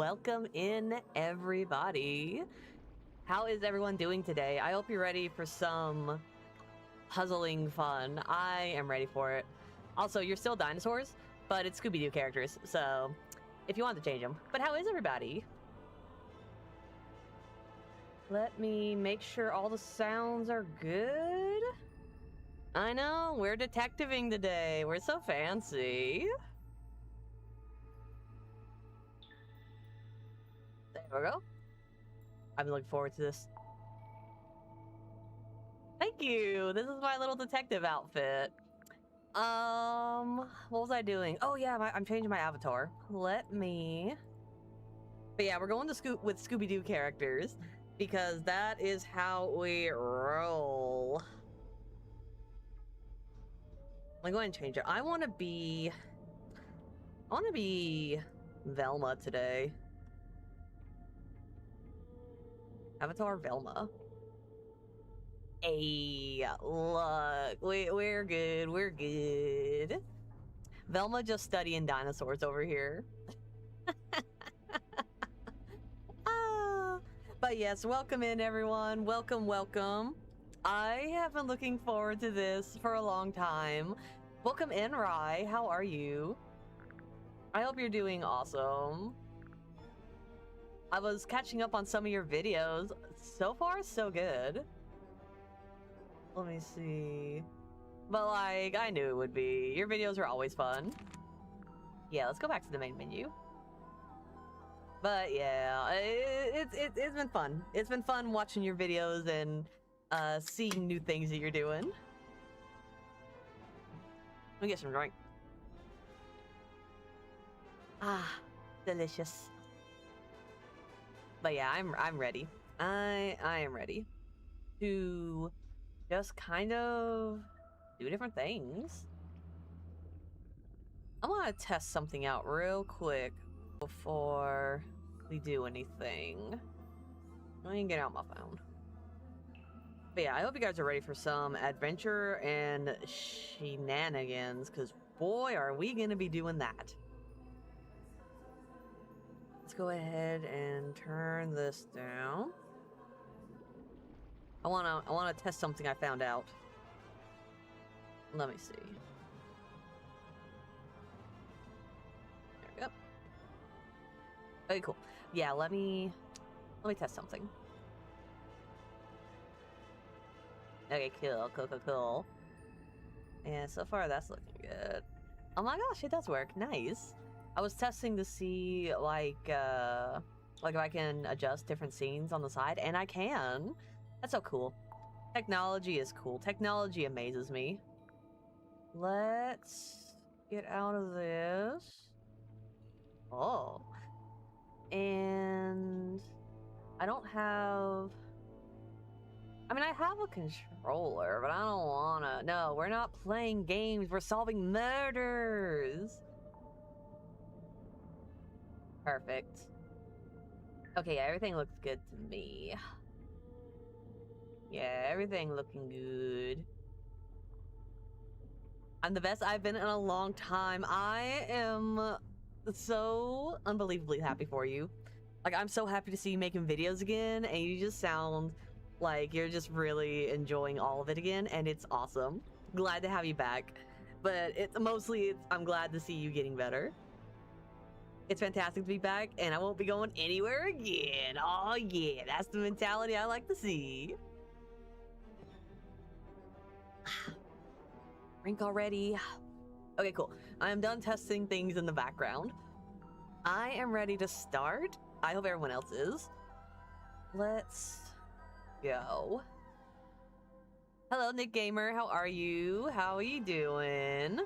welcome in everybody. How is everyone doing today? I hope you're ready for some puzzling fun. I am ready for it. Also, you're still dinosaurs, but it's Scooby-Doo characters, so if you want to change them. But how is everybody? Let me make sure all the sounds are good. I know, we're detectiving today. We're so fancy. There we go. I'm looking forward to this. Thank you. This is my little detective outfit. What was I doing? Oh yeah, I'm changing my avatar. Let me. But yeah, we're going to with Scooby-Doo characters because that is how we roll. I'm going to change it. I want to be Velma today. Avatar Velma. Hey, look, we're good. We're good. Velma just studying dinosaurs over here. But yes, welcome in everyone. Welcome, welcome. I have been looking forward to this for a long time. Welcome in, Rye. How are you? I hope you're doing awesome. I was catching up on some of your videos. So far, so good. Let me see. But like, I knew it would be. Your videos are always fun. Yeah, let's go back to the main menu. But yeah, it's been fun. It's been fun watching your videos and seeing new things that you're doing. Let me get some drink. Ah, delicious. But yeah, I'm ready. I am ready to just kind of do different things. I want to test something out real quick before we do anything. Let me get out my phone. But yeah, I hope you guys are ready for some adventure and shenanigans, because boy, are we going to be doing that. Let's go ahead and turn this down. I wanna test something I found out. Let me see. There we go. Okay, cool. Yeah, let me test something. Okay, cool. Yeah, so far that's looking good. Oh my gosh, it does work. Nice. I was testing to see like if I can adjust different scenes on the side, and I can. That's so cool. Technology is cool. Technology amazes me. Let's get out of this. Oh. And I don't have... I mean, I have a controller, but I don't wanna... No, we're not playing games. We're solving murders. Perfect. Okay, everything looks good to me. Yeah, everything looking good. I'm the best I've been in a long time. I am so unbelievably happy for you. Like, I'm so happy to see you making videos again, and you just sound like you're just really enjoying all of it again, and it's awesome. Glad to have you back. But I'm glad to see you getting better. It's fantastic to be back, and I won't be going anywhere again. Oh yeah, that's the mentality I like to see. Drink already. Okay, cool. I am done testing things in the background. I am ready to start. I hope everyone else is. Let's go. Hello, Nick Gamer. How are you? How are you doing?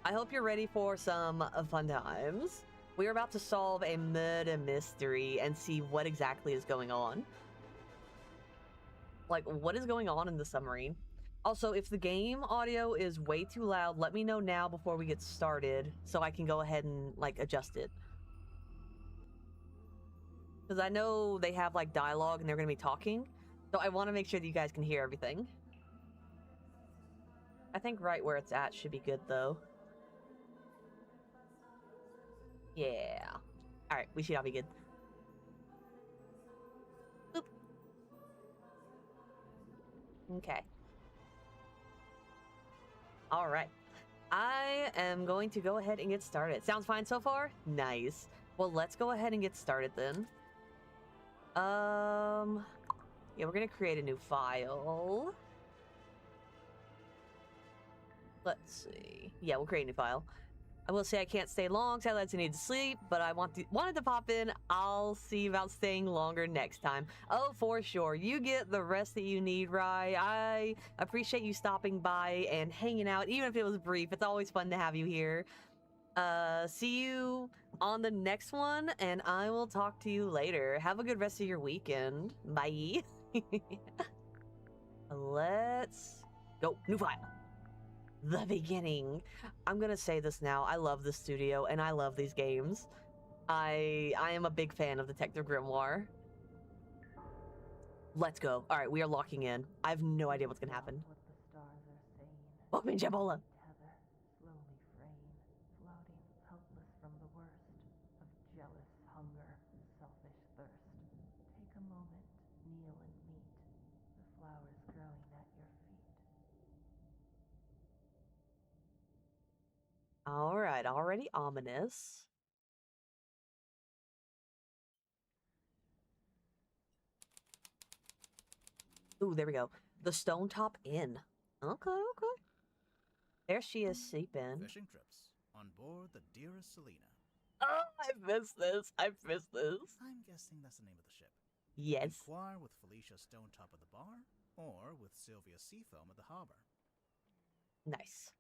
I hope you're ready for some fun times. We're about to solve a murder mystery and see what exactly is going on. Like, what is going on in the submarine? Also, if the game audio is way too loud, let me know now before we get started so I can go ahead and, like, adjust it. Because I know they have, like, dialogue and they're going to be talking, so I want to make sure that you guys can hear everything. I think right where it's at should be good, though. Yeah. Alright, we should all be good. Okay. All right. I am going to go ahead and get started. Sounds fine so far? Nice. Well, let's go ahead and get started then. Yeah, we're gonna create a new file. Let's see. Yeah, we'll create a new file. I will say I can't stay long, sadly I need to sleep, but I wanted to pop in. I'll see about staying longer next time. Oh, for sure. You get the rest that you need, Rye. I appreciate you stopping by and hanging out, even if it was brief. It's always fun to have you here. See you on the next one, and I will talk to you later. Have a good rest of your weekend. Bye. Let's go. New file. The beginning. I'm gonna say this now. I love the studio and I love these games. I am a big fan of Detective Grimoire. Let's go. All right, we are locking in. I have no idea what's gonna happen. What the stars are saying. Welcome, Jabola. Tether, slowly fraying, floating, helpless from the worst of jealous hunger, selfish thirst. Take a moment, kneel and meet the flowers growing at your feet. All right, already ominous. Ooh, there we go. The Stone Top Inn. Okay, okay. There she is sleeping. Fishing trips on board the dearest Selena. Oh, I missed this. I missed this. I'm guessing that's the name of the ship. Yes. Inquire with Felicia Stonetop at the bar, or with Sylvia Seafoam at the harbor. Nice.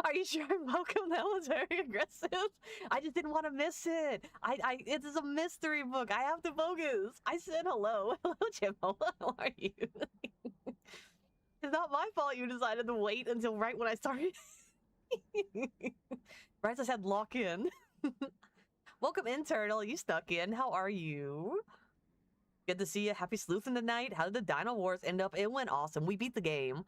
Are you sure I'm welcome? That was very aggressive. I just didn't want to miss it. It is a mystery book. I have to focus. I said hello. Hello, Jabola. How are you? It's not my fault you decided to wait until right when I started. Right, I said lock in. Welcome in, Turtle. You stuck in. How are you? Good to see you. Happy sleuthing tonight. How did the Dino Wars end up? It went awesome. We beat the game.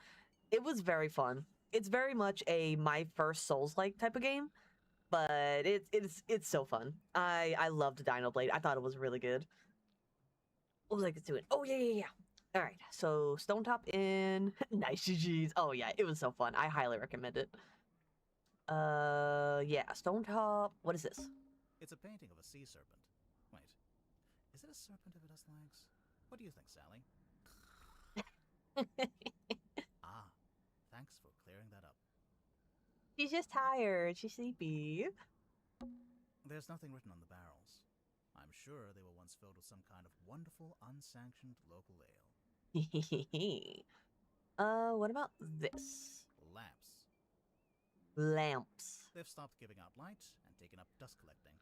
It was very fun. It's very much a my first Souls-like type of game, but it's so fun. I loved Dino Blade. I thought it was really good. What was I doing? Oh yeah. All right, so Stone Top in. Nice GGs. Oh yeah, it was so fun. I highly recommend it. Yeah, Stone Top. What is this? It's a painting of a sea serpent. Wait, is it a serpent if it has legs? What do you think, Sally? Ah, thanks for clearing that up. She's just tired. She's sleepy. There's nothing written on the barrels. I'm sure they were once filled with some kind of wonderful, unsanctioned local ale. What about this? Lamps. Lamps. They've stopped giving out light and taken up dust collecting.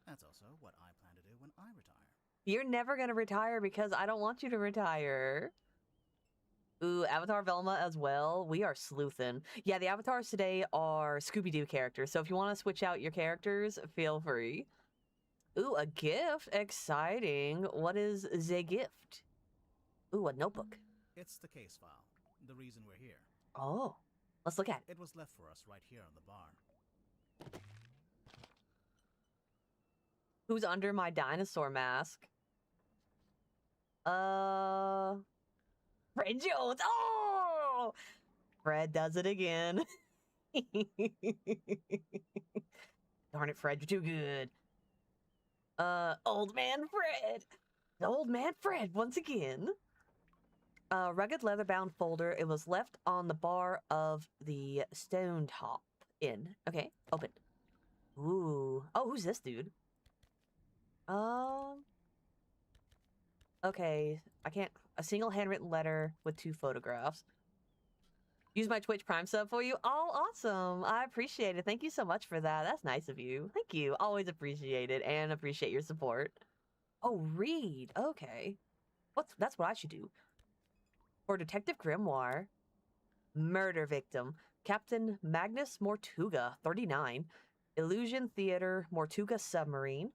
That's also what I plan to do when I retire. You're never gonna retire because I don't want you to retire. Ooh, Avatar Velma as well. We are sleuthing. Yeah, the avatars today are Scooby-Doo characters, so if you want to switch out your characters, feel free. Ooh, a gift. Exciting. What is the gift? Ooh, a notebook. It's the case file. The reason we're here. Oh, let's look at it. It was left for us right here on the bar. Who's under my dinosaur mask? Fred Jones. Oh! Fred does it again. Darn it, Fred, you're too good. Old Man Fred. The Old Man Fred once again. Rugged leather-bound folder. It was left on the bar of the Stone Top Inn. Okay, open. Ooh. Oh, who's this dude? Okay, I can't. A single handwritten letter with 2 photographs. Use my Twitch Prime sub for you. Oh, awesome. I appreciate it. Thank you so much for that. That's nice of you. Thank you. Always appreciate it and appreciate your support. Oh, read. Okay. That's what I should do. For Detective Grimoire. Murder victim. Captain Magnus Mortuga, 39. Illusion Theater, Mortuga submarine.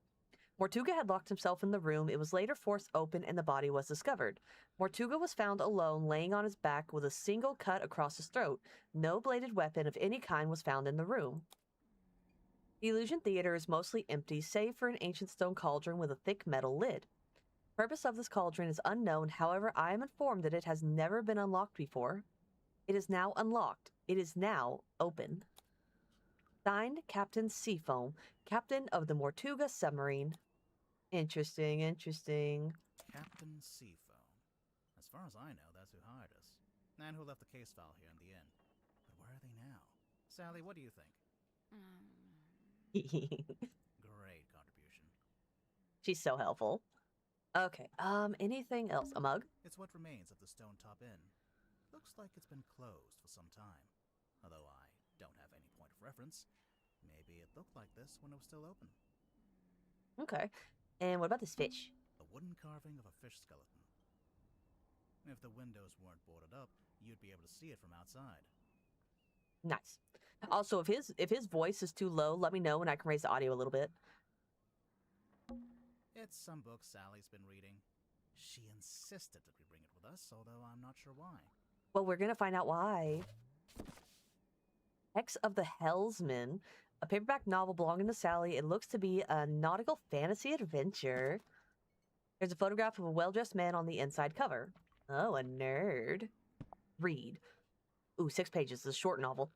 Mortuga had locked himself in the room. It was later forced open and the body was discovered. Mortuga was found alone, laying on his back with a single cut across his throat. No bladed weapon of any kind was found in the room. The Illusion Theater is mostly empty, save for an ancient stone cauldron with a thick metal lid. Purpose of this cauldron is unknown, however, I am informed that it has never been unlocked before. It is now unlocked. It is now open. Signed, Captain Seafoam, captain of the Mortuga submarine. Interesting, interesting. Captain Seafoam. As far as I know, that's who hired us. And who left the case file here in the inn. But where are they now? Sally, what do you think? Great contribution. She's so helpful. Okay, anything else? A mug? It's what remains of the Stone Top Inn. Looks like it's been closed for some time. Although I don't have any point of reference. Maybe it looked like this when it was still open. Okay. And what about this fish? A wooden carving of a fish skeleton. If the windows weren't boarded up, you'd be able to see it from outside. Nice. Also, if his voice is too low, let me know and I can raise the audio a little bit. It's some book Sally's been reading. She insisted that we bring it with us, although I'm not sure why. Well, we're gonna find out why. Hex of the Helmsman, a paperback novel belonging to Sally. It looks to be a nautical fantasy adventure. There's a photograph of a well-dressed man on the inside cover. Oh, a nerd. Read. Ooh, 6 pages. It's a short novel.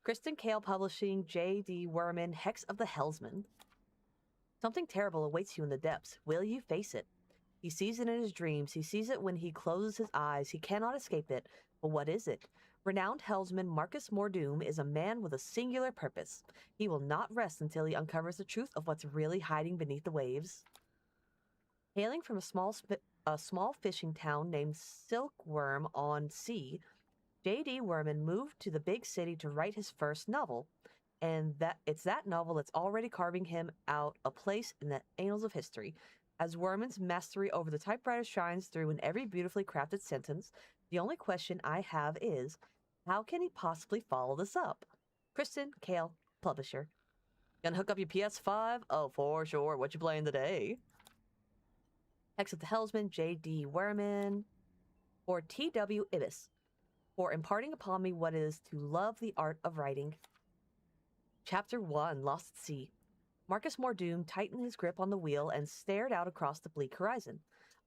Kristen Kale Publishing, J.D. Werman, Hex of the Helmsman. Something terrible awaits you in the depths. Will you face it? He sees it in his dreams. He sees it when he closes his eyes. He cannot escape it. But what is it? Renowned helmsman Marcus Mordoom is a man with a singular purpose. He will not rest until he uncovers the truth of what's really hiding beneath the waves. Hailing from a small fishing town named Silkworm on Sea, J.D. Werman moved to the big city to write his first novel. And it's that novel that's already carving him out a place in the annals of history. As Werman's mastery over the typewriter shines through in every beautifully crafted sentence, the only question I have is, how can he possibly follow this up? Kristen Kale, publisher. Gonna hook up your PS5? Oh, for sure. What you playing today? Hex of the Helmsman, J.D. Werman, or T.W. Ibis, for imparting upon me what it is to love the art of writing. Chapter 1, Lost at Sea. Marcus Mordoom tightened his grip on the wheel and stared out across the bleak horizon.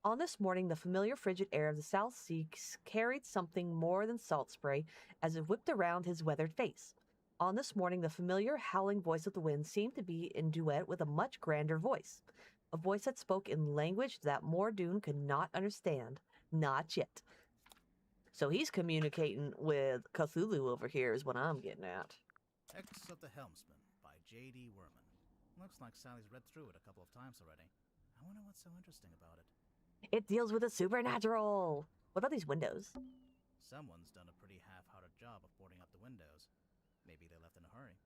On this morning, the familiar frigid air of the South Sea carried something more than salt spray as it whipped around his weathered face. On this morning, the familiar howling voice of the wind seemed to be in duet with a much grander voice. A voice that spoke in language that Mordoom could not understand. Not yet. So he's communicating with Cthulhu over here is what I'm getting at. Hex of the Helmsman by J.D. Werman. Looks like Sally's read through it a couple of times already. I wonder what's so interesting about it. It deals with the supernatural. What about these windows? Someone's done a pretty half-hearted job of boarding up the windows. Maybe they left in a hurry.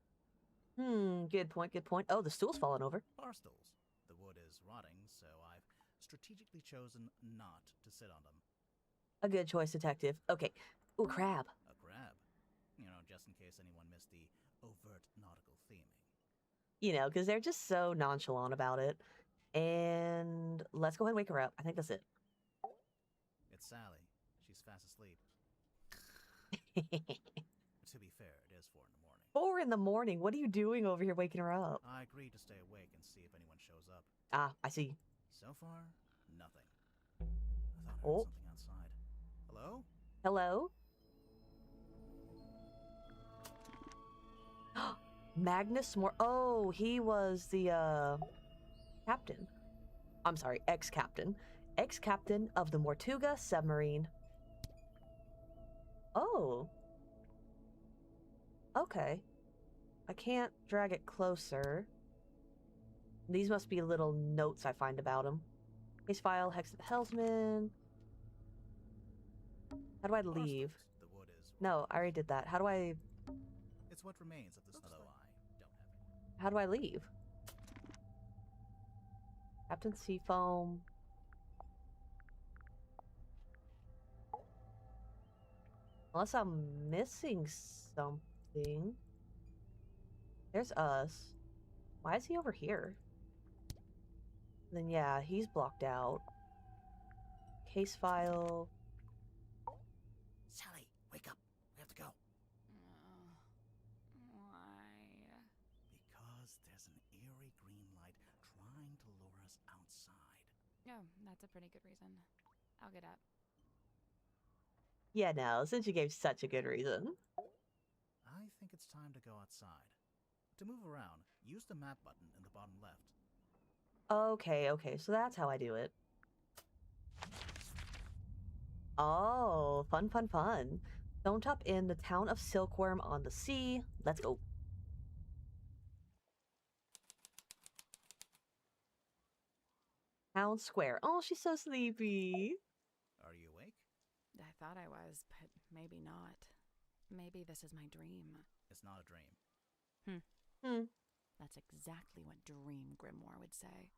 Good point, good point. Oh, the stool's fallen over. Bar stools. The wood is rotting, so I've strategically chosen not to sit on them. A good choice, detective. Okay. Ooh, crab. A crab. You know, just in case anyone missed the overt nautical theming. You know, because they're just so nonchalant about it. And let's go ahead and wake her up. I think that's it. It's Sally. She's fast asleep. To be fair, it is 4 in the morning. 4 in the morning? What are you doing over here waking her up? I agreed to stay awake and see if anyone shows up. Ah, I see. So far, nothing. I thought I heard something outside. Hello? Hello? Magnus Moore. Oh, he was the, captain. I'm sorry, ex-captain. Ex-captain of the Mortuga submarine. Oh. Okay. I can't drag it closer. These must be little notes I find about him. Case file, Hex of the Helmsman. How do I leave? The wood is No, I already did that. How do I... It's what remains of this, although I don't have it. How do I leave? Captain Seafoam. Unless I'm missing something. There's us. Why is he over here? Then yeah, he's blocked out. Case file. Sally, wake up. We have to go. Why? Because there's an eerie green light trying to lure us outside. Oh, that's a pretty good reason. I'll get up. Yeah, no, since you gave such a good reason. I think it's time to go outside. To move around, use the map button in the bottom left. Okay, so that's how I do it. Oh, fun. Don't top in the town of Silkworm on the sea. Let's go. Town Square. Oh, she's so sleepy. Are you awake? I thought I was, but maybe not. Maybe this is my dream. It's not a dream. That's exactly what Dream Grimoire would say.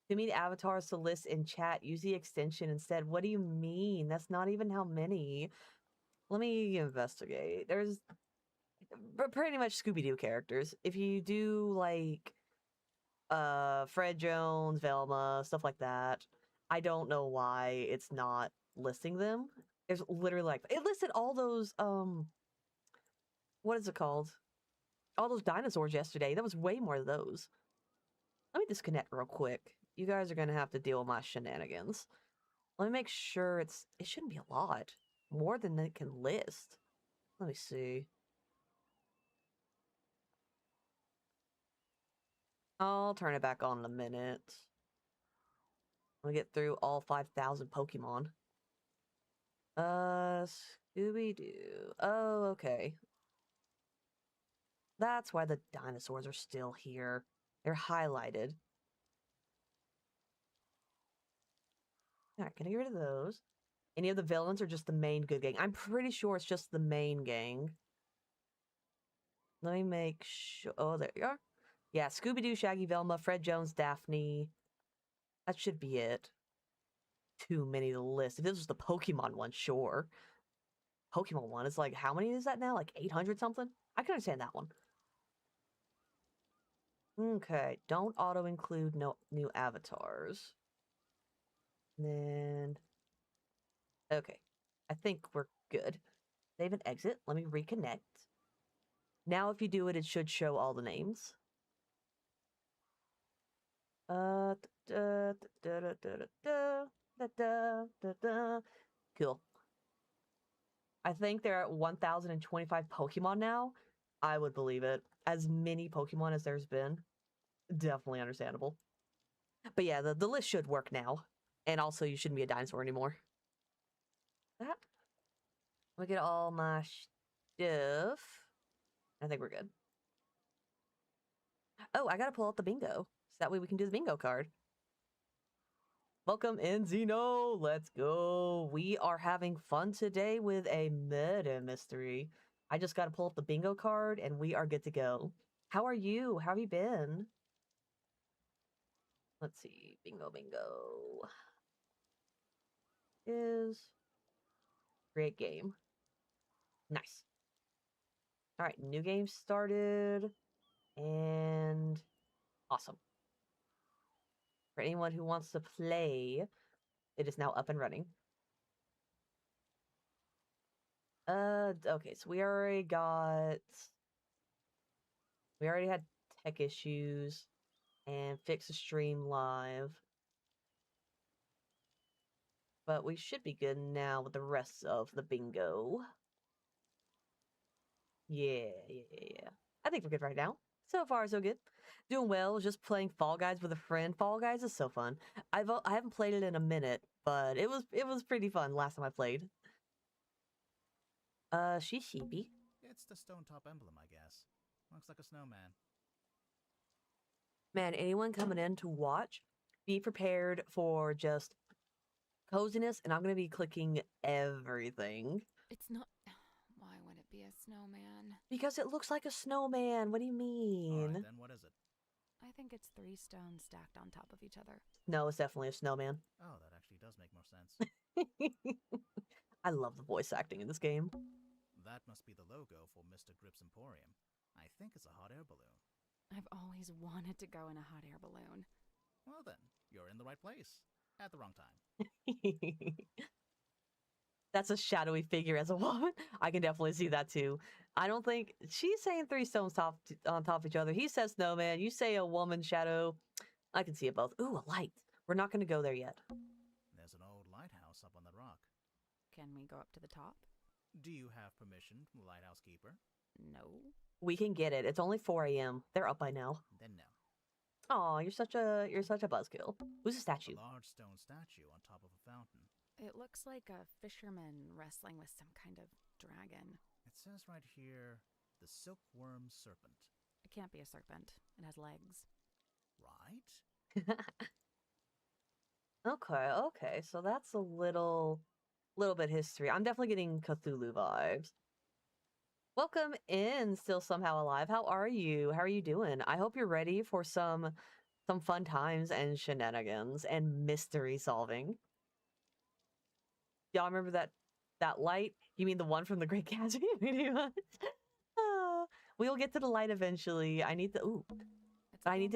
To meet avatars to list in chat, use the extension instead. What do you mean? That's not even how many. Let me investigate. There's pretty much Scooby-Doo characters. If you do like Fred Jones, Velma, stuff like that, I don't know why it's not listing them. It's literally like it listed all those what is it called? All those dinosaurs yesterday. That was way more of those. Let me disconnect real quick. You guys are gonna have to deal with my shenanigans. Let me make sure it shouldn't be a lot. More than it can list. Let me see. I'll turn it back on in a minute. Let me get through all 5,000 Pokemon. Scooby-Doo. Oh, okay. That's why the dinosaurs are still here. They're highlighted. Alright, can I get rid of those? Any of the villains or just the main good gang? I'm pretty sure it's just the main gang. Let me make sure. Oh, there you are. Yeah, Scooby-Doo, Shaggy, Velma, Fred Jones, Daphne. That should be it. Too many to list. If this was the Pokemon one, sure. Pokemon one is like, how many is that now? Like 800 something? I can understand that one. Okay, don't auto-include no new avatars. And then... Okay, I think we're good. Save and exit. Let me reconnect. Now if you do it, it should show all the names. Cool. I think they're at 1,025 Pokemon now. I would believe it. As many Pokemon as there's been. Definitely understandable. But yeah, the list should work now. And also, you shouldn't be a dinosaur anymore. That. Look at all my stuff. I think we're good. Oh, I gotta pull out the bingo. So that way we can do the bingo card. Welcome in, Zeno. Let's go. We are having fun today with a murder mystery. I just gotta pull up the bingo card and we are good to go. How are you? How have you been? Let's see. Bingo. Is create game. Nice. All right, new game started. And awesome. For anyone who wants to play, it is now up and running. Okay, so we already had tech issues and fix the stream live. But we should be good now with the rest of the bingo. Yeah. I think we're good right now. So far, so good. Doing well. Just playing Fall Guys with a friend. Fall Guys is so fun. I haven't played it in a minute, but it was pretty fun last time I played. She's sheepy. It's the stone top emblem, I guess. Looks like a snowman. Man, anyone coming in to watch, be prepared for just coziness, and I'm gonna be clicking everything. It's not... Why would it be a snowman? Because it looks like a snowman. What do you mean? Alright, then what is it? I think it's 3 stones stacked on top of each other. No, it's definitely a snowman. Oh, that actually does make more sense. I love the voice acting in this game. That must be the logo for Mr. Grip's Emporium. I think it's a hot air balloon. I've always wanted to go in a hot air balloon. Well then, you're in the right place. At the wrong time. That's a shadowy figure as a woman. I can definitely see that too. I don't think she's saying 3 stones on top of each other. He says snowman. You say a woman shadow. I can see it both. Ooh, a light. We're not going to go there yet. There's an old lighthouse up on the rock. Can we go up to the top? Do you have permission from the lighthouse keeper? No. We can get it. It's only 4 a.m. They're up by now. Then no. Aw, you're such a buzzkill. Who's the statue? A large stone statue on top of a fountain. It looks like a fisherman wrestling with some kind of dragon. It says right here, the silkworm serpent. It can't be a serpent. It has legs. Right? Okay. So that's a little bit history. I'm definitely getting Cthulhu vibes. Welcome in, Still Somehow Alive. How are you? How are you doing? I hope you're ready for some fun times and shenanigans and mystery solving. Y'all remember that light? You mean the one from the Great Gatsby? Pretty much. We'll get to the light eventually. I need to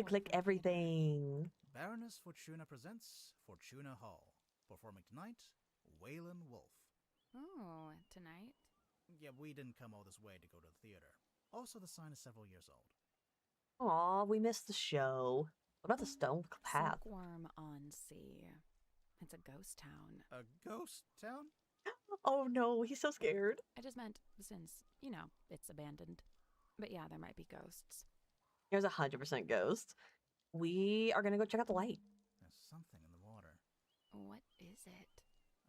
click everything. Baroness Fortuna presents Fortuna Hall. Performing tonight, Waylon Wolf. Oh, tonight? Yeah, we didn't come all this way to go to the theater. Also, the sign is several years old. Aw, we missed the show. What about the stone path? Silkworm on Sea. It's a ghost town. A ghost town? Oh no, he's so scared. I just meant since, it's abandoned. But yeah, there might be ghosts. There's 100% ghosts. We are gonna go check out the light. There's something in the water. What is it?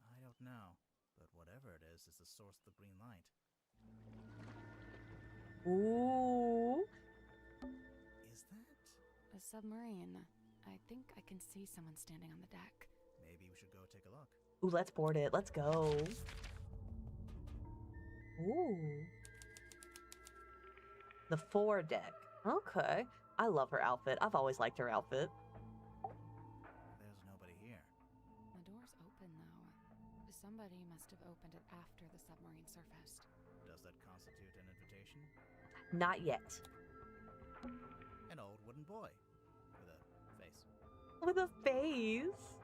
I don't know, but whatever it is the source of the green light. Ooh. Is that? A submarine. I think I can see someone standing on the deck. Maybe we should go take a look. Ooh, let's board it. Let's go. Ooh. The foredeck. Okay. I love her outfit. I've always liked her outfit. There's nobody here. The door's open, though. Somebody must have opened it after the submarine surfaced. Does that constitute an invitation? Not yet. An old wooden boy. With a face. With a face.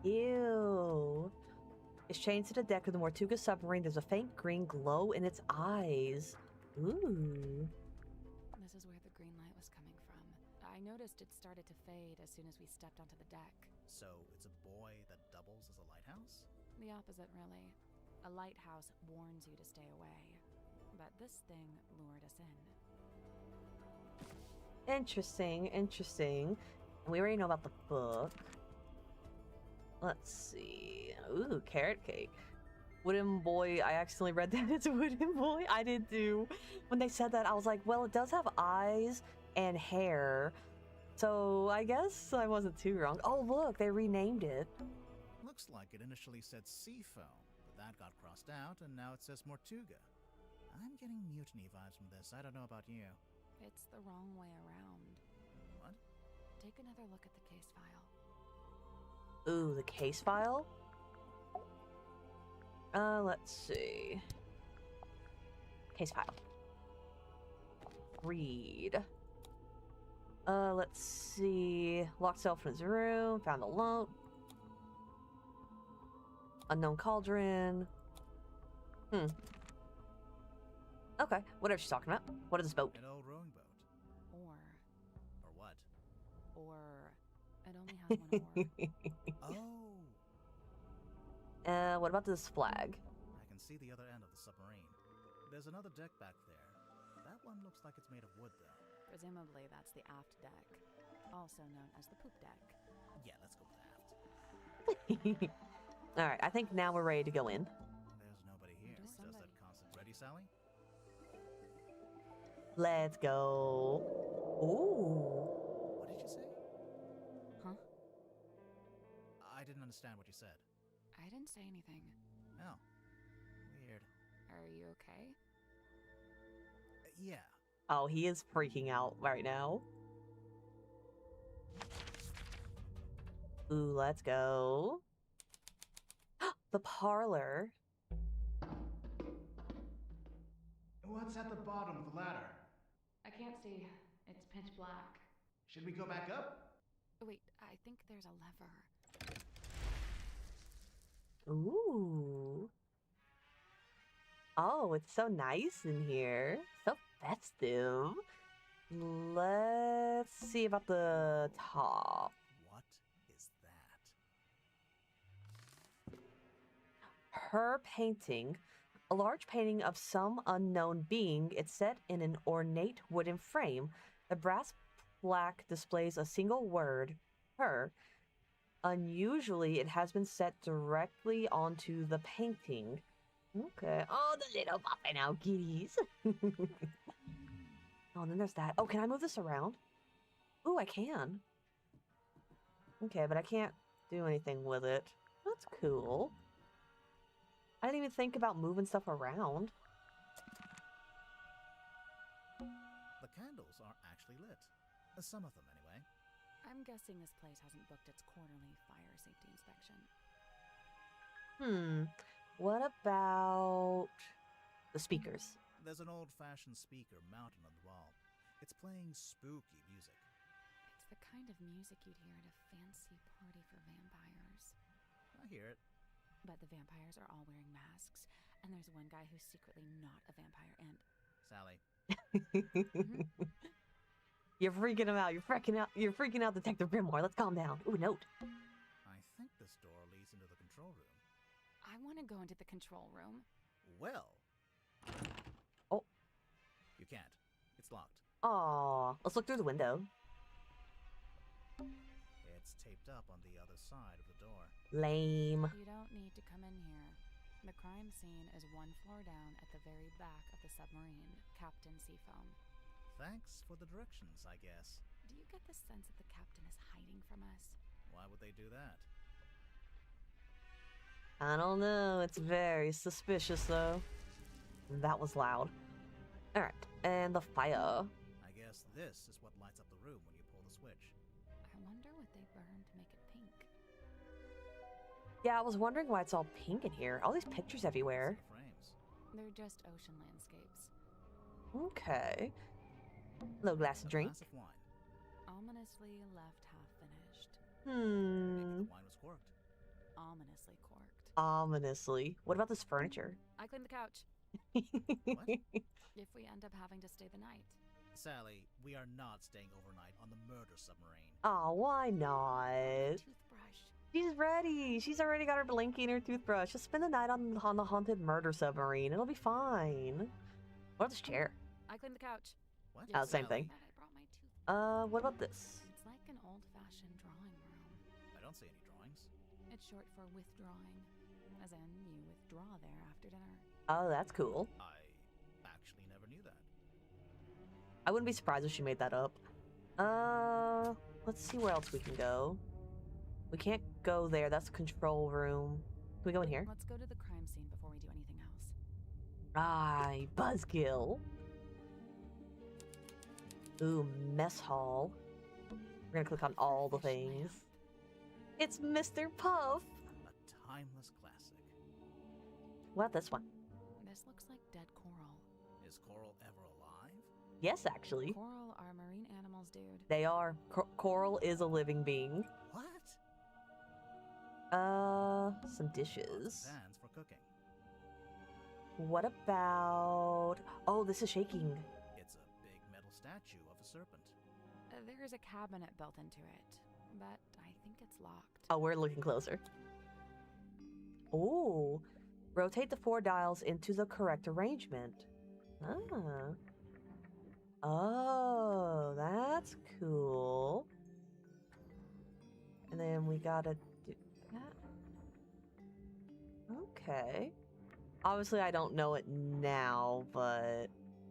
Ew. It's chained to the deck of the Mortuga submarine. There's a faint green glow in its eyes. Ooh. This is where the green light was coming from. I noticed it started to fade as soon as we stepped onto the deck. So it's a boy that doubles as a lighthouse? The opposite, really. A lighthouse warns you to stay away. But this thing lured us in. Interesting. And we already know about the book. Let's see. Ooh, carrot cake. Wooden boy. I accidentally read that it's wooden boy. I did too. When they said that, I was like, well, it does have eyes and hair. So I guess I wasn't too wrong. Oh, look, they renamed it. Looks like it initially said Seafoam, but that got crossed out, and now it says Mortuga. I'm getting mutiny vibes from this. I don't know about you. It's the wrong way around. What? Take another look at the case file. Ooh, the case file? Let's see. Case file. Read. Let's see. Locked self in his room. Found a lump. Unknown cauldron. Okay, whatever she's talking about. What is this boat? An old rowing boat. Or what? It only has one oar. Oh! What about this flag? I can see the other end of the submarine. There's another deck back there. That one looks like it's made of wood, though. Presumably that's the aft deck, also known as the poop deck. Yeah, let's go with aft. Alright, I think now we're ready to go in. There's nobody here. There's Does that somebody. concept ready, Sally? Let's go. Ooh. What did you say? Huh? I didn't understand what you said. I didn't say anything. Oh. Weird. Are you okay? Yeah. Oh, he is freaking out right now. Ooh, let's go. The parlor. What's at the bottom of the ladder? I can't see. It's pitch black. Should we go back up? Wait, I think there's a lever. Ooh. Oh, it's so nice in here. So festive. Let's see about the top. What is that? Her painting, a large painting of some unknown being. It's set in an ornate wooden frame. The brass plaque displays a single word, her. Unusually, it has been set directly onto the painting. Okay. Oh, the little popping out kitties. Oh, and then there's that. Oh, can I move this around? Ooh, I can. Okay, but I can't do anything with it. That's cool. I didn't even think about moving stuff around. The candles are actually lit. Some of them, anyway. I'm guessing this place hasn't booked its quarterly fire safety inspection. What about the speakers? There's an old-fashioned speaker mounted on the wall. It's playing spooky music. It's the kind of music you'd hear at a fancy party for vampires. I hear it. But the vampires are all wearing masks, and there's one guy who's secretly not a vampire, and... Sally. You're freaking him out. You're freaking out, Detective Grimoire. Let's calm down. Ooh, note. I think this door leads into the control room. I want to go into the control room. Well. Oh. You can't. It's locked. Aw. Let's look through the window. It's taped up on the other side of the door. Lame. You don't need to come in here. The crime scene is one floor down at the very back of the submarine, Captain Seafoam. Thanks for the directions, I guess. Do you get the sense that the captain is hiding from us? Why would they do that? I don't know. It's very suspicious, though. That was loud. Alright. And the fire. I guess this is what lights up the room when you pull the switch. I wonder what they burned to make it pink. Yeah, I was wondering why it's all pink in here. All these pictures everywhere. The frames. They're just ocean landscapes. Okay. Little glass of drink. Glass of wine. Ominously left half finished. Maybe the wine was corked. Ominously corked. Ominously. What about this furniture? I cleaned the couch. What? If we end up having to stay the night. Sally, we are not staying overnight on the murder submarine. Oh, why not? Toothbrush. She's ready. She's already got her blinky and her toothbrush. Just spend the night on the haunted murder submarine. It'll be fine. What about this chair? I cleaned the couch. What? Oh, same Sally? thing. And I brought my toothbrush. What about this? It's like an old-fashioned drawing room. I don't see any drawings. It's short for withdrawing. As in, you withdraw there after dinner. Oh, that's cool. I actually never knew that. I wouldn't be surprised if she made that up. Let's see where else we can go. We can't go there. That's the control room. Can we go in here? Let's go to the crime scene before we do anything else. Aye, buzzkill. Ooh, mess hall. We're gonna click on all the things. It's Mr. Puff. A timeless classic. What, this one? This looks like dead coral. Is Coral ever alive? Yes, actually. Coral are marine animals, dude. They are. Coral is a living being. What? Some dishes. Pans for cooking. What about... Oh, this is shaking. It's a big metal statue of a serpent. There's a cabinet built into it, but I think it's locked. Oh, we're looking closer. Oh, rotate the 4 dials into the correct arrangement. Ah. Oh, that's cool. And then we gotta do that. Okay. Obviously, I don't know it now, but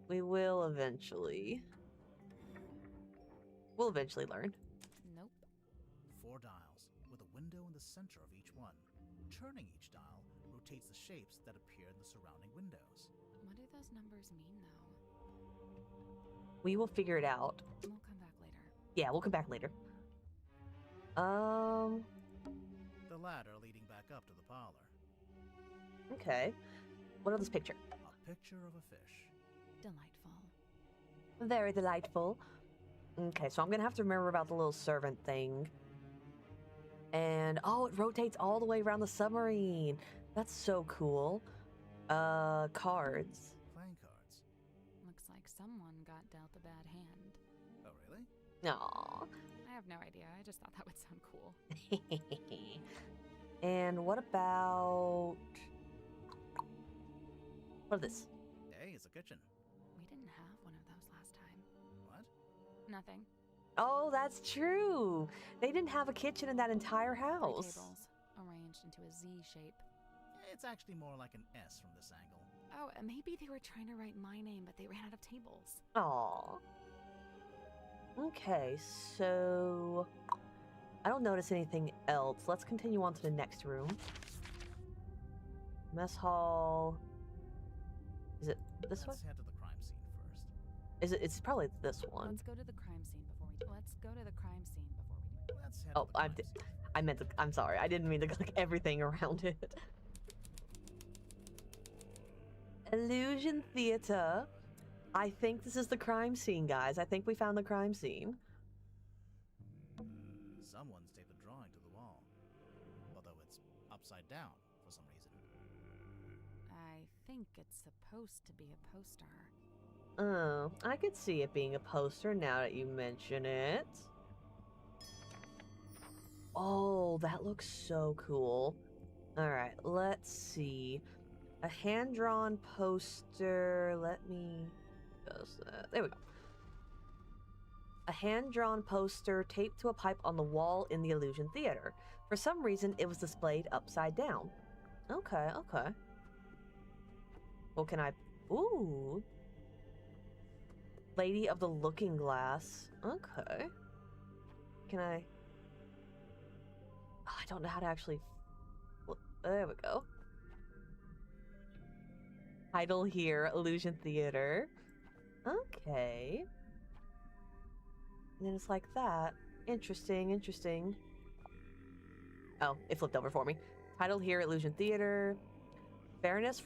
we will eventually. We'll eventually learn. Nope. 4 dials, with a window in the center of each one. Turning each dial rotates the shapes that appear in the surrounding windows. What do those numbers mean, though? We will figure it out. We'll come back later. Yeah, we'll come back later. The ladder leading back up to the parlor. Okay. What about this picture? A picture of a fish. Delightful. Very delightful. Okay, so I'm gonna have to remember about the little servant thing. And, oh, it rotates all the way around the submarine. That's so cool. Cards. Playing cards. Looks like someone got dealt a bad hand. Aw. I have no idea. I just thought that would sound cool. And what about... What is this? Hey, it's a kitchen. We didn't have one of those last time. What? Nothing. Oh, that's true. They didn't have a kitchen in that entire 3 house. tables, arranged into a Z shape. It's actually more like an S from this angle. Oh, maybe they were trying to write my name, but they ran out of tables. Aw. Okay, so... I don't notice anything else. Let's continue on to the next room. Mess hall. Is it this one? Let's head to the crime scene first. Is it? It's probably this one. Let's go to the crime scene before we. Let's go to the crime scene before we. Let's head Oh, to the crime scene. I meant to. I'm sorry. I didn't mean to click everything around it. Illusion Theater. I think this is the crime scene, guys. I think we found the crime scene. Someone's taped a drawing to the wall. Although it's upside down for some reason. I think it's supposed to be a poster. Oh, I could see it being a poster now that you mention it. Oh, that looks so cool. Alright, let's see. A hand-drawn poster. Let me... There we go. A hand-drawn poster taped to a pipe on the wall in the Illusion Theater. For some reason, it was displayed upside down. Okay, okay. Well, can I... Ooh. Lady of the Looking Glass. Okay. Can I... I don't know how to actually... There we go. Title here, Illusion Theater. Okay. And then it's like that. Interesting, interesting. Oh, it flipped over for me. Title here, Illusion Theater. Baroness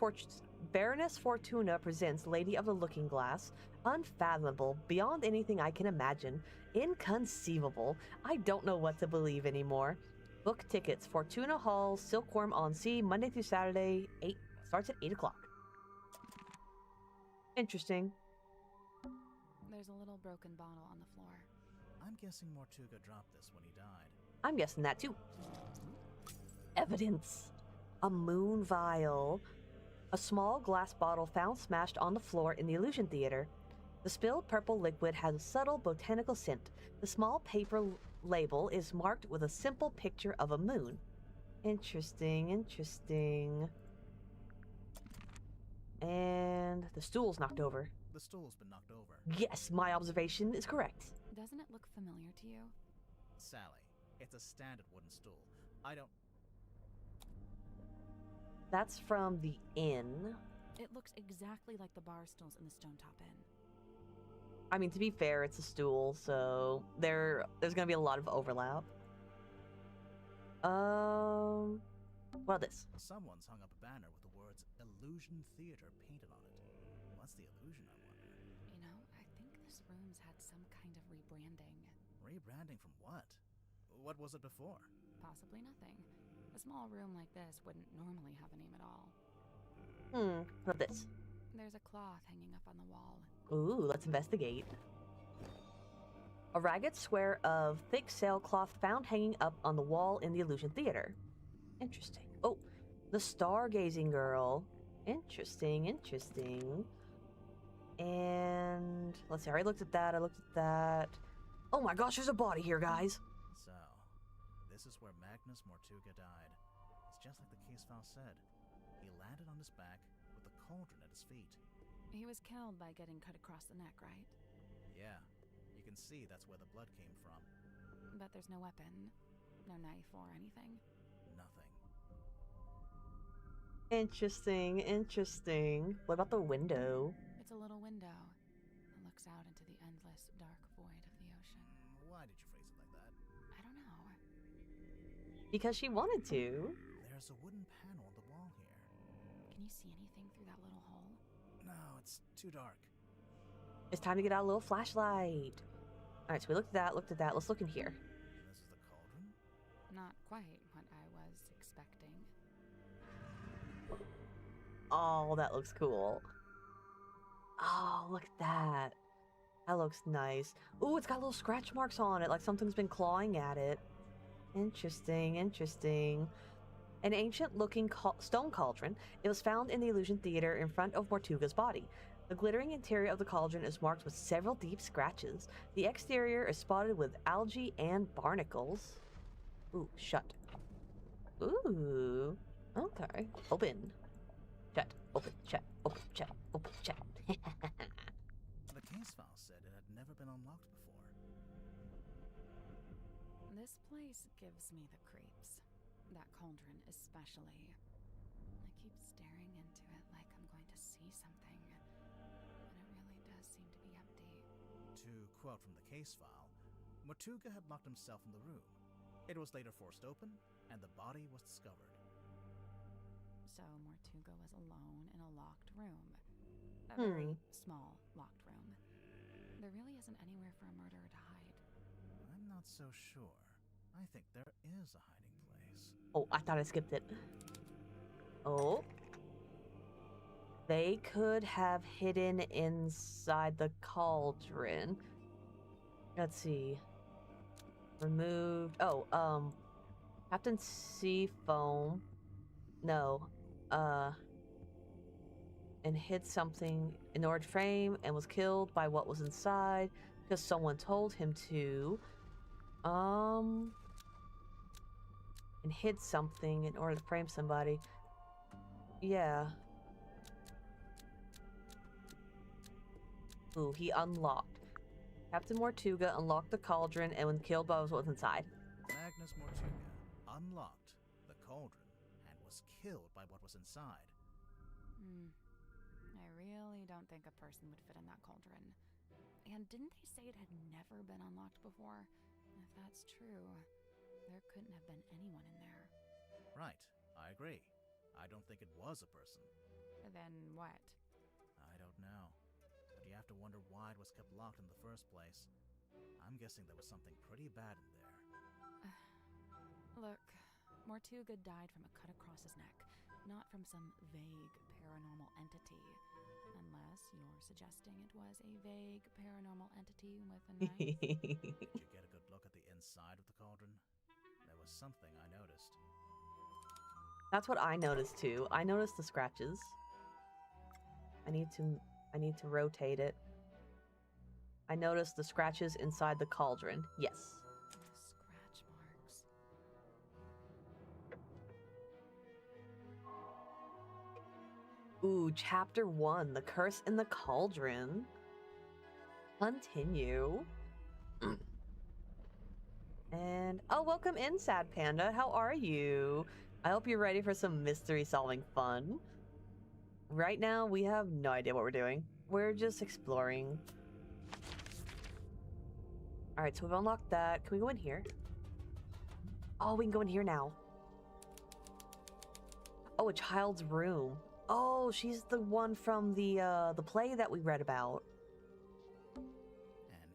Fortuna presents Lady of the Looking Glass. Unfathomable, beyond anything I can imagine. Inconceivable. I don't know what to believe anymore. Book tickets, Fortuna Hall, Silkworm on Sea, Monday through Saturday, starts at 8 o'clock. Interesting. There's a little broken bottle on the floor. I'm guessing Mortuga dropped this when he died. I'm guessing that too. Evidence. A moon vial. A small glass bottle found smashed on the floor in the Illusion Theater. The spilled purple liquid has a subtle botanical scent. The small paper label is marked with a simple picture of a moon. Interesting, interesting. And the stool's knocked over. The stool's been knocked over. Yes, my observation is correct. Doesn't it look familiar to you? Sally, it's a standard wooden stool. I don't... That's from the inn. It looks exactly like the bar stools in the Stone Top Inn. I mean, to be fair, it's a stool, so there's gonna be a lot of overlap. What this? Someone's hung up a banner with the words Illusion Theater painted on it. What's the illusion, I wonder? You know, I think this room's had some kind of rebranding. Rebranding from what? What was it before? Possibly nothing. A small room like this wouldn't normally have a name at all. What this? There's a cloth hanging up on the wall. Ooh, let's investigate. A ragged square of thick sailcloth found hanging up on the wall in the Illusion Theater. Interesting. Oh, the stargazing girl. Interesting, interesting. And let's see, I already looked at that, I looked at that. Oh my gosh, there's a body here, guys. So, this is where Magnus Mortuga died. It's just like the case file said. He landed on his back with the cauldron at his feet. He was killed by getting cut across the neck, right? Yeah, you can see that's where the blood came from. But there's no weapon, no knife or anything. Nothing. Interesting, interesting. What about the window? It's a little window. It looks out into the endless, dark void of the ocean. Why did you phrase it like that? I don't know. Because she wanted to. There's a wooden panel on the wall here. Can you see anything through that little hole? No, it's too dark. It's time to get out a little flashlight. Alright, so we looked at that, let's look in here. This is the cauldron? Not quite what I was expecting. Oh, that looks cool. Oh, look at that. That looks nice. Ooh, it's got little scratch marks on it, like something's been clawing at it. Interesting, interesting. An ancient-looking stone cauldron. It was found in the Illusion Theater in front of Mortuga's body. The glittering interior of the cauldron is marked with several deep scratches. The exterior is spotted with algae and barnacles. Ooh, shut. Ooh, okay. Open. Shut. Open. Shut. Open. Shut. Open. Shut. The case file said it had never been unlocked before. This place gives me the creeps. That cauldron especially. I keep staring into it like I'm going to see something, but it really does seem to be empty. To quote from the case file, Mortuga had locked himself in the room. It was later forced open, and the body was discovered. So Mortuga was alone in a locked room. A very small locked room. There really isn't anywhere for a murderer to hide. I'm not so sure. I think there is a hiding place. Oh, I thought I skipped it. Oh. They could have hidden inside the cauldron. Let's see. Removed. Oh, Captain Seafoam. No. And hid something in order to frame and was killed by what was inside because someone told him to. And hid something in order to frame somebody. Yeah. Ooh, he unlocked. Captain Mortuga unlocked the cauldron and was killed by what was inside. Magnus Mortuga unlocked the cauldron and was killed by what was inside. I really don't think a person would fit in that cauldron. And didn't they say it had never been unlocked before? If that's true, there couldn't have been anyone in there. Right, I agree. I don't think it was a person. Then what? I don't know. But you have to wonder why it was kept locked in the first place. I'm guessing there was something pretty bad in there. Look, Mortuga died from a cut across his neck, not from some vague paranormal entity. Unless you're suggesting it was a vague paranormal entity with a knife. Did you get a good look at the inside of the cauldron? There was something I noticed. That's what I noticed too. I noticed the scratches. I need to rotate it. I noticed the scratches inside the cauldron. Yes. Scratch marks. Ooh, chapter 1, The Curse in the Cauldron. Continue. And, oh, welcome in, Sad Panda. How are you? I hope you're ready for some mystery solving fun. Right now, we have no idea what we're doing. We're just exploring. Alright, so we've unlocked that. Can we go in here? Oh, we can go in here now. Oh, a child's room. Oh, she's the one from the play that we read about. An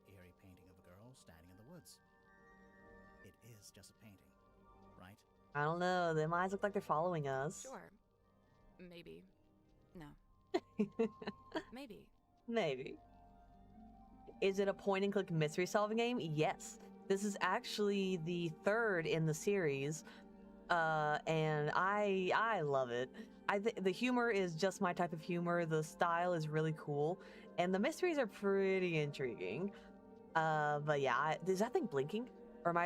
eerie painting of a girl standing in the woods. It is just a painting, right? I don't know. Them eyes look like they're following us. Sure. Maybe. No. Maybe. Maybe. Is it a point and click mystery solving game? Yes. This is actually the third in the series. And I love it. The humor is just my type of humor. The style is really cool. And the mysteries are pretty intriguing. But yeah, is that thing blinking? Or am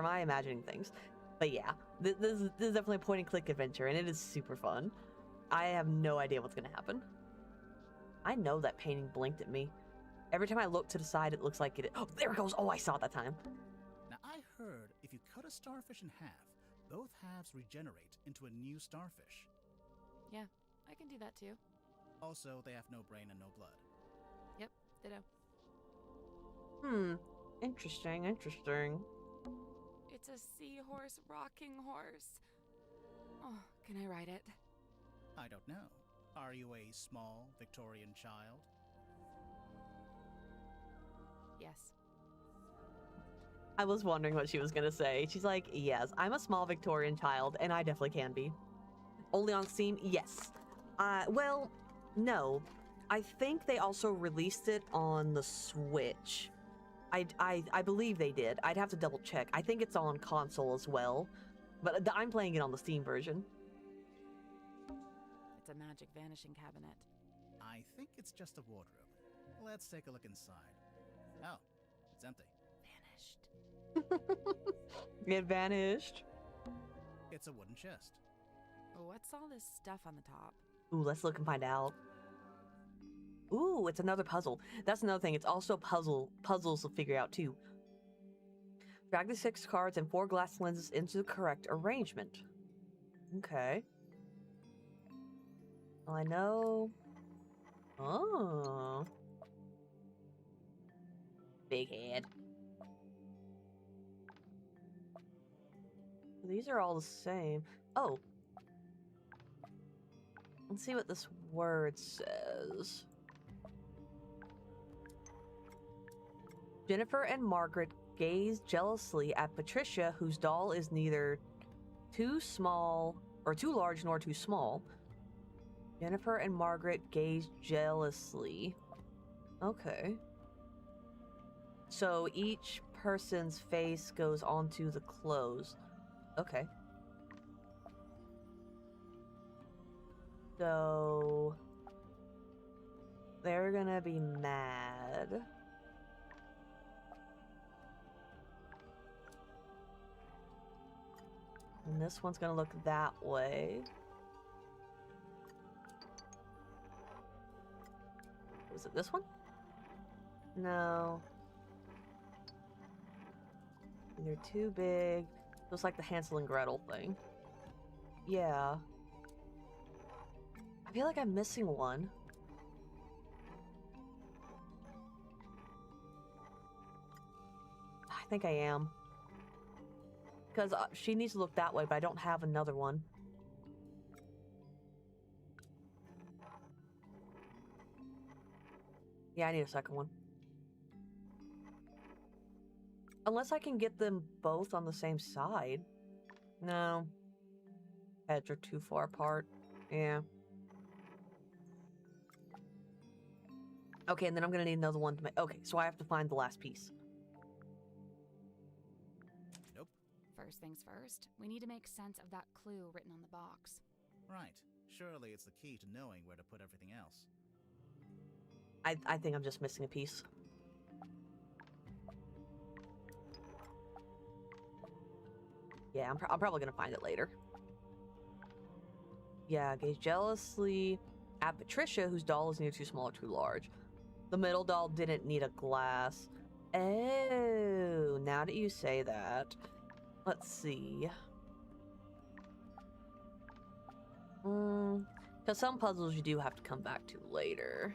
I imagining things? But yeah, this is definitely a point and click adventure, and it is super fun. I have no idea what's gonna happen. I know that painting blinked at me. Every time I look to the side, it looks like it. Oh, there it goes. Oh, I saw it that time. Now, I heard if you cut a starfish in half, both halves regenerate into a new starfish. Yeah, I can do that too. Also, they have no brain and no blood. Yep, ditto. Interesting, interesting. It's a seahorse rocking horse. Oh, can I ride it? I don't know. Are you a small Victorian child? Yes. I was wondering what she was gonna say. She's like, yes, I'm a small Victorian child, and I definitely can be. Only on Steam? Yes. Well, no. I think they also released it on the Switch. I believe they did. I'd have to double check. I think it's on console as well, but I'm playing it on the Steam version. It's a magic vanishing cabinet. I think it's just a wardrobe. Let's take a look inside. Oh, it's empty. Vanished. It vanished. It's a wooden chest. What's all this stuff on the top? Ooh, let's look and find out. Ooh, it's another puzzle. That's another thing. It's also puzzles to figure out too. Drag the 6 cards and 4 glass lenses into the correct arrangement. Okay. Well, I know. Oh. Big head. These are all the same. Oh. Let's see what this word says. Jennifer and Margaret gaze jealously at Patricia, whose doll is neither too small or too large nor too small. Jennifer and Margaret gaze jealously. Okay. So each person's face goes onto the clothes. Okay. So they're gonna be mad. And this one's gonna look that way. Was it this one? No. They're too big. Looks like the Hansel and Gretel thing. Yeah. I feel like I'm missing one. I think I am. Because she needs to look that way, but I don't have another one. Yeah, I need a second one. Unless I can get them both on the same side. No. Heads are too far apart. Yeah. Okay, and then I'm gonna need another one to make... Okay, so I have to find the last piece. Nope. First things first, we need to make sense of that clue written on the box. Right. Surely it's the key to knowing where to put everything else. I think I'm just missing a piece. Yeah, I'm probably gonna find it later. Yeah, gaze jealously at Patricia, whose doll is neither too small or too large. The middle doll didn't need a glass. Oh, now that you say that. Let's see. Because some puzzles you do have to come back to later.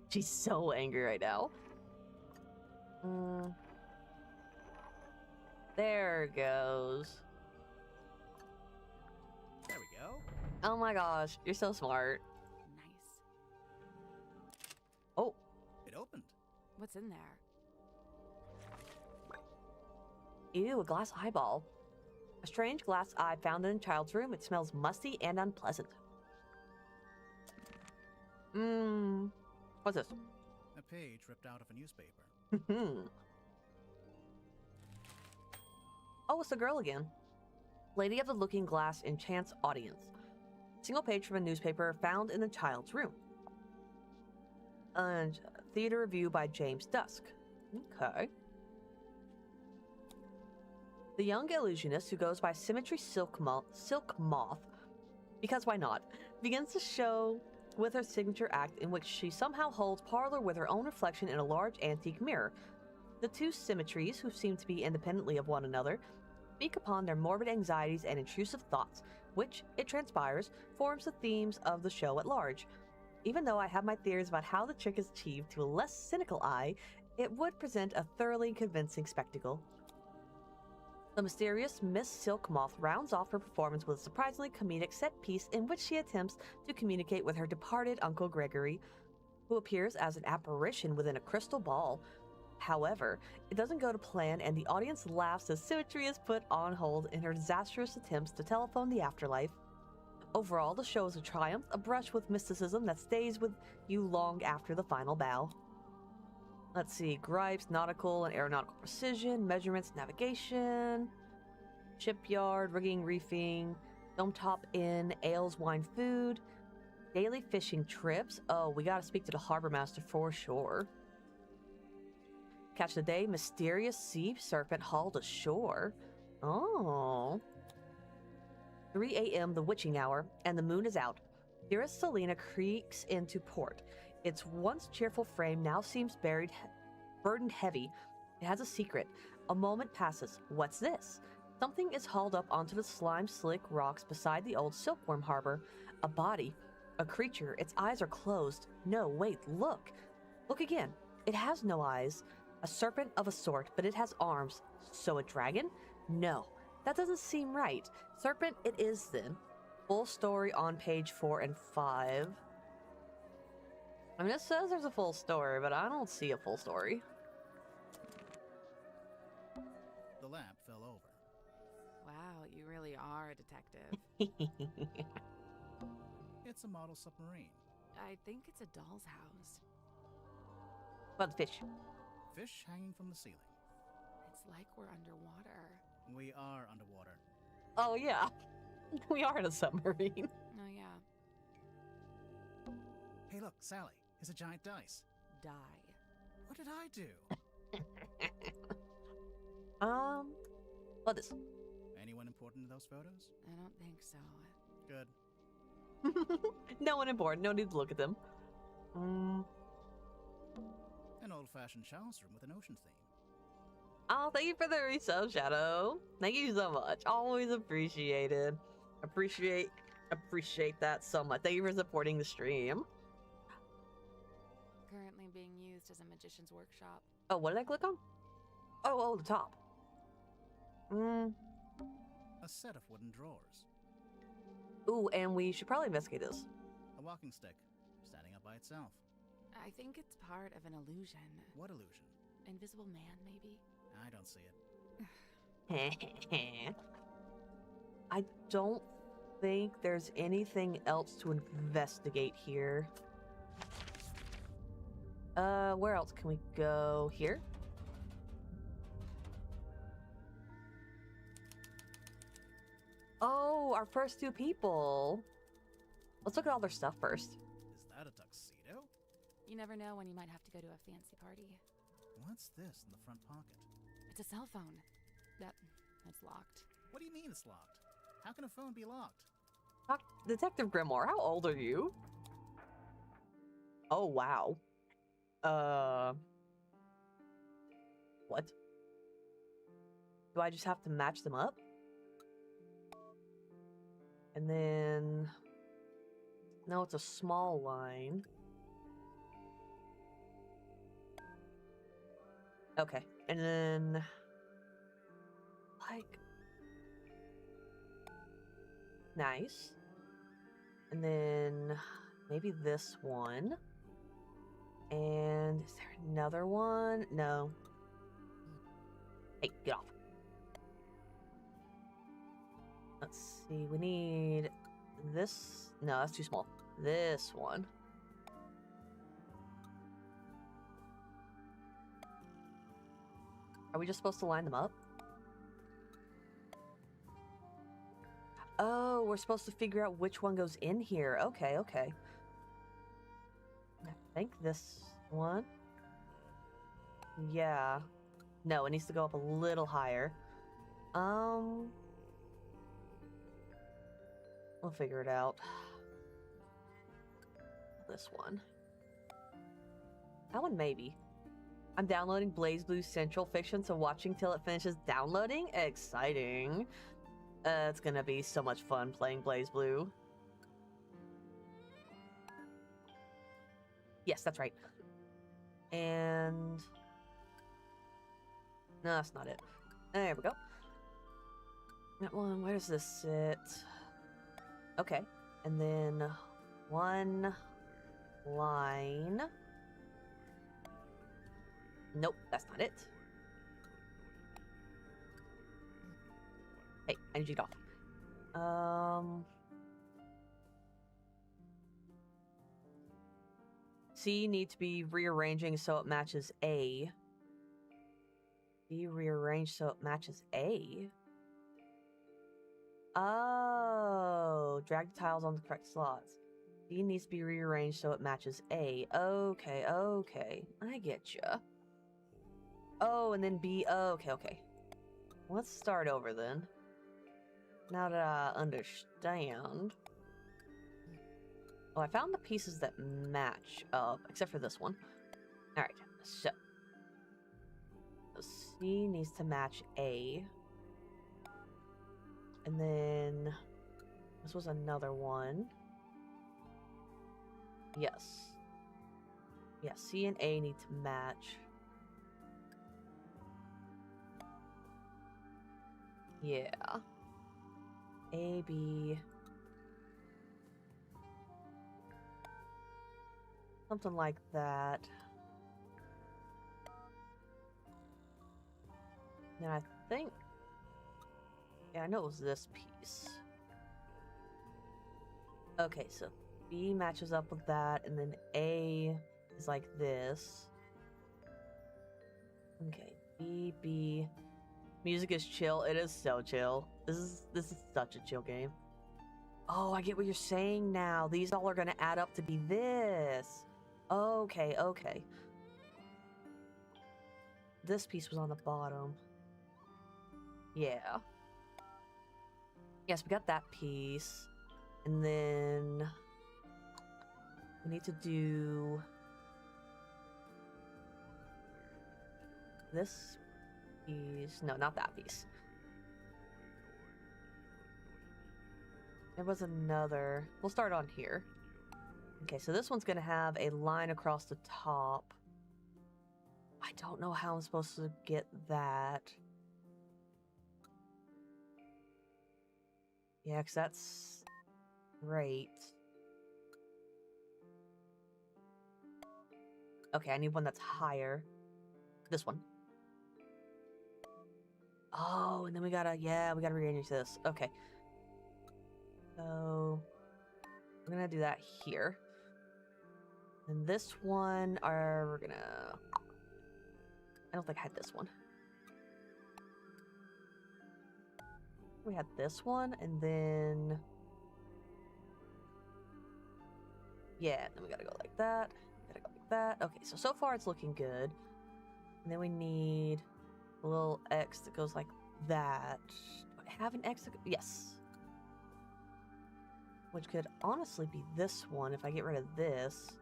She's so angry right now. There it goes. There we go. Oh my gosh, you're so smart. Nice. Oh, It opened. What's in there? ew, a glass eyeball. A strange glass eye found in a child's room. It smells musty and unpleasant. What's this? A page ripped out of a newspaper. Oh, it's the girl again. Lady of the Looking Glass enchants audience. Single page from a newspaper found in a child's room. And theater review by James Dusk. Okay. The young illusionist, who goes by Symmetry Silk Moth, because why not, begins the show with her signature act in which she somehow holds parlor with her own reflection in a large antique mirror. The two symmetries, who seem to be independently of one another, speak upon their morbid anxieties and intrusive thoughts, which, it transpires, forms the themes of the show at large. Even though I have my theories about how the trick is achieved to a less cynical eye, it would present a thoroughly convincing spectacle. The mysterious Miss Silk Moth rounds off her performance with a surprisingly comedic set piece in which she attempts to communicate with her departed Uncle Gregory, who appears as an apparition within a crystal ball. However, it doesn't go to plan, and the audience laughs as Symmetry is put on hold in her disastrous attempts to telephone the afterlife. Overall, the show is a triumph, a brush with mysticism that stays with you long after the final bow. Let's see, gripes, nautical and aeronautical precision, measurements, navigation, shipyard, rigging, reefing, dome top inn, ales, wine, food, daily fishing trips. Oh, we gotta speak to the harbor master for sure. Catch the day, mysterious sea serpent hauled ashore. Oh. 3 a.m., the witching hour, and the moon is out. Dearest Selena creaks into port. Its once cheerful frame now seems burdened heavy. It has a secret. A moment passes. What's this? Something is hauled up onto the slime-slick rocks beside the old silkworm harbor. A body. A creature. Its eyes are closed. No, wait, look. Look again. It has no eyes. A serpent of a sort, but it has arms. So a dragon? No, that doesn't seem right. Serpent it is then. Full story on page 4 and 5. I mean, it says there's a full story, but I don't see a full story. The lamp fell over. Wow, you really are a detective. It's a model submarine. I think it's a doll's house. What the fish? Fish hanging from the ceiling. It's like we're underwater. We are underwater. Oh, yeah. We are in a submarine. Oh, yeah. Hey, look, Sally. It's a giant dice. Die. What did I do? What is? Anyone important in those photos? I don't think so. Good. No one important. No need to look at them. An old-fashioned child's room with an ocean theme. Oh, thank you for the resub, Shadow. Thank you so much. Always appreciated. Appreciate that so much. Thank you for supporting the stream. Currently being used as a magician's workshop. Oh, what did I click on? Oh, the top. A set of wooden drawers. Ooh, and we should probably investigate this. A walking stick, standing up by itself. I think it's part of an illusion. What illusion? Invisible man, maybe? I don't see it. I don't think there's anything else to investigate here. Where else can we go? Here? Oh, our first 2 people. Let's look at all their stuff first. Is that a tuxedo? You never know when you might have to go to a fancy party. What's this in the front pocket? It's a cell phone. That's locked. What do you mean it's locked? How can a phone be locked? Detective Grimoire, how old are you? Oh, wow. What? Do I just have to match them up? And then... No, it's a small line. Okay, and then... Like... Nice. And then... Maybe this one. And... Is there another one? No. Hey, get off. Let's see, we need... This... No, that's too small. This one. Are we just supposed to line them up? Oh, we're supposed to figure out which one goes in here. Okay, okay. I think this one. Yeah. No, it needs to go up a little higher. We'll figure it out. This one. That one maybe. I'm downloading BlazBlue Central Fiction, so watching till it finishes downloading? Exciting. It's gonna be so much fun playing BlazBlue. Yes, that's right. And... No, that's not it. There we go. That one, where does this sit? Okay. And then one line. Nope, that's not it. Hey, I need you to get off. C needs to be rearranging so it matches A. B rearranged so it matches A. Oh, drag the tiles on the correct slots. B needs to be rearranged so it matches A. Okay, okay. I get ya. Oh, and then B. Okay. Let's start over then. Now that I understand. Oh, I found the pieces that match up, except for this one. Alright, so. C needs to match A. And then this was another one. Yes. Yeah, C and A need to match. Yeah. A, B. Something like that. And I think... Yeah, I know it was this piece. Okay, so B matches up with that, and then A is like this. Okay, B, B. Music is chill. It is so chill. This is such a chill game. Oh, I get what you're saying now. These all are gonna add up to be this. Okay, okay. This piece was on the bottom. Yeah. Yes, we got that piece. And then we need to do this piece. No, not that piece. There was another. We'll start on here. Okay, so this one's gonna have a line across the top. I don't know how I'm supposed to get that. Yeah, because that's great. Okay, I need one that's higher. This one. Oh, and then we gotta rearrange this. Okay. So, we're gonna do that here. And this one, we're gonna... I don't think I had this one. We had this one, and then... Yeah, then we gotta go like that. Gotta go like that. Okay, so far it's looking good. And then we need a little X that goes like that. Do I have an X that yes. Which could honestly be this one if I get rid of this.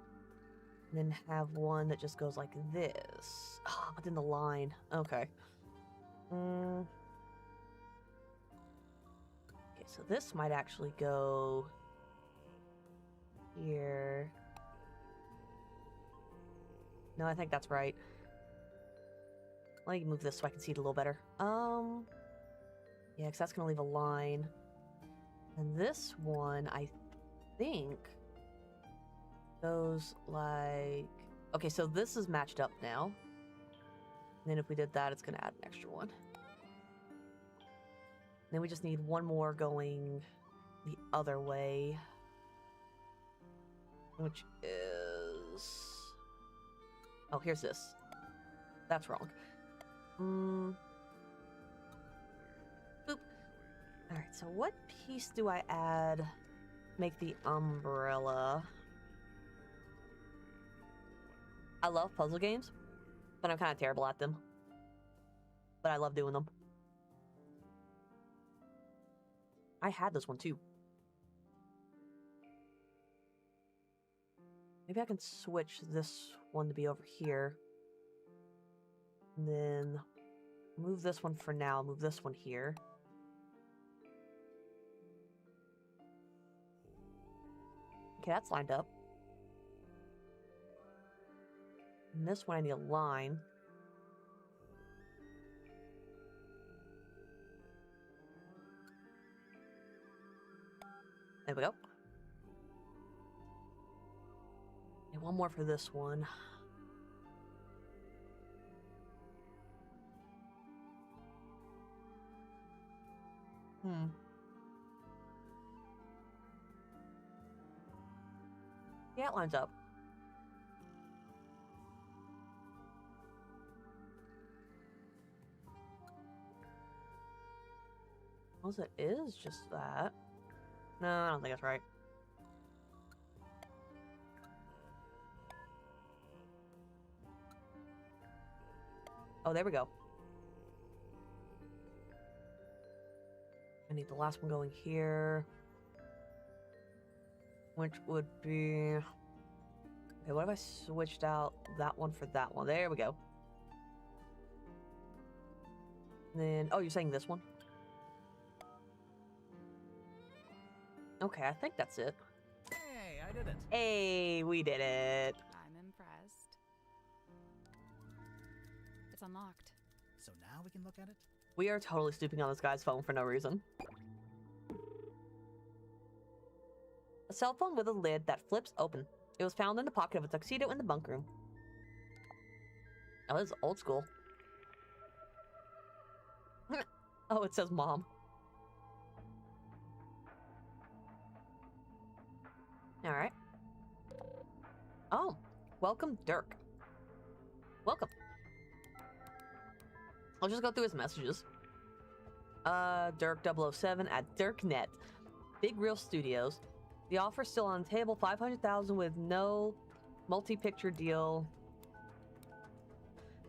And then have one that just goes like this. Oh, but in the line. Okay. Okay, so this might actually go here. No, I think that's right. Let me move this so I can see it a little better. Yeah, because that's going to leave a line. And this one, I think, goes like... Okay, so this is matched up now. And then if we did that, it's going to add an extra one. Then we just need one more going the other way. Which is... Oh, here's this. That's wrong. Boop. Alright, so what piece do I add? Make the umbrella. I love puzzle games, but I'm kind of terrible at them. But I love doing them. I had this one too. Maybe I can switch this one to be over here. And then move this one for now, move this one here. Okay, that's lined up. And this one I need a line. There we go. And one more for this one. Yeah, it lines up. Unless it is just that. No, I don't think that's right. Oh, there we go. I need the last one going here. Which would be... Okay, what if I switched out that one for that one? There we go. And then... Oh, you're saying this one? Okay, I think that's it. Hey, I did it. Hey, we did it. I'm impressed. It's unlocked. So now we can look at it? We are totally snooping on this guy's phone for no reason. A cell phone with a lid that flips open. It was found in the pocket of a tuxedo in the bunk room. Oh, this is old school. Oh, it says mom. Alright. Oh, welcome, Dirk. Welcome. I'll just go through his messages. Dirk 007 at DirkNet. Big Real Studios. The offer's still on the table. 500,000 with no multi-picture deal.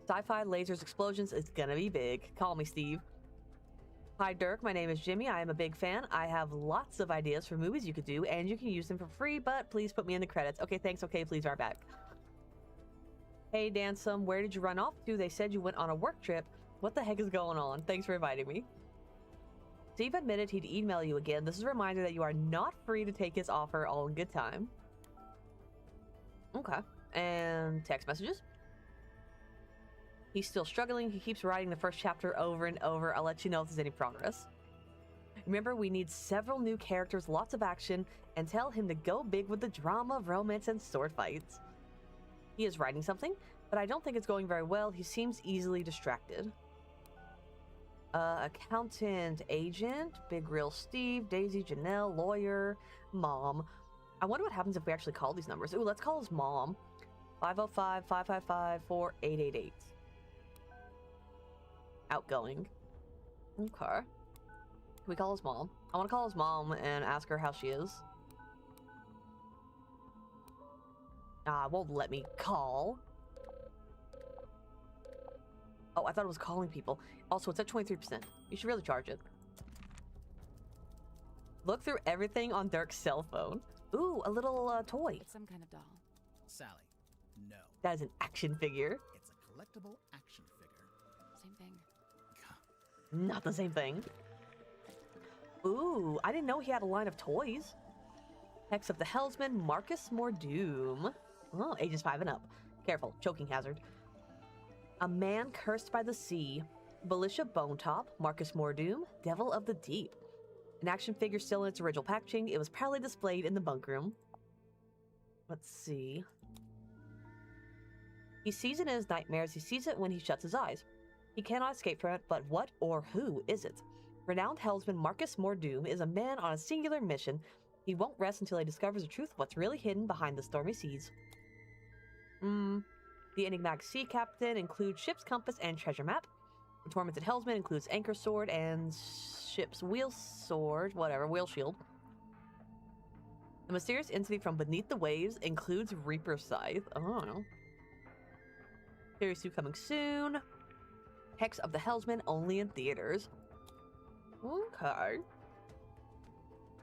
Sci-fi lasers explosions. It's gonna be big. Call me Steve. Hi Dirk, my name is Jimmy. I am a big fan. I have lots of ideas for movies you could do, and you can use them for free, but please put me in the credits. Okay, thanks. Okay, please, right back. Hey Dansome, where did you run off to? They said you went on a work trip. What the heck is going on? Thanks for inviting me. Steve admitted he'd email you again. This is a reminder that you are not free to take his offer, all in good time. Okay. And text messages. He's still struggling. He keeps writing the first chapter over and over. I'll let you know if there's any progress. Remember, we need several new characters, lots of action, and tell him to go big with the drama, romance, and sword fights. He is writing something, but I don't think it's going very well. He seems easily distracted. Accountant, agent, Big Real Steve, Daisy, Janelle, lawyer, mom. I wonder what happens if we actually call these numbers. Ooh, let's call his mom. 505-555-4888. Outgoing. Okay. Can we call his mom? I want to call his mom and ask her how she is. Ah, it won't let me call. Oh, I thought it was calling people. Also, it's at 23%. You should really charge it. Look through everything on Dirk's cell phone. Ooh, a little toy. It's some kind of doll. Sally, no. That is an action figure. It's a collectible action figure. Same thing. Not the same thing. Ooh, I didn't know he had a line of toys. Hex of the Helmsman, Marcus Mordoom. Oh, ages 5 and up. Careful, choking hazard. A Man Cursed by the Sea, Belisha Bonetop, Marcus Mordoom, Devil of the Deep. An action figure still in its original packaging. It was proudly displayed in the bunk room. Let's see. He sees it in his nightmares. He sees it when he shuts his eyes. He cannot escape from it, but what or who is it? Renowned helmsman Marcus Mordoom is a man on a singular mission. He won't rest until he discovers the truth of what's really hidden behind the stormy seas. The enigmatic sea captain includes ship's compass and treasure map. The tormented helmsman includes anchor sword and ship's wheel sword, whatever, wheel shield. The mysterious entity from beneath the waves includes Reaper Scythe. Oh. Series 2 coming soon. Hex of the Helmsman only in theaters. Okay.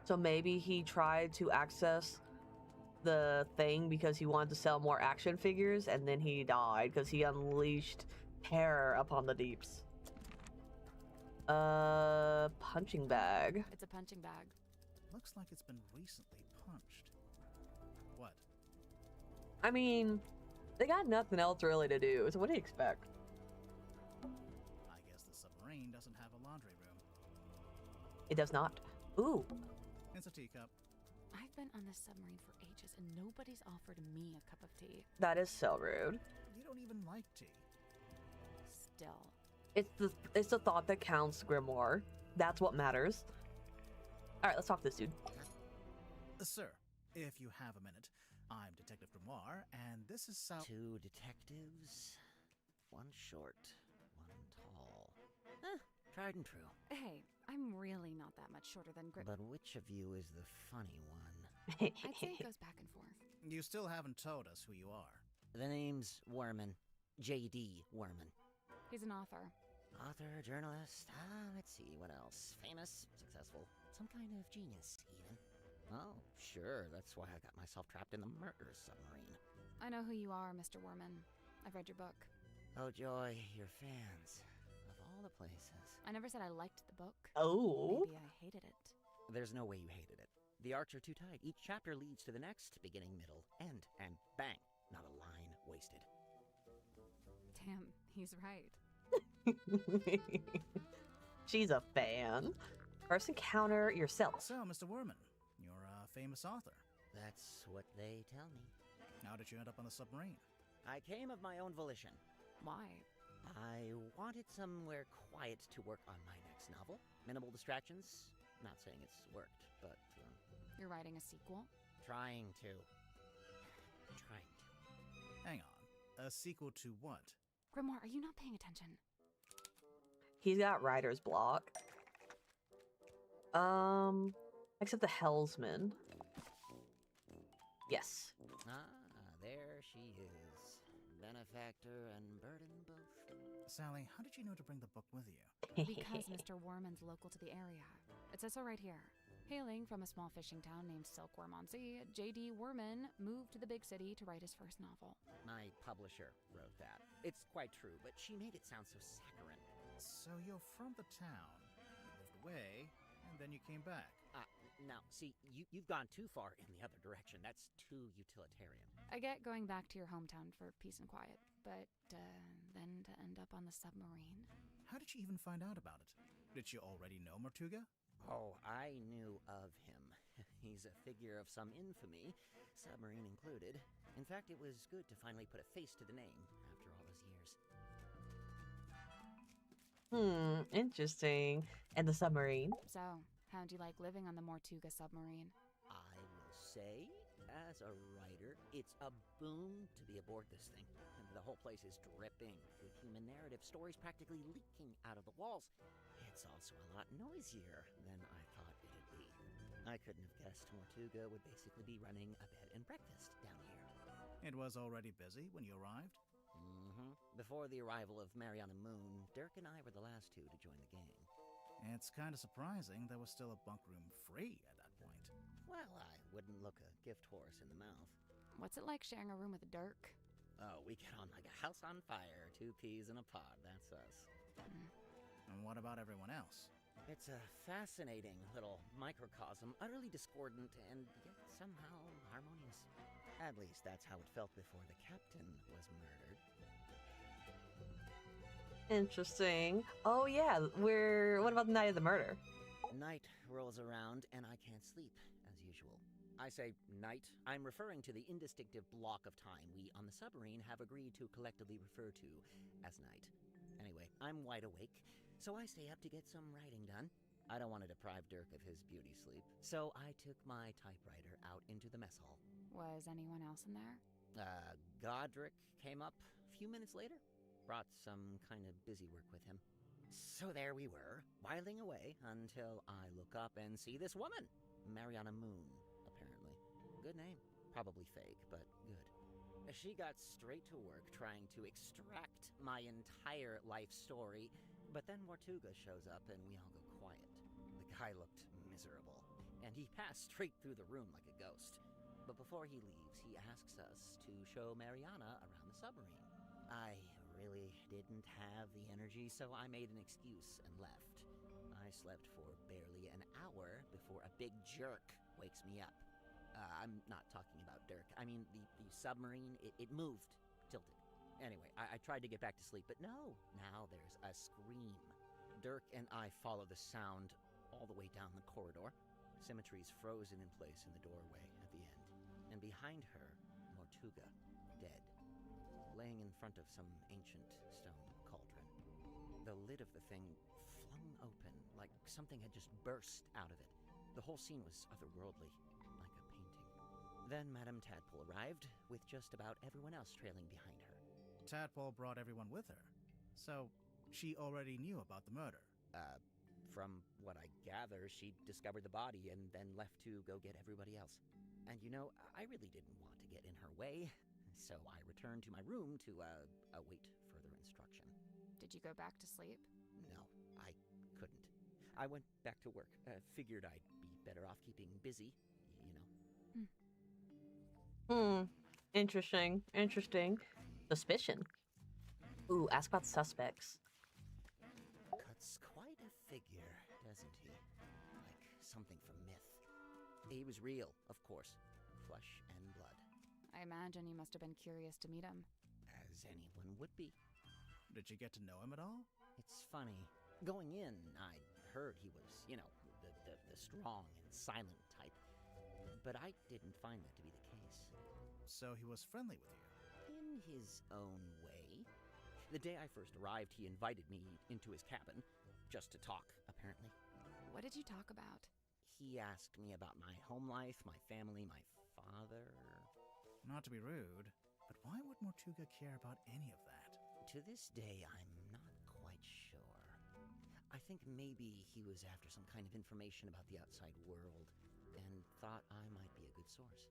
So maybe he tried to access the thing because he wanted to sell more action figures, and then he died because he unleashed terror upon the deeps. Punching bag. It's a punching bag. Looks like it's been recently punched. What? I mean, they got nothing else really to do, so what do you expect? I guess the submarine doesn't have a laundry room. It does not. Ooh. It's a teacup. I've been on this submarine for ages and nobody's offered me a cup of tea. That is so rude. You don't even like tea. Still. It's the thought that counts, Grimoire. That's what matters. Alright, let's talk to this dude. Sir, if you have a minute, I'm Detective Grimoire, and this is Sal— 2 detectives, 1 short, 1 tall. Tried and true. Hey, I'm really not that much shorter than Grip. But which of you is the funny one? I'd say it goes back and forth. You still haven't told us who you are. The name's Werman. J.D. Werman. He's an author. Author, journalist, let's see, what else? Famous, successful, some kind of genius, even. Oh, sure, that's why I got myself trapped in the murder submarine. I know who you are, Mr. Worman. I've read your book. Oh, joy, your fans. Of all the places. I never said I liked the book. Oh. Maybe I hated it. There's no way you hated it. The arcs are too tight. Each chapter leads to the next, beginning, middle, end, and bang, not a line wasted. Damn, he's right. She's a fan. First encounter yourself. So, Mr. Werman, you're a famous author. That's what they tell me. How did you end up on the submarine? I came of my own volition. Why? I wanted somewhere quiet to work on my next novel. Minimal distractions. Not saying it's worked, but You're writing a sequel? trying to. Hang on. A sequel to what? Grimoire, are you not paying attention? He's got writer's block. Except the Hellsman. Yes. There she is. Benefactor and burden both. Sally, how did you know to bring the book with you? Because Mr. Worman's local to the area. It says so right here. Hailing from a small fishing town named Silkworm on Sea, J.D. Worman moved to the big city to write his first novel. My publisher wrote that. It's quite true, but she made it sound so saccharine. So you're from the town. You moved away, and then you came back. Now, see, you've gone too far in the other direction. That's too utilitarian. I get going back to your hometown for peace and quiet, but then to end up on the submarine. How did you even find out about it? Did you already know Mortuga? Oh, I knew of him. He's a figure of some infamy, submarine included. In fact, it was good to finally put a face to the name after all those years. Interesting. And the submarine? So, how'd you like living on the Mortuga submarine? I will say, as a writer, it's a boon to be aboard this thing. The whole place is dripping with human narrative, stories practically leaking out of the walls. It's also a lot noisier than I thought it'd be. I couldn't have guessed Mortuga would basically be running a bed and breakfast down here. It was already busy when you arrived? Before the arrival of Mariana Moon, Dirk and I were the last two to join the gang. It's kind of surprising there was still a bunk room free at that point. Well, I wouldn't look a gift horse in the mouth. What's it like sharing a room with Dirk? Oh, we get on like a house on fire, 2 peas in a pod, that's us. And what about everyone else? It's a fascinating little microcosm, utterly discordant and yet somehow harmonious. At least that's how it felt before the captain was murdered. Interesting. Oh yeah, what about the night of the murder? Night rolls around and I can't sleep, as usual. I say night, I'm referring to the indistinctive block of time we on the submarine have agreed to collectively refer to as night. Anyway, I'm wide awake, so I stay up to get some writing done. I don't want to deprive Dirk of his beauty sleep, so I took my typewriter out into the mess hall. Was anyone else in there? Godric came up a few minutes later. Brought some kind of busy work with him. So there we were, whiling away until I look up and see this woman. Mariana Moon, apparently. Good name. Probably fake, but good. She got straight to work trying to extract my entire life story, but then Mortuga shows up and we all go quiet. The guy looked miserable, and he passed straight through the room like a ghost. But before he leaves, he asks us to show Mariana around the submarine. I really didn't have the energy, so I made an excuse and left. I slept for barely an hour before a big jerk wakes me up. I'm not talking about Dirk. I mean, the submarine, it moved, tilted. Anyway, I tried to get back to sleep, but no. Now there's a scream. Dirk and I follow the sound all the way down the corridor. Symmetry's frozen in place in the doorway at the end. And behind her, Mortuga, dead. Laying in front of some ancient stone cauldron. The lid of the thing flung open, like something had just burst out of it. The whole scene was otherworldly, like a painting. Then Madame Tadpole arrived, with just about everyone else trailing behind her. Tadpole brought everyone with her. So, she already knew about the murder. From what I gather, she discovered the body and then left to go get everybody else. And you know, I really didn't want to get in her way, so I returned to my room to await further instruction. Did you go back to sleep? No, I couldn't. I went back to work. Figured I'd be better off keeping busy, you know. Interesting. Suspicion. Ooh, ask about suspects. Cuts quite a figure, doesn't he? Like something from myth. He was real, of course. Flesh and blood. I imagine you must have been curious to meet him. As anyone would be. Did you get to know him at all? It's funny. Going in, I heard he was, you know, the strong and silent type. But I didn't find that to be the case. So he was friendly with you? In his own way. The day I first arrived, he invited me into his cabin, just to talk, apparently. What did you talk about? He asked me about my home life, my family, my father. Not to be rude, but why would Mortuga care about any of that? To this day, I'm not quite sure. I think maybe he was after some kind of information about the outside world, and thought I might be a good source.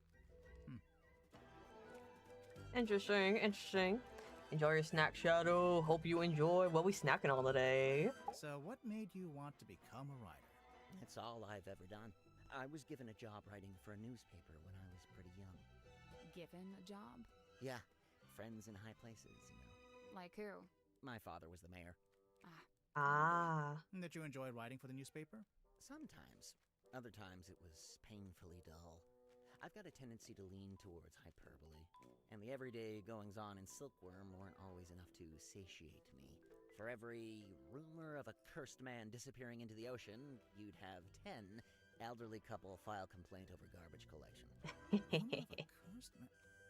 Interesting. Enjoy your snack, Shadow. Hope you enjoy what we snacking on today. So what made you want to become a writer? That's all I've ever done. I was given a job writing for a newspaper when I was pretty young. Given a job? Yeah, friends in high places, you know. Like who? My father was the mayor. Did you enjoy writing for the newspaper? Sometimes. Other times it was painfully dull. I've got a tendency to lean towards hyperbole, and the everyday goings-on in Silkworm weren't always enough to satiate me. For every rumor of a cursed man disappearing into the ocean, you'd have 10 elderly couple file complaint over garbage collection.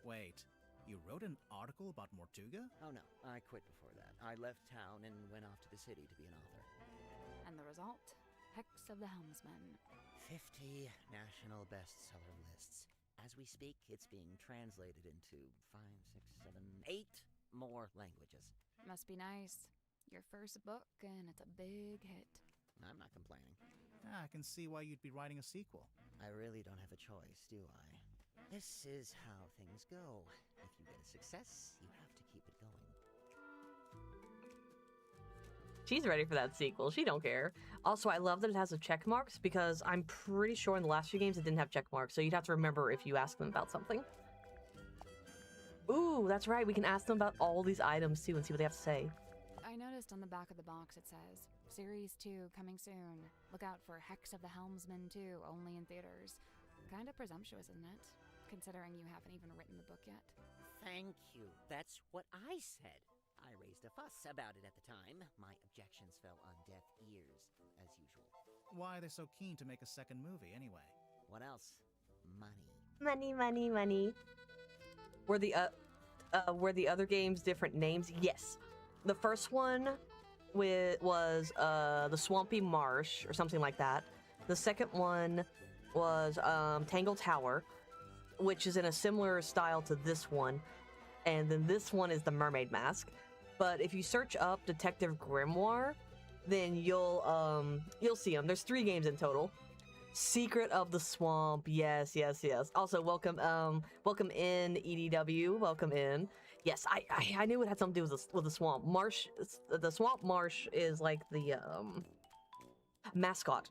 Wait, you wrote an article about Mortuga? Oh no, I quit before that. I left town and went off to the city to be an author. And the result? Hex of the Helmsman. 50 national bestseller lists. As we speak, it's being translated into 5, 6, 7, 8 more languages. Must be nice. Your first book, and it's a big hit. I'm not complaining. I can see why you'd be writing a sequel. I really don't have a choice, do I? This is how things go. If you get a success, you have to keep it going. She's ready for that sequel. She don't care. Also, I love that it has the check marks because I'm pretty sure in the last few games it didn't have check marks, so you'd have to remember if you ask them about something. Ooh, that's right. We can ask them about all these items too and see what they have to say. I noticed on the back of the box it says, Series 2 coming soon. Look out for Hex of the Helmsman 2, only in theaters. Kinda presumptuous, isn't it? Considering you haven't even written the book yet. Thank you. That's what I said. I raised a fuss about it at the time. My objections fell on deaf ears, as usual. Why are they so keen to make a second movie, anyway? What else? Money. Money. Were the other games different names? Yes. The first one was the Swampy Marsh, or something like that. The second one was Tangle Tower, which is in a similar style to this one. And then this one is the Mermaid Mask. But if you search up Detective Grimoire, then you'll see them. There's 3 games in total. Secret of the Swamp, yes. Also, welcome in EDW, welcome in. Yes, I knew it had something to do with the swamp. Marsh, the Swamp Marsh is like the mascot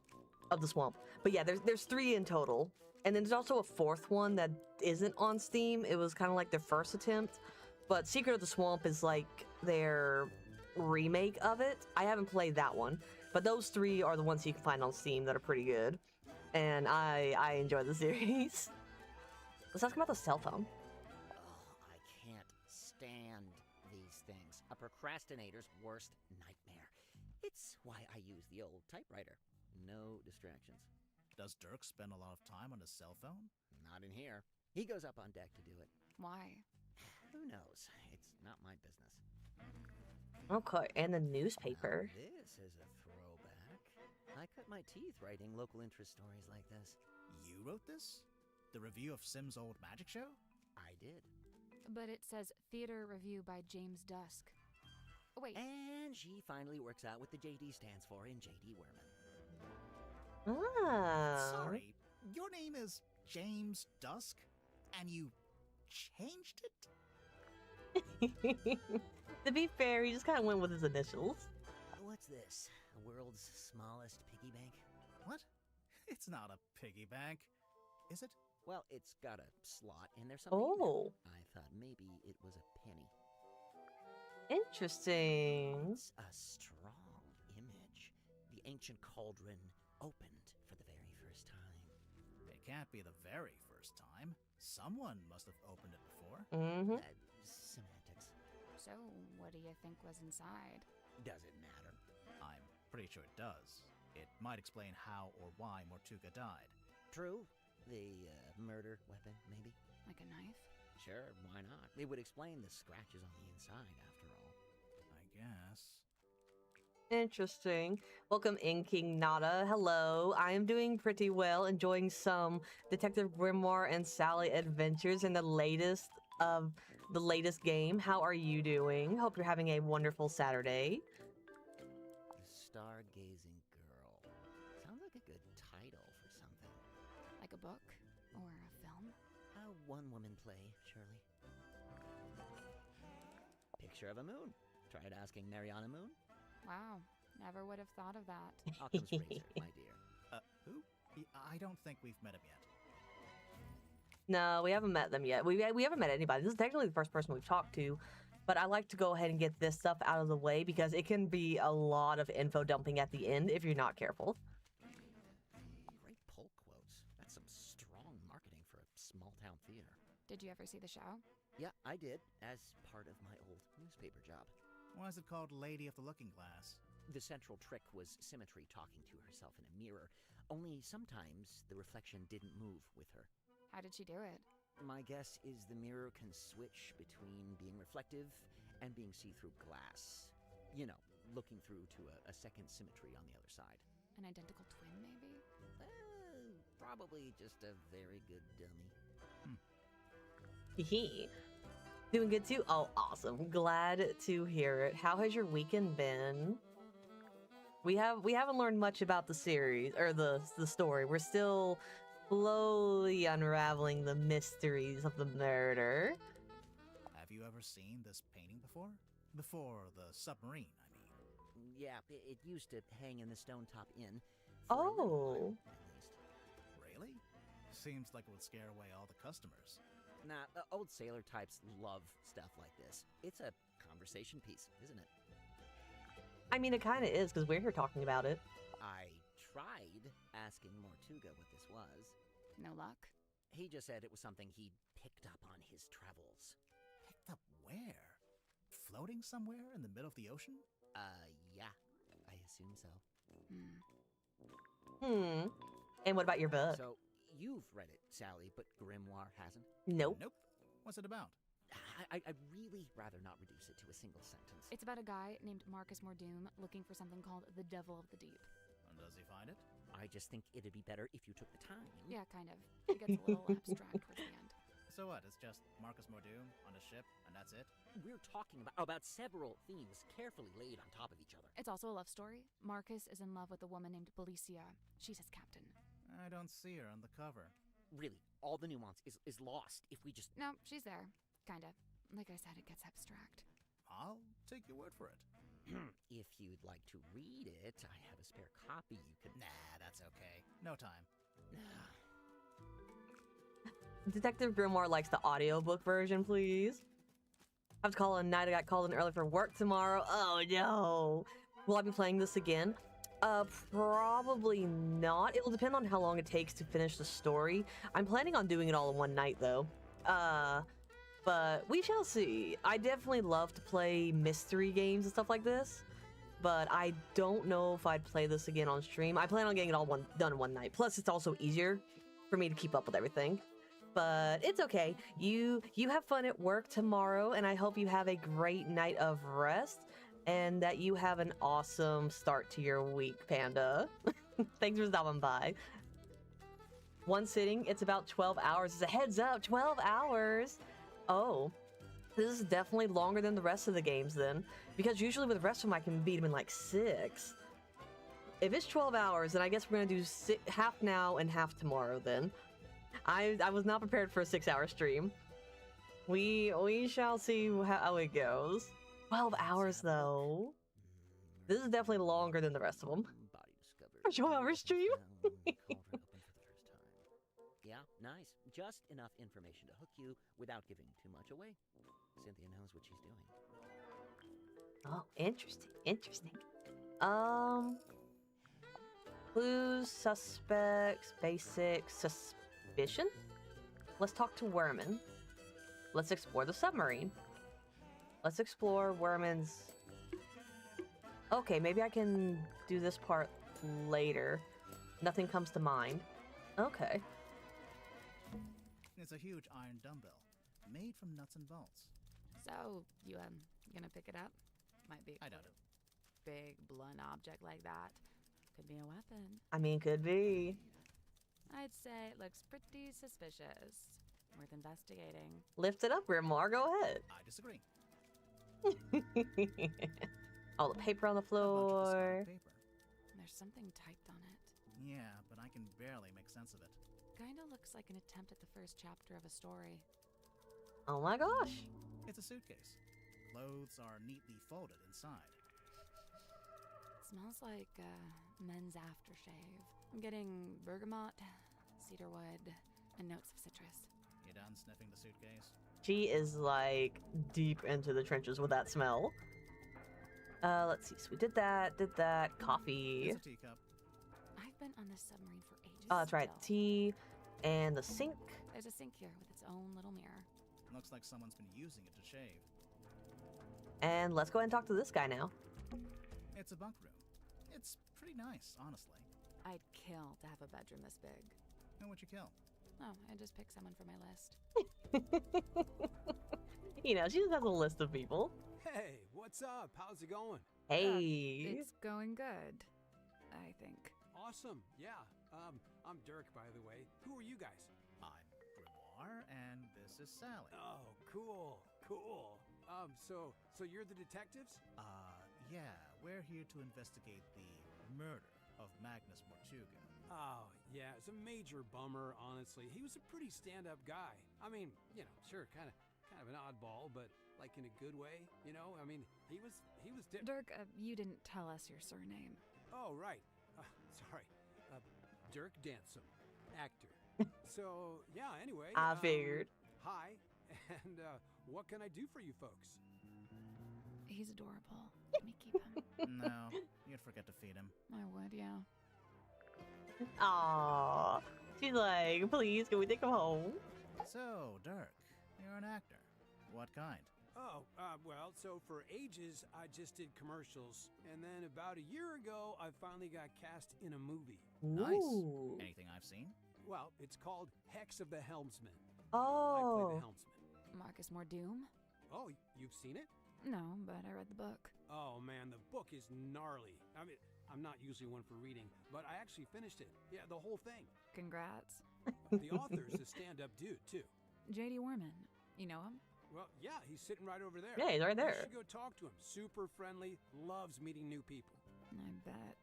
of the swamp. But yeah, there's 3 in total, and then there's also a 4th one that isn't on Steam. It was kind of like their first attempt. But Secret of the Swamp is like their remake of it. I haven't played that one, but those 3 are the ones you can find on Steam that are pretty good. And I enjoy the series. Let's ask about the cell phone. Oh, I can't stand these things. A procrastinator's worst nightmare. It's why I use the old typewriter. No distractions. Does Dirk spend a lot of time on his cell phone? Not in here. He goes up on deck to do it. Why? Who knows? It's not my business. Okay, and the newspaper. Now, this is a throwback. I cut my teeth writing local interest stories like this. You wrote this? The review of Sim's old magic show? I did. But it says Theater Review by James Dusk. Oh, wait. And she finally works out what the JD stands for in JD Werman. Ah. Sorry, your name is James Dusk, and you changed it? To be fair, he just kind of went with his initials. What's this? The world's smallest piggy bank? What? It's not a piggy bank, is it? Well, it's got a slot, and there's something in Oh, there. I thought maybe it was a penny. interesting. It's a strong image. The ancient cauldron opened for the very first time. It can't be the very first time. Someone must have opened it before. Mm-hmm. Semantics. So, what do you think was inside? Does it matter? I'm pretty sure it does. It might explain how or why Mortuga died. True. The murder weapon, maybe? Like a knife? Sure, why not? It would explain the scratches on the inside, after all. I guess. Interesting. Welcome in, King Nada. Hello. I am doing pretty well, enjoying some Detective Grimoire and Sally adventures in the latest game. How are you doing? Hope you're having a wonderful Saturday. The Stargazing Girl. Sounds like a good title for something. Like a book? Or a film? A one-woman play, surely. Picture of a moon. Tried asking Mariana Moon? Wow, never would have thought of that. Occam's razor, my dear. Who? I don't think we've met him yet. No, we haven't met them yet. We haven't met anybody. This is technically the first person we've talked to, but I like to go ahead and get this stuff out of the way because it can be a lot of info dumping at the end if you're not careful. Great pull quotes. That's some strong marketing for a small-town theater. Did you ever see the show? Yeah, I did, as part of my old newspaper job. Why is it called Lady of the Looking Glass? The central trick was Symmetry talking to herself in a mirror, only sometimes the reflection didn't move with her. How did she do it? My guess is the mirror can switch between being reflective and being see-through glass. You know, looking through to a second Symmetry on the other side. An identical twin, maybe? Probably just a very good dummy. Hee. Doing good too? Oh, awesome. Glad to hear it. How has your weekend been? We haven't learned much about the series or the story. We're still slowly unraveling the mysteries of the murder. Have you ever seen this painting before? Before the submarine, I mean. Yeah, it used to hang in the Stone Top Inn. For a little while, Oh. at least. Really? Seems like it would scare away all the customers. Nah, old sailor types love stuff like this. It's a conversation piece, isn't it? I mean, it kind of is because we're here talking about it. I tried asking Mortuga what this was. No luck? He just said it was something he'd picked up on his travels. Picked up where? Floating somewhere in the middle of the ocean? Yeah, I assume so. And what about your book? So, you've read it, Sally, but Grimoire hasn't? Nope. Nope. What's it about? I'd really rather not reduce it to a single sentence. It's about a guy named Marcus Mordoom looking for something called the Devil of the Deep. And does he find it? I just think it'd be better if you took the time. Yeah, kind of. It gets a little abstract towards the end. So what? It's just Marcus Mordoom on a ship, and that's it? We're talking about several themes carefully laid on top of each other. It's also a love story. Marcus is in love with a woman named Belicia. She's his captain. I don't see her on the cover. Really, all the nuance is lost if we just... No, she's there. Kinda. Like I said, it gets abstract. I'll take your word for it. If you'd like to read it, I have a spare copy you could... Nah, that's okay. No time. Detective Grimoire likes the audiobook version, please. I have to call in tonight. I got called in early for work tomorrow. Oh no. Will I be playing this again? Probably not. It'll depend on how long it takes to finish the story. I'm planning on doing it all in one night though. But we shall see. I definitely love to play mystery games and stuff like this, but I don't know if I'd play this again on stream. I plan on getting it all done in one night. Plus, it's also easier for me to keep up with everything. But it's okay. You have fun at work tomorrow, and I hope you have a great night of rest and that you have an awesome start to your week, Panda. Thanks for stopping by. One sitting, it's about 12 hours. It's a heads up, 12 hours. Oh, this is definitely longer than the rest of the games then, because usually with the rest of them I can beat them in like 6. If it's 12 hours, then I guess we're gonna do half now and half tomorrow then. I was not prepared for a 6-hour stream. We shall see how it goes. 12 hours though. This is definitely longer than the rest of them. Body discovered. For 12-hour stream? Cauldron open for the first time. Yeah, nice. Just enough information to hook you without giving too much away. Cynthia knows what she's doing. Oh, interesting, interesting. Clues, suspects, basic, suspicion? Let's talk to Werman. Let's explore the submarine. Let's explore Werman's... Okay, maybe I can do this part later. Nothing comes to mind. Okay. It's a huge iron dumbbell, made from nuts and bolts. So, you gonna pick it up? Might be a I doubt it. big, blunt object like that. Could be a weapon. I mean, could be. I'd say it looks pretty suspicious. Worth investigating. Lift it up, Grimoire. Go ahead. I disagree. All the paper on the A bunch of floor. discarded paper. There's something typed on it. Yeah, but I can barely make sense of it. Kinda looks like an attempt at the first chapter of a story. Oh my gosh. It's a suitcase. Clothes are neatly folded inside. Smells like men's aftershave. I'm getting bergamot, cedarwood, and notes of citrus. You done sniffing the suitcase? She is like deep into the trenches with that smell. Let's see. So we did that, coffee. It's a teacup. I've been on this submarine for ages. Oh, that's right. still. Tea and the sink. There's a sink here with its own little mirror. Looks like someone's been using it to shave. And let's go ahead and talk to this guy now. It's a bunk room. It's pretty nice, honestly. I'd kill to have a bedroom this big. And what'd you kill? Oh, I just picked someone for my list. You know, she just has a list of people. Hey, what's up? How's it going? Hey. It's going good, I think. Awesome. Yeah. I'm Dirk, by the way. Who are you guys? I'm Grimoire, and this is Sally. Oh, cool. Cool. So you're the detectives? Yeah, we're here to investigate the murder of Magnus Mortuga. Oh, yeah. It's a major bummer, honestly. He was a pretty stand-up guy. I mean, you know, sure, kind of an oddball, but like in a good way, you know? I mean, he was Dirk, you didn't tell us your surname. Oh, right. Sorry. Dirk Dansom, actor. So, yeah, anyway. I figured. Hi, and what can I do for you folks? He's adorable. Let me keep him. No, you'd forget to feed him. I would, yeah. Aww. She's like, please, can we take him home? So, Dirk, you're an actor. What kind? Oh, well, so for ages, I just did commercials. And then about a year ago, I finally got cast in a movie. Nice. Ooh. Anything I've seen? Well, it's called Hex of the Helmsman. I play Oh. the helmsman. Marcus Mordoom? Oh, you've seen it? No, but I read the book. Oh, man, the book is gnarly. I mean, I'm not usually one for reading, but I actually finished it. Yeah, the whole thing. Congrats. The author's a stand-up dude, too. J.D. Warman. You know him? Well, yeah, he's sitting right over there. Yeah, he's right You there. should go talk to him. Super friendly, loves meeting new people. I bet.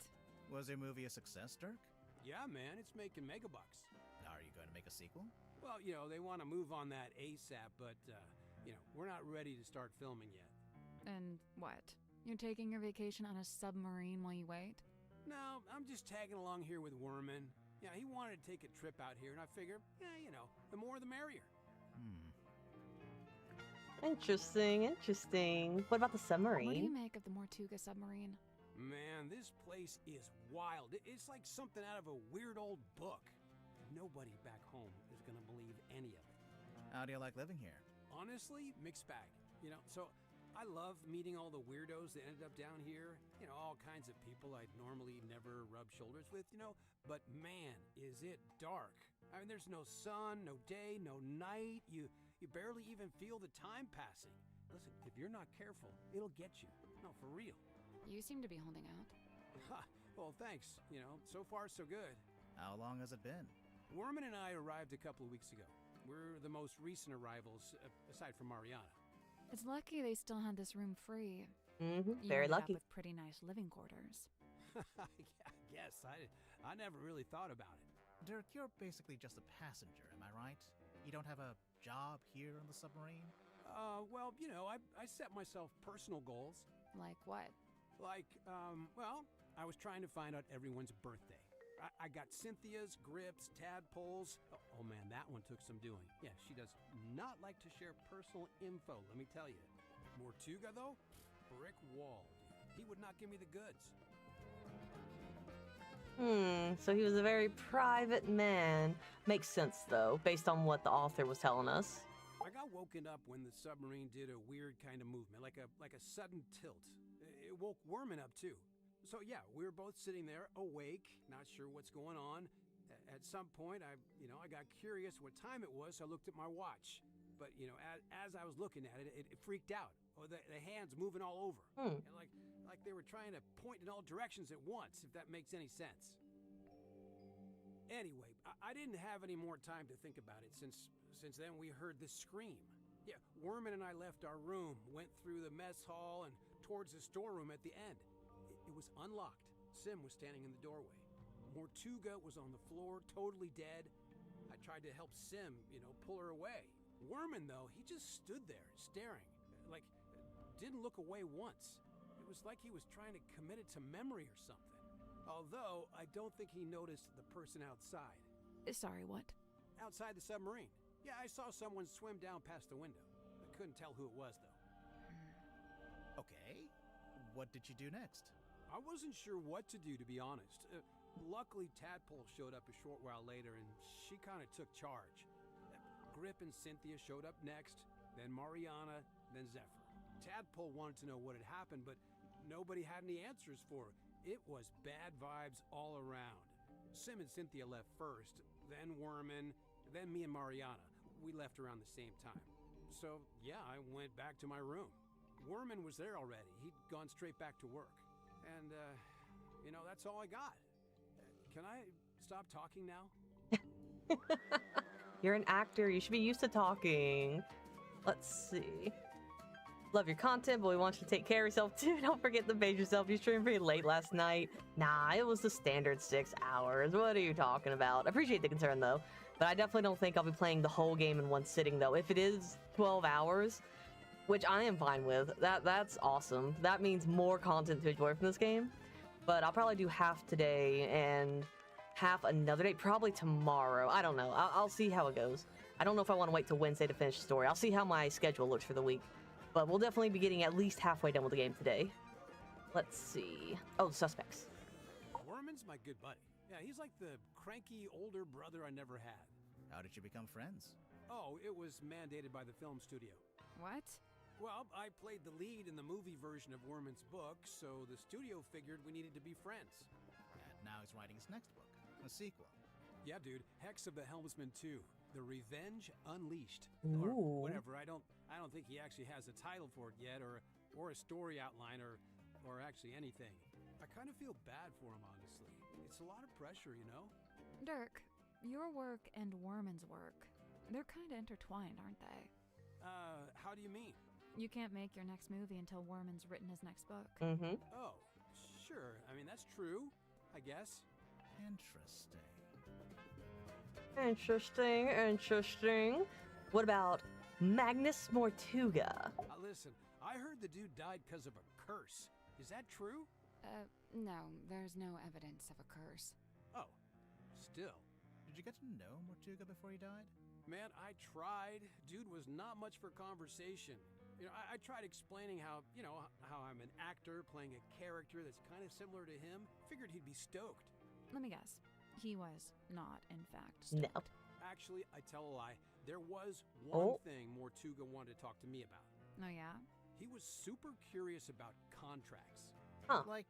Was your movie a success, Dirk? Yeah, man, it's making megabucks. Are you going to make a sequel? Well, you know, they want to move on that ASAP, but, you know, we're not ready to start filming yet. And what? You're taking your vacation on a submarine while you wait? No, I'm just tagging along here with Werman. Yeah, he wanted to take a trip out here, and I figure, yeah, you know, the more the merrier. Interesting, interesting. What about the What do you submarine? make of the Mortuga submarine? Man, this place is wild. It's like something out of a weird old book. Nobody back home is going to believe any of it. How do you like living here? Honestly, mixed bag. You know, so I love meeting all the weirdos that ended up down here. You know, all kinds of people I'd normally never rub shoulders with, you know. But man, is it dark. I mean, there's no sun, no day, no night. You barely even feel the time passing. Listen, if you're not careful, it'll get you. No, for real. You seem to be holding out. Ha, well, thanks. You know, so far so good. How long has it been? Werman and I arrived a couple of weeks ago. We're the most recent arrivals, aside from Mariana. It's lucky they still had this room free. Mm-hmm. You Very ended up lucky. with pretty nice living quarters. I guess. I never really thought about it. Dirk, you're basically just a passenger, am I right? You don't have a job here on the submarine? Well, you know, I set myself personal goals. Like what? Like, well, I was trying to find out everyone's birthday. I got Cynthia's, Grip's, Tadpole's. Oh man, that one took some doing. Yeah, she does not like to share personal info, let me tell you. Mortuga, though, brick wall, dude. He would not give me the goods. So he was a very private man. Makes sense, though, based on what the author was telling us. I got woken up when the submarine did a weird kind of movement, like a sudden tilt. It woke Worman up, too. So yeah, we were both sitting there, awake, not sure what's going on. At some point, I got curious what time it was, so I looked at my watch. But, you know, as I was looking at it, it freaked out. Oh, the hands moving all over. And like they were trying to point in all directions at once, if that makes any sense. Anyway, I didn't have any more time to think about it since then we heard the scream. Yeah, Worman and I left our room, went through the mess hall and towards the storeroom at the end. It was unlocked. Sim was standing in the doorway. Mortuga was on the floor, totally dead. I tried to help Sim, pull her away. Worman, though, he just stood there, staring. Like, didn't look away once. It was like he was trying to commit it to memory or something. Although, I don't think he noticed the person outside. Sorry, what? Outside the submarine. Yeah, I saw someone swim down past the window. I couldn't tell who it was, though. Okay. What did you do next? I wasn't sure what to do, to be honest. Luckily, Tadpole showed up a short while later, and she kind of took charge. Grip and Cynthia showed up next, then Mariana, then Zephyr. Tadpole wanted to know what had happened, but nobody had any answers for her. It was bad vibes all around. Sim and Cynthia left first, then Worman, then me and Mariana. We left around the same time. So, yeah, I went back to my room. Worman was there already. He'd gone straight back to work. And, that's all I got. Can I stop talking now? You're an actor. You should be used to talking. Let's see. Love your content, but we want you to take care of yourself too. Don't forget to bathe yourself. You streamed pretty late last night. Nah, it was the standard 6 hours. What are you talking about? I appreciate the concern, though. But I definitely don't think I'll be playing the whole game in one sitting, though. If it is 12 hours, which I am fine with, that's awesome. That means more content to enjoy from this game. But I'll probably do half today and half another day, probably tomorrow. I don't know. I'll see how it goes. I don't know if I want to wait till Wednesday to finish the story. I'll see how my schedule looks for the week. But we'll definitely be getting at least halfway done with the game today. Let's see. Oh, the suspects. Worman's my good buddy. Yeah, he's like the cranky older brother I never had. How did you become friends? Oh, it was mandated by the film studio. What? Well, I played the lead in the movie version of Worman's book, so the studio figured we needed to be friends. And now he's writing his next book, a sequel. Yeah, dude. Hex of the Helmsman 2. The Revenge Unleashed. Ooh. Or whatever. I don't think he actually has a title for it yet, or a story outline, or actually anything. I kind of feel bad for him, honestly. It's a lot of pressure, you know? Dirk, your work and Worman's work, they're kind of intertwined, aren't they? How do you mean? You can't make your next movie until Worman's written his next book. Mm-hmm. Oh, sure. I mean, that's true, I guess. Interesting. What about Magnus Mortuga? Listen, I heard the dude died because of a curse. Is that true? No, there's no evidence of a curse. Oh, still. Did you get to know Mortuga before he died? Man, I tried. Dude was not much for conversation. I tried explaining how I'm an actor playing a character that's kind of similar to him. Figured he'd be stoked. Let me guess. He was not, in fact, No. stoked. Actually, I tell a lie. There was one thing Mortuga wanted to talk to me about. Oh, yeah? He was super curious about contracts. Huh. Like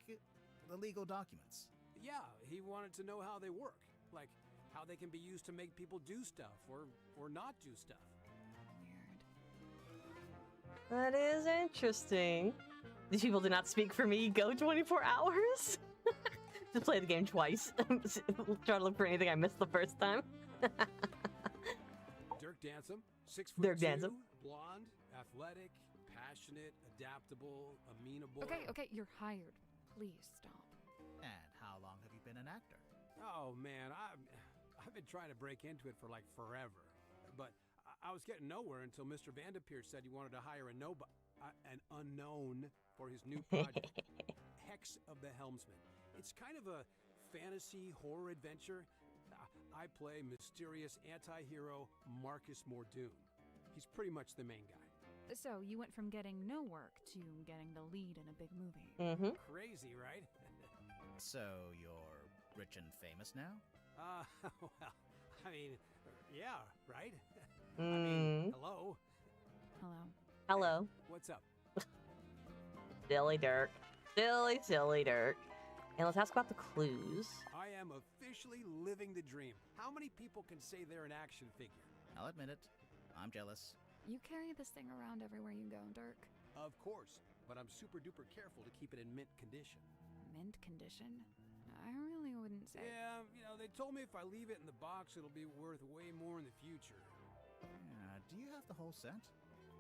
the legal documents. Yeah, he wanted to know how they work. Like, how they can be used to make people do stuff or not do stuff. Weird. That is interesting. These people do not speak for me. Go 24 hours? Just play the game twice. Try to look for anything I missed the first time. Dirk Dansom, 6'2", Dirk Dansom. blonde, athletic, passionate, adaptable, amenable. Okay, you're hired. Please stop. And been an actor. Oh man, I've been trying to break into it for like forever, but I was getting nowhere until Mr. Vanderpeer said he wanted to hire an unknown for his new project, Hex of the Helmsman. It's kind of a fantasy horror adventure. I play mysterious anti-hero Marcus Mordoon. He's pretty much the main guy. So you went from getting no work to getting the lead in a big movie. Mm-hmm. Crazy, right? So you're rich and famous now? Well, I mean, yeah, right? I mean, hello? Hello. Hello. What's up? Silly Dirk. Silly Dirk. And let's ask about the clues. I am officially living the dream. How many people can say they're an action figure? I'll admit it. I'm jealous. You carry this thing around everywhere you go, Dirk. Of course, but I'm super duper careful to keep it in mint condition. Mint condition? I really wouldn't say. Yeah, they told me if I leave it in the box, it'll be worth way more in the future. Do you have the whole set?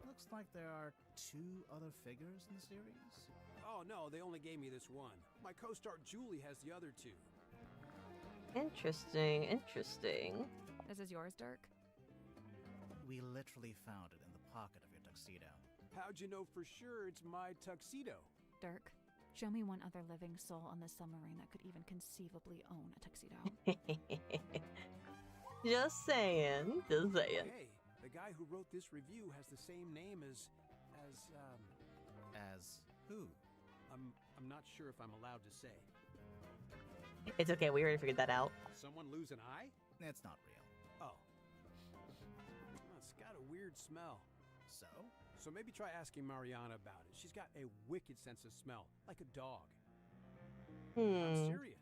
Looks like there are 2 other figures in the series. Oh no, they only gave me this one. My co-star Julie has the other 2. Interesting. This is yours, Dirk? We literally found it in the pocket of your tuxedo. How'd you know for sure it's my tuxedo? Dirk, show me one other living soul on the submarine that could even conceivably own a tuxedo. Just saying. Hey, the guy who wrote this review has the same name as As who? I'm not sure if I'm allowed to say. It's okay, we already figured that out. Someone lose an eye? It's not real. Oh. It's got a weird smell. So? So maybe try asking Mariana about it. She's got a wicked sense of smell, like a dog. I'm serious.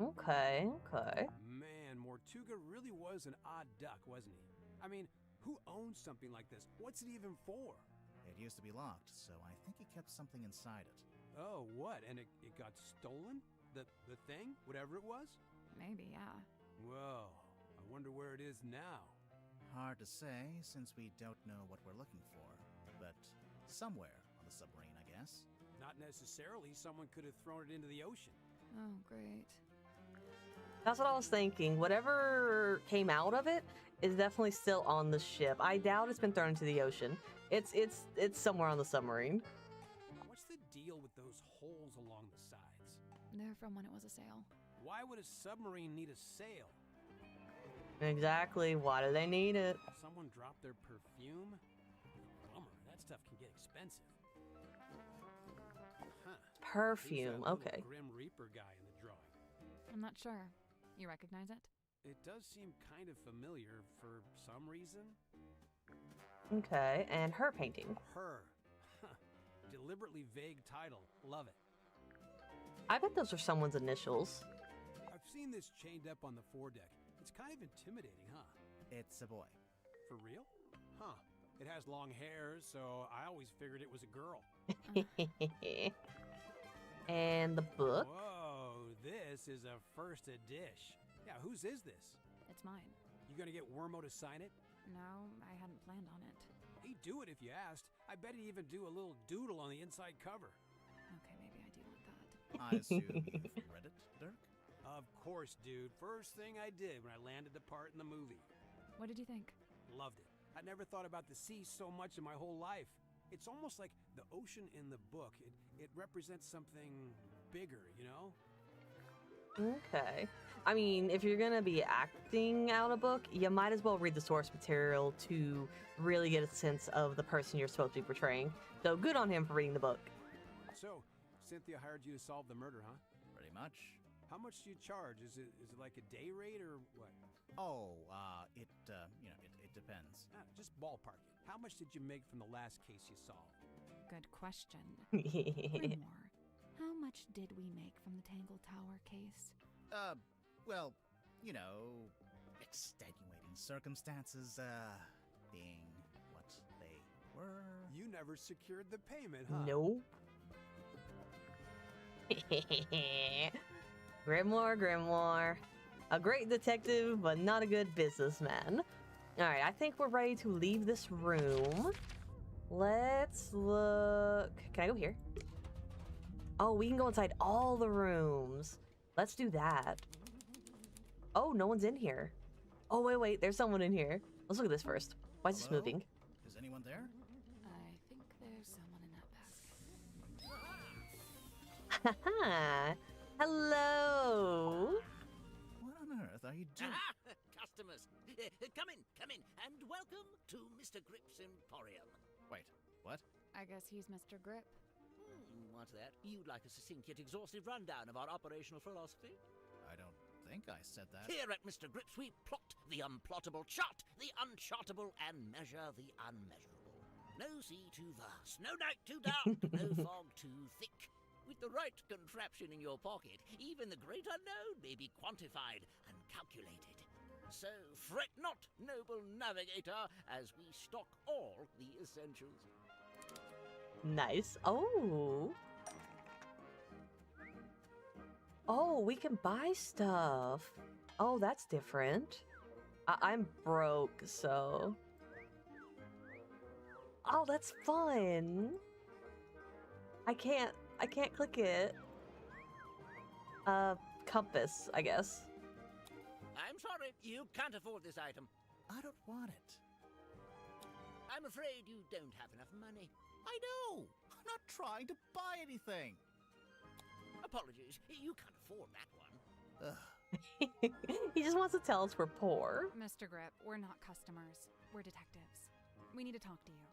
Okay. Man, Mortuga really was an odd duck, wasn't he? I mean, who owns something like this? What's it even for? It used to be locked, so I think he kept something inside it. Oh, what? And it got stolen? The thing? Whatever it was? Maybe, yeah. Whoa. I wonder where it is now. Hard to say, since we don't know what we're looking for. But somewhere on the submarine, I guess. Not necessarily. Someone could have thrown it into the ocean. Oh, great. That's what I was thinking. Whatever came out of it is definitely still on the ship. I doubt it's been thrown into the ocean. It's somewhere on the submarine. What's the deal with those holes along the sides? They're from when it was a sail. Why would a submarine need a sail? Exactly. Why do they need it? Someone dropped their perfume? Bummer, that stuff can get expensive. Huh. Perfume. Who's that Okay. little Grim Reaper guy in the drawing? I'm not sure. You recognize it? It does seem kind of familiar for some reason. Okay. And her painting. Her. Huh. Deliberately vague title. Love it. I bet those are someone's initials. I've seen this chained up on the foredeck. It's kind of intimidating, huh? It's a boy. For real? Huh. It has long hair, so I always figured it was a girl. And the book. Whoa, this is a first edition. Yeah, whose is this? It's mine. You gonna get Wormo to sign it? No, I hadn't planned on it. He'd do it if you asked. I bet he'd even do a little doodle on the inside cover. Okay, maybe I do want that. I assume you've read it, Dirk? Of course, dude. First thing I did when I landed the part in the movie. What did you think? Loved it. I never thought about the sea so much in my whole life. It's almost like the ocean in the book. It represents something bigger, you know? Okay. I mean, if you're gonna be acting out a book, you might as well read the source material to really get a sense of the person you're supposed to be portraying. So good on him for reading the book. So, Cynthia hired you to solve the murder, huh? Pretty much. How much do you charge? Is it like a day rate or what? Oh, it depends. Just ballpark it. How much did you make from the last case you solved? Good question. Grimoire, how much did we make from the Tangle Tower case? Well, extenuating circumstances, being what they were. You never secured the payment, huh? Nope. Grimoire. A great detective, but not a good businessman. Alright, I think we're ready to leave this room. Let's look. Can I go here? Oh, we can go inside all the rooms. Let's do that. Oh, no one's in here. Oh, wait. There's someone in here. Let's look at this first. Why is this Hello? moving? Is anyone there? I think there's someone in that basket. Haha. Hello. What on earth are you doing? Ah, customers! Come in, and welcome to Mr. Grip's Emporium. Wait, what? I guess he's Mr. Grip. What's that? You'd like a succinct yet exhaustive rundown of our operational philosophy? I don't think I said that. Here at Mr. Grip's, we plot the unplottable, chart the unchartable, and measure the unmeasurable. No sea too vast, no night too dark, no fog too thick. With the right contraption in your pocket, even the great unknown may be quantified and calculated. So fret not, noble navigator, as we stock all the essentials. Nice. Oh. Oh, we can buy stuff. Oh, that's different. I'm broke, so. Oh, that's fun. I can't click it. Compass, I guess. I'm sorry, you can't afford this item. I don't want it. I'm afraid you don't have enough money. I know! I'm not trying to buy anything! Apologies, you can't afford that one. Ugh. He just wants to tell us we're poor. Mr. Grip, we're not customers. We're detectives. We need to talk to you.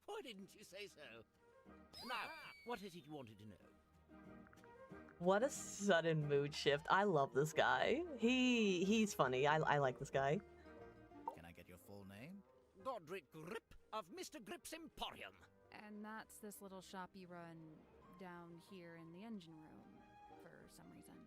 Why didn't you say so? Now, what is it you wanted to know? What a sudden mood shift. I love this guy. He's funny. I like this guy. Can I get your full name? Godric Grip of Mr. Grip's Emporium. And that's this little shop you run down here in the engine room, for some reason.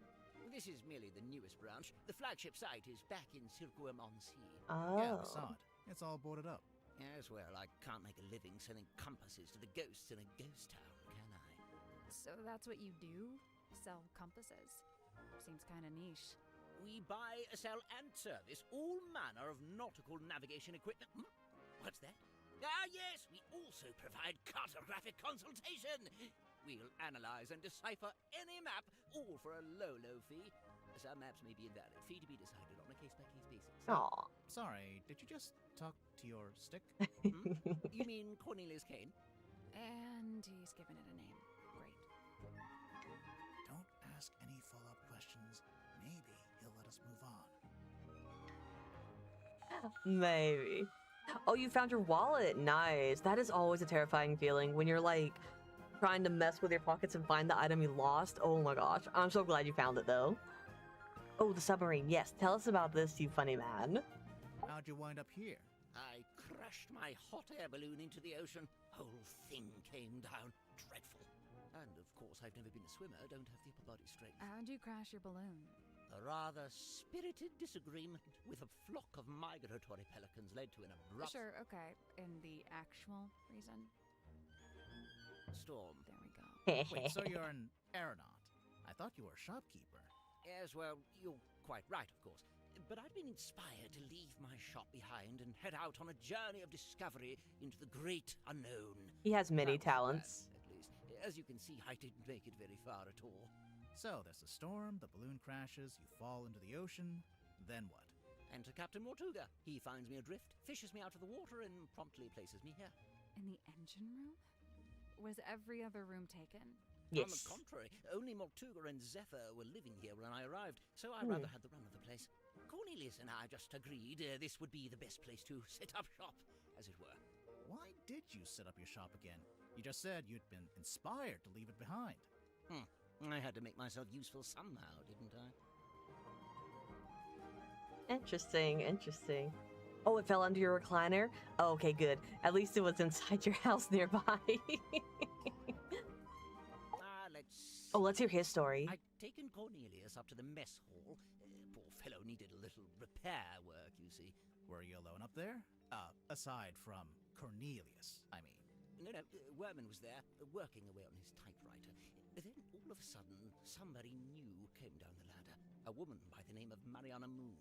This is merely the newest branch. The flagship site is back in Circuum-on-Sea. Oh. Yeah, we saw it. It's all boarded up. Yes, well, I can't make a living selling compasses to the ghosts in a ghost town, can I? So that's what you do? Sell compasses? Seems kind of niche. We buy, sell, and service all manner of nautical navigation equipment. What's that? Ah, yes, we also provide cartographic consultation. We'll analyze and decipher any map, all for a low fee. Some maps may be invalid, fee to be decided on a case-by-case basis. Aw. Sorry, did you just talk to your stick? You mean Cornelius Kane? And he's given it a name. Great. Don't ask any follow-up questions. Maybe he'll let us move on. Maybe. Oh, you found your wallet. Nice. That is always a terrifying feeling when you're like trying to mess with your pockets and find the item you lost. Oh my gosh. I'm so glad you found it though. Oh, the submarine. Yes. Tell us about this, you funny man. How'd you wind up here? I crashed my hot air balloon into the ocean. Whole thing came down. Dreadful. And of course, I've never been a swimmer, don't have the upper body strength. How'd you crash your balloon? A rather spirited disagreement with a flock of migratory pelicans led to an abrupt Sure, okay. And the actual reason? storm. There we go. Wait, so you're an aeronaut? I thought you were a shopkeeper. Yes, well, you're quite right, of course. But I've been inspired to leave my shop behind and head out on a journey of discovery into the great unknown. He has many That was talents. planned, at least. As you can see, I didn't make it very far at all. So there's a storm, the balloon crashes, you fall into the ocean, then what? Enter Captain Mortuga. He finds me adrift, fishes me out of the water, and promptly places me here. In the engine room? Was every other room taken? On the Yes. contrary, only Mortuga and Zephyr were living here when I arrived, so I rather had the run of the place. Cornelius and I just agreed this would be the best place to set up shop, as it were. Why did you set up your shop again? You just said you'd been inspired to leave it behind. I had to make myself useful somehow, didn't I? Interesting, interesting. Oh, it fell under your recliner? Oh, okay, good. At least it was inside your house nearby. Let's... Oh, let's hear his story. I'd taken Cornelius up to the mess hall. Poor fellow needed a little repair work, you see. Were you alone up there? Aside from Cornelius, I mean. No, Werman was there, working away on his typewriter. Then, all of a sudden, somebody new came down the ladder. A woman by the name of Mariana Moon.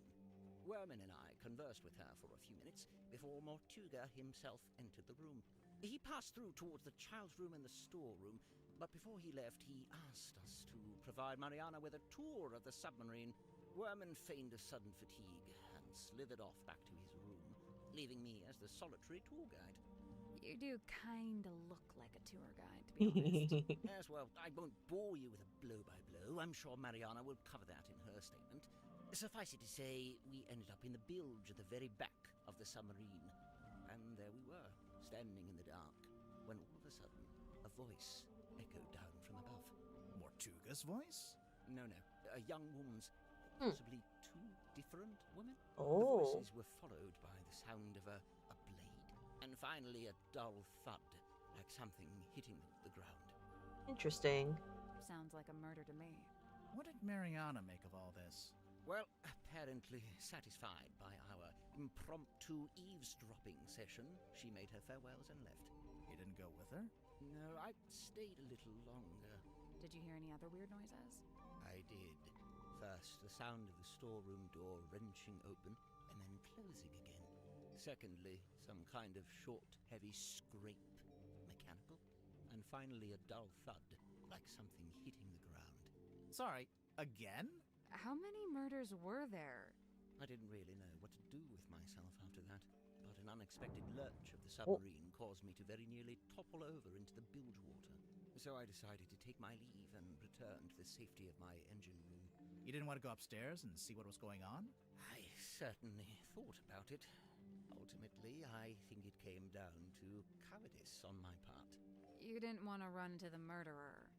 Werman and I conversed with her for a few minutes before Mortuga himself entered the room. He passed through towards the child's room and the storeroom, But before he left, he asked us to provide Mariana with a tour of the submarine. Werman feigned a sudden fatigue and slithered off back to his room, leaving me as the solitary tour guide. You do kinda look like a tour guide, to be honest. Yes, well, I won't bore you with a blow-by-blow. I'm sure Mariana will cover that in her statement. Suffice it to say, we ended up in the bilge at the very back of the submarine. And there we were, standing in the dark, when all of a sudden, a voice echoed down from above. Mortuga's voice? No, a young woman's. Possibly two different women? Oh. The voices were followed by the sound of a blade. And finally a dull thud, like something hitting the ground. Interesting. Sounds like a murder to me. What did Mariana make of all this? Well, apparently satisfied by our impromptu eavesdropping session, she made her farewells and left. You didn't go with her? No, I stayed a little longer. Did you hear any other weird noises? I did. First, the sound of the storeroom door wrenching open and then closing again. Secondly, some kind of short, heavy scrape, mechanical. And finally, a dull thud, like something hitting the ground. Sorry, again? How many murders were there? I didn't really know what to do with myself after that, but an unexpected lurch of the submarine caused me to very nearly topple over into the bilge water. So I decided to take my leave and return to the safety of my engine room. You didn't want to go upstairs and see what was going on? I certainly thought about it. Ultimately, I think it came down to cowardice on my part. You didn't want to run into the murderer.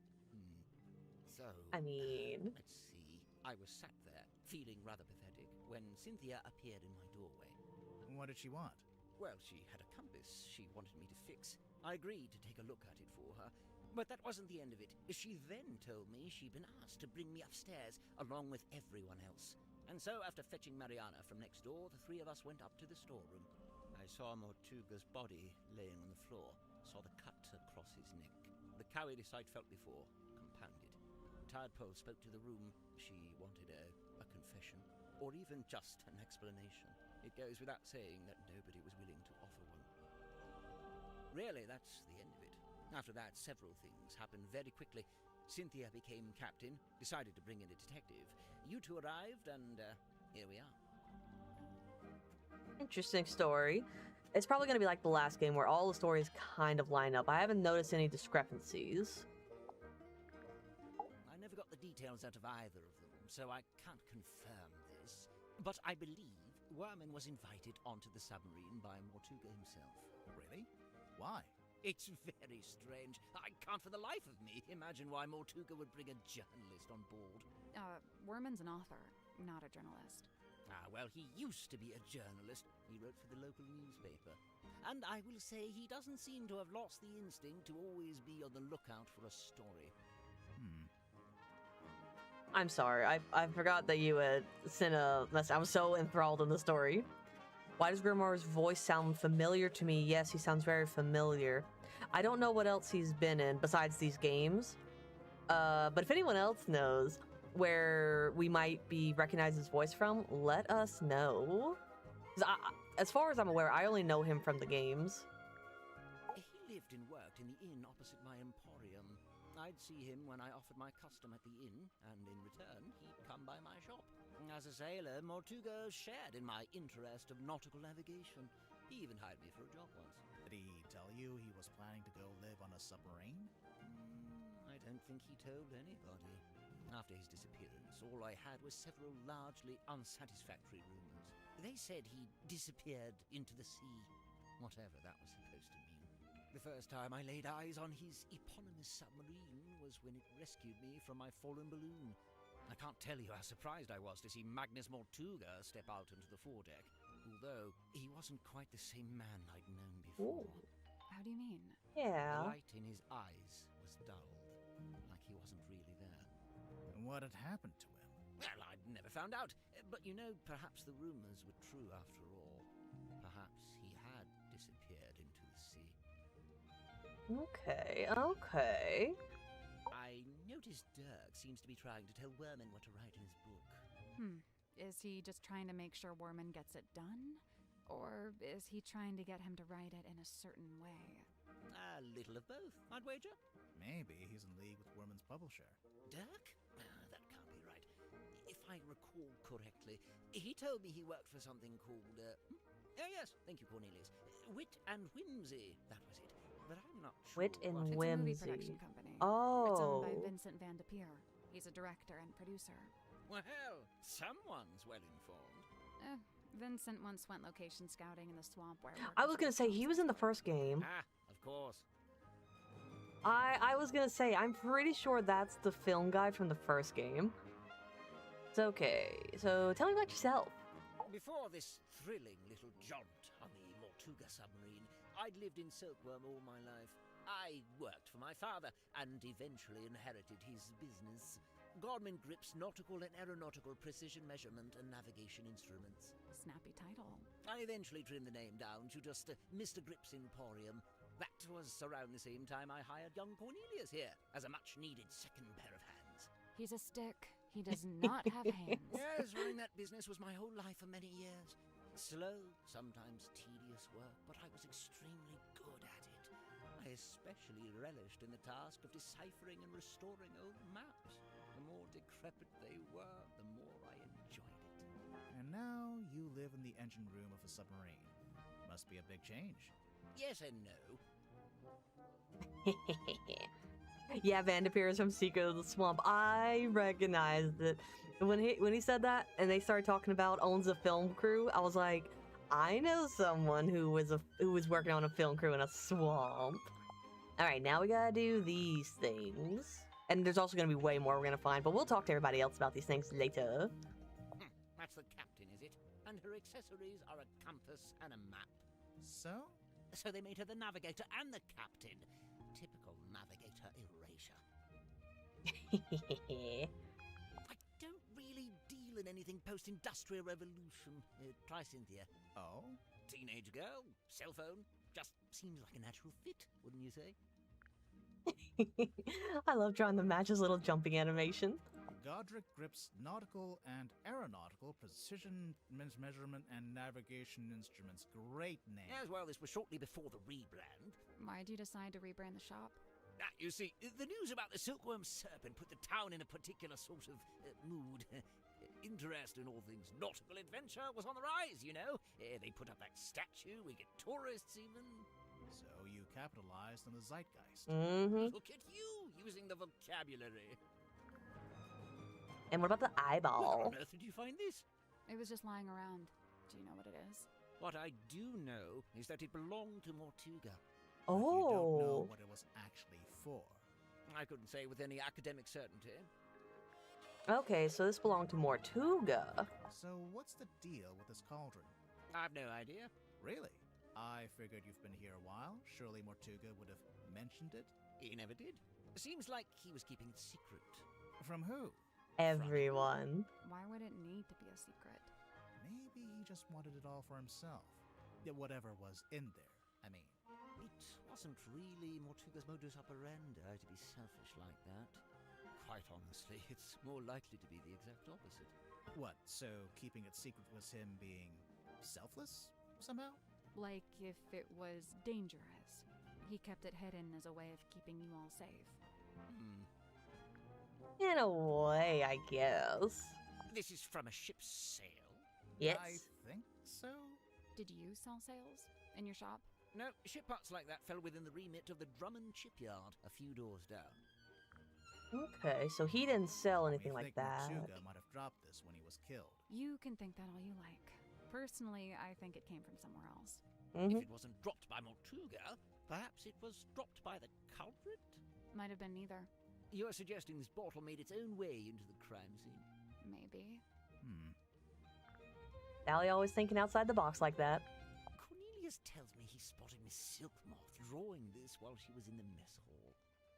So, I mean... let's see. I was sat there, feeling rather pathetic, when Cynthia appeared in my doorway. What did she want? Well, she had a compass she wanted me to fix. I agreed to take a look at it for her. But that wasn't the end of it. She then told me she'd been asked to bring me upstairs, along with everyone else. And so, after fetching Mariana from next door, the three of us went up to the storeroom. I saw Mortuga's body laying on the floor, saw the cut across his neck. The cowardice I'd felt before, compounded. Tadpole spoke to the room. She wanted a confession, or even just an explanation. It goes without saying that nobody was willing to offer one. Really, that's the end of it. After that, several things happened very quickly. Cynthia became captain, decided to bring in a detective. You two arrived, and here we are. Interesting story. It's probably going to be like the last game where all the stories kind of line up. I haven't noticed any discrepancies. I never got the details out of either of them, so I can't confirm this. But I believe Werman was invited onto the submarine by Mortuga himself. Really? Why? It's very strange. I can't for the life of me imagine why Mortuga would bring a journalist on board. Werman's an author, not a journalist. Well, he used to be a journalist. He wrote for the local newspaper. And I will say he doesn't seem to have lost the instinct to always be on the lookout for a story. I'm sorry, I forgot that you had sent a message. I was so enthralled in the story. Why does Grimoire's voice sound familiar to me? Yes, he sounds very familiar. I don't know what else he's been in besides these games. But if anyone else knows where we might be recognizing his voice from, let us know. 'Cause as far as I'm aware, I only know him from the games. He lived and worked in the inn opposite my emporium. I'd see him when I offered my custom at the inn, and in return, he'd come by my shop. As a sailor, Mortuga shared in my interest of nautical navigation. He even hired me for a job once. Did he tell you he was planning to go live on a submarine? I don't think he told anybody. After his disappearance, all I had was several largely unsatisfactory rumors. They said he disappeared into the sea, whatever that was supposed to mean. The first time I laid eyes on his eponymous submarine was when it rescued me from my fallen balloon. I can't tell you how surprised I was to see Magnus Mortuga step out onto the foredeck, although he wasn't quite the same man I'd known before. Ooh. How do you mean? Yeah. The light in his eyes was dulled, like he wasn't really there. And what had happened to him? Well, I'd never found out, but you know, perhaps the rumors were true after all. Perhaps he had disappeared into the sea. Okay. I noticed Dirk seems to be trying to tell Werman what to write in his book. Is he just trying to make sure Werman gets it done? Or is he trying to get him to write it in a certain way? A little of both, I'd wager. Maybe he's in league with Werman's publisher. Dirk? That can't be right. If I recall correctly, he told me he worked for something called, oh yes, thank you, Cornelius. Wit and Whimsy, that was it. But I'm not sure. Wit and It's a movie Whimsy. production company. Oh. It's owned by Vincent Van de Peer. He's a director and producer. Well, someone's well informed. Vincent once went location scouting in the swamp where I was gonna say, he was in the first game. Ah, of course. I was gonna say, I'm pretty sure that's the film guy from the first game. It's okay. So tell me about yourself. Before this thrilling little jaunt on the Mortuga submarine, I'd lived in Silkworm all my life. I worked for my father and eventually inherited his business. Godman Grip's nautical and aeronautical precision measurement and navigation instruments. Snappy title. I eventually trimmed the name down to just Mr. Grip's Emporium. That was around the same time I hired young Cornelius here as a much-needed second pair of hands. He's a stick. He does not have hands. Yes, running that business was my whole life for many years. Slow, sometimes tedious work, but I was extremely good at it. I especially relished in the task of deciphering and restoring old maps. The more decrepit they were, the more I enjoyed it. And now you live in the engine room of a submarine. Must be a big change. Yes and no. Yeah, Van de Peer is from Secret of the Swamp. I recognized it when he said that, and they started talking about owns a film crew. I was like, I know someone who was working on a film crew in a swamp. All right, now we gotta do these things, and there's also gonna be way more we're gonna find, but we'll talk to everybody else about these things later. That's the captain, is it? And her accessories are a compass and a map. So? So they made her the navigator and the captain. Typical navigator erasure. I don't really deal in anything post-industrial revolution. Try Cynthia. Oh? Teenage girl, cell phone, just seems like a natural fit, wouldn't you say? I love drawing the match's little jumping animation. Godric Grip's nautical and aeronautical precision measurement and navigation instruments. Great name. As well, this was shortly before the rebrand. Why'd you decide to rebrand the shop? You see, the news about the Silkworm Serpent put the town in a particular sort of mood. Interest in all things nautical adventure was on the rise, you know. They put up that statue, we get tourists even. So you capitalized on the zeitgeist. Mm-hmm. Look at you, using the vocabulary. And what about the Where eyeball? on earth did you find this? It was just lying around. Do you know what it is? What I do know is that it belonged to Mortuga. But you don't Oh. know what it was actually for. I couldn't say with any academic certainty. Okay, so this belonged to Mortuga. So what's the deal with this cauldron? I've no idea. Really? I figured you've been here a while. Surely Mortuga would have mentioned it. He never did. Seems like he was keeping it secret. From who? Everyone. Why would it need to be a secret? Maybe he just wanted it all for himself. Yeah, whatever was in there, I mean. It wasn't really Mortuga's modus operandi to be selfish like that. Quite honestly, it's more likely to be the exact opposite. What, so keeping it secret was him being selfless, somehow? Like if it was dangerous. He kept it hidden as a way of keeping you all safe. In a way, I guess. This is from a ship's sail? Yes. I think so. Did you sell sails in your shop? No, ship parts like that fell within the remit of the Drummond shipyard, a few doors down. Okay, so he didn't sell anything We like think that. Mortuga might have dropped this when he was killed. You can think that all you like. Personally, I think it came from somewhere else. Mm-hmm. If it wasn't dropped by Mortuga, perhaps it was dropped by the culprit? Might have been neither. You're suggesting this bottle made its own way into the crime scene? Maybe. Sally always thinking outside the box like that. Cornelius tells me he spotted Miss Silkmoth drawing this while she was in the mess hall.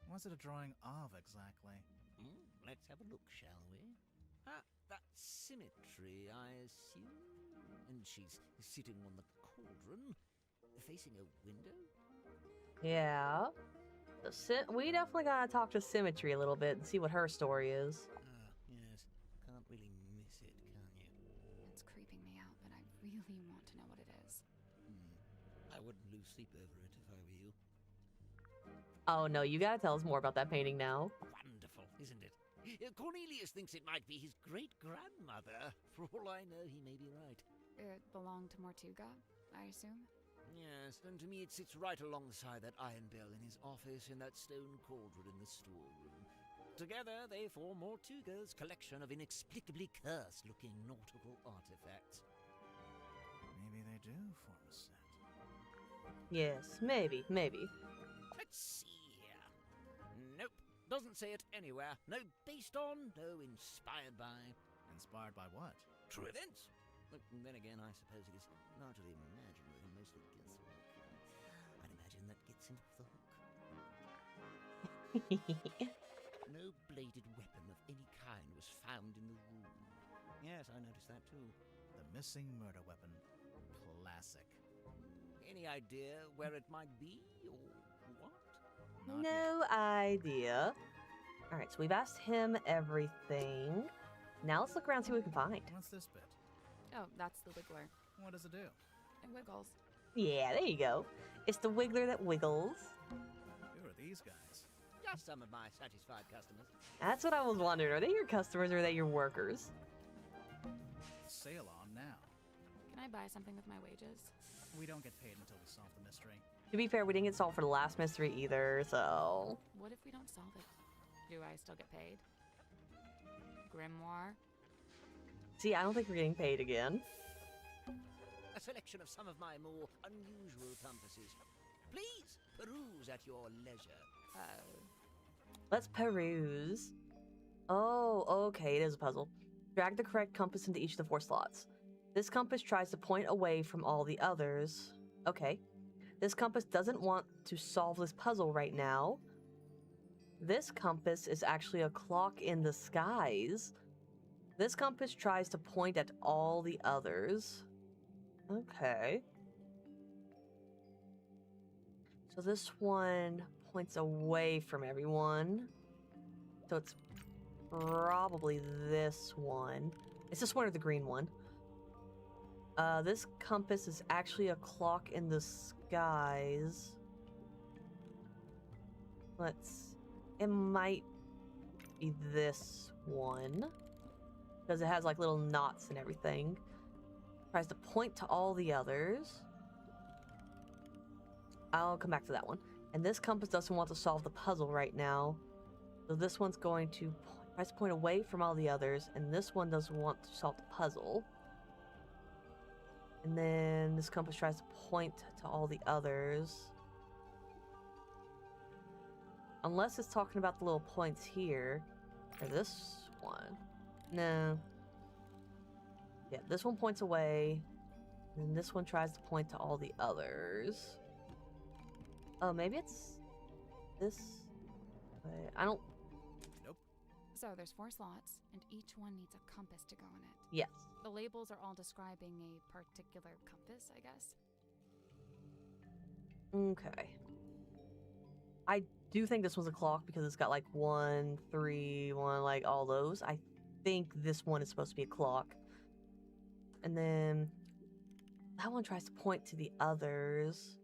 What's it a drawing of, exactly? Let's have a look, shall we? Ah, that symmetry, I assume. And she's sitting on the cauldron, facing a window? Yeah. We definitely gotta talk to Symmetry a little bit and see what her story is. Yes. Can't really miss it, can you? It's creeping me out, but I really want to know what it is. I wouldn't lose sleep over it if I were you. Oh no, you gotta tell us more about that painting now. Wonderful, isn't it? Cornelius thinks it might be his great-grandmother. For all I know, he may be right. It belonged to Mortuga, I assume? Yes, and to me it sits right alongside that iron bell in his office and that stone cauldron in the storeroom. Together, they form Mortuga's collection of inexplicably cursed-looking nautical artifacts. Maybe they do form a set. Yes, maybe. Let's see here. Nope, doesn't say it anywhere. No based on, no inspired by. Inspired by what? True events. But then again, I suppose it is largely imaginary and mostly guesswork. I'd imagine that gets him off the hook. No bladed weapon of any kind was found in the room. Yes, I noticed that too. The missing murder weapon. Classic. Any idea where it might be, or what? Not No idea. Alright, so we've asked him everything. Now let's look around and see what we can find. yet. What's this bit? Oh, that's the wiggler. What does it do? It wiggles. Yeah, there you go. It's the wiggler that wiggles. Who are these guys? Just some of my satisfied customers. That's what I was wondering. Are they your customers or are they your workers? Sail on now. Can I buy something with my wages? We don't get paid until we solve the mystery. To be fair, we didn't get solved for the last mystery either, so... What if we don't solve it? Do I still get paid? Grimoire? See, I don't think we're getting paid again. A selection of some of my more unusual compasses. Please peruse at your leisure. Let's peruse. Oh, okay, it is a puzzle. Drag the correct compass into each of the 4 slots. This compass tries to point away from all the others. Okay. This compass doesn't want to solve this puzzle right now. This compass is actually a clock in the skies. This compass tries to point at all the others. Okay. So this one points away from everyone. So it's probably this one. It's this one or the green one. This compass is actually a clock in the skies. It might be this one. Because it has like little knots and everything. Tries to point to all the others. I'll come back to that one. And this compass doesn't want to solve the puzzle right now. So this one's going to tries to point away from all the others. And this one doesn't want to solve the puzzle. And then this compass tries to point to all the others. Unless it's talking about the little points here. Or this one. No. Yeah, this one points away. And this one tries to point to all the others. Oh, maybe it's this way. I don't... Nope. So there's 4 slots, and each one needs a compass to go in it. Yes. The labels are all describing a particular compass, I guess. Okay. I do think this one's a clock because it's got like 1, 3, 1, like all those. I think this one is supposed to be a clock. And then that one tries to point to the others.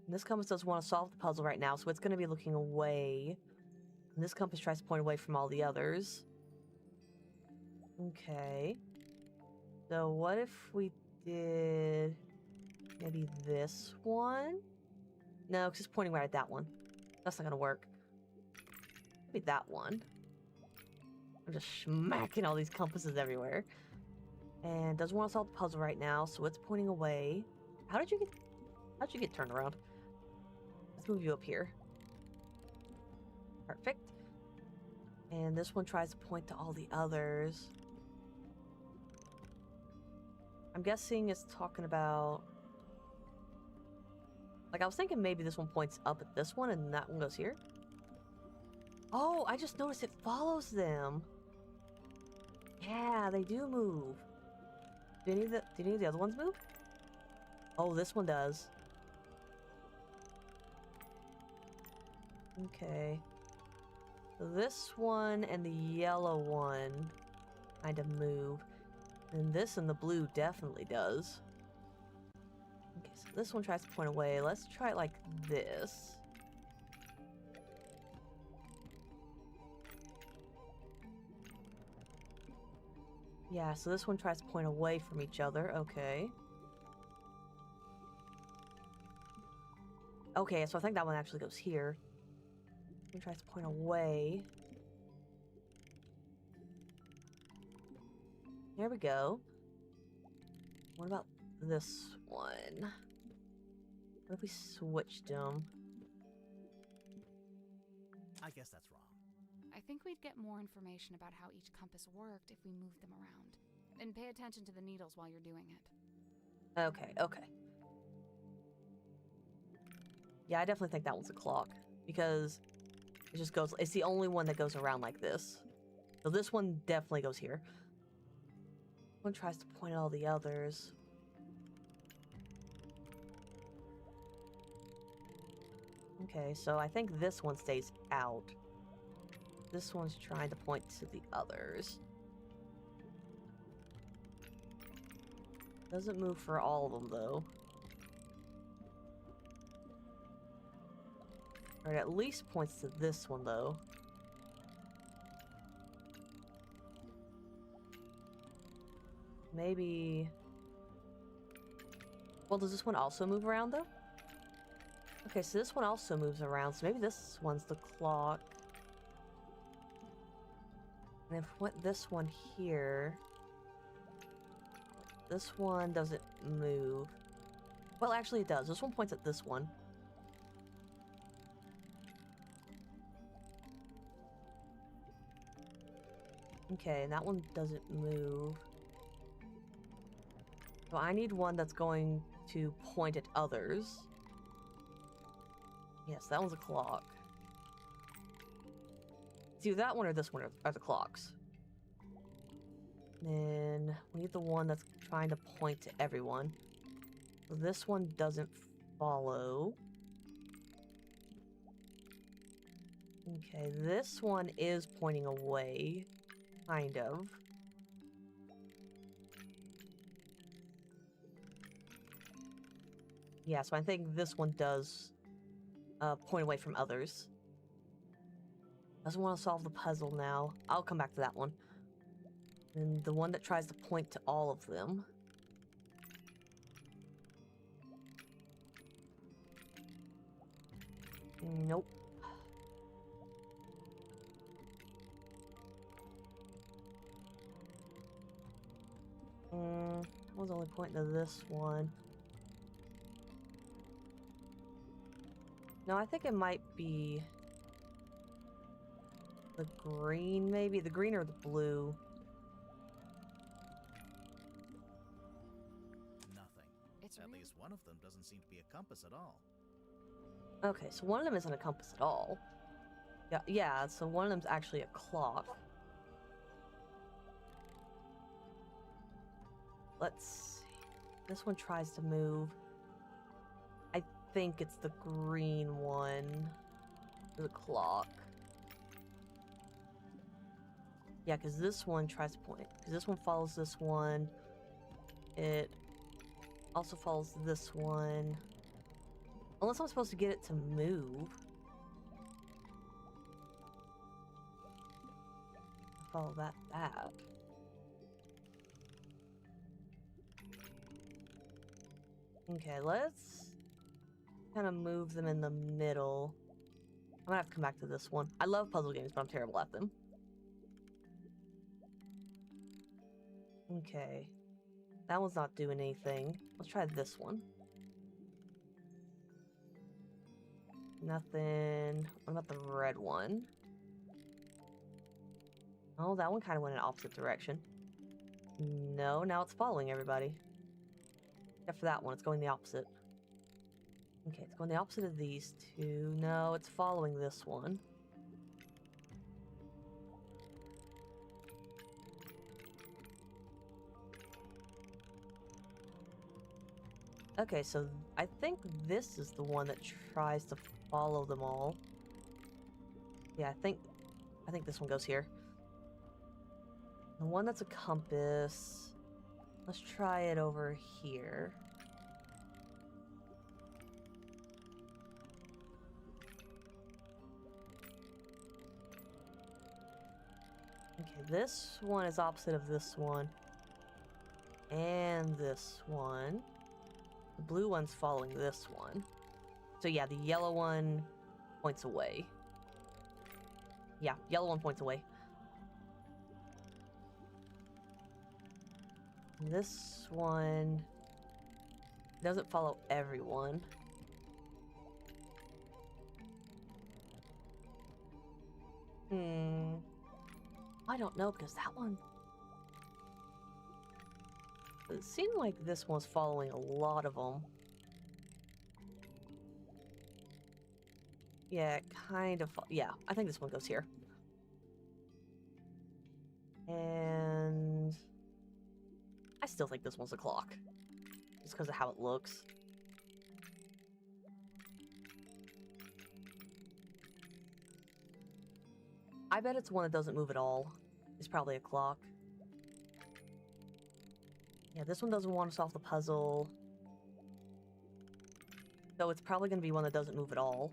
And this compass doesn't want to solve the puzzle right now, so it's going to be looking away. And this compass tries to point away from all the others. Okay. So what if we did maybe this one? No, because it's pointing right at that one. That's not going to work. Maybe that one. I'm just smacking all these compasses everywhere. And doesn't want to solve the puzzle right now, so it's pointing away. How'd you get turned around? Let's move you up here. Perfect. And this one tries to point to all the others. I'm guessing it's talking about... Like, I was thinking maybe this one points up at this one and that one goes here. Oh, I just noticed it follows them. Yeah, they do move. Do any of the other ones move? Oh, this one does. Okay. So this one and the yellow one kind of move. And this and the blue definitely does. Okay, so this one tries to point away. Let's try it like this. Yeah, so this one tries to point away from each other. Okay. Okay, so I think that one actually goes here. One tries to point away. There we go. What about this one? What if we switched them? I guess that's wrong. I think we'd get more information about how each compass worked if we moved them around. And pay attention to the needles while you're doing it. Okay, okay. Yeah, I definitely think that one's a clock. Because it just goes... It's the only one that goes around like this. So this one definitely goes here. One tries to point at all the others. Okay, so I think this one stays out. This one's trying to point to the others. Doesn't move for all of them, though. Or it at least points to this one, though. Maybe... Well, does this one also move around, though? Okay, so this one also moves around, so maybe this one's the clock. And if we went this one here... This one doesn't move. Well, actually it does. This one points at this one. Okay, and that one doesn't move. So I need one that's going to point at others. Yes, that one's a clock. It's either that one or this one are the clocks. Then we need the one that's trying to point to everyone. So this one doesn't follow. Okay, this one is pointing away. Kind of. Yeah, so I think this one does point away from others. Doesn't want to solve the puzzle now. I'll come back to that one. And the one that tries to point to all of them. Nope. I was only pointing to this one. No, I think it might be the green, maybe? The green or the blue? Nothing. It's At really... least one of them doesn't seem to be a compass at all. Okay, so one of them isn't a compass at all. Yeah, so one of them's actually a clock. Let's see. This one tries to move. I think it's the green one. The clock. Yeah, because this one tries to point. Because this one follows this one. It also follows this one. Unless I'm supposed to get it to move. Follow that back. Okay, let's kind of move them in the middle. I'm gonna have to come back to this one. I love puzzle games, but I'm terrible at them. Okay. That one's not doing anything. Let's try this one. Nothing. What about the red one? Oh, that one kind of went in the opposite direction. No, now it's following everybody. Except for that one, it's going the opposite. Okay, it's going the opposite of these two. No, it's following this one. Okay, so I think this is the one that tries to follow them all. Yeah, I think this one goes here. The one that's a compass. Let's try it over here. Okay, this one is opposite of this one. And this one. The blue one's following this one. So yeah, the yellow one points away. Yeah, yellow one points away. And this one doesn't follow everyone. I don't know, because that one... It seemed like this one's following a lot of them. Yeah, kind of. Yeah, I think this one goes here. And I still think this one's a clock. Just because of how it looks. I bet it's one that doesn't move at all. It's probably a clock. Yeah, this one doesn't want to solve the puzzle. So it's probably going to be one that doesn't move at all.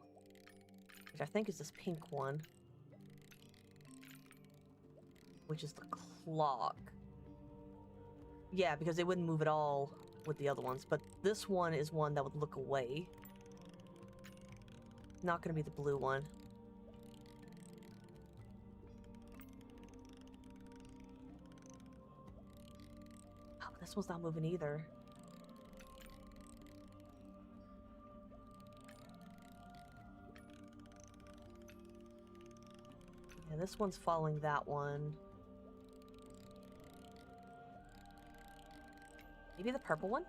Which I think is this pink one. Which is the clock. Yeah, because it wouldn't move at all with the other ones. But this one is one that would look away. Not going to be the blue one. Oh, this one's not moving either. Yeah, this one's following that one. Maybe the purple one?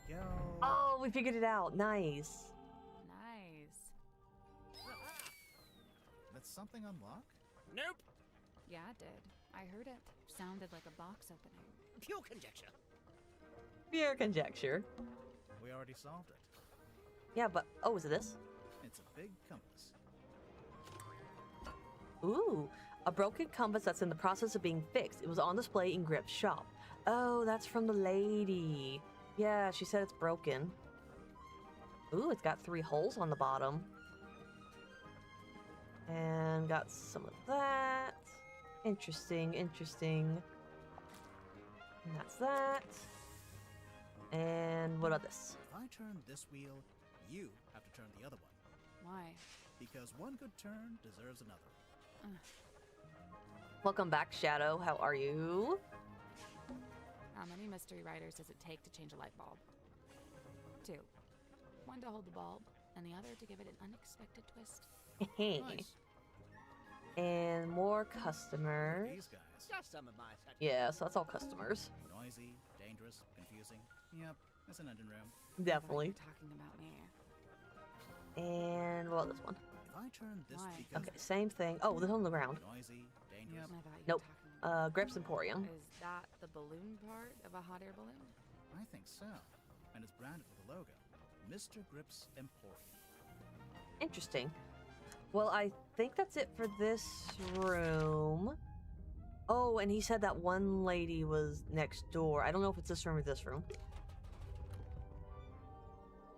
Yo. Oh, we figured it out. Nice. Nice. Did something unlock? Nope. Yeah, it did. I heard it. Sounded like a box opening. Pure conjecture. Pure conjecture. We already solved it. Yeah, but... Oh, is it this? It's a big compass. Ooh, a broken compass that's in the process of being fixed. It was on display in Grip's shop. Oh, that's from the lady. Yeah, she said it's broken. Ooh, it's got 3 holes on the bottom. And got some of that. Interesting, interesting. And that's that. And what about this? If I turn this wheel, you have to turn the other one. Why? Because one good turn deserves another. Welcome back, Shadow. How are you? How many mystery writers does it take to change a light bulb? 2. One to hold the bulb, and the other to give it an unexpected twist. Nice. And more customers. These guys. Just some of my such. Yeah, so that's all customers. Noisy, dangerous, confusing. Yep, it's an engine room. Definitely. You're talking about me. And what about this one? If I turn this Why? because Okay, same thing. Oh, this on the ground. noisy, dangerous. I thought you Nope. were talking about Grip's Emporium. Is that the balloon part of a hot air balloon? I think so. And it's branded with a logo. Mr. Grip's Emporium. Interesting. Well, I think that's it for this room. Oh, and he said that one lady was next door. I don't know if it's this room or this room.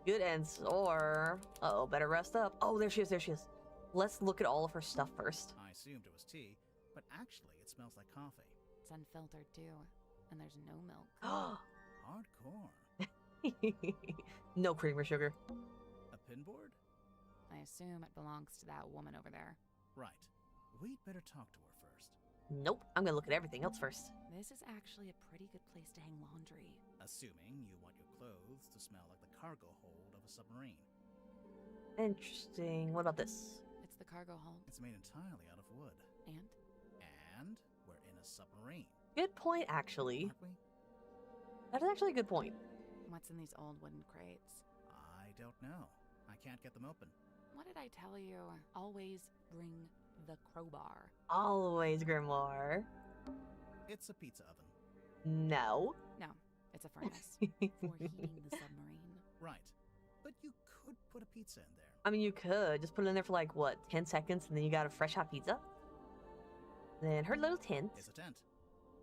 Good ends, or... Uh-oh, better rest up. Oh, there she is, there she is. Let's look at all of her stuff first. I assumed it was tea, but actually it smells like coffee. It's unfiltered too, and there's no milk. Hardcore. No cream or sugar. A pinboard? I assume it belongs to that woman over there. Right. We'd better talk to her first. Nope, I'm gonna look at everything else first. This is actually a pretty good place to hang laundry. Assuming you want your clothes to smell like the cargo hold of a submarine. Interesting. What about this? It's the cargo hold. It's made entirely out of wood. And? And we're in a submarine, Good point, actually. aren't we? That is actually a good point. What's in these old wooden crates? I don't know. I can't get them open. What did I tell you? Always bring the crowbar. Always Grimoire. It's a pizza oven. No. No, it's a furnace for heating the submarine. Right. But you could put a pizza in there. I mean, you could just put it in there for like, what, 10 seconds, and then you got a fresh hot pizza? Then her little tent. It's a tent.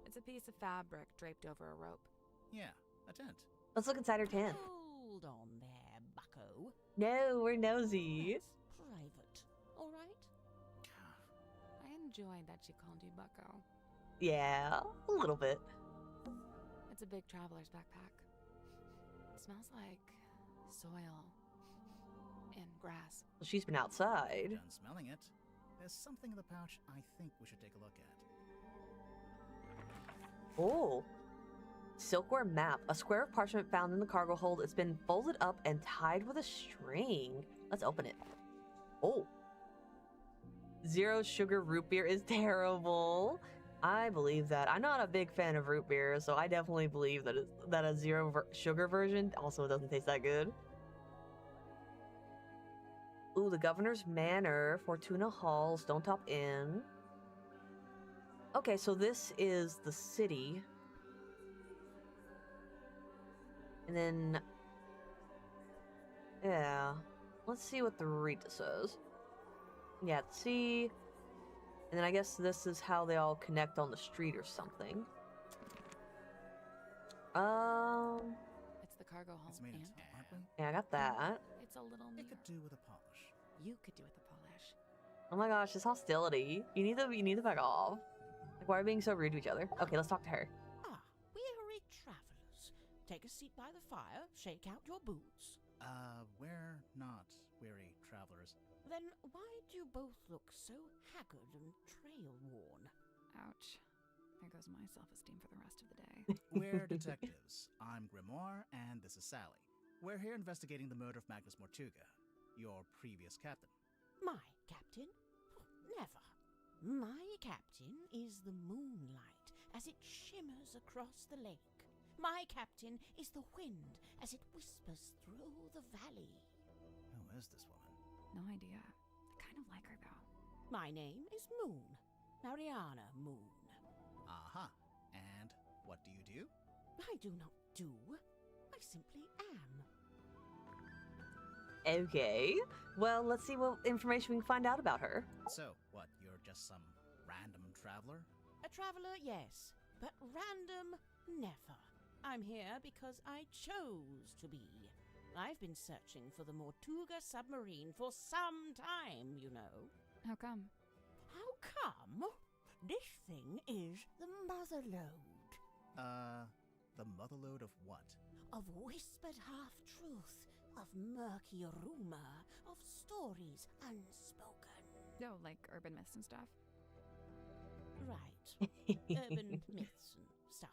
It's a piece of fabric draped over a rope. Yeah, a tent. Let's look inside her tent. Hold on there, bucko. No, we're nosy. It's private, all right? I enjoyed that she called you Bucko. Yeah, a little bit. It's a big traveler's backpack. It smells like soil and grass. Well, she's been outside. Done smelling it. There's something in the pouch I think we should take a look at. Oh. Silkworm map. A square of parchment found in the cargo hold. It's been folded up and tied with a string. Let's open it. Oh. Zero sugar root beer is terrible. I believe that. I'm not a big fan of root beer, so I definitely believe that a sugar version also doesn't taste that good. Ooh, the Governor's Manor, Fortuna Hall, Stone Top Inn. Okay, so this is the city. And then, yeah, let's see what the Rita says. Yeah, see, and then I guess this is how they all connect on the street or something. It's the cargo hold. It's made of and steel, aren't we? Yeah, I got that. it's a little It mirror. could do with a polish. You could do with the polish. Oh my gosh, this hostility. You need to back off. Like, why are we being so rude to each other? Okay, let's talk to her. Ah, weary travellers. Take a seat by the fire, shake out your boots. We're not weary travelers. Then why do you both look so haggard and trail-worn? Ouch. There goes my self-esteem for the rest of the day. We're detectives. I'm Grimoire, and this is Sally. We're here investigating the murder of Magnus Mortuga, your previous captain. My captain? Never. My captain is the moonlight as it shimmers across the lake. My captain is the wind as it whispers through the valley. Who is this woman? No idea. I kind of like her, though. My name is Moon. Mariana Moon. Aha. And what do you do? I do not do. I simply am. Okay, well, let's see what information we can find out about her. So, what, you're just some random traveler? A traveller, yes, but random, never. I'm here because I chose to be. I've been searching for the Mortuga submarine for some time, you know. How come? How come? This thing is the motherlode The motherlode of what? of whispered half-truth, of murky rumor, of stories unspoken. Oh, like urban myths and stuff? Right. Urban myths and stuff.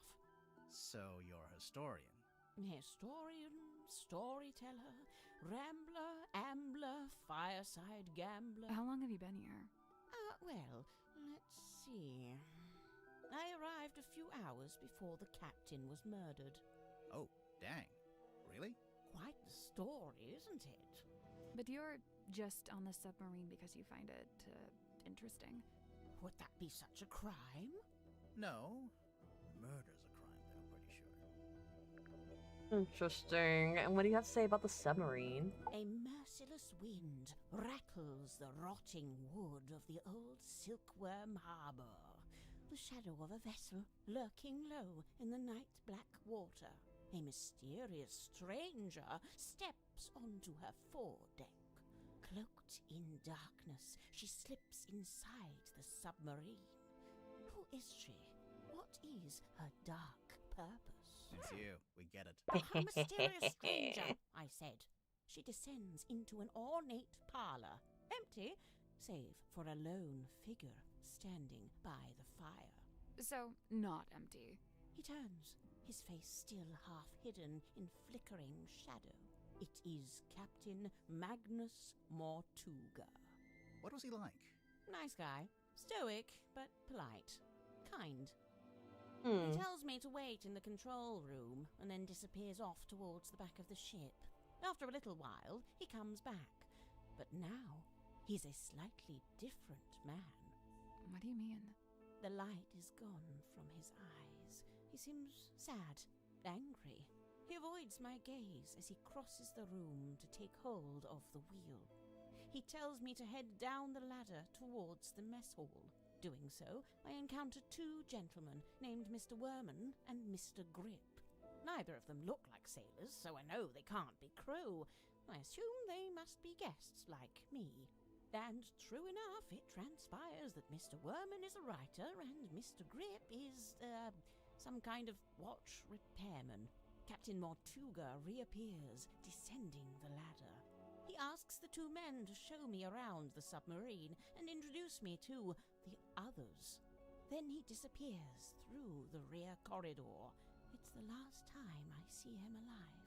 So, you're a historian. Historian, storyteller, rambler, ambler, fireside gambler. How long have you been here? Well, let's see. I arrived a few hours before the captain was murdered. Oh, dang. Really? Quite the story, isn't it? But you're just on the submarine because you find it interesting. Would that be such a crime? No. Murder's a crime, though, I'm pretty sure. Interesting. And what do you have to say about the submarine? A merciless wind rattles the rotting wood of the old silkworm harbor. The shadow of a vessel lurking low in the night-black water. A mysterious stranger steps onto her foredeck. Cloaked in darkness, she slips inside the submarine. Who is she? What is her dark purpose? It's you. We get it. Oh, how mysterious stranger, I said. She descends into an ornate parlor, empty, save for a lone figure standing by the fire. So, not empty. He turns, his face still half hidden in flickering shadow. It is Captain Magnus Mortuga. What was he like? Nice guy. Stoic, but polite. Kind. He tells me to wait in the control room and then disappears off towards the back of the ship. After a little while, he comes back. But now, he's a slightly different man. What do you mean? The light is gone from his eyes. He seems sad, angry. He avoids my gaze as he crosses the room to take hold of the wheel. He tells me to head down the ladder towards the mess hall. Doing so, I encounter two gentlemen named Mr. Worman and Mr. Grip. Neither of them look like sailors, so I know they can't be crew. I assume they must be guests like me. And true enough, it transpires that Mr. Worman is a writer and Mr. Grip is, some kind of watch repairman. Captain Mortuga reappears, descending the ladder. He asks the two men to show me around the submarine and introduce me to the others. Then he disappears through the rear corridor. It's the last time I see him alive.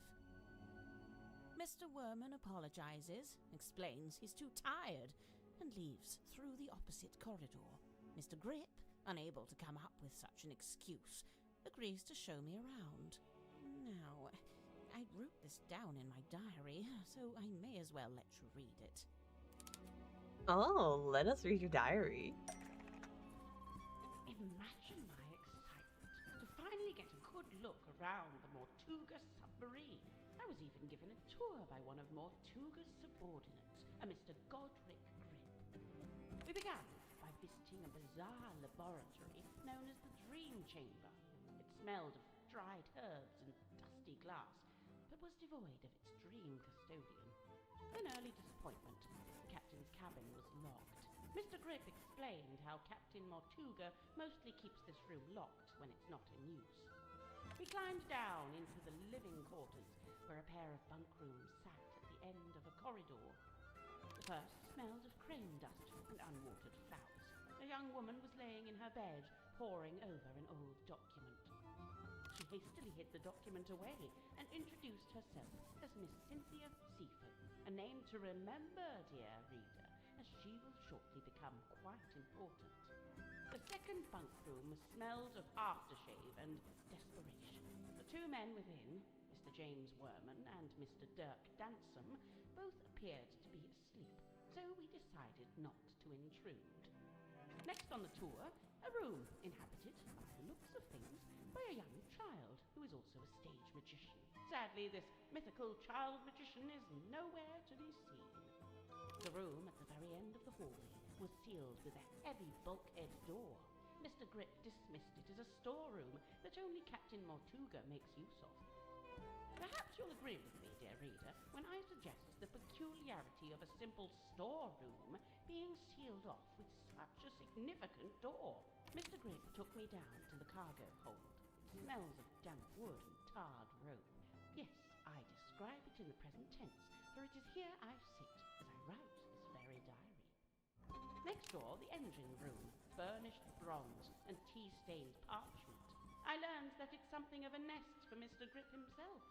Mr. Worman apologizes, explains he's too tired, and leaves through the opposite corridor. Mr. Grip, unable to come up with such an excuse, agrees to show me around. Now, I wrote this down in my diary, so I may as well let you read it. Oh, let us read your diary. Imagine my excitement to finally get a good look around the Mortuga submarine. I was even given a tour by one of Mortuga's subordinates, a Mr. Godric Grip. We began by visiting a bizarre laboratory known as the Dream Chamber. It smelled of dried herbs and dusty glass, but was devoid of its dream custodian. An early disappointment. The captain's cabin was locked. Mr. Grip explained how Captain Mortuga mostly keeps this room locked when it's not in use. We climbed down into the living quarters, where a pair of bunk rooms sat at the end of a corridor. The first smelled of crane dust and unwatered flowers. A young woman was laying in her bed, poring over an old document. She hastily hid the document away and introduced herself as Miss Cynthia Seaford, a name to remember, dear reader, as she will shortly become quite important. The second bunk room smelled of aftershave and desperation. The two men within, Mr. James Worman and Mr. Dirk Dansom, both appeared to be asleep, so we decided not to intrude. Next on the tour, a room inhabited, by the looks of things, by a young child who is also a stage magician. Sadly, this mythical child magician is nowhere to be seen. The room at the very end of the hallway was sealed with a heavy bulkhead door. Mr. Grip dismissed it as a storeroom that only Captain Mortuga makes use of. Perhaps you'll agree with me, dear reader, when I suggest the peculiarity of a simple storeroom being sealed off with such a significant door. Mr. Grip took me down to the cargo hold. It smells of damp wood and tarred rope. Yes, I describe it in the present tense, for it is here I sit as I write this very diary. Next door, the engine room, burnished bronze and tea-stained parchment. I learned that it's something of a nest for Mr. Grip himself,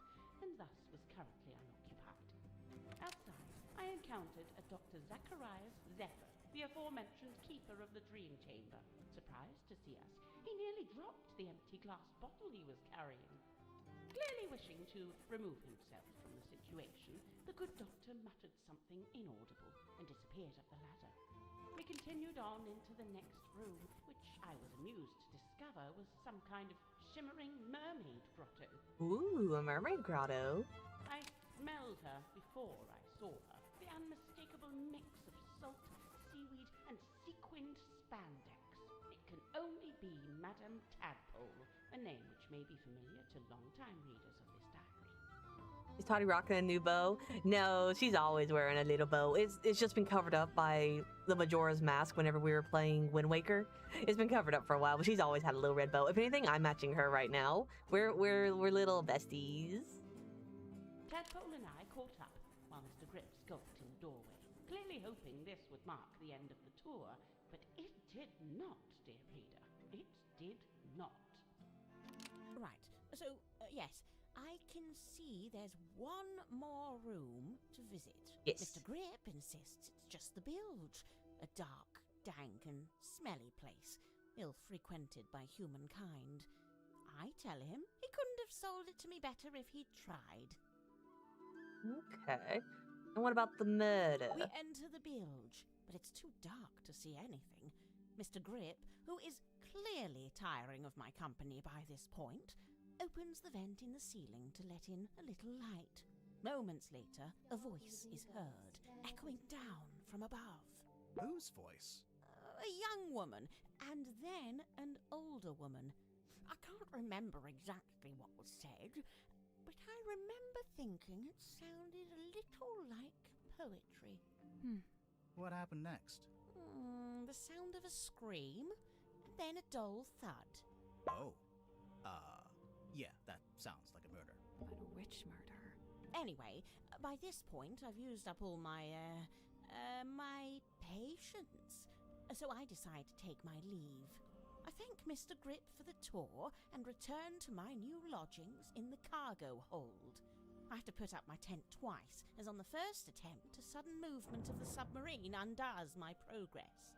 and thus was currently unoccupied. Outside, I encountered a Dr. Zacharias Zephyr, the aforementioned keeper of the Dream Chamber. Surprised to see us, he nearly dropped the empty glass bottle he was carrying. Clearly wishing to remove himself from the situation, the good doctor muttered something inaudible and disappeared up the ladder. We continued on into the next room, which I was amused to discover was some kind of shimmering mermaid grotto. Ooh, a mermaid grotto. I smelled her before I saw her. The unmistakable mix of salt, seaweed, and sequined spandex. It can only be Madame Tadpole, a name which may be familiar to long-time readers of this diary. Is Toddy rocking a new bow? No, she's always wearing a little bow. It's just been covered up by the Majora's Mask whenever we were playing Wind Waker. It's been covered up for a while, but she's always had a little red bow. If anything, I'm matching her right now. We're little besties. Tadpole and I caught up while Mr. Grip skulked in the doorway, clearly hoping this would mark the end of the tour, but it did not, dear reader. It did not. Right, so, yes, I can see there's one more room to visit. Yes. Mr. Grip insists it's just the bilge, a dark, dank and smelly place, ill-frequented by humankind. I tell him he couldn't have sold it to me better if he'd tried. Okay. And what about the murder? We enter the bilge, but it's too dark to see anything. Mr. Grip, who is clearly tiring of my company by this point, opens the vent in the ceiling to let in a little light. Moments later, a voice is heard, echoing down from above. Whose voice? A young woman, and then an older woman. I can't remember exactly what was said, but I remember thinking it sounded a little like poetry. What happened next? The sound of a scream, and then a dull thud. Oh, Yeah, that sounds like a murder. But a witch murder. Anyway, by this point, I've used up all my patience. So I decide to take my leave. I thank Mr. Grip for the tour and return to my new lodgings in the cargo hold. I have to put up my tent twice, as on the first attempt, a sudden movement of the submarine undoes my progress.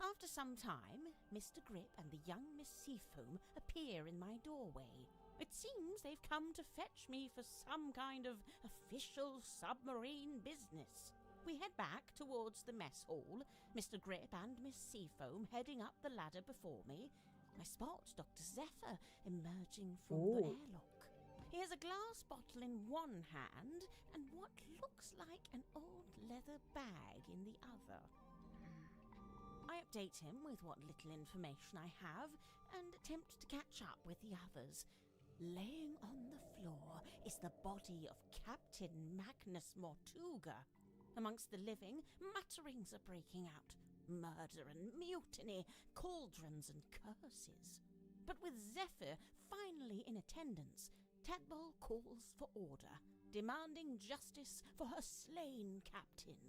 After some time, Mr. Grip and the young Miss Seafoam appear in my doorway. It seems they've come to fetch me for some kind of official submarine business. We head back towards the mess hall, Mr. Grip and Miss Seafoam heading up the ladder before me. I spot Dr. Zephyr emerging from the airlock. He has a glass bottle in one hand and what looks like an old leather bag in the other. I update him with what little information I have and attempt to catch up with the others. Laying on the floor is the body of Captain Magnus Mortuga. Amongst the living, mutterings are breaking out. Murder and mutiny, cauldrons and curses. But with Zephyr finally in attendance, Tadpole calls for order, demanding justice for her slain captain.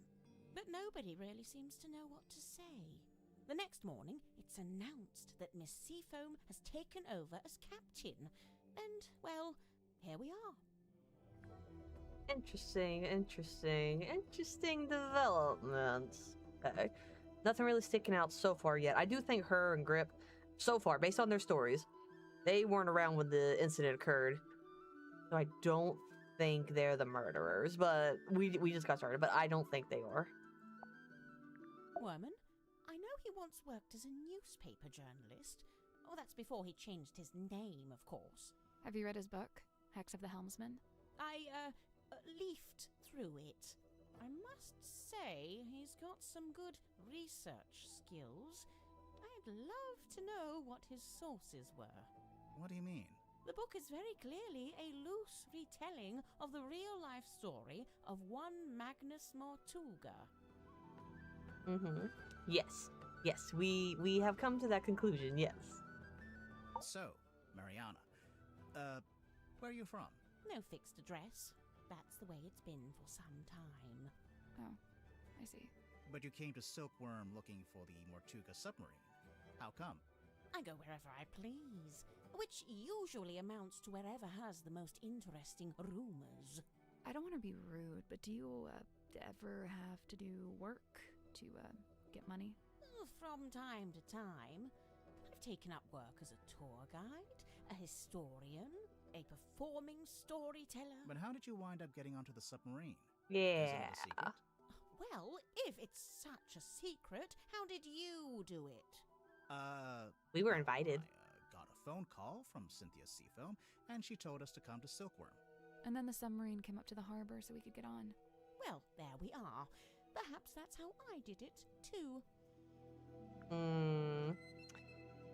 But nobody really seems to know what to say. The next morning, it's announced that Miss Seafoam has taken over as captain. And, well, here we are. Interesting developments. Okay. Nothing really sticking out so far yet. I do think her and Grip, so far, based on their stories, they weren't around when the incident occurred. So I don't think they're the murderers, but we just got started, but I don't think they are. Worman, I know he once worked as a newspaper journalist. Oh, that's before he changed his name, of course. Have you read his book, Hex of the Helmsman? I, leafed through it. I must say he's got some good research skills. I'd love to know what his sources were. What do you mean? The book is very clearly a loose retelling of the real-life story of one Magnus Mortuga. Yes, we have come to that conclusion, yes. So, Mariana, where are you from? No fixed address. That's the way it's been for some time. Oh, I see. But you came to Silkworm looking for the Mortuga submarine. How come? I go wherever I please, which usually amounts to wherever has the most interesting rumors. I don't want to be rude, but do you ever have to do work to get money? From time to time. I've taken up work as a tour guide, a historian, a performing storyteller. But how did you wind up getting onto the submarine? Yeah. Is it a secret? Well, if it's such a secret, how did you do it? We were invited. I got a phone call from Cynthia Seafoam, and she told us to come to Silkworm. And then the submarine came up to the harbor so we could get on. Well, there we are. Perhaps that's how I did it, too.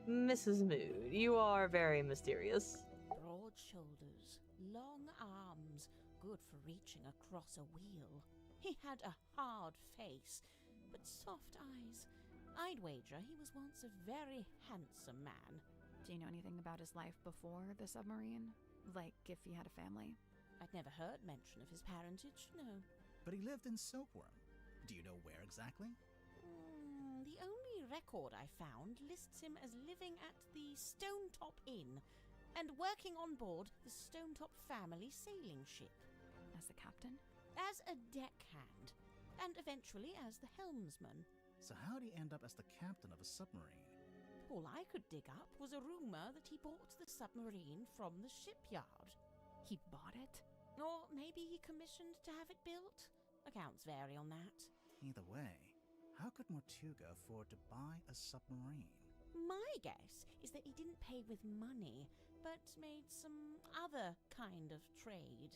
Mrs. Mood, you are very mysterious. Broad shoulders, long arms, good for reaching across a wheel. He had a hard face, but soft eyes. I'd wager he was once a very handsome man. Do you know anything about his life before the submarine? Like if he had a family? I'd never heard mention of his parentage, no. But he lived in Silkworm. Do you know where exactly? The only record I found lists him as living at the Stonetop Inn and working on board the Stonetop family sailing ship. As the captain? As a deckhand, and eventually as the helmsman. So how'd he end up as the captain of a submarine? All I could dig up was a rumor that he bought the submarine from the shipyard. He bought it? Or maybe he commissioned to have it built. Accounts vary on that. Either way, how could Mortuga afford to buy a submarine? My guess is that he didn't pay with money, but made some other kind of trade.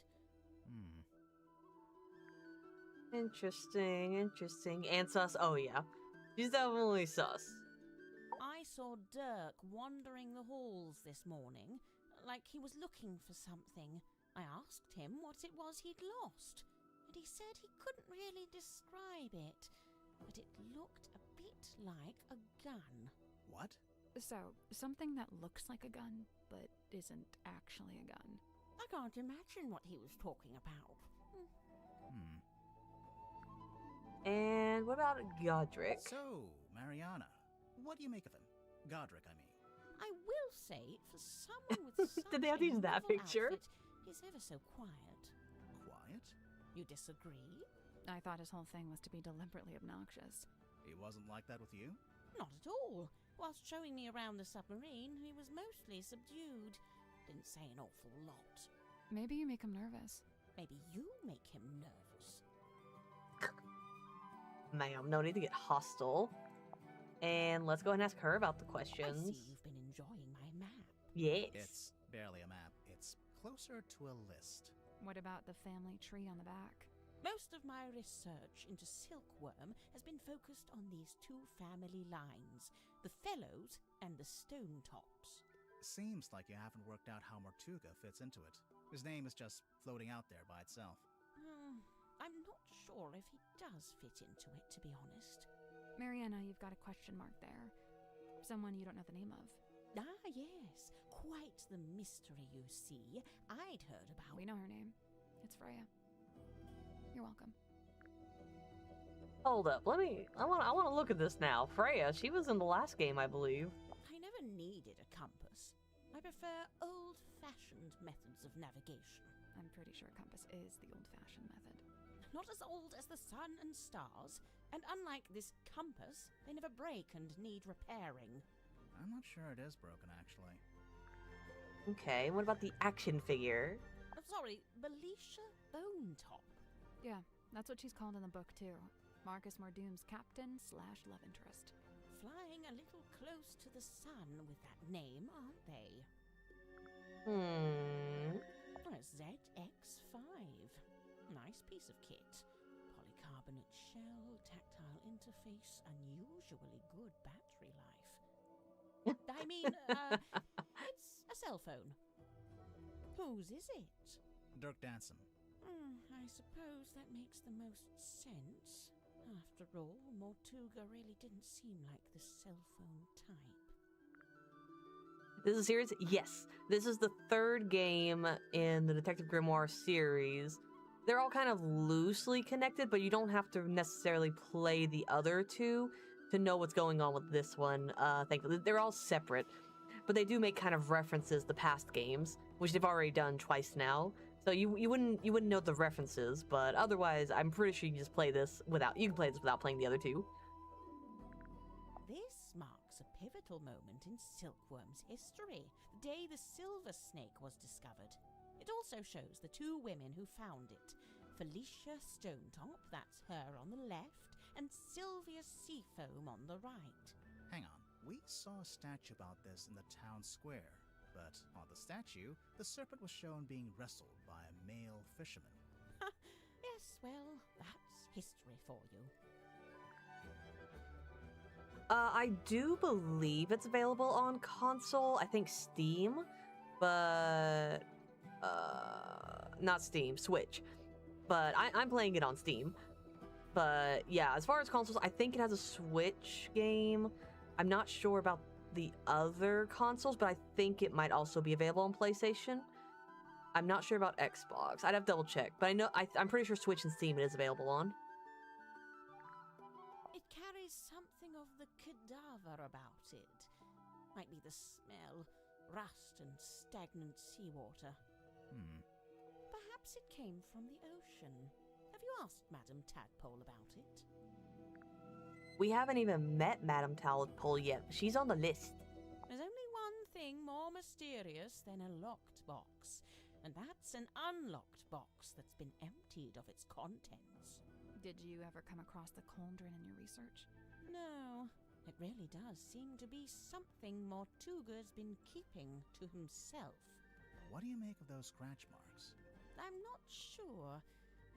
Interesting. And sus. Oh, yeah. She's definitely sus. I saw Dirk wandering the halls this morning, like he was looking for something. I asked him what it was he'd lost, and he said he couldn't really describe it, but it looked a bit like a gun. What? So, something that looks like a gun, but isn't actually a gun. I can't imagine what he was talking about. And what about Godric? So, Mariana, what do you make of him? Godric, I mean. I will say, for someone with such Did they have to a use that novel picture? outfit, he's ever so quiet. Quiet? You disagree? I thought his whole thing was to be deliberately obnoxious. He wasn't like that with you? Not at all. Whilst showing me around the submarine, he was mostly subdued. Didn't say an awful lot. Maybe you make him nervous. Maybe you make him nervous. Ma'am, no need to get hostile. And let's go ahead and ask her about the I questions. see you've been enjoying my map. Yes. It's barely a map. It's closer to a list. What about the family tree on the back? Most of my research into silkworm has been focused on these two family lines, the Fellows and the Stone Tops. Seems like you haven't worked out how Mortuga fits into it. His name is just floating out there by itself. I'm not sure if he does fit into it, to be honest. Mariana, you've got a question mark there. Someone you don't know the name of. Ah, yes. Quite the mystery, you see. I'd heard about... We know her name. It's Freya. You're welcome. Hold up, I want to look at this now. Freya, she was in the last game, I believe. I never needed a compass. I prefer old-fashioned methods of navigation. I'm pretty sure a compass is the old-fashioned method. Not as old as the sun and stars, and unlike this compass, they never break and need repairing. I'm not sure it is broken, actually. Okay, what about the action figure? Oh, sorry, Belisha Bonetop. Yeah, that's what she's called in the book, too. Marcus Mordoom's captain/love interest. Flying a little close to the sun with that name, aren't they? A ZX5. Nice piece of kit. Polycarbonate shell, tactile interface, unusually good battery life. I mean, it's a cell phone. Whose is it? Dirk Danson. I suppose that makes the most sense. After all, Mortuga really didn't seem like the cell phone type. This is a series? Yes. This is the third game in the Detective Grimoire series. They're all kind of loosely connected, but you don't have to necessarily play the other two to know what's going on with this one. Thankfully, they're all separate, but they do make kind of references to past games, which they've already done twice now. So you wouldn't know the references, but otherwise, I'm pretty sure you can just play this without. You can play this without playing the other two. This marks a pivotal moment in Silkworm's history, the day the silver snake was discovered. It also shows the two women who found it, Felicia Stonetop, that's her on the left, and Sylvia Seafoam on the right. Hang on. We saw a statue about this in the town square, but on the statue, the serpent was shown being wrestled by a male fisherman. Yes, well, that's history for you. I do believe it's available on console. I think Steam, but not Steam, Switch. But I'm playing it on Steam. But yeah, as far as consoles, I think it has a Switch game. I'm not sure about the other consoles, but I think it might also be available on PlayStation. I'm not sure about Xbox. I'd have to double check, but I know I'm pretty sure Switch and Steam it is available on. It carries something of the cadaver about it. Might be the smell, rust and stagnant seawater. Perhaps it came from the ocean. Have you asked Madame Tadpole about it? We haven't even met Madame Tadpole yet. She's on the list. There's only one thing more mysterious than a locked box, and that's an unlocked box that's been emptied of its contents. Did you ever come across the cauldron in your research? No, it really does seem to be something Mortuga's been keeping to himself. What do you make of those scratch marks? I'm not sure.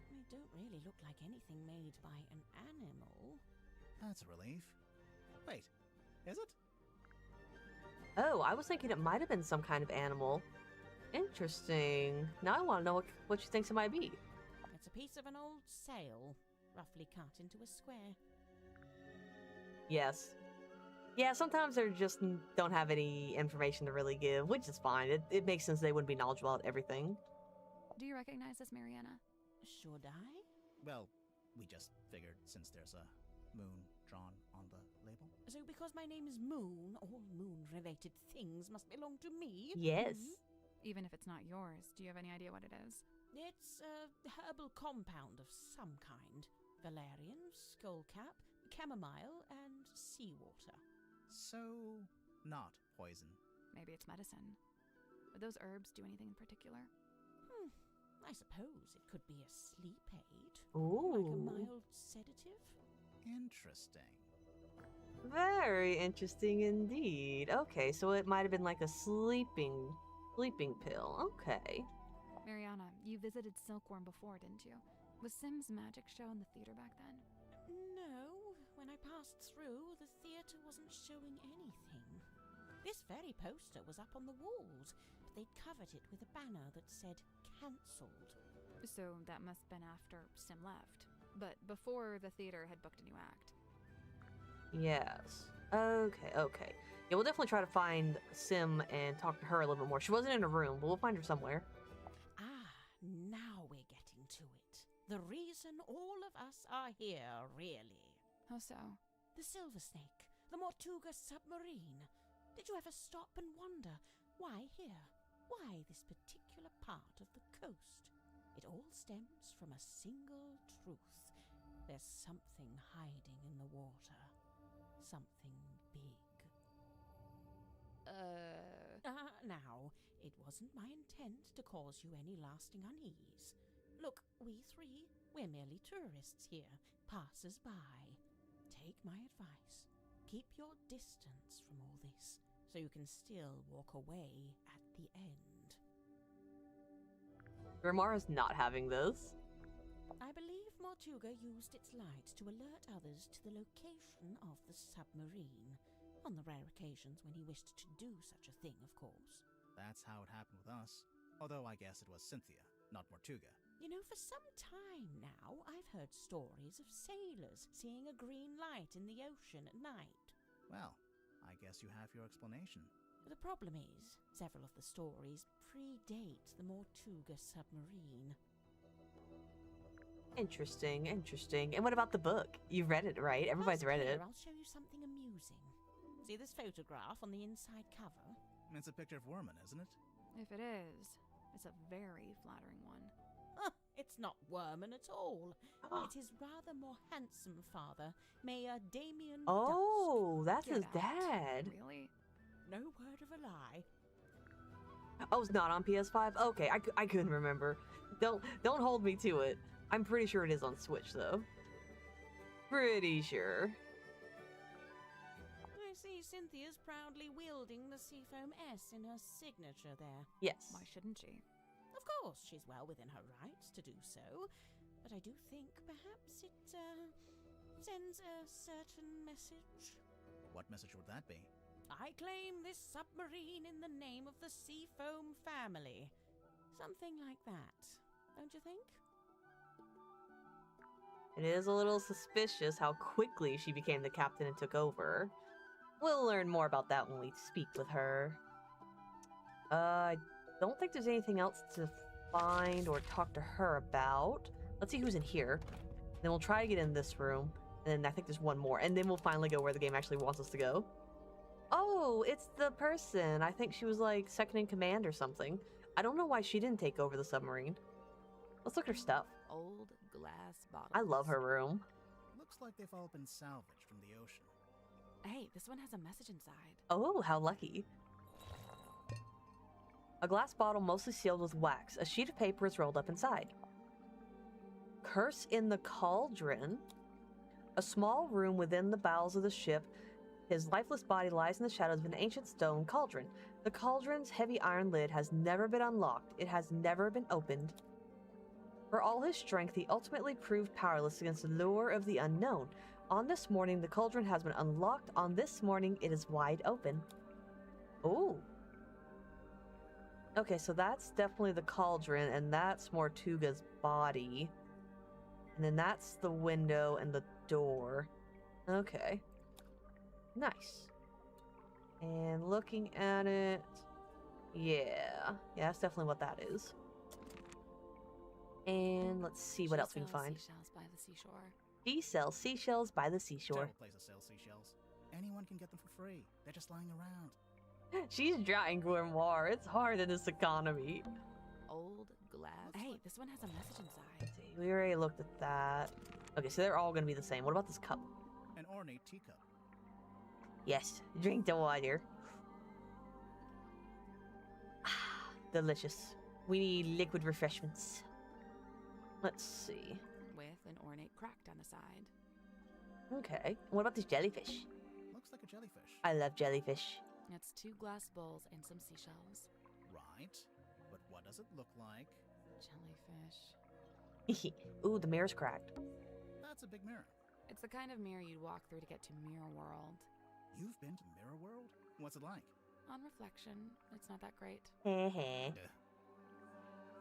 They don't really look like anything made by an animal. That's a relief. Wait, is it? Oh, I was thinking it might have been some kind of animal. Interesting. Now I want to know what she thinks it might be. It's a piece of an old sail, roughly cut into a square. Yes. Yeah, sometimes they just don't have any information to really give, which is fine. It makes sense they wouldn't be knowledgeable about everything. Do you recognize this, Mariana? Should I? Well, we just figured since there's a moon drawn on the label. So because my name is Moon, all moon-related things must belong to me? Yes. Even if it's not yours, do you have any idea what it is? It's a herbal compound of some kind. Valerian, skullcap, chamomile, and seawater. So, not poison. Maybe it's medicine. Would those herbs do anything in particular? I suppose it could be a sleep aid. Ooh. Like a mild sedative. Interesting. Very interesting indeed. Okay, so it might have been like a sleeping pill. Okay. Mariana, you visited Silkworm before, didn't you? Was Sim's magic show in the theater back then? No, when I passed through, the theatre wasn't showing anything. This very poster was up on the walls, but they'd covered it with a banner that said cancelled. So that must have been after Sim left. But before the theater had booked a new act. Yes. Okay. Yeah, we'll definitely try to find Sim and talk to her a little bit more. She wasn't in a room, but we'll find her somewhere. Now we're getting to it. The reason all of us are here, really. How so? The Silver Snake, the Mortuga submarine. Did you ever stop and wonder, why here? Why this particular part of the coast? It all stems from a single truth. There's something hiding in the water. Something big. Now, it wasn't my intent to cause you any lasting unease. Look, we three, we're merely tourists here, passers-by. Take my advice. Keep your distance from all this, so you can still walk away at the end. Grimara's not having this. I believe Mortuga used its light to alert others to the location of the submarine, on the rare occasions when he wished to do such a thing, of course. That's how it happened with us. Although I guess it was Cynthia, not Mortuga. You know, for some time now, I've heard stories of sailors seeing a green light in the ocean at night. Well, I guess you have your explanation. The problem is, several of the stories predate the Mortuga submarine. Interesting. And what about the book? You've read it, right? Everybody's read it. I'll show you something amusing. See this photograph on the inside cover? It's a picture of Worman, isn't it? If it is, it's a very flattering one. It's not Worman at all. It's his rather more handsome father, Mayor Damien Oh, that's Get his out. dad. Really? Dusk. No word of a lie. Oh, it's not on PS5? Okay, I couldn't remember. Don't hold me to it. I'm pretty sure it is on Switch, though. Pretty sure. I see Cynthia's proudly wielding the Seafoam S in her signature there. Yes. Why shouldn't she? Of course, she's well within her rights to do so, but I do think perhaps it sends a certain message. What message would that be? I claim this submarine in the name of the Seafoam family. Something like that, don't you think? It is a little suspicious how quickly she became the captain and took over. We'll learn more about that when we speak with her. I don't think there's anything else to find or talk to her about. Let's see who's in here. Then we'll try to get in this room. And I think there's one more. And then we'll finally go where the game actually wants us to go. Oh, it's the person. I think she was like second in command or something. I don't know why she didn't take over the submarine. Let's look at her stuff. Old glass bottles. I love her room. Looks like they've all been salvaged from the ocean. Hey, this one has a message inside. Oh, how lucky. A glass bottle mostly sealed with wax. A sheet of paper is rolled up inside. Curse in the cauldron. A small room within the bowels of the ship. His lifeless body lies in the shadows of an ancient stone cauldron. The cauldron's heavy iron lid has never been unlocked. It has never been opened. For all his strength, he ultimately proved powerless against the lure of the unknown. On this morning, the cauldron has been unlocked. On this morning, it is wide open. Ooh. Okay, so that's definitely the cauldron, and that's Mortuga's body. And then that's the window and the door. Okay. Nice. And looking at it, yeah, that's definitely what that is. And let's see what She else we can sells find. seashells by the seashore. She sells seashells by the seashore. Terrible place to sell seashells. Anyone can get them for free. They're just lying around. She's drying grimoire. It's hard in this economy. Old glass. Hey, this one has a message inside. Let's see, we already looked at that. Okay, so they're all gonna be the same. What about this cup? An ornate teacup. Yes, drink the water. Delicious. We need liquid refreshments. Let's see. With an ornate crack down the side. Okay. What about this jellyfish? Looks like a jellyfish. I love jellyfish. It's 2 glass bowls and some seashells. Right. But what does it look like? Jellyfish. Ooh, the mirror's cracked. That's a big mirror. It's the kind of mirror you'd walk through to get to Mirror World. You've been to Mirror World? What's it like? On reflection, it's not that great. Heh.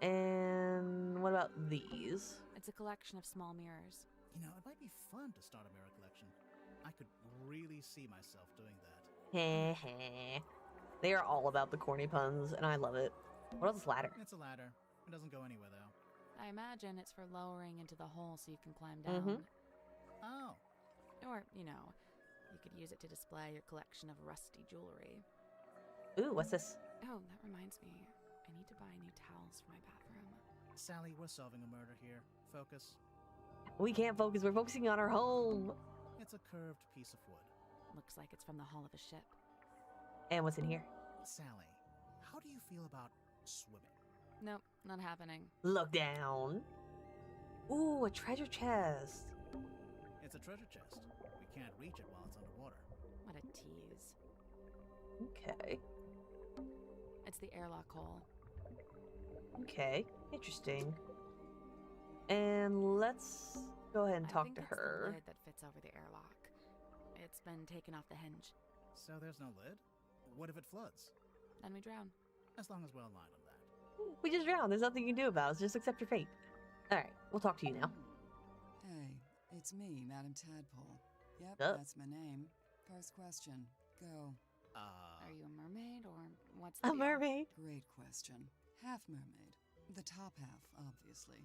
And what about these? It's a collection of small mirrors. You know, it might be fun to start a mirror collection. I could really see myself doing that. They are all about the corny puns, and I love it. What about this ladder? It's a ladder. It doesn't go anywhere, though. I imagine it's for lowering into the hole so you can climb down. Oh. Or, you know, you could use it to display your collection of rusty jewelry. Ooh, what's this? Oh, that reminds me. I need to buy new towels for my bathroom. Sally, we're solving a murder here. Focus. We can't focus. We're focusing on our home. It's a curved piece of wood. Looks like it's from the hull of a ship. And what's in here? Sally, how do you feel about swimming? Nope, not happening. Look down. Ooh, a treasure chest. It's a treasure chest. We can't reach it while it's underwater. What a tease. Okay. It's the airlock hole. Okay. Interesting. And let's go ahead and I talk think to it's her. the lid that fits over the airlock. It's been taken off the hinge. So there's no lid? What if it floods? Then we drown. As long as we're aligned on that. We just drowned. There's nothing you can do about it. Just accept your fate. Alright, we'll talk to you now. Hey, it's me, Madam Tadpole. Yep, Yup. that's my name. First question. Go. Are you a mermaid or what's the A deal? mermaid. Great question. Half mermaid. The top half, obviously.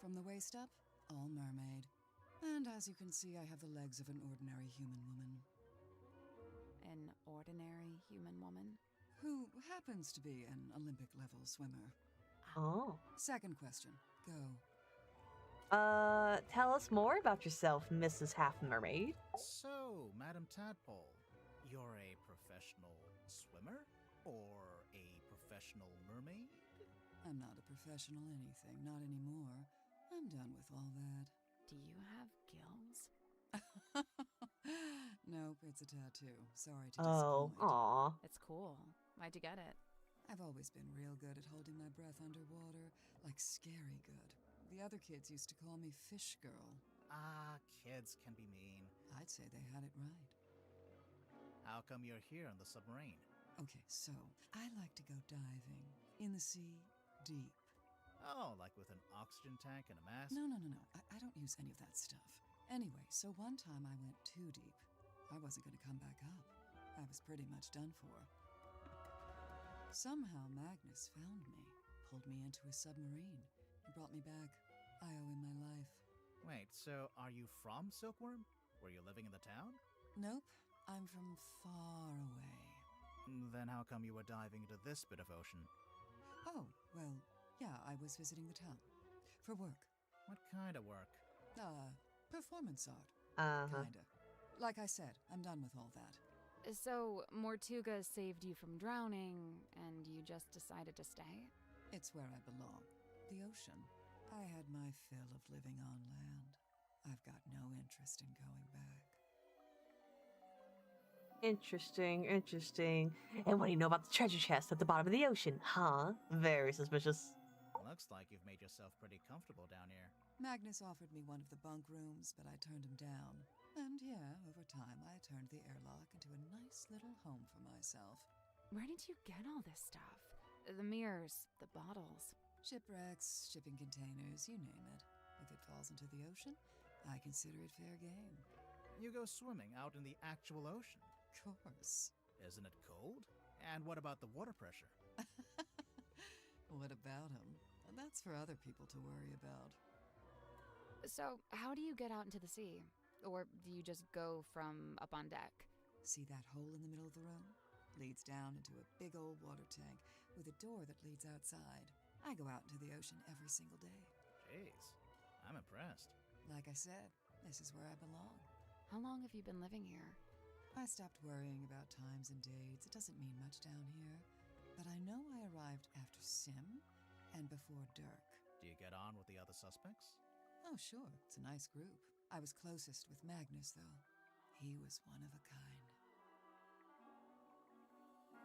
From the waist up, all mermaid. And as you can see, I have the legs of an ordinary human woman. An ordinary human woman? Who happens to be an Olympic-level swimmer. Oh. Second question. Go. Tell us more about yourself, Mrs. Half Mermaid. So, Madam Tadpole, you're a professional swimmer? Or a professional mermaid? I'm not a professional anything, not anymore. I'm done with all that. Do you have gills? Nope, it's a tattoo. Sorry to Oh, disappoint. aw. It's cool. Why'd you get it? I've always been real good at holding my breath underwater, like scary good. The other kids used to call me Fish Girl. Ah, kids can be mean. I'd say they had it right. How come you're here on the submarine? Okay, so I like to go diving. In the sea, deep. Oh, like with an oxygen tank and a mask? No. I don't use any of that stuff. Anyway, so one time I went too deep. I wasn't going to come back up. I was pretty much done for. Somehow Magnus found me, pulled me into a submarine. He brought me back. I owe him my life. Wait, so are you from Silkworm? Were you living in the town? Nope, I'm from far away. Then how come you were diving into this bit of ocean? Oh, well, yeah, I was visiting the town. For work. What kind of work? Performance art. Uh-huh. Kinda. Like I said, I'm done with all that. So, Mortuga saved you from drowning, and you just decided to stay? It's where I belong. The ocean. I had my fill of living on land. I've got no interest in going back. Interesting. And what do you know about the treasure chest at the bottom of the ocean, huh? Very suspicious. Looks like you've made yourself pretty comfortable down here. Magnus offered me one of the bunk rooms, but I turned him down. And yeah, over time I turned the airlock into a nice little home for myself. Where did you get all this stuff? The mirrors, the bottles. Shipwrecks, shipping containers, you name it. If it falls into the ocean, I consider it fair game. You go swimming out in the actual ocean. Of course. Isn't it cold? And what about the water pressure? What about him? That's for other people to worry about. So, how do you get out into the sea? Or do you just go from up on deck? See that hole in the middle of the room? Leads down into a big old water tank with a door that leads outside. I go out into the ocean every single day. Jeez, I'm impressed. Like I said, this is where I belong. How long have you been living here? I stopped worrying about times and dates. It doesn't mean much down here. But I know I arrived after Sim and before Dirk. Do you get on with the other suspects? Oh, sure. It's a nice group. I was closest with Magnus, though. He was one of a kind.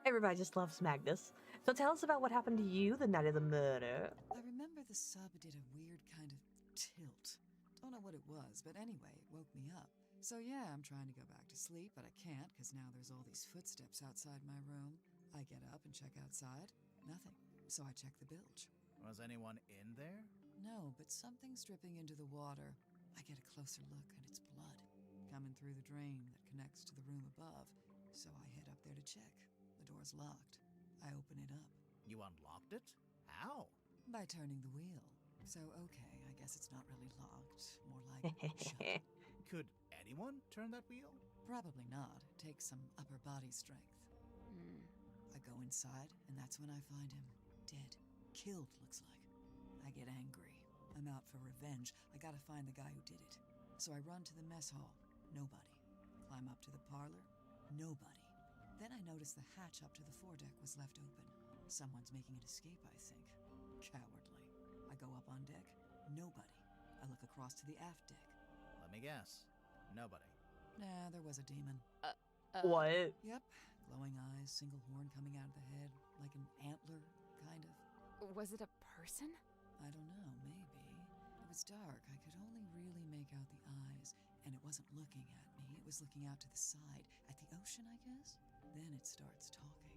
Everybody just loves Magnus. So tell us about what happened to you the night of the murder. I remember the sub did a weird kind of tilt. Don't know what it was, but anyway, it woke me up. So yeah, I'm trying to go back to sleep, but I can't because now there's all these footsteps outside my room. I get up and check outside. Nothing. So I check the bilge. Was anyone in there? No, but something's dripping into the water. I get a closer look, and it's blood coming through the drain that connects to the room above. So I head up there to check. The door's locked. I open it up. You unlocked it? How? By turning the wheel. So, okay, I guess it's not really locked. More like shut. Could anyone turn that wheel? Probably not. It takes some upper body strength. I go inside, and that's when I find him. Dead. Killed, looks like. I get angry. I'm out for revenge. I gotta find the guy who did it. So I run to the mess hall. Nobody. Climb up to the parlor. Nobody. Then I notice the hatch up to the foredeck was left open. Someone's making an escape, I think. Cowardly. I go up on deck. Nobody. I look across to the aft deck. Let me guess. Nobody. Nah, there was a demon. What? Yep. Glowing eyes, single horn coming out of the head, like an antler, kind of. Was it a person? I don't know, maybe. It was dark. I could only really make out the eyes, and it wasn't looking at me. It was looking out to the side, at the ocean, I guess. Then it starts talking.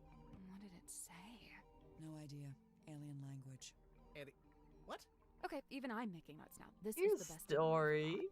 What did it say? No idea. Alien language. What? Okay, even I'm making notes now. This Your is the best story.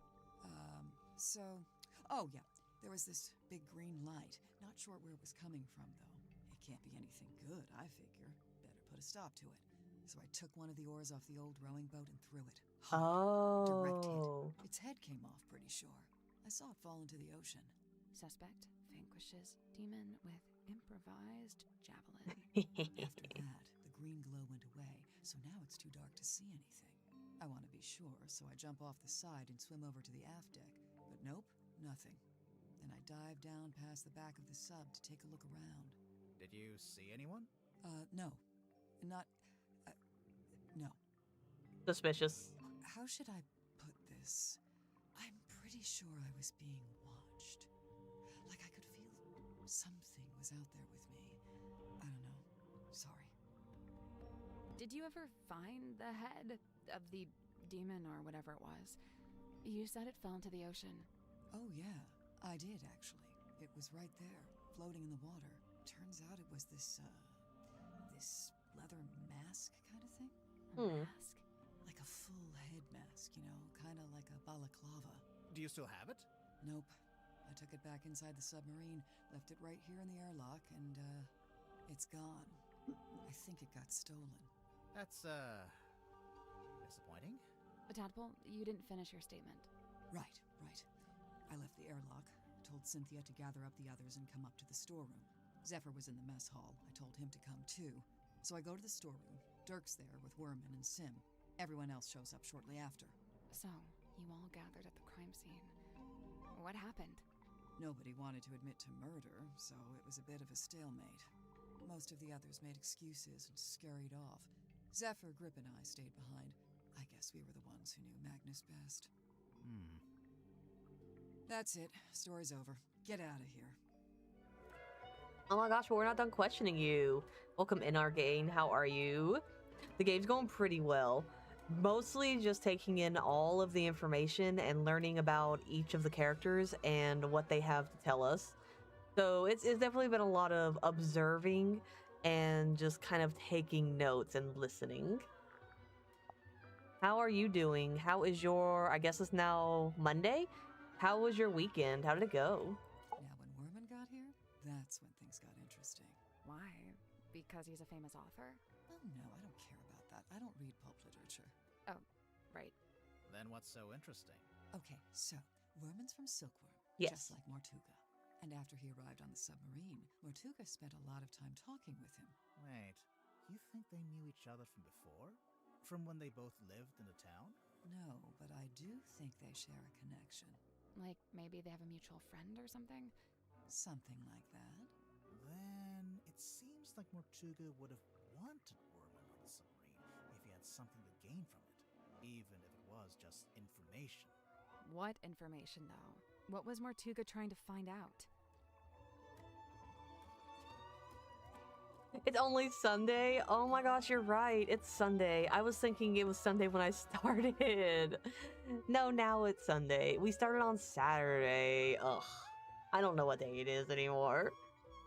Oh yeah, there was this big green light. Not sure where it was coming from, though. It can't be anything good, I figure. Better put a stop to it. So I took one of the oars off the old rowing boat and threw it. Direct hit. Oh. Its head came off, pretty sure. I saw it fall into the ocean. Suspect vanquishes demon with improvised javelin. After that, the green glow went away, so now it's too dark to see anything. I want to be sure, so I jump off the side and swim over to the aft deck. But nope, nothing. Then I dive down past the back of the sub to take a look around. Did you see anyone? No. No. Suspicious. How should I put this? I'm pretty sure I was being watched. Like I could feel something was out there with me. I don't know. Sorry. Did you ever find the head of the demon or whatever it was? You said it fell into the ocean. Oh yeah, I did actually. It was right there, floating in the water. Turns out it was this leather mask kind of thing. A mask? Like a full head mask, you know, kind of like a balaclava. Do you still have it? Nope. I took it back inside the submarine, left it right here in the airlock, and, it's gone. I think it got stolen. That's, disappointing. Tadpole, you didn't finish your statement. Right. I left the airlock, told Cynthia to gather up the others and come up to the storeroom. Zephyr was in the mess hall. I told him to come too. So I go to the storeroom. Dirk's there with Werman and Sim. Everyone else shows up shortly after. So, you all gathered at the crime scene. What happened? Nobody wanted to admit to murder, so it was a bit of a stalemate. Most of the others made excuses and scurried off. Zephyr, Grip, and I stayed behind. I guess we were the ones who knew Magnus best. That's it. Story's over. Get out of here. Oh my gosh, but we're not done questioning you. Welcome in our game. How are you? The game's going pretty well. Mostly just taking in all of the information and learning about each of the characters and what they have to tell us. So it's definitely been a lot of observing and just kind of taking notes and listening. How are you doing? How is your, I guess it's now Monday? How was your weekend? How did it go? Now, when Werman got here, that's when things got because he's a famous author? Oh no, I don't care about that. I don't read pulp literature. Oh, right. Then what's so interesting? Okay, so Worman's from Silkworm, Yes. just like Mortuga. And after he arrived on the submarine, Mortuga spent a lot of time talking with him. Wait, you think they knew each other from before? From when they both lived in the town? No, but I do think they share a connection. Like, maybe they have a mutual friend or something? Something like that. Then it seems like Mortuga would have wanted Worman on the submarine if he had something to gain from it, even if it was just information. What information, though? What was Mortuga trying to find out? It's only Sunday? Oh my gosh, you're right. It's Sunday. I was thinking it was Sunday when I started. No, now it's Sunday. We started on Saturday. Ugh. I don't know what day it is anymore.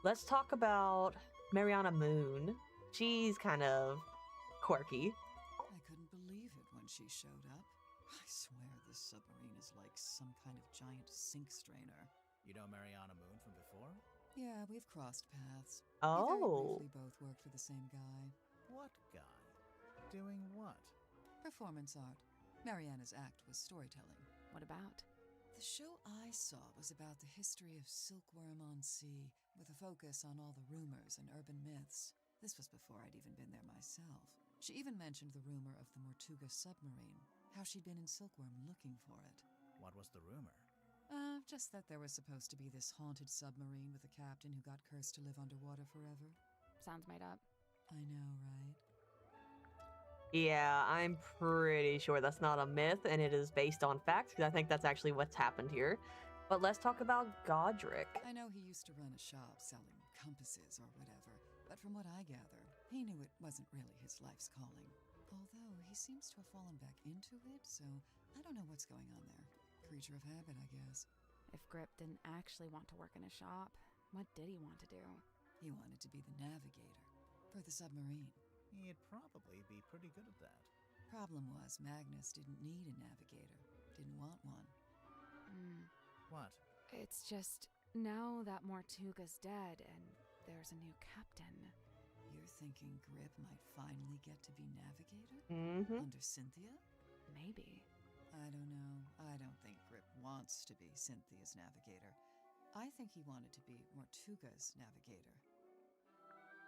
Let's talk about Mariana Moon. She's kind of quirky. I couldn't believe it when she showed up. I swear this submarine is like some kind of giant sink strainer. You know Mariana Moon from before? Yeah, we've crossed paths. Oh. We very briefly both worked for the same guy. What guy? Doing what? Performance art. Mariana's act was storytelling. What about? The show I saw was about the history of Silkworm on Sea, with a focus on all the rumors and urban myths. This was before I'd even been there myself. She even mentioned the rumor of the Mortuga submarine, how she'd been in Silkworm looking for it. What was the rumor? Just that there was supposed to be this haunted submarine with a captain who got cursed to live underwater forever. Sounds made up. I know, right? Yeah, I'm pretty sure that's not a myth and it is based on facts because I think that's actually what's happened here. But let's talk about Godric. I know he used to run a shop selling compasses or whatever, but from what I gather, he knew it wasn't really his life's calling. Although he seems to have fallen back into it, so I don't know what's going on there. Creature of habit, I guess. If Grip didn't actually want to work in a shop, what did he want to do? He wanted to be the navigator for the submarine. He'd probably be pretty good at that. Problem was, Magnus didn't need a navigator. Didn't want one. What? It's just, now that Mortuga's dead and there's a new captain. You're thinking Grip might finally get to be navigator? Mm-hmm. Under Cynthia? Maybe. I don't know. I don't think Grip wants to be Cynthia's navigator. I think he wanted to be Mortuga's navigator.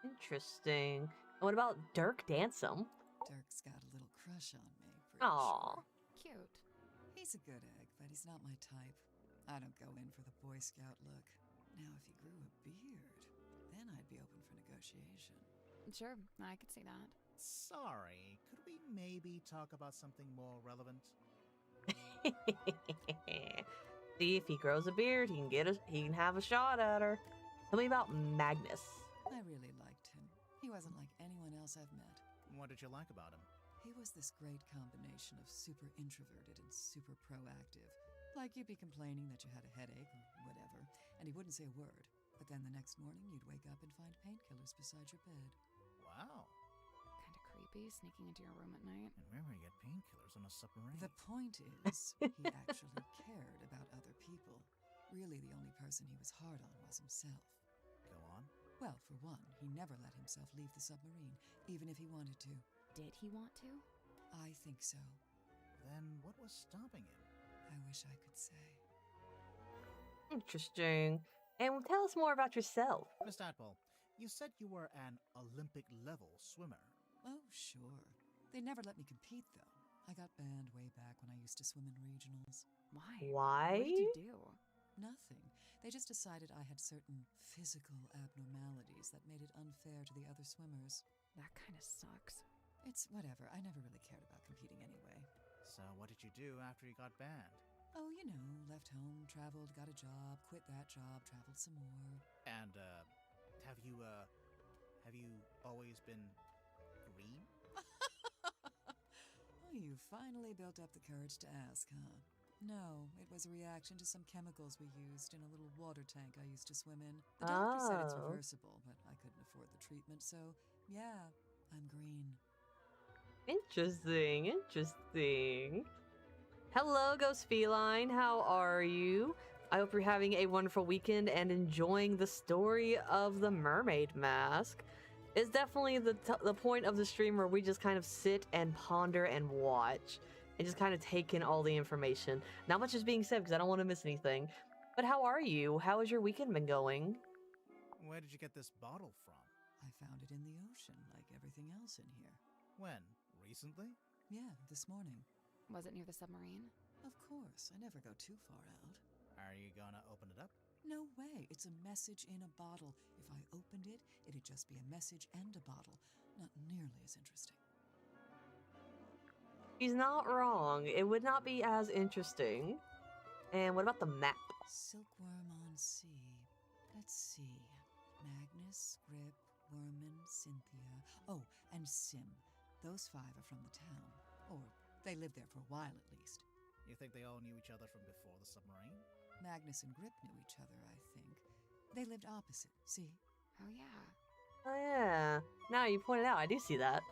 Interesting. What about Dirk Dansome? Dirk's got a little crush on me, pretty Aw. sure. Cute. He's a good egg, but he's not my type. I don't go in for the Boy Scout look. Now, if he grew a beard, then I'd be open for negotiation. Sure, I could see that. Sorry, could we maybe talk about something more relevant? See, if he grows a beard, he can have a shot at her. Tell me about Magnus. I really liked him. He wasn't like anyone else I've met. What did you like about him? He was this great combination of super introverted and super proactive. Like you'd be complaining that you had a headache or whatever, and he wouldn't say a word. But then the next morning, you'd wake up and find painkillers beside your bed. Wow. Kind of creepy, sneaking into your room at night. And where would he get painkillers on a submarine? The point is, he actually cared about other people. Really, the only person he was hard on was himself. Go on. Well, for one, he never let himself leave the submarine, even if he wanted to. Did he want to? I think so. Then what was stopping him? I wish I could say. Interesting. And tell us more about yourself. Miss Tadpole, you said you were an Olympic-level swimmer. Oh, sure. They never let me compete, though. I got banned way back when I used to swim in regionals. Why? Why? What did you do? Nothing. They just decided I had certain physical abnormalities that made it unfair to the other swimmers. That kind of sucks. It's whatever. I never really cared about competing anyway. So what did you do after you got banned? Oh, you know, left home, traveled, got a job, quit that job, traveled some more. And, have you always been green? Oh, you finally built up the courage to ask, huh? No, it was a reaction to some chemicals we used in a little water tank I used to swim in. The doctor said it's Oh. reversible, but I couldn't afford the treatment, so yeah, I'm green. Interesting, interesting. Hello, Ghost Feline. How are you? I hope you're having a wonderful weekend and enjoying the story of the Mermaid Mask. It's definitely the point of the stream where we just kind of sit and ponder and watch and just kind of take in all the information. Not much is being said because I don't want to miss anything. But how are you? How has your weekend been going? Where did you get this bottle from? I found it in the ocean, like everything else in here. When? Recently? Yeah, this morning. Was it near the submarine? Of course, I never go too far out. Are you gonna open it up? No way, it's a message in a bottle. If I opened it, it'd just be a message and a bottle. Not nearly as interesting. He's not wrong. It would not be as interesting. And what about the map? Silkworm on sea. Let's see. Magnus, Grip, Worman, Cynthia. Oh, and Sim. Those 5 are from the town. Or they lived there for a while at least. You think they all knew each other from before the submarine? Magnus and Grip knew each other, I think. They lived opposite, see? Oh, yeah. Oh yeah. Now you pointed out, I do see that.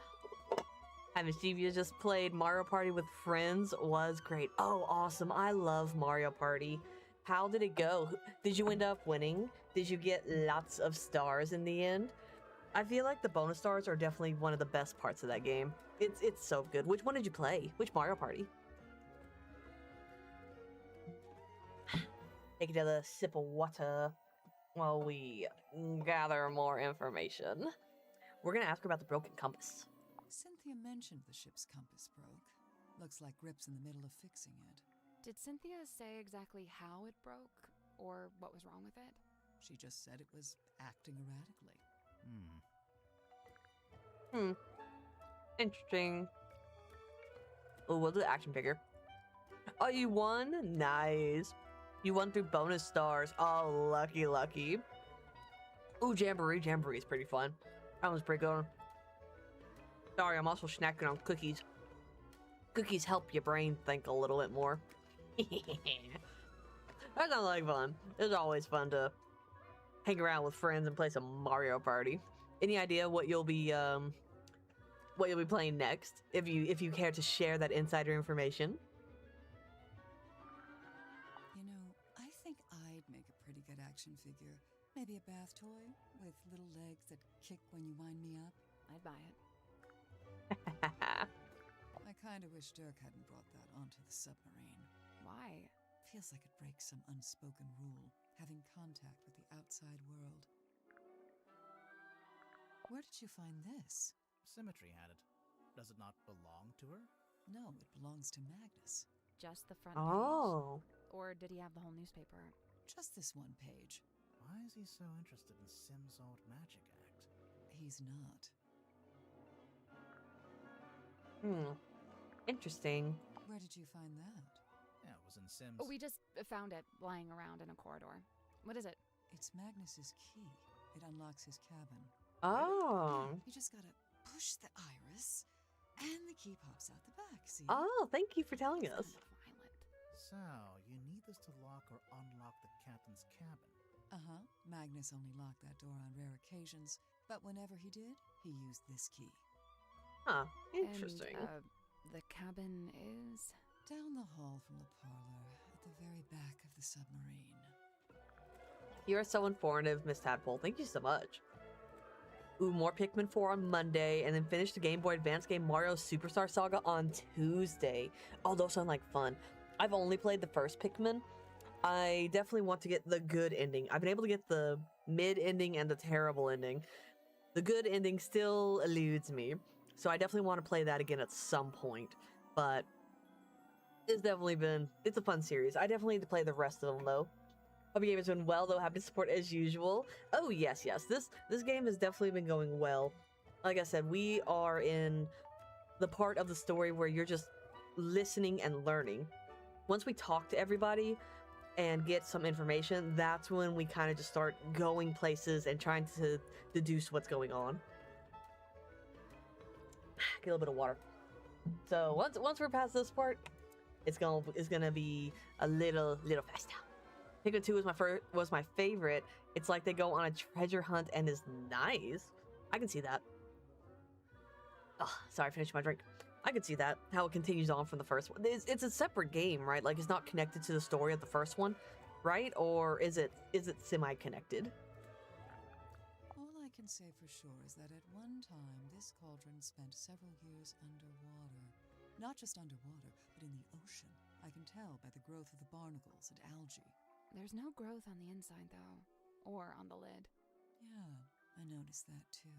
How Mischievous just played Mario Party with friends was great. Oh, awesome. I love Mario Party. How did it go? Did you end up winning? Did you get lots of stars in the end? I feel like the bonus stars are definitely one of the best parts of that game. It's so good. Which one did you play? Which Mario Party? Take another sip of water while we gather more information. We're gonna ask her about the broken compass. Cynthia mentioned the ship's compass broke. Looks like Grip's in the middle of fixing it. Did Cynthia say exactly how it broke or what was wrong with it? She just said it was acting erratically. Interesting. Oh, we'll do the action figure. Oh, you won? Nice. You won through bonus stars. Oh, lucky, lucky. Ooh, Jamboree. Jamboree is pretty fun. That one's pretty good. Sorry, I'm also snacking on cookies. Cookies help your brain think a little bit more. That sounds like fun. It's always fun to hang around with friends and play some Mario Party. Any idea what you'll be playing next? If you care to share that insider information. You know, I think I'd make a pretty good action figure. Maybe a bath toy with little legs that kick when you wind me up. I'd buy it. I kind of wish Dirk hadn't brought that onto the submarine. Why? Feels like it breaks some unspoken rule, having contact with the outside world. Where did you find this? Symmetry had it. Does it not belong to her? No, it belongs to Magnus. Just the front Oh. page? Or did he have the whole newspaper? Just this one page. Why is he so interested in Sim's old magic act? He's not. Interesting. Where did you find that? Yeah, it was in Sim's... Oh, we just found it lying around in a corridor. What is it? It's Magnus's key. It unlocks his cabin. Oh. You just gotta push the iris, and the key pops out the back, see? Oh, thank you for telling us. Violent. So, you need this to lock or unlock the captain's cabin. Uh-huh. Magnus only locked that door on rare occasions, but whenever he did, he used this key. Huh. Interesting. And, the cabin is... Down the hall from the parlor, at the very back of the submarine. You are so informative, Miss Tadpole. Thank you so much. Ooh, more Pikmin 4 on Monday, and then finish the Game Boy Advance game Mario Superstar Saga on Tuesday. Oh, those sound like fun. I've only played the first Pikmin. I definitely want to get the good ending. I've been able to get the mid ending and the terrible ending. The good ending still eludes me, so I definitely want to play that again at some point. But it's a fun series. I definitely need to play the rest of them though. Hope your game has been well, though. Happy to support as usual. Oh, yes. This game has definitely been going well. Like I said, we are in the part of the story where you're just listening and learning. Once we talk to everybody and get some information, that's when we kind of just start going places and trying to deduce what's going on. Get a little bit of water. So once we're past this part, it's gonna be a little faster. Pikmin 2 was my favorite. It's like they go on a treasure hunt and is nice. I can see that. Oh, sorry, I finished my drink. I can see that, how it continues on from the first one. It's a separate game, right? Like, it's not connected to the story of the first one, right? Or is it semi-connected? All I can can say for sure is that at one time, this cauldron spent several years underwater. Not just underwater, but in the ocean. I can tell by the growth of the barnacles and algae. There's no growth on the inside, though. Or on the lid. Yeah, I noticed that too.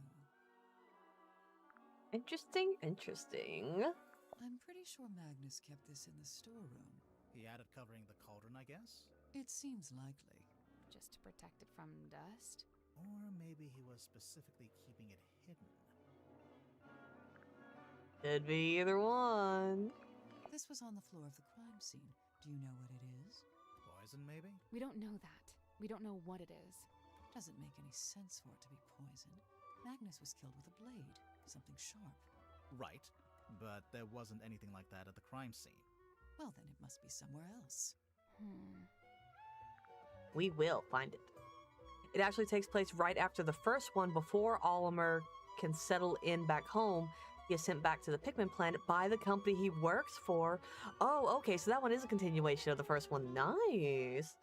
Interesting, interesting. I'm pretty sure Magnus kept this in the storeroom. He added covering the cauldron, I guess? It seems likely. Just to protect it from dust? Or maybe he was specifically keeping it hidden. Could be either one. This was on the floor of the crime scene. Do you know what it is? Poison, maybe? We don't know that. We don't know what it is. Doesn't make any sense for it to be poison. Magnus was killed with a blade, something sharp. Right, but there wasn't anything like that at the crime scene. Well, then it must be somewhere else. We will find it. It actually takes place right after the first one, before Olimer can settle in back home. He is sent back to the Pikmin planet by the company he works for. Oh, okay, so that one is a continuation of the first one. Nice.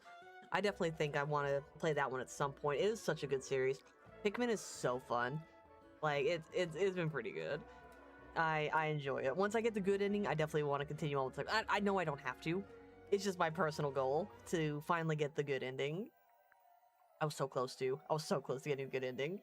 I definitely think I want to play that one at some point. It is such a good series. Pikmin is so fun. Like, it's been pretty good. I enjoy it. Once I get the good ending, I definitely want to continue on with it. I know I don't have to. It's just my personal goal to finally get the good ending. I was so close to getting a good ending.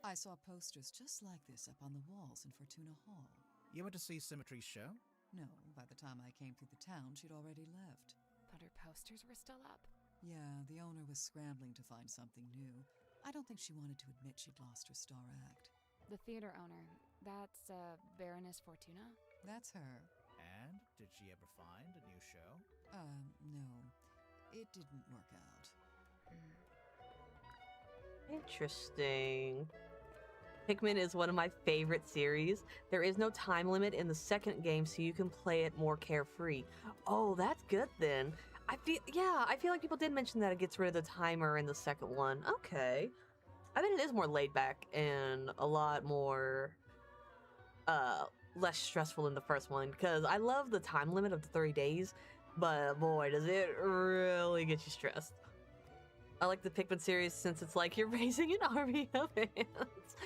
I saw posters just like this up on the walls in Fortuna Hall. You went to see Symmetry's show? No, by the time I came through the town, she'd already left. Thought her posters were still up. Yeah, the owner was scrambling to find something new. I don't think she wanted to admit she'd lost her star act. The theater owner, that's Baroness Fortuna? That's her. And did she ever find a new show? No. It didn't work out. Interesting. Pikmin is one of my favorite series. There is no time limit in the second game, so you can play it more carefree. Oh, that's good then. I feel like people did mention that it gets rid of the timer in the second one. Okay. I bet it is more laid back and a lot more less stressful in the first one, because I love the time limit of the 30 days, but boy, does it really get you stressed. I like the Pikmin series since it's like you're raising an army of ants.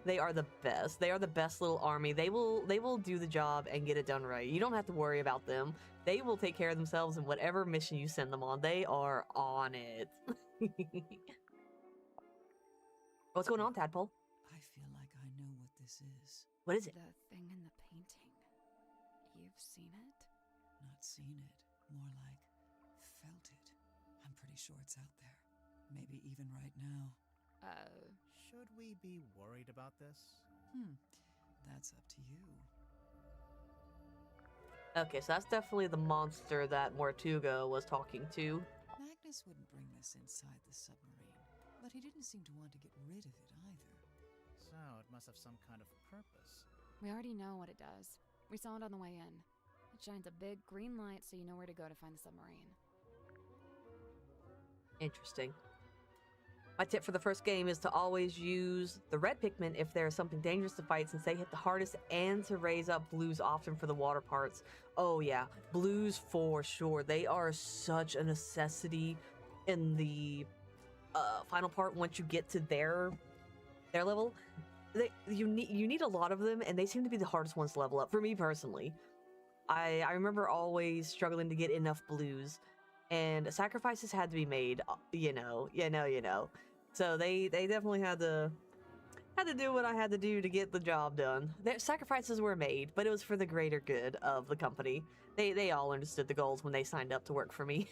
They are the best. They are the best little army. They will do the job and get it done right. You don't have to worry about them. They will take care of themselves in whatever mission you send them on. They are on it. What's going on, Tadpole? I feel like I know what this is. What is it? The thing in the painting. You've seen it? Not seen it. More like felt it. I'm pretty sure it's out there. Maybe even right now. Should we be worried about this? That's up to you. Okay, so that's definitely the monster that Mortuga was talking to. Magnus wouldn't bring this inside the submarine, but he didn't seem to want to get rid of it either. So it must have some kind of purpose. We already know what it does. We saw it on the way in. It shines a big green light so you know where to go to find the submarine. Interesting. My tip for the first game is to always use the red Pikmin if there is something dangerous to fight, since they hit the hardest, and to raise up blues often for the water parts. Oh yeah, blues for sure. They are such a necessity in the final part. Once you get to their level, you need a lot of them, and they seem to be the hardest ones to level up for me personally. I remember always struggling to get enough blues, and sacrifices had to be made, you know. So they definitely had to do what I had to do to get the job done. Their sacrifices were made, but it was for the greater good of the company. They all understood the goals when they signed up to work for me.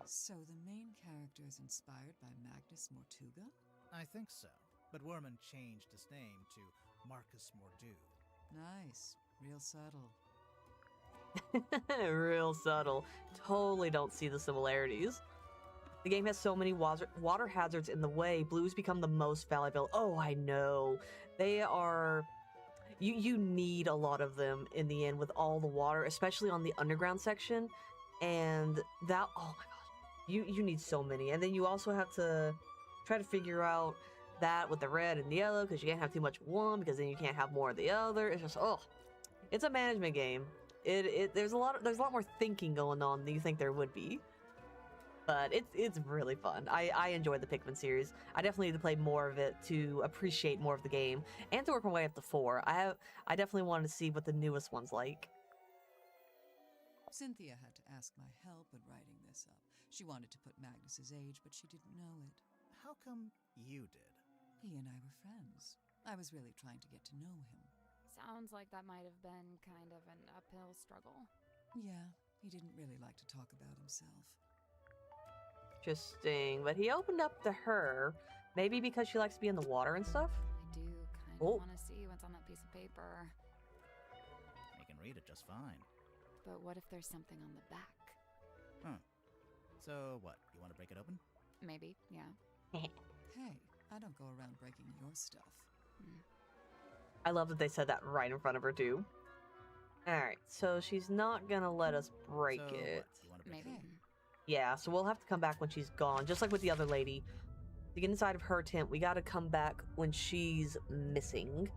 So the main character is inspired by Magnus Mortuga? I think so, but Werman changed his name to Marcus Mordu. Nice. Real subtle. Real subtle. Totally don't see the similarities. The game has so many water hazards in the way. Blues become the most valuable. Oh, I know. They are... You need a lot of them in the end with all the water, especially on the underground section. And that... Oh my gosh. You need so many. And then you also have to try to figure out that with the red and the yellow, because you can't have too much of one, because then you can't have more of the other. It's just... Oh. It's a management game. There's a lot more thinking going on than you think there would be. But it's really fun. I enjoy the Pikmin series. I definitely need to play more of it to appreciate more of the game and to work my way up to 4. I definitely wanted to see what the newest one's like. Cynthia had to ask my help with writing this up. She wanted to put Magnus's age, but she didn't know it. How come you did? He and I were friends. I was really trying to get to know him. Sounds like that might have been kind of an uphill struggle. Yeah, he didn't really like to talk about himself. Interesting, but he opened up to her. Maybe because she likes to be in the water and stuff? I do kind of want to see what's on that piece of paper. You can read it just fine. But what if there's something on the back? Huh. So what, you want to break it open? Maybe, yeah. Hey, I don't go around breaking your stuff. I love that they said that right in front of her, too. Alright, so she's not gonna let us break So it. what, you want to break Maybe. it? Yeah, so we'll have to come back when she's gone, just like with the other lady. To get inside of her tent, we gotta come back when she's missing.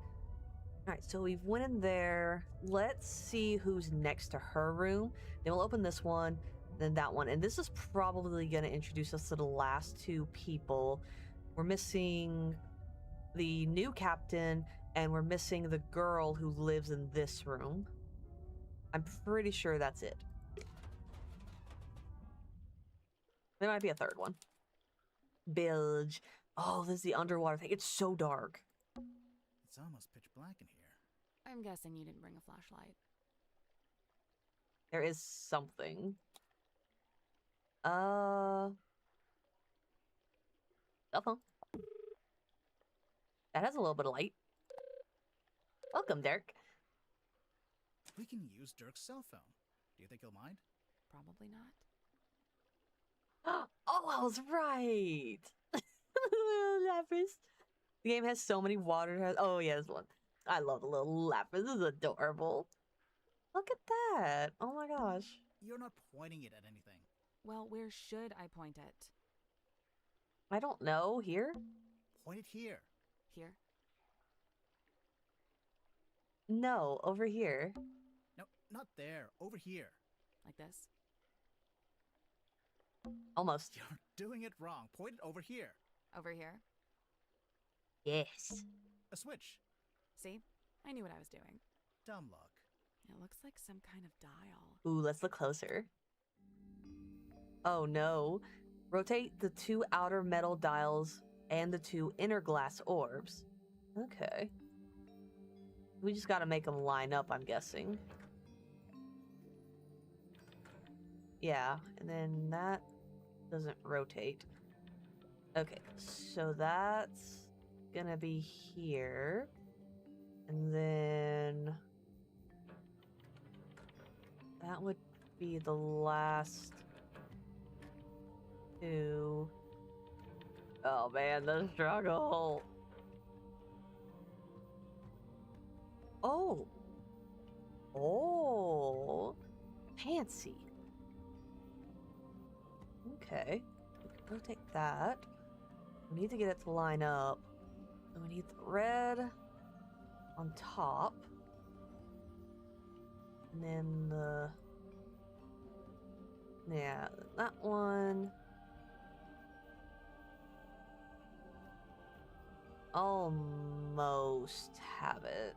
Alright, so we've went in there. Let's see who's next to her room. Then we'll open this one, then that one. And this is probably gonna introduce us to the last 2 people. We're missing the new captain, and we're missing the girl who lives in this room. I'm pretty sure that's it. There might be a third one. Bilge. Oh, this is the underwater thing. It's so dark. It's almost pitch black in here. I'm guessing you didn't bring a flashlight. There is something. Cell phone. That has a little bit of light. Welcome, Dirk. We can use Dirk's cell phone. Do you think he'll mind? Probably not. Oh, I was right. Lapis. The game has so many water. Oh, yeah, this one. I love the little Lapis. This is adorable. Look at that. Oh my gosh. You're not pointing it at anything. Well, where should I point it? I don't know. Here? Point it here. Here? No, over here. No, not there. Over here. Like this? Almost. You're doing it wrong. Point it over here. Over here? Yes. A switch. See? I knew what I was doing. Dumb luck. It looks like some kind of dial. Ooh, let's look closer. Oh no. Rotate the 2 outer metal dials and the 2 inner glass orbs. Okay. We just gotta make them line up, I'm guessing. Yeah, and then that doesn't rotate. Okay, so that's gonna be here. And then that would be the last 2. Oh man, the struggle. Oh. Oh. Fancy. Okay. We can rotate that. We need to get it to line up. So we need the red on top. And then the... Yeah, that one... Almost have it.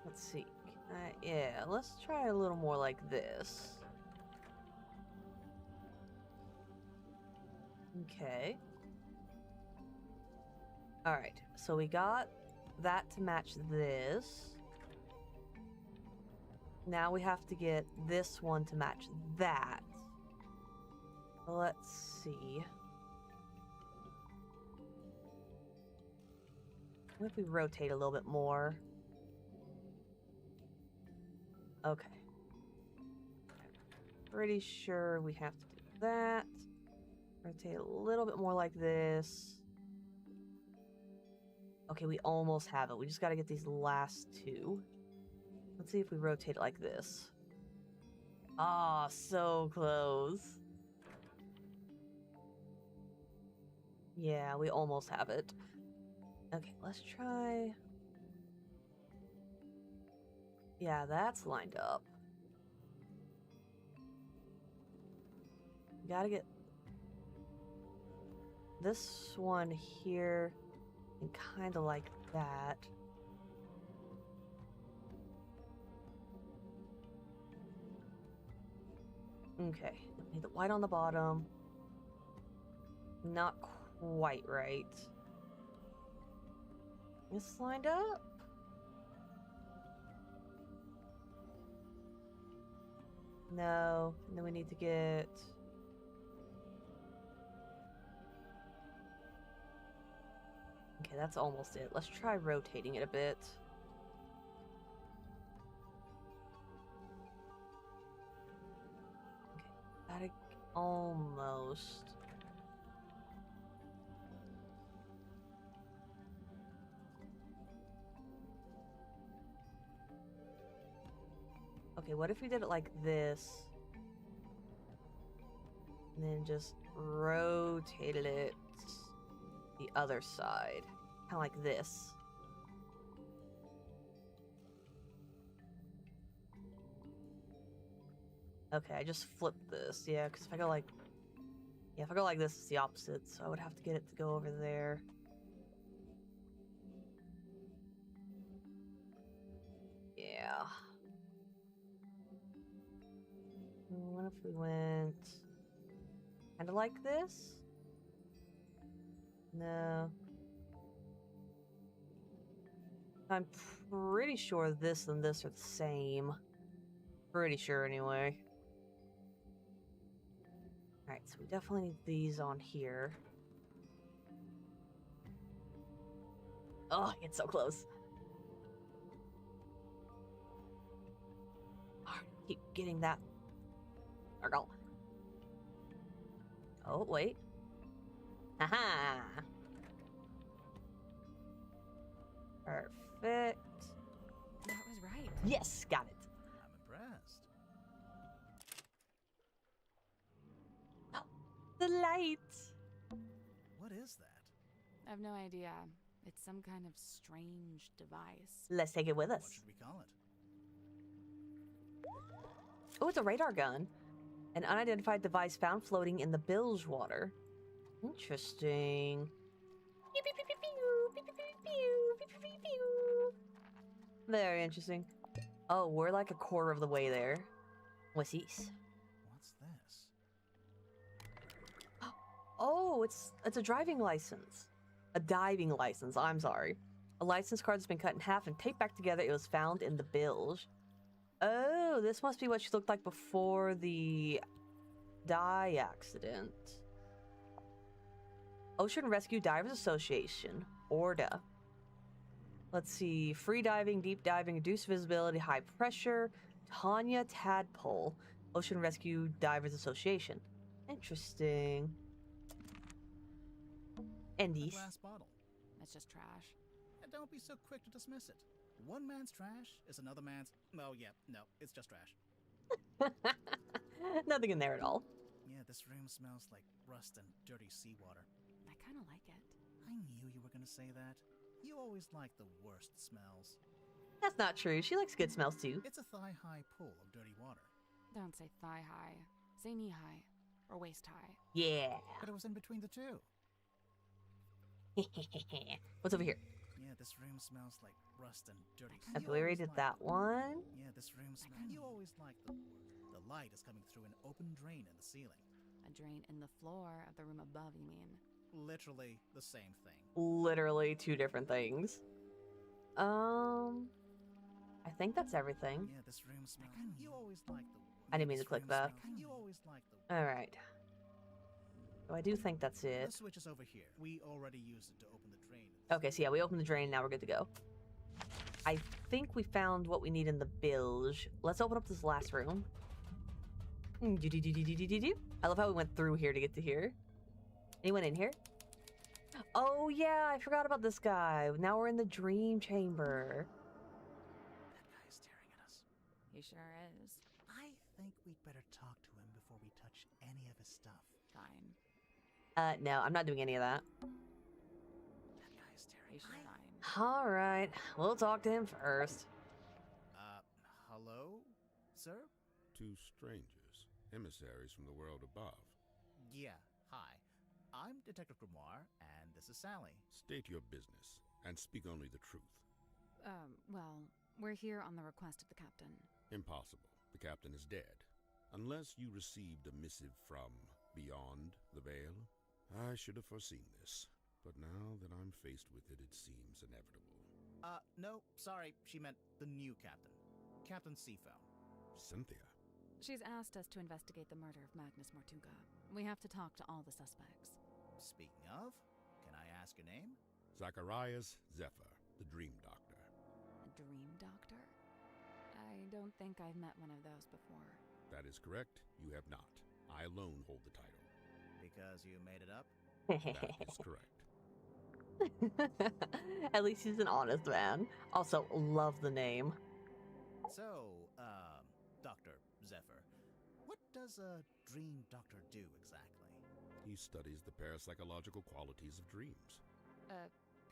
Let's see. Yeah, let's try a little more like this. Okay. Alright, so we got that to match this. Now we have to get this one to match that. Let's see. What if we rotate a little bit more? Okay. Pretty sure we have to do that. Rotate a little bit more like this. Okay, we almost have it. We just gotta get these last 2. Let's see if we rotate it like this. Ah, so close. Yeah, we almost have it. Okay, let's try... Yeah, that's lined up. We gotta get this one here and kind of like that. Okay, need the white on the bottom. Not quite right. This lined up. No, and then we need to get... Okay, that's almost it. Let's try rotating it a bit. Okay, almost. Okay, what if we did it like this? And then just rotated it the other side. Kind of like this. Okay, I just flipped this. Yeah, because if I go like... Yeah, if I go like this, it's the opposite. So I would have to get it to go over there. Yeah. What if we went... kind of like this? No. I'm pretty sure this and this are the same. Pretty sure, anyway. Alright, so we definitely need these on here. Oh, it's so close. Oh, keep getting that. Argle. Oh, wait. Haha! Perfect. That was right. Yes, got it. I'm impressed. The light! What is that? I have no idea. It's some kind of strange device. Let's take it with What us. should we call it? Oh, it's a radar gun. An unidentified device found floating in the bilge water. Interesting. Very interesting. Oh, we're like a quarter of the way there. What's this? What's this? Oh, it's a driving license. A diving license, I'm sorry. A license card that's been cut in half and taped back together. It was found in the bilge. Oh, this must be what she looked like before the die accident. Ocean Rescue Divers Association, ORDA. Let's see, free diving, deep diving, reduced visibility, high pressure, Tanya Tadpole, Ocean Rescue Divers Association. Interesting. And A these. glass bottle. That's just trash. And don't be so quick to dismiss it. One man's trash is another man's... Oh, yeah, no, it's just trash. Nothing in there at all. Yeah, this room smells like rust and dirty seawater. I kind of like it. I knew you were gonna say that. You always like the worst smells. That's not true. She likes good smells too. It's a thigh-high pool of dirty water. Don't say thigh high. Say knee high. Or waist high. Yeah. But it was in between the two. What's over here? Yeah, this room smells like rust and dirty. I You we already always did like- that one. Yeah, this room smells. You always like the light is coming through an open drain in the ceiling. A drain in the floor of the room above, you mean? Literally the same thing. Literally two different things. I think that's everything. Yeah, this room smells. You always like the. I didn't mean to this click room that. smells- You always like the. All right. So I do think that's The it. switch is over here. We already used it to open the drain. Okay, so yeah, we opened the drain. Now we're good to go. I think we found what we need in the bilge. Let's open up this last room. I love how we went through here to get to here. Anyone in here? Oh yeah, I forgot about this guy. Now we're in the dream chamber. That guy is staring at us. He sure is. I think we'd better talk to him before we touch any of his stuff. Fine. No, I'm not doing any of that. That guy is staring. He sure fine. All right, we'll talk to him first. Hello, sir? Two strangers, emissaries from the world above. Yeah, hi. I'm Detective Grimoire, and this is Sally. State your business, and speak only the truth. Well, we're here on the request of the captain. Impossible. The captain is dead. Unless you received a missive from beyond the veil. I should have foreseen this, but now that I'm faced with it, it seems inevitable. No, sorry, she meant the new captain. Captain Seafoam. Cynthia? She's asked us to investigate the murder of Magnus Mortuga. We have to talk to all the suspects. Speaking of, can I ask your name? Zacharias Zephyr, the Dream Doctor. A dream doctor? I don't think I've met one of those before. That is correct. You have not. I alone hold the title. Because you made it up? That is correct. At least he's an honest man. Also, love the name. So, Dr. Zephyr, what does a dream doctor do exactly? He studies the parapsychological qualities of dreams.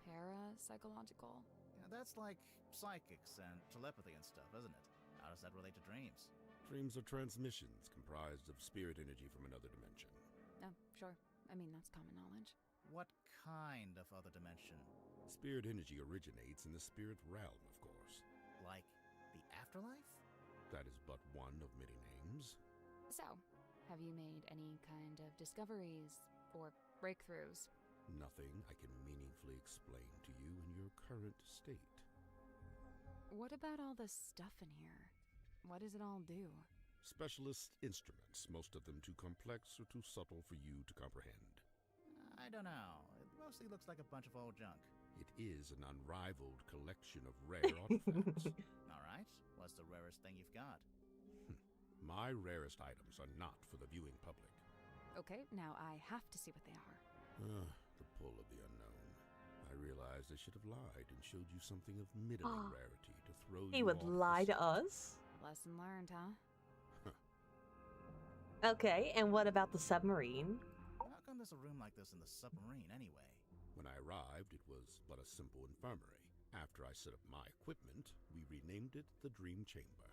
Parapsychological? Yeah, that's like psychics and telepathy and stuff, isn't it? How does that relate to dreams? Dreams are transmissions comprised of spirit energy from another dimension. Oh, sure. I mean, that's common knowledge. What kind of other dimension? Spirit energy originates in the spirit realm, of course. Like the afterlife? That is but one of many names. So, have you made any kind of discoveries or breakthroughs? Nothing I can meaningfully explain to you in your current state. What about all this stuff in here? What does it all do? Specialist instruments, most of them too complex or too subtle for you to comprehend. I don't know. It mostly looks like a bunch of old junk. It is an unrivaled collection of rare artifacts. All right. What's the rarest thing you've got? My rarest items are not for the viewing public. Okay, now I have to see what they are. The pull of the unknown. I realized I should have lied and showed you something of middling rarity to throw He you would off lie the to us? Lesson learned, huh? Okay, and what about the submarine? How come there's a room like this in the submarine anyway? When I arrived, it was but a simple infirmary. After I set up my equipment, we renamed it the Dream Chamber.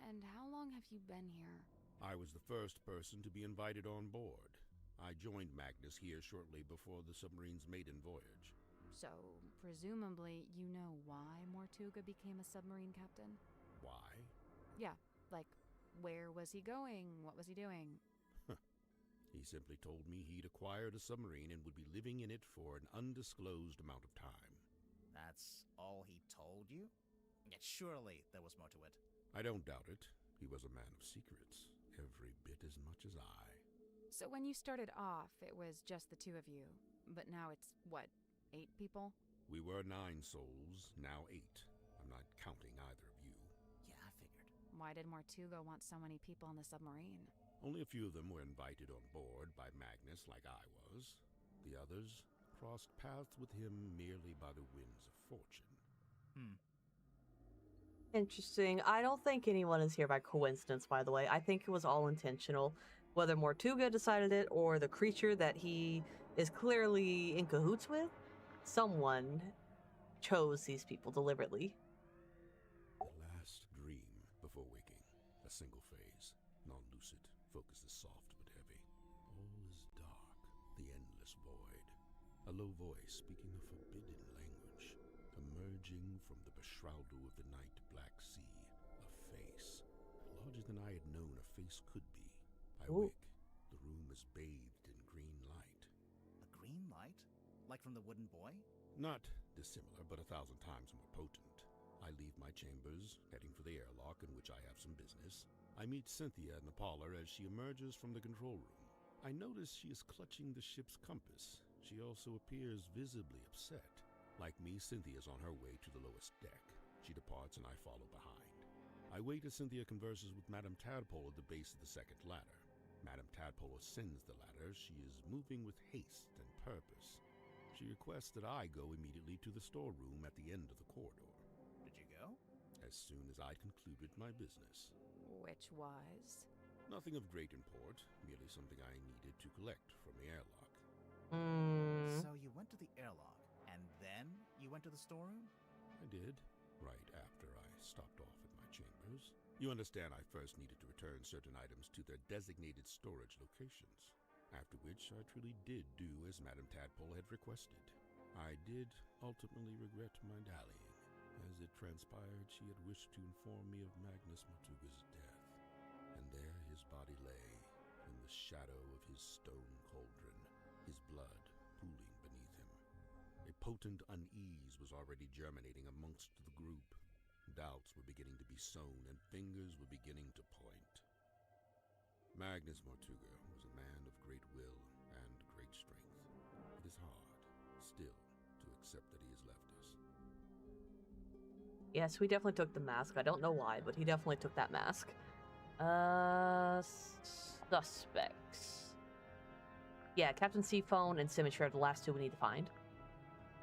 And how long have you been here? I was the first person to be invited on board. I joined Magnus here shortly before the submarine's maiden voyage. So, presumably, you know why Mortuga became a submarine captain? Why? Yeah, like, where was he going? What was he doing? He simply told me he'd acquired a submarine and would be living in it for an undisclosed amount of time. That's all he told you? Yet surely there was more to it. I don't doubt it. He was a man of secrets, every bit as much as I. So when you started off, it was just the two of you. But now it's, what, 8 people? We were 9 souls, now 8. I'm not counting either of you. Yeah, I figured. Why did Mortuga want so many people on the submarine? Only a few of them were invited on board by Magnus like I was. The others crossed paths with him merely by the winds of fortune. Interesting. I don't think anyone is here by coincidence, by the way. I think it was all intentional. Whether Mortuga decided it or the creature that he is clearly in cahoots with, someone chose these people deliberately. The last dream before waking. A single phase. Non-lucid. Focus is soft but heavy. All is dark. The endless void. A low voice speaking a forbidden language. Emerging from the beshroudal of the night black sea. A face. Larger than I had known a face could be. I wake. The room is bathed in green light. A green light? Like from the wooden boy? Not dissimilar, but 1,000 times more potent. I leave my chambers, heading for the airlock in which I have some business. I meet Cynthia in the parlor as she emerges from the control room. I notice she is clutching the ship's compass. She also appears visibly upset. Like me, Cynthia is on her way to the lowest deck. She departs and I follow behind. I wait as Cynthia converses with Madame Tadpole at the base of the second ladder. Madame Tadpole ascends the ladder. She is moving with haste and purpose. She requests that I go immediately to the storeroom at the end of the corridor. Did you go? As soon as I'd concluded my business. Which was? Nothing of great import, merely something I needed to collect from the airlock. So you went to the airlock, and then you went to the storeroom? I did, right after I stopped off at my chambers. You understand I first needed to return certain items to their designated storage locations. after which I truly did do as Madame Tadpole had requested. I did ultimately regret my dallying. As it transpired, she had wished to inform me of Magnus Mortuga's death, and there his body lay, in the shadow of his stone cauldron, his blood pooling beneath him. A potent unease was already germinating amongst the group. Doubts were beginning to be sown, and fingers were beginning to point. Magnus Mortuga was a man of great will and great strength. It is hard, still, to accept that he has left us. Yes, we definitely took the mask. I don't know why, but he definitely took that mask. Suspects. Yeah, Captain Seaphone and Symmetry are the last two we need to find.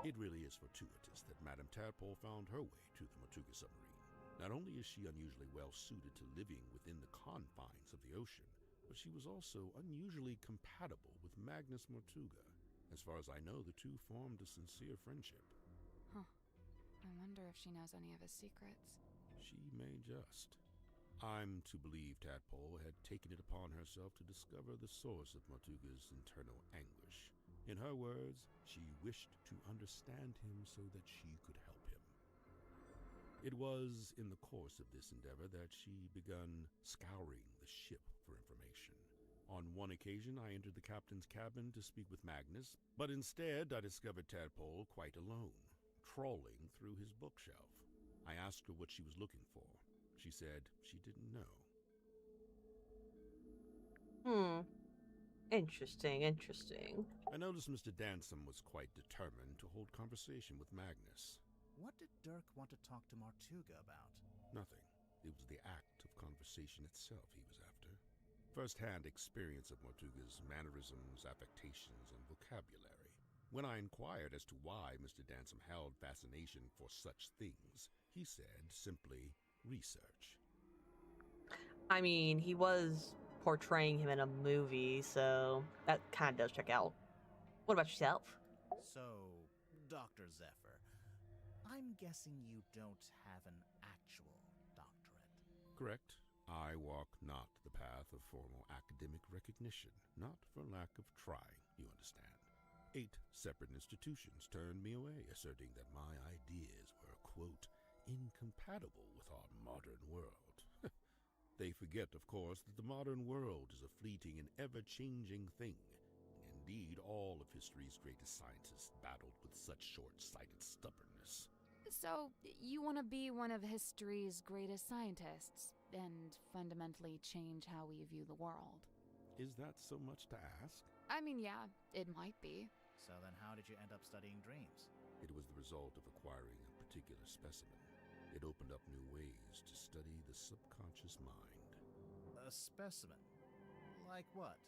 It really is fortuitous that Madame Tadpole found her way to the Mortuga submarine. Not only is she unusually well suited to living within the confines of the ocean, but she was also unusually compatible with Magnus Mortuga. As far as I know, the two formed a sincere friendship. Huh. I wonder if she knows any of his secrets. She may just. I'm to believe Tadpole had taken it upon herself to discover the source of Mortuga's internal anguish. In her words, she wished to understand him so that she could help him. It was in the course of this endeavor that she begun scouring the ship for information. On one occasion, I entered the captain's cabin to speak with Magnus, but instead I discovered Tadpole quite alone, trawling through his bookshelf. I asked her what she was looking for. She said she didn't know. Interesting, interesting. I noticed Mr. Dansom was quite determined to hold conversation with Magnus. What did Dirk want to talk to Mortuga about? Nothing. It was the act of conversation itself he was after. First-hand experience of Mortuga's mannerisms, affectations, and vocabulary. When I inquired as to why Mr. Dansom held fascination for such things, he said simply, research. I mean, he was portraying him in a movie, so that kind of does check out. What about yourself? So, Dr. Zephyr, I'm guessing you don't have an actual doctorate. Correct. I walk not the path of formal academic recognition, not for lack of trying, you understand. 8 separate institutions turned me away, asserting that my ideas were, quote, incompatible with our modern world. They forget, of course, that the modern world is a fleeting and ever-changing thing. Indeed, all of history's greatest scientists battled with such short-sighted stubbornness. So, you want to be one of history's greatest scientists, and fundamentally change how we view the world? Is that so much to ask? I mean, yeah, it might be. So then how did you end up studying dreams? It was the result of acquiring a particular specimen. It opened up new ways to study the subconscious mind. A specimen? Like what?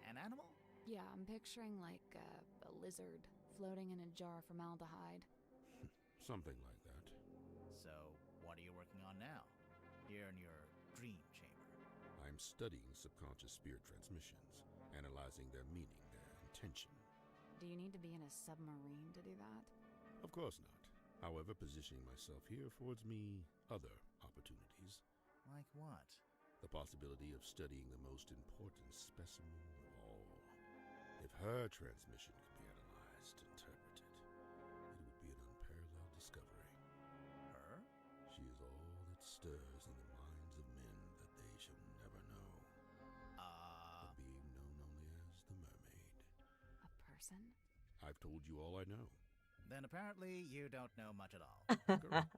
An animal? Yeah, I'm picturing like a lizard floating in a jar of formaldehyde. Something like that. So, what are you working on now? Here in your dream chamber? I'm studying subconscious spirit transmissions, analyzing their meaning, their intention. Do you need to be in a submarine to do that? Of course not. However, positioning myself here affords me other opportunities. Like what? The possibility of studying the most important specimen of all. If her transmission could be analyzed, interpreted, it would be an unparalleled discovery. Her? She is all that stirs in the minds of men that they shall never know. A being known only as the Mermaid. A person? I've told you all I know. Then apparently you don't know much at all. Correct.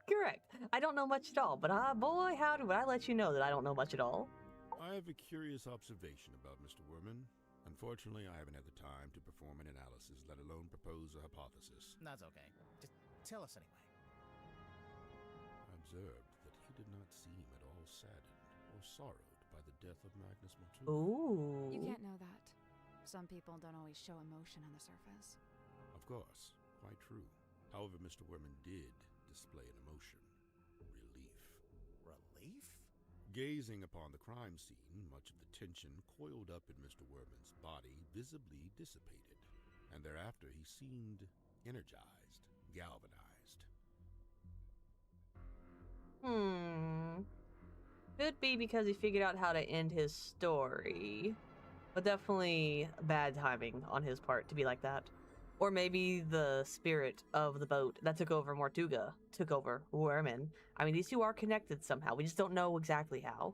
Correct. I don't know much at all, but boy, howdy, would I let you know that I don't know much at all. I have a curious observation about Mr. Werman. Unfortunately, I haven't had the time to perform an analysis, let alone propose a hypothesis. That's okay. Just tell us anyway. I observed that he did not seem at all saddened or sorrowed by the death of Magnus Mortuga. Ooh. You can't know that. Some people don't always show emotion on the surface. Of course, quite true. However, Mr. Werman did display an emotion. Relief. Relief? Gazing upon the crime scene, much of the tension coiled up in Mr. Werman's body visibly dissipated, and thereafter he seemed energized, galvanized. Could be because he figured out how to end his story. But definitely bad timing on his part to be like that. Or maybe the spirit of the boat that took over Mortuga took over Werman. I mean, these two are connected somehow. We just don't know exactly how.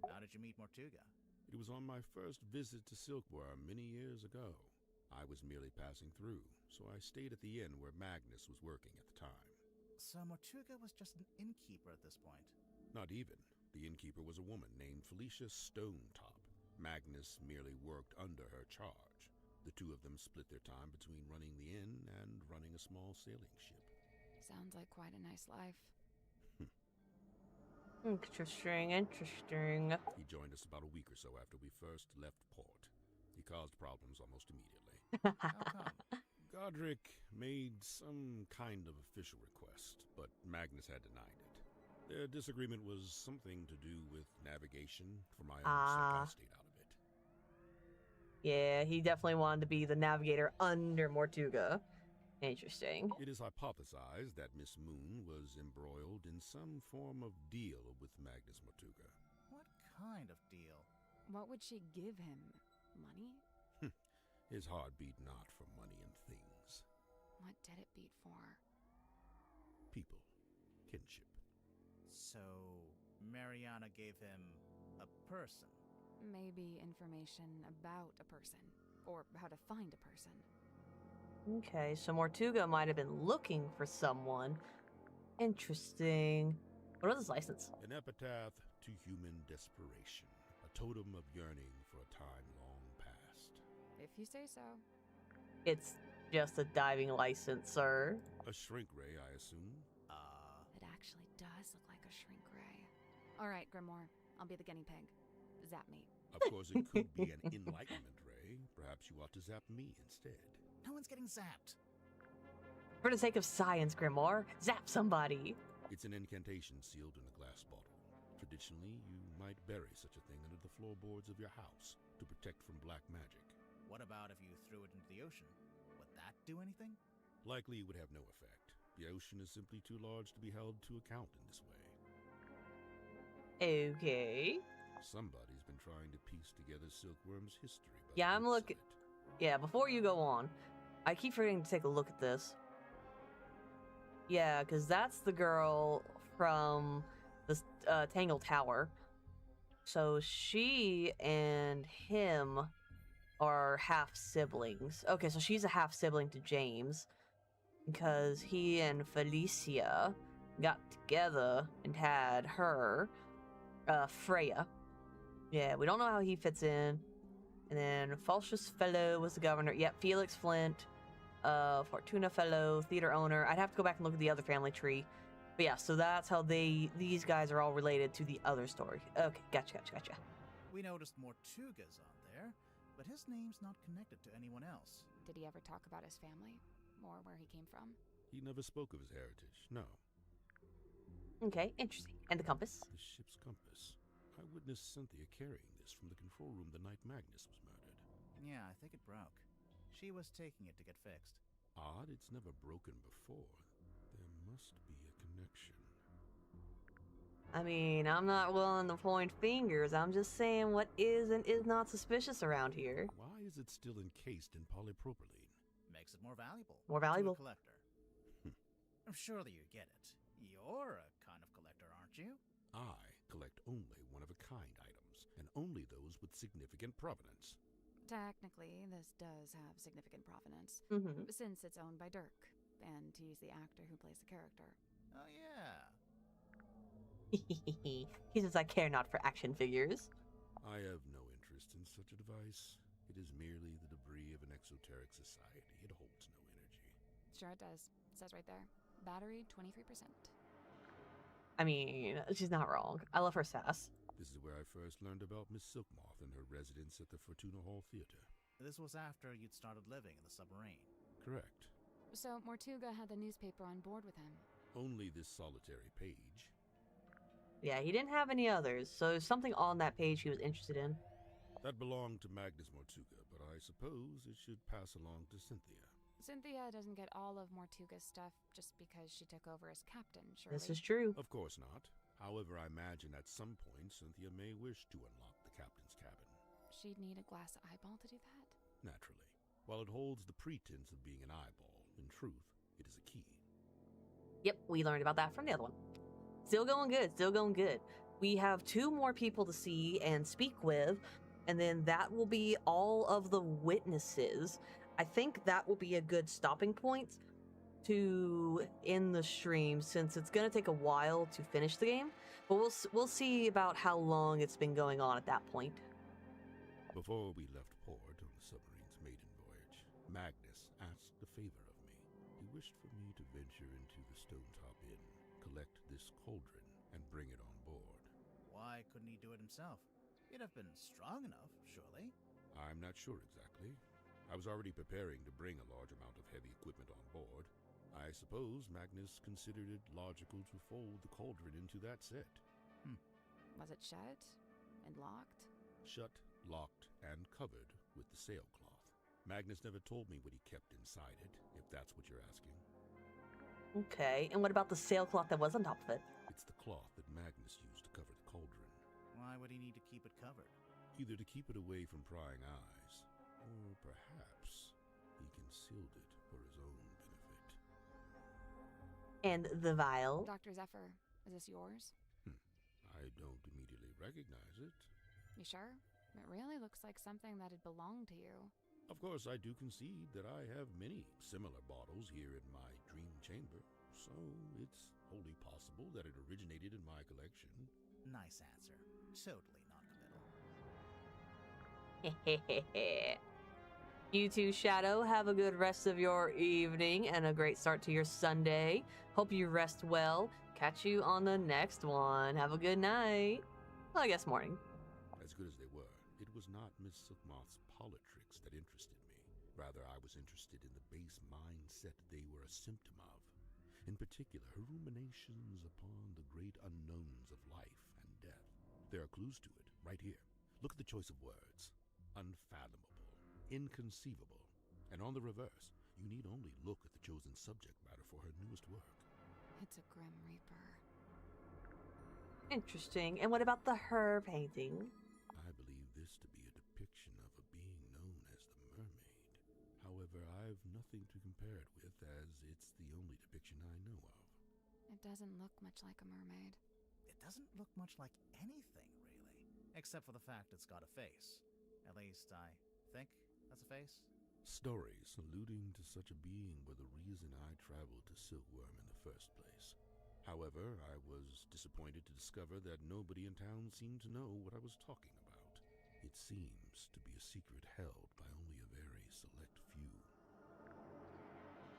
How did you meet Mortuga? It was on my first visit to Silkworm many years ago. I was merely passing through, so I stayed at the inn where Magnus was working at the time. So Mortuga was just an innkeeper at this point? Not even. The innkeeper was a woman named Felicia Stonetop. Magnus merely worked under her charge. The two of them split their time between running the inn and running a small sailing ship. Sounds like quite a nice life. Interesting, interesting. He joined us about a week or so after we first left port. He caused problems almost immediately. How come? Godric made some kind of official request, but Magnus had denied it. Their disagreement was something to do with navigation. For my own sake, I stayed out of it. Yeah, he definitely wanted to be the navigator under Mortuga. Interesting. It is hypothesized that Miss Moon was embroiled in some form of deal with Magnus Mortuga. What kind of deal? What would she give him? Money? His heart beat not for money and things. What did it beat for? People. Kinship. So, Mariana gave him a person? Maybe information about a person, or how to find a person. Okay, so Mortuga might have been looking for someone. Interesting. What was his license? An epitaph to human desperation. A totem of yearning for a time long past. If you say so. It's just a diving license, sir. A shrink ray, I assume? It actually does look like a shrink ray. All right, Grimoire. I'll be the guinea pig. Zap me. Of course, it could be an enlightenment ray. Perhaps you ought to zap me instead. No one's getting zapped. For the sake of science, Grimoire, zap somebody. It's an incantation sealed in a glass bottle. Traditionally, you might bury such a thing under the floorboards of your house to protect from black magic. What about if you threw it into the ocean? Would that do anything? Likely it would have no effect. The ocean is simply too large to be held to account in this way. Okay. Somebody's been trying to piece together Silkworm's history. by Yeah, the I'm looks of looking. it. Yeah, before you go on, I keep forgetting to take a look at this. Yeah, because that's the girl from the Tangle Tower. So she and him are half siblings. Okay, so she's a half sibling to James because he and Felicia got together and had her, Freya. Yeah, we don't know how he fits in. And then Falcius Fellow was the governor. Yep, Felix Flint, Fortuna Fellow, theater owner. I'd have to go back and look at the other family tree. But yeah, so that's how these guys are all related to the other story. Okay, gotcha. We noticed Mortuga's on there, but his name's not connected to anyone else. Did he ever talk about his family? Or where he came from? He never spoke of his heritage, no. Okay, interesting. And the compass? The ship's compass. I witnessed Cynthia carrying this from the control room the night Magnus was murdered. Yeah, I think it broke. She was taking it to get fixed. Odd, it's never broken before. There must be a connection. I mean, I'm not willing to point fingers. I'm just saying what is and is not suspicious around here. Why is it still encased in polypropylene? Makes it more valuable. More valuable. To a collector. Surely you get it. You're a kind of collector, aren't you? I collect only one-of-a-kind items, and only those with significant provenance. Technically, this does have significant provenance, since it's owned by Dirk, and he's the actor who plays the character. Oh, yeah. He says, I care not for action figures. I have no interest in such a device. It is merely the debris of an exoteric society. It holds no energy. Sure it does. It says right there. Battery, 23%. I mean, she's not wrong. I love her sass. This is where I first learned about Miss Silkmoth and her residence at the Fortuna Hall Theater. This was after you'd started living in the submarine. Correct. So Mortuga had the newspaper on board with him. Only this solitary page. Yeah, he didn't have any others, so there's something on that page he was interested in. That belonged to Magnus Mortuga, but I suppose it should pass along to Cynthia. Cynthia doesn't get all of Mortuga's stuff just because she took over as captain, surely. This is true. Of course not. However, I imagine at some point Cynthia may wish to unlock the captain's cabin. she'd need a glass eyeball to do that? Naturally. While it holds the pretense of being an eyeball, in truth, it is a key. Yep, we learned about that from the other one. Still going good, still going good. We have 2 more people to see and speak with, and then that will be all of the witnesses. I think that will be a good stopping point to end the stream, since it's going to take a while to finish the game, but we'll see about how long it's been going on at that point. Before we left port on the submarine's maiden voyage, Magnus asked a favor of me. He wished for me to venture into the Stonetop Inn, collect this cauldron, and bring it on board. Why couldn't he do it himself? He'd have been strong enough, surely. I'm not sure exactly. I was already preparing to bring a large amount of heavy equipment on board. I suppose Magnus considered it logical to fold the cauldron into that set. Was it shut and locked? Shut, locked, and covered with the sailcloth. Magnus never told me what he kept inside it, if that's what you're asking. Okay, and what about the sailcloth that was on top of it? It's the cloth that Magnus used to cover the cauldron. Why would he need to keep it covered? Either to keep it away from prying eyes, or perhaps he concealed it for his own benefit. And the vial? Dr. Zephyr, is this yours? I don't immediately recognize it. You sure? It really looks like something that had belonged to you. Of course, I do concede that I have many similar bottles here in my dream chamber, so it's wholly possible that it originated in my collection. Nice answer. Totally non-committal. You too, Shadow. Have a good rest of your evening and a great start to your Sunday. Hope you rest well. Catch you on the next one. Have a good night. Well, I guess morning. As good as they were, it was not Miss Silkmoth's politricks that interested me. Rather, I was interested in the base mindset they were a symptom of. In particular, her ruminations upon the great unknowns of life and death. There are clues to it, right here. Look at the choice of words. Unfathomable, inconceivable. And on the reverse, you need only look at the chosen subject matter for her newest work. It's a Grim Reaper. Interesting. And what about the her painting? I believe this to be a depiction of a being known as the Mermaid. However, I've nothing to compare it with, as it's the only depiction I know of. It doesn't look much like a mermaid. It doesn't look much like anything, really. Except for the fact it's got a face. At least, I think that's a face. Stories alluding to such a being were the reason I traveled to Silkworm in the first place. However, I was disappointed to discover that nobody in town seemed to know what I was talking about. It seems to be a secret held by only a very select few.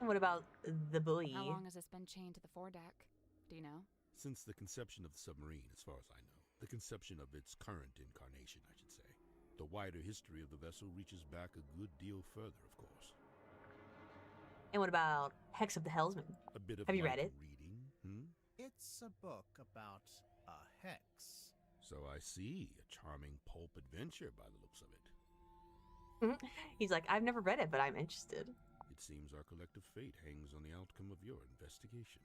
And what about the buoy? How long has this been chained to the foredeck? Do you know? Since the conception of the submarine, as far as I know. The conception of its current incarnation, I should say. The wider history of the vessel reaches back a good deal further, of course. And what about Hex of the Hellsman? A bit of Have you read light it? reading, It's a book about a hex. So I see, a charming pulp adventure by the looks of it. He's like, I've never read it, but I'm interested. It seems our collective fate hangs on the outcome of your investigation.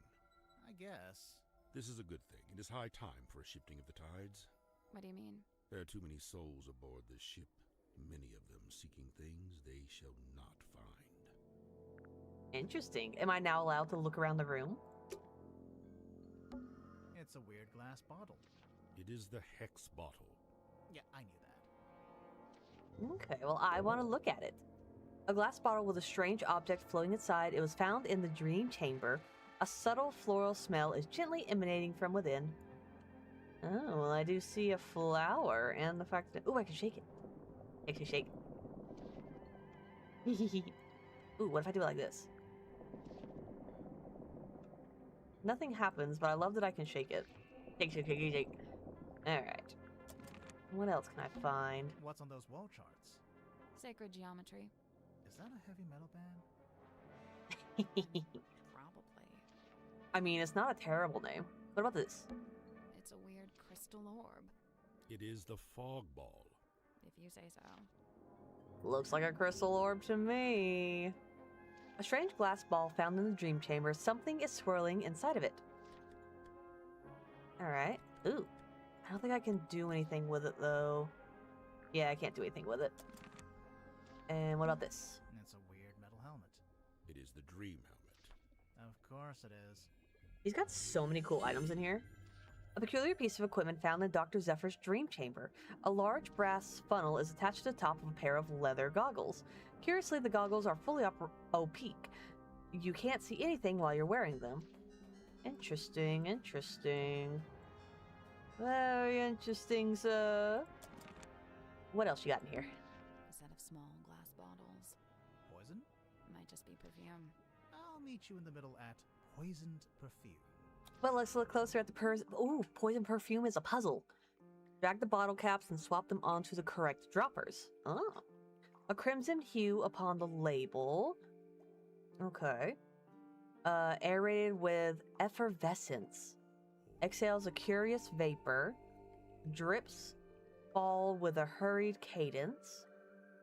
I guess. This is a good thing. It is high time for a shifting of the tides. What do you mean? There are too many souls aboard this ship, many of them seeking things they shall not find. Interesting. Am I now allowed to look around the room? It's a weird glass bottle. It is the Hex bottle. Yeah, I knew that. Okay, well, I want to look at it. A glass bottle with a strange object floating inside. It was found in the dream chamber. A subtle floral smell is gently emanating from within. Oh, well, I do see a flower, and the fact that... Ooh, I can shake it. Actually, shake. Ooh, what if I do it like this? Nothing happens, but I love that I can shake it. Shake, shake, shake, shake. Alright. What else can I find? What's on those wall charts? Sacred geometry. Is that a heavy metal band? Probably. I mean, it's not a terrible name. What about this? It's a weird crystal orb, It is the Fog Ball. if you say so. Looks like a crystal orb to me. A strange glass ball found in the dream chamber. Something is swirling inside of it. Alright. Ooh. I don't think I can do anything with it, though. Yeah, I can't do anything with it. And what about this? It's a weird metal helmet. It is the dream helmet. Of course it is. He's got so many cool items in here. A peculiar piece of equipment found in Dr. Zephyr's dream chamber. A large brass funnel is attached to the top of a pair of leather goggles. Curiously, the goggles are fully opaque. You can't see anything while you're wearing them. Interesting, interesting. Very interesting, sir. What else you got in here? A set of small glass bottles. Poison? Might just be perfume. I'll meet you in the middle at poisoned perfume. But let's look closer at the Ooh, poison perfume is a puzzle. Drag the bottle caps and swap them onto the correct droppers. Oh. A crimson hue upon the label. Okay. Aerated with effervescence. Exhales a curious vapor. Drips fall with a hurried cadence.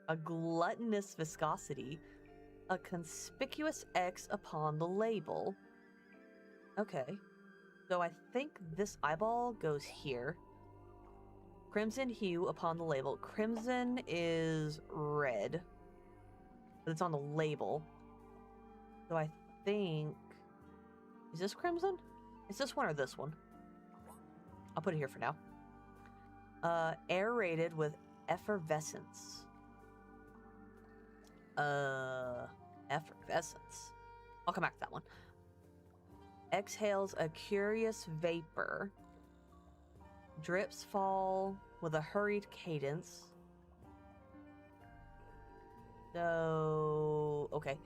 A gluttonous viscosity. A conspicuous X upon the label. Okay. So I think this eyeball goes here. Crimson hue upon the label. Crimson is red. But it's on the label. So I think... Is this crimson? Is this one or this one? I'll put it here for now. Aerated with effervescence. Effervescence. I'll come back to that one. Exhales a curious vapor. Drips fall with a hurried cadence. So, okay.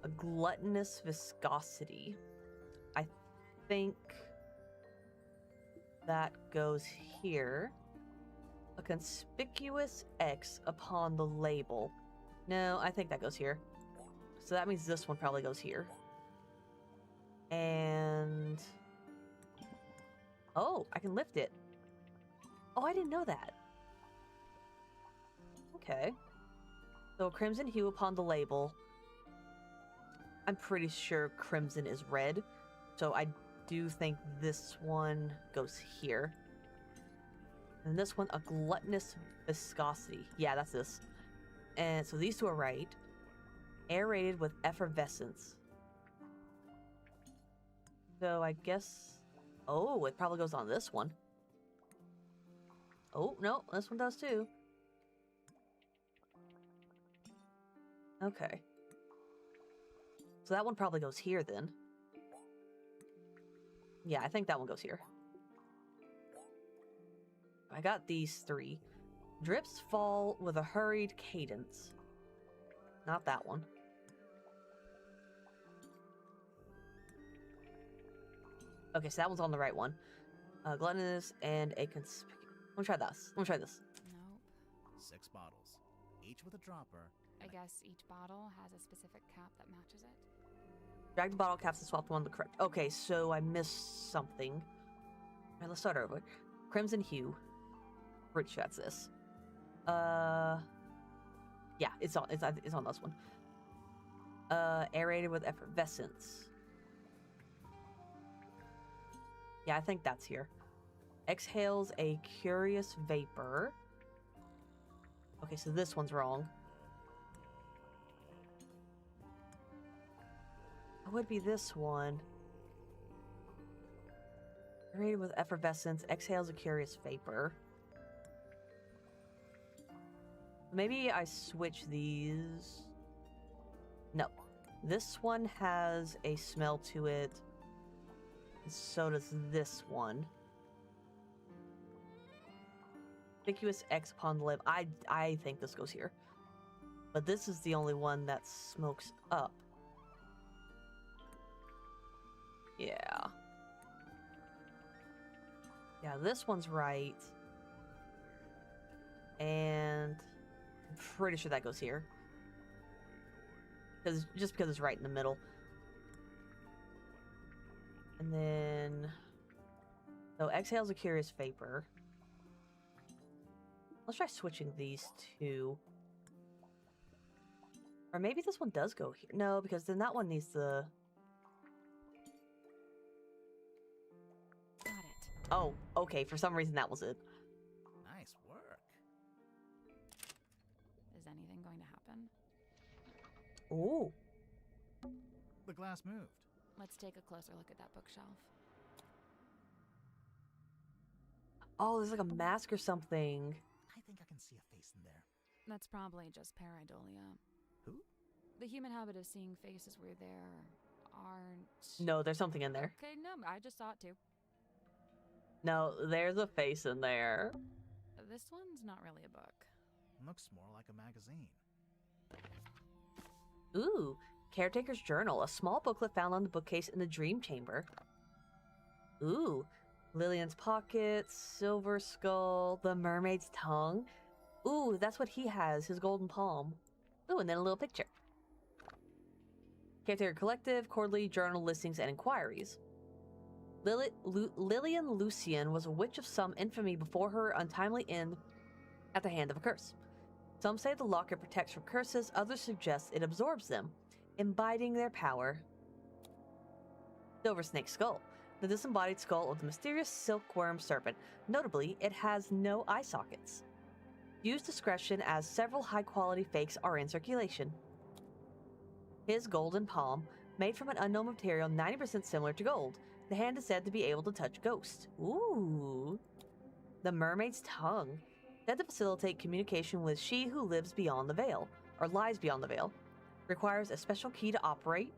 A gluttonous viscosity. I think that goes here. A conspicuous X upon the label. No, I think that goes here. So that means this one probably goes here. And... Oh, I can lift it. Oh, I didn't know that. Okay. So crimson hue upon the label. I'm pretty sure crimson is red. So I do think this one goes here. And this one, a gluttonous viscosity. Yeah, that's this. And so these two are right. Aerated with effervescence. So I guess... Oh, it probably goes on this one. Oh, no, this one does too. Okay. So that one probably goes here then. Yeah, I think that one goes here. I got these three. Drips fall with a hurried cadence. Not that one. Okay, so that one's on the right one. Gluttonous and a conspicuous... Let me try this. Let me try this. Nope. 6 bottles, each with a dropper. I guess each bottle has a specific cap that matches it. Drag the bottle caps and swap them on the correct... Okay, so I missed something. Alright, let's start over. Crimson hue. Pretty sure that's this. Yeah, it's on this one. Aerated with effervescence. Yeah, I think that's here. Exhales a curious vapor. Okay, so this one's wrong. It would be this one. Aerated with effervescence, exhales a curious vapor. Maybe I switch these. No. This one has a smell to it. And so does this one. Conspicuous X upon the lip. I think this goes here. But this is the only one that smokes up. Yeah. Yeah, this one's right. And I'm pretty sure that goes here. Just because it's right in the middle. And then... So, exhales a curious vapor. Let's try switching these two. Or maybe this one does go here. No, because then that one needs the... Got it. Oh, okay. For some reason, that was it. Nice work. Ooh. The glass moved. Let's take a closer look at that bookshelf. Oh, there's like a mask or something. I think I can see a face in there. That's probably just pareidolia. Who? The human habit of seeing faces where there aren't... No, there's something in there. Okay, no, I just saw it too. No, there's a face in there. This one's not really a book. Looks more like a magazine. Ooh, Caretaker's Journal, a small booklet found on the bookcase in the Dream Chamber. Ooh, Lillian's Pocket, Silver Skull, the Mermaid's Tongue. Ooh, that's what he has, his golden palm. Ooh, and then a little picture. Caretaker Collective, quarterly journal listings and inquiries. Lillian Lucian was a witch of some infamy before her untimely end at the hand of a curse. Some say the locket protects from curses, others suggest it absorbs them, imbibing their power. Silver Snake Skull, the disembodied skull of the mysterious silkworm serpent. Notably, it has no eye sockets. Use discretion as several high-quality fakes are in circulation. His golden palm, made from an unknown material 90% similar to gold. The hand is said to be able to touch ghosts. Ooh. The Mermaid's Tongue, said to facilitate communication with she who lives beyond the veil, or lies beyond the veil. Requires a special key to operate.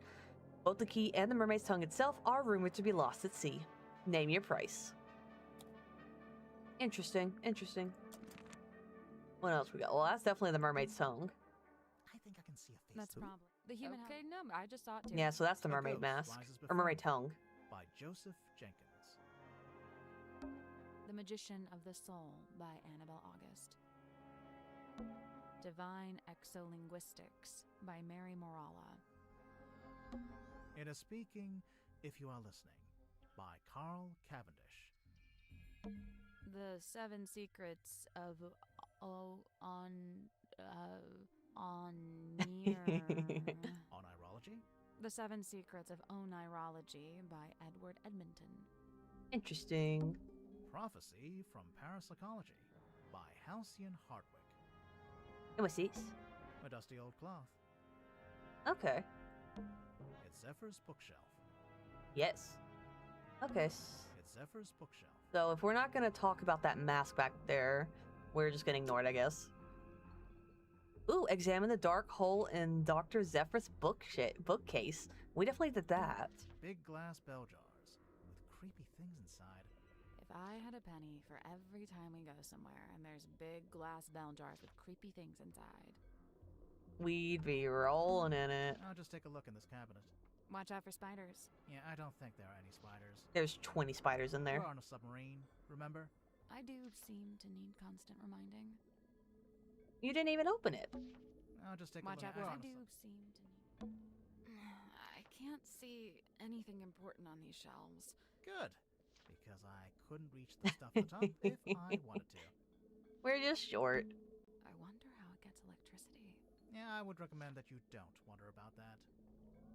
Both the key and the Mermaid's Tongue itself are rumored to be lost at sea. Name your price. Interesting, interesting. What else we got? Well, that's definitely the Mermaid's Tongue. I think I can see a face. That's probably the human. Okay, no, I just saw it too. Yeah, so that's the A Mermaid ghost Mask. rises Or before Mermaid me. Tongue. By Joseph Jenkins. The Magician of the Soul by Annabelle August. Divine Exolinguistics by Mary Morala. It is Speaking, If You Are Listening, by Carl Cavendish. The Seven Secrets of Onirology? The Seven Secrets of Onirology by Edward Edmonton. Interesting. Prophecy from Parapsychology by Halcyon Hardwick. And what's this? A dusty old cloth. Okay. It's Zephyr's bookshelf. Yes. Okay. It's Zephyr's bookshelf. So if we're not going to talk about that mask back there, we're just going to ignore it, I guess. Ooh, examine the dark hole in Dr. Zephyr's bookcase. We definitely did that. Big glass bell jars with creepy things inside. If I had a penny for every time we go somewhere and there's big glass bell jars with creepy things inside. We'd be rolling in it. I'll just take a look in this cabinet. Watch out for spiders. Yeah, I don't think there are any spiders. There's 20 spiders in there. We're on a submarine, remember? I do seem to need constant reminding. You didn't even open it. I'll just take Watch a out look. for I do seem to need... I can't see anything important on these shelves. Good, because I couldn't reach the stuff at the top if I wanted to. We're just short. I wonder how it gets electricity. Yeah, I would recommend that you don't wonder about that.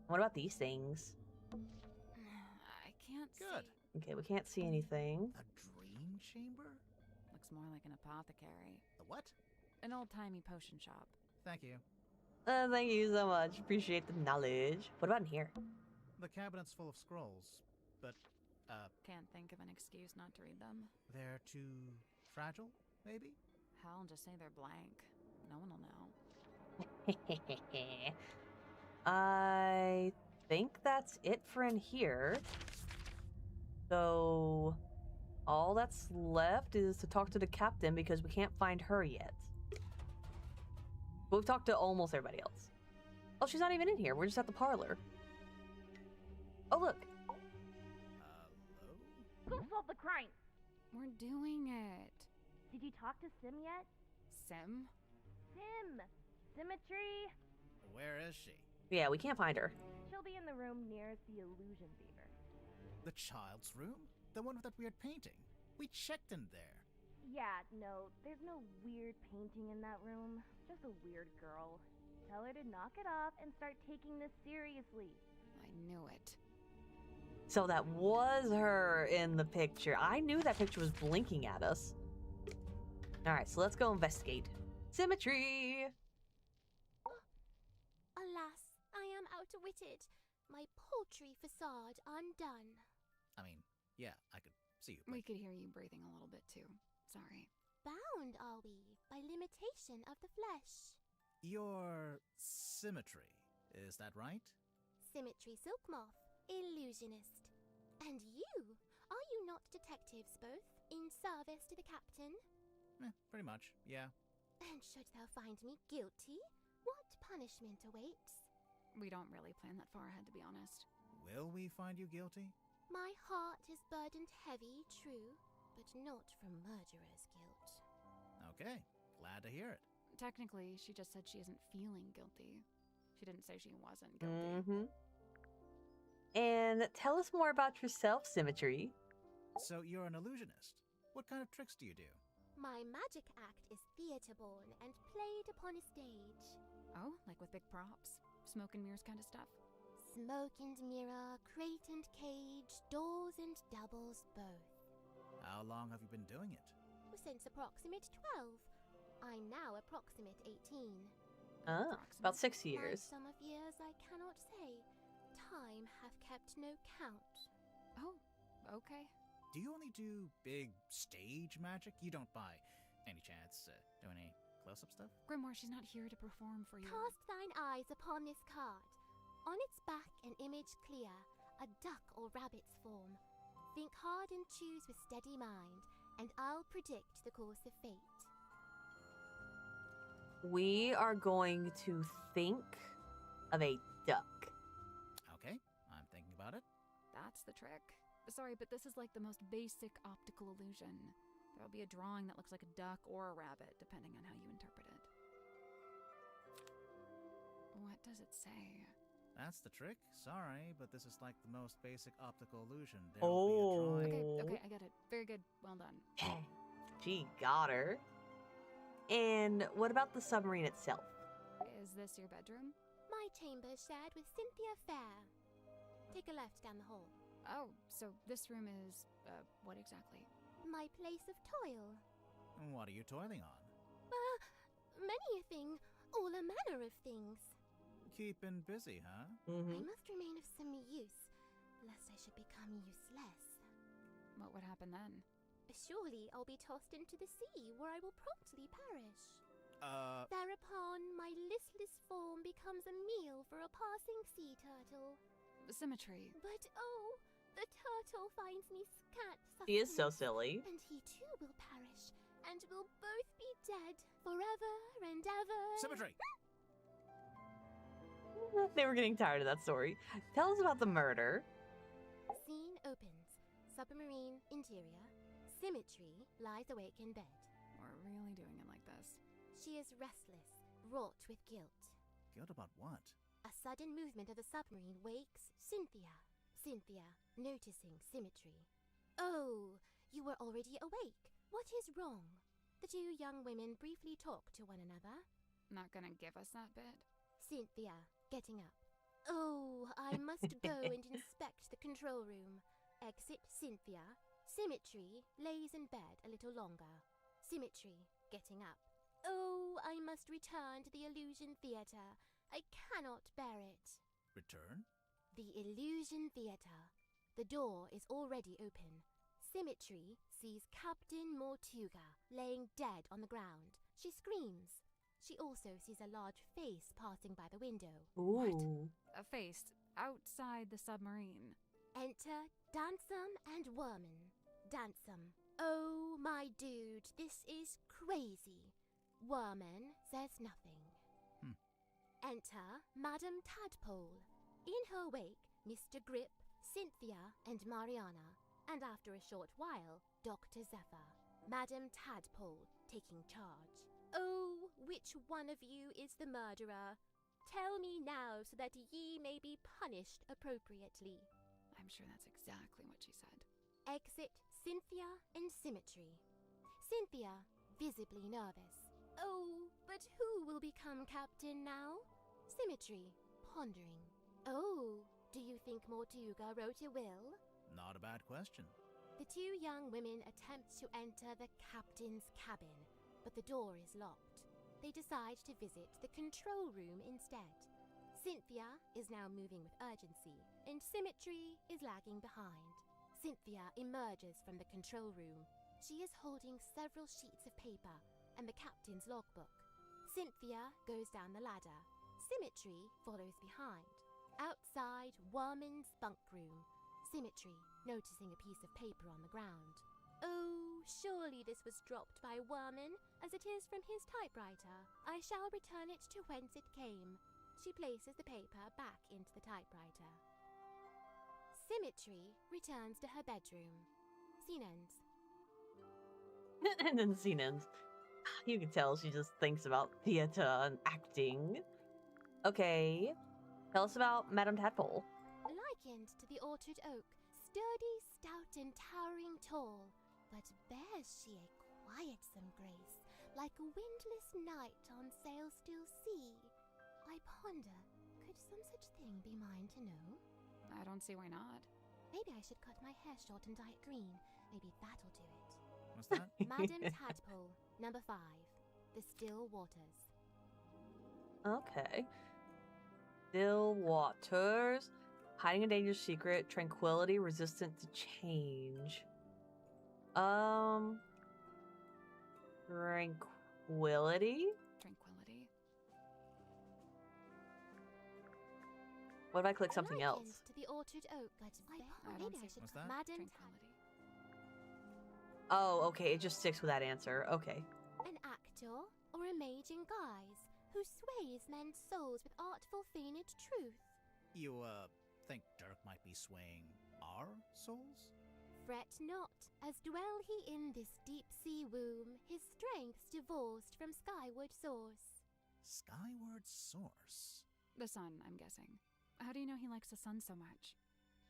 What about these things? I can't Good. see. Okay, we can't see anything. A dream chamber? Looks more like an apothecary. The what? An old-timey potion shop. Thank you. Thank you so much. Appreciate the knowledge. What about in here? The cabinet's full of scrolls, but, Can't think of an excuse not to read them. they're too fragile, maybe? Hell, just say they're blank. No one will know. I think that's it for in here. So all that's left is to talk to the captain because we can't find her yet. But we've talked to almost everybody else. Oh, she's not even in here. We're just at the parlor. Oh, look. Hello? Who solved the crime? We're doing it. Did you talk to Sim yet? Sim? Sim! Symmetry! Where is she? Yeah, we can't find her. She'll be in the room nearest the illusion beaver. The child's room? The one with that weird painting? We checked in there. Yeah, no, there's no weird painting in that room. Just a weird girl. Tell her to knock it off and start taking this seriously. I knew it. So that was her in the picture. I knew that picture was blinking at us. All right, so let's go investigate. Symmetry! Alas, outwitted, my paltry facade undone. I mean, yeah, I could see you. We could hear you breathing a little bit too. Sorry. Bound are we by limitation of the flesh. Your symmetry, is that right? Symmetry silk moth, illusionist. And you? Are you not detectives both, in service to the captain? Pretty much, yeah. And should thou find me guilty, what punishment awaits? We don't really plan that far ahead, to be honest. Will we find you guilty? My heart is burdened heavy, true, but not from murderer's guilt. Okay, glad to hear it. Technically, she just said she isn't feeling guilty. She didn't say she wasn't guilty. And tell us more about yourself, Symmetry. So you're an illusionist. What kind of tricks do you do? My magic act is theatre-born and played upon a stage. Oh, like with big props? Smoke and mirrors kind of stuff? Smoke and mirror, crate and cage, doors and doubles both. How long have you been doing it? Since approximate 12. I'm now approximate 18. About 6 years. My sum of years I cannot say. Time hath kept no count. Oh, okay. Do you only do big stage magic? You don't by any chance do any close-up stuff? Grimoire, she's not here to perform for you. Cast thine eyes upon this card. On its back an image clear, a duck or rabbit's form. Think hard and choose with steady mind, and I'll predict the course of fate. We are going to think of a duck. Okay, I'm thinking about it. That's the trick. Sorry, but this is like the most basic optical illusion. There'll be a drawing that looks like a duck or a rabbit, depending on how you interpret it. What does it say? That's the trick. Sorry, but this is like the most basic optical illusion. There'll be a drawing. Okay, I get it. Very good. Well done. Gee, got her. And what about the submarine itself? Is this your bedroom? My chamber shared with Cynthia Fair. Take a left down the hall. Oh, so this room is, what exactly? My place of toil. What are you toiling on? Many a thing, all a manner of things. Keeping busy, huh? I must remain of some use, lest I should become useless. What would happen then? Surely I'll be tossed into the sea, where I will promptly perish. Thereupon my listless form becomes a meal for a passing sea turtle. Symmetry. But oh, the turtle finds me scant sustenance. He is so silly. And he too will perish, and we'll both be dead forever and ever. Symmetry! They were getting tired of that story. Tell us about the murder. Scene opens. Submarine interior. Symmetry lies awake in bed. We're really doing it like this. She is restless, wrought with guilt. Guilt about what? A sudden movement of the submarine wakes Cynthia. Cynthia, noticing Symmetry. Oh, you were already awake. What is wrong? The two young women briefly talk to one another. Not gonna give us that bit? Cynthia, getting up. Oh, I must go and inspect the control room. Exit Cynthia. Symmetry lays in bed a little longer. Symmetry, getting up. Oh, I must return to the Illusion Theatre. I cannot bear it. Return? The Illusion Theatre. The door is already open. Symmetry sees Captain Mortuga laying dead on the ground. She screams. She also sees a large face passing by the window. Ooh. A face outside the submarine. Enter Dansum and Worman. Dansum. Oh, my dude, this is crazy. Worman says nothing. Enter Madame Tadpole. In her wake, Mr. Grip, Cynthia, and Mariana. And after a short while, Dr. Zephyr. Madame Tadpole taking charge. Oh, which one of you is the murderer? Tell me now so that ye may be punished appropriately. I'm sure that's exactly what she said. Exit Cynthia and Symmetry. Cynthia, visibly nervous. Oh, but who will become captain now? Symmetry, pondering. Oh, do you think Mortuga wrote a will? Not a bad question. The two young women attempt to enter the captain's cabin, but the door is locked. They decide to visit the control room instead. Cynthia is now moving with urgency, and Symmetry is lagging behind. Cynthia emerges from the control room. She is holding several sheets of paper and the captain's logbook. Cynthia goes down the ladder. Symmetry follows behind. Outside Worman's bunk room, Symmetry noticing a piece of paper on the ground. Oh, surely this was dropped by Worman, as it is from his typewriter. I shall return it to whence it came. She places the paper back into the typewriter. Symmetry returns to her bedroom. Scene ends. And then the scene ends. You can tell she just thinks about theater and acting. Okay, tell us about Madame Tadpole. Likened to the orchard oak, sturdy, stout, and towering tall, but bears she a quietsome grace, like a windless night on sail-still sea. I ponder, could some such thing be mine to know? I don't see why not. Maybe I should cut my hair short and dye it green. Maybe that'll do it. What's that? Madame Tadpole, number 5. The Still Waters. Okay. Still Waters. Hiding a dangerous secret. Tranquility. Resistant to change. Tranquility? Tranquility? What if I click something Likened else? to the orchard oak, but I maybe don't I see- should What's cut that? Madame Tranquility. Oh, okay. It just sticks with that answer. Okay. An actor or a mage in guise who sways men's souls with artful feigned truth. You, think Dirk might be swaying our souls? Fret not, as dwell he in this deep sea womb, his strength's divorced from skyward source. Skyward source? The sun, I'm guessing. How do you know he likes the sun so much?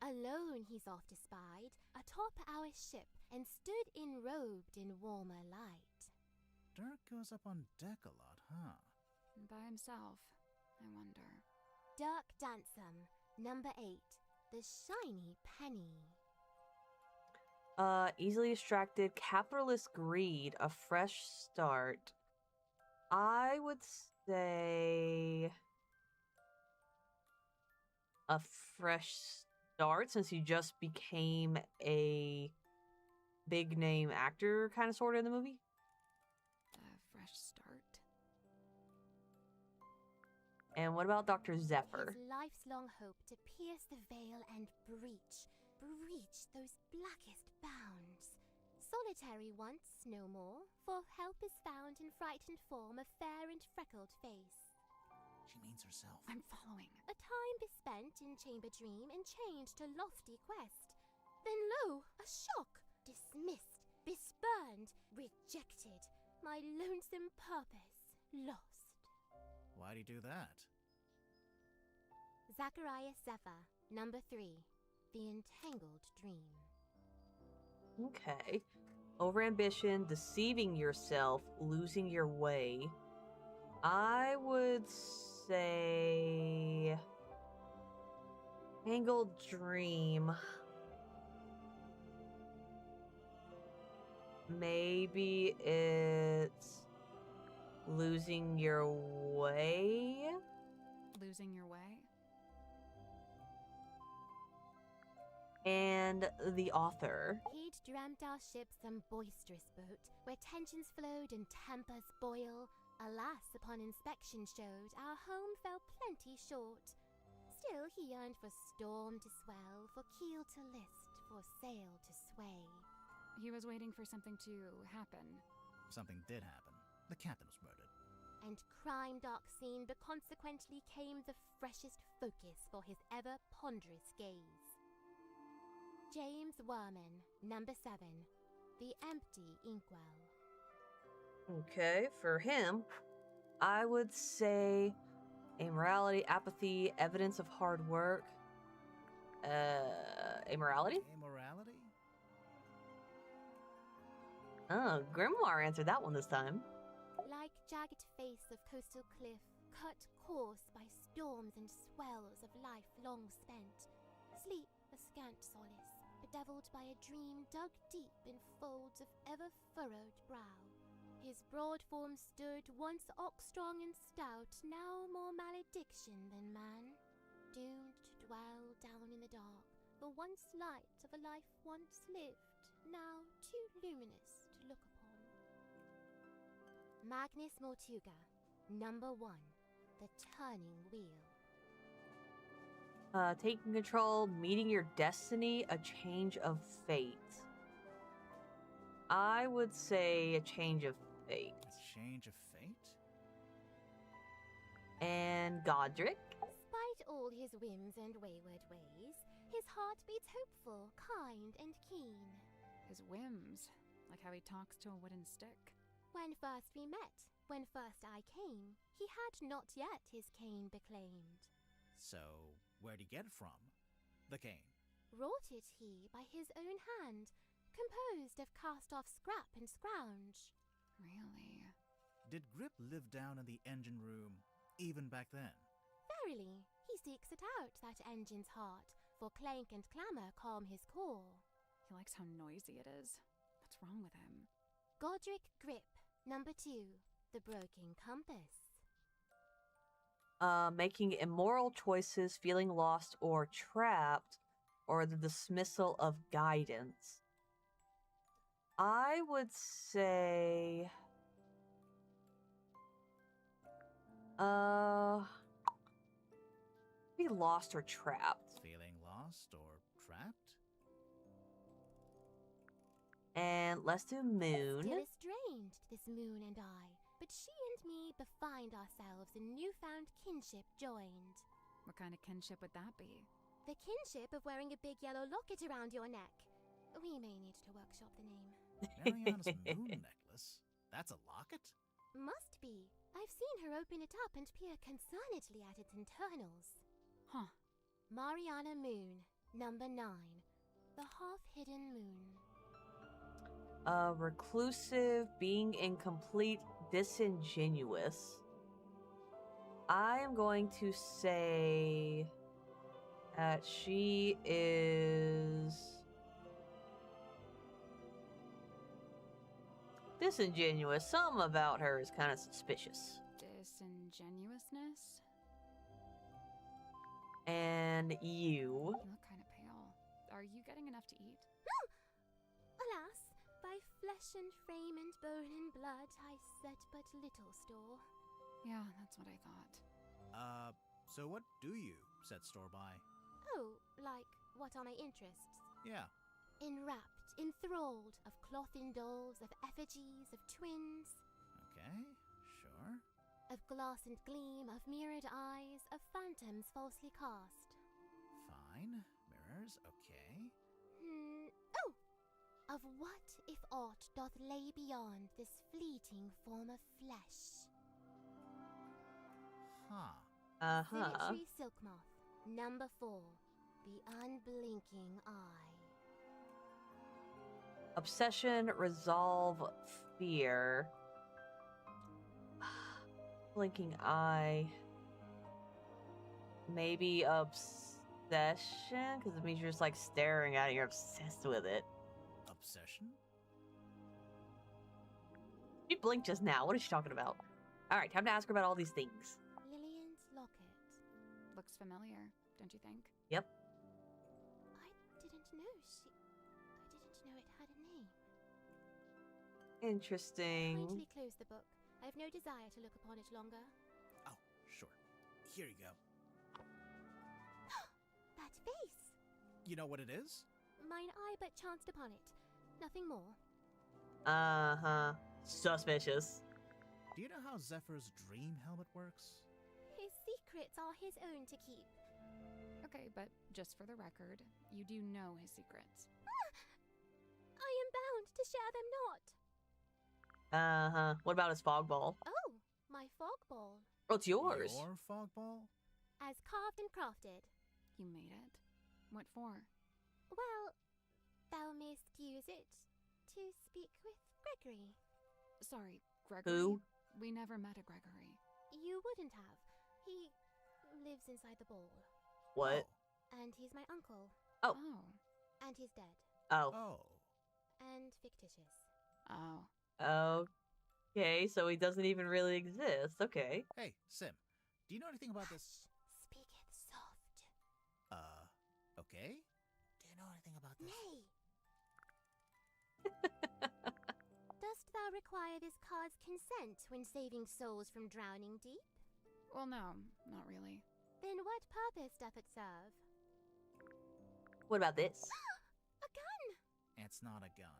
Alone he's oft espied, atop our ship, and stood enrobed in warmer light. Dirk goes up on deck a lot, huh? By himself, I wonder. Dirk Dansom, number 8, the shiny penny. Easily distracted, capitalist greed, a fresh start. I would say a fresh start, since he just became a big name actor, kind of sort of in the movie. A fresh start? And what about Dr. Zephyr? His life's long hope to pierce the veil and breach those blackest bounds. Solitary once, no more, for help is found in frightened form of fair and freckled face. She means herself. I'm following. A time bespent in chamber dream and chained to lofty quest. Then lo, a shock! Dismissed, bespurned, rejected, my lonesome purpose lost. Why'd he do that? Zachariah Zephyr, number 3, The Entangled Dream. Okay. Overambition, deceiving yourself, losing your way. I would say Tangled Dream. Maybe it's losing your way? Losing your way? And the author. He'd dreamt our ship some boisterous boat, where tensions flowed and tempers boil. Alas, upon inspection showed, our home fell plenty short. Still he yearned for storm to swell, for keel to list, for sail to sway. He was waiting for something to happen. Something did happen. The captain was murdered. And crime dark scene, but consequently came the freshest focus for his ever ponderous gaze. James Worman, number 7, The Empty Inkwell. Okay, for him, I would say amorality, apathy, evidence of hard work. Amorality? Immorality? Oh, Grimoire answered that one this time. Like jagged face of coastal cliff, cut coarse by storms and swells of life long spent. Sleep a scant solace, bedeviled by a dream dug deep in folds of ever-furrowed brow. His broad form stood, once ox-strong and stout, now more malediction than man. Doomed to dwell down in the dark, the once light of a life once lived, now too luminous to look upon. Magnus Mortuga, number 1, the turning wheel. Taking control, meeting your destiny, a change of fate. I would say a change of fate. A change of fate? And Godric? Despite all his whims and wayward ways, his heart beats hopeful, kind, and keen. His whims, like how he talks to a wooden stick. When first we met, when first I came, he had not yet his cane beclaimed. So, where'd he get it from? The cane. Wrought it he by his own hand, composed of cast-off scrap and scrounge. Really? Did Grip live down in the engine room even back then? Verily, he seeks it out, that engine's heart, for clank and clamour calm his core. He likes how noisy it is. What's wrong with him? Godric Grip, number 2, the broken compass. Making immoral choices, feeling lost or trapped, or the dismissal of guidance. I would say... be lost or trapped. Feeling lost or trapped? And let's do moon. Still estranged, this moon and I, but she and me befind ourselves in newfound kinship joined. What kind of kinship would that be? The kinship of wearing a big yellow locket around your neck. We may need to workshop the name. Mariana's moon necklace? That's a locket? Must be. I've seen her open it up and peer concernedly at its internals. Huh. Mariana Moon, number 9, the half-hidden moon. Reclusive, being incomplete, disingenuous. I am going to say that she is disingenuous. Something about her is kind of suspicious. Disingenuousness? And you? You look kind of pale. Are you getting enough to eat? Alas, by flesh and frame and bone and blood I set but little store. Yeah, that's what I thought. So what do you set store by? Oh, like, what are my interests? Yeah. Enwrapped, enthralled, of cloth-in dolls, of effigies, of twins. Okay, sure. Of glass and gleam, of mirrored eyes, of phantoms falsely cast. Fine. Mirrors, okay. Oh! Of what, if aught, doth lay beyond this fleeting form of flesh? Huh. Symmetry Silk Moth, number 4, the unblinking eye. Obsession, resolve, fear. Blinking eye. Maybe obsession? Because it means you're just like staring at it, you're obsessed with it. Obsession? She blinked just now. What is she talking about? Alright, time to ask her about all these things. Lillian's locket. Looks familiar, don't you think? Yep. I didn't know it had a name. Interesting. Kindly close the book. I have no desire to look upon it longer. Oh, sure. Here you go. That face! You know what it is? Mine eye but chanced upon it. Nothing more. Uh-huh. Suspicious. Do you know how Zephyr's dream helmet works? His secrets are his own to keep. Okay, but just for the record, you do know his secrets. I am bound to share them not. Uh-huh. What about his fog ball? Oh, my fog ball. Oh, it's yours. Your fog ball? As carved and crafted. You made it? What for? Well, thou mayst use it to speak with Gregory. Sorry, Gregory? Who? We never met a Gregory. You wouldn't have. He lives inside the bowl. What? And he's my uncle. Oh. And he's dead. Oh. Oh. And fictitious. Oh. Okay, so he doesn't even really exist. Okay. Hey, Sim, do you know anything about this? Speaketh soft. Okay? Do you know anything about this? Nay. Dost thou require this card's consent when saving souls from drowning deep? Well, no, not really. Then what purpose doth it serve? What about this? A gun! It's not a gun.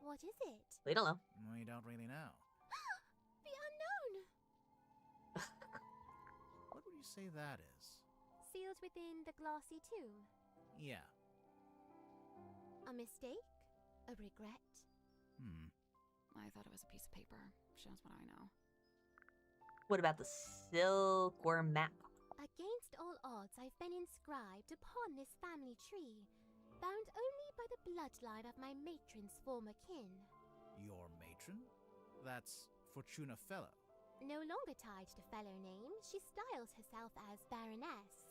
What is it? We don't know. We don't really know. The unknown! What would you say that is? Sealed within the glassy tomb. Yeah. A mistake? A regret? I thought it was a piece of paper. Shows what I know. What about the silkworm map? Against all odds, I've been inscribed upon this family tree, bound only by the bloodline of my matron's former kin. Your matron? That's Fortuna Fellow. No longer tied to fellow names, she styles herself as Baroness.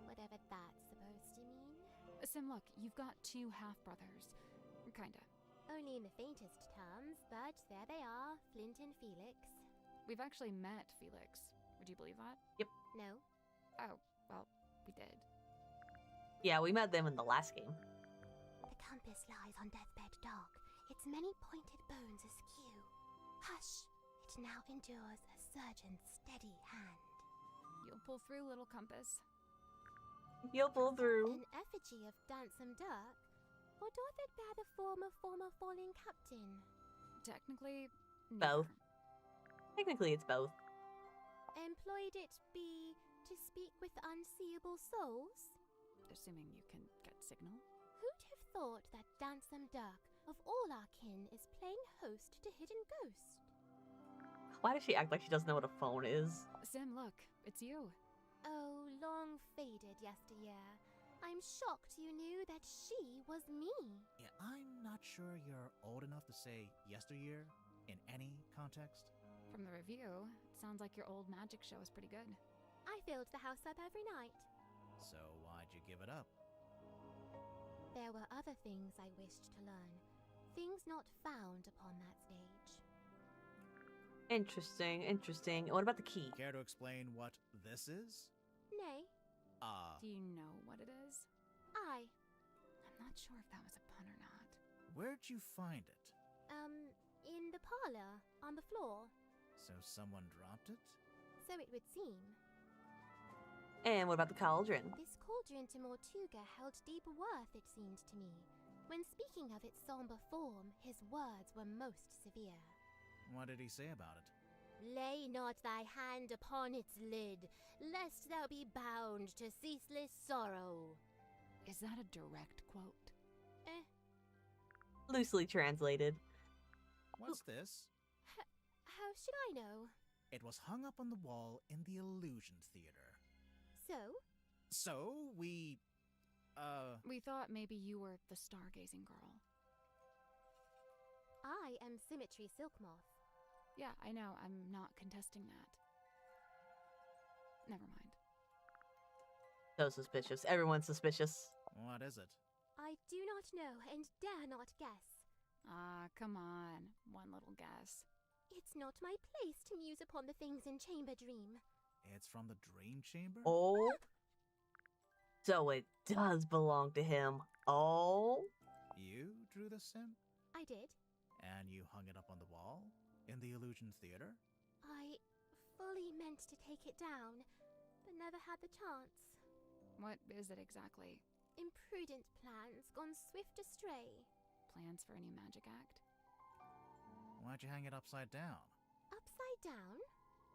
Whatever that's supposed to mean. Sim, look, you've got two half-brothers. Kinda. Only in the faintest terms, but there they are, Flint and Felix. We've actually met Felix. Would you believe that? Yep. No? Oh, well, we did. Yeah, we met them in the last game. The compass lies on deathbed dark, its many pointed bones askew. Hush! It now endures a surgeon's steady hand. You'll pull through, little compass. You'll pull through. An effigy of Dansome Dirk? Or doth it bear the form of former fallen captain? Technically, Both. neither. Technically, it's both. Employed it be to speak with unseeable souls? Assuming you can get signal. Who'd have thought that Dansome Dirk, of all our kin, is playing host to Hidden Ghost? Why does she act like she doesn't know what a phone is? Sim, look, it's you. Oh, long faded yesteryear. I'm shocked you knew that she was me. Yeah, I'm not sure you're old enough to say yesteryear in any context. From the review, it sounds like your old magic show is pretty good. I filled the house up every night. So why'd you give it up? There were other things I wished to learn. Things not found upon that stage. Interesting, interesting. What about the key? Care to explain what this is? Nay, Do you know what it is? I. I'm not sure if that was a pun or not. Where'd you find it? In the parlor, on the floor. So someone dropped it? So it would seem. And what about the cauldron? This cauldron to Mortuga held deep worth, it seemed to me. When speaking of its somber form, his words were most severe. What did he say about it? Lay not thy hand upon its lid, lest thou be bound to ceaseless sorrow. Is that a direct quote? Loosely translated. What's this? How should I know? It was hung up on the wall in the Illusion Theater. So? So, we thought maybe you were the stargazing girl. I am Symmetry Silkmoth. Yeah, I know. I'm not contesting that. Never mind. So suspicious. Everyone's suspicious. What is it? I do not know and dare not guess. Ah, come on. One little guess. It's not my place to muse upon the things in Chamber Dream. It's from the Dream Chamber? Oh. So it does belong to him. Oh. You drew this, Sim? I did. And you hung it up on the wall? In the Illusion Theater? I fully meant to take it down, but never had the chance. What is it exactly? Imprudent plans gone swift astray. Plans for a new magic act? Why'd you hang it upside down? Upside down?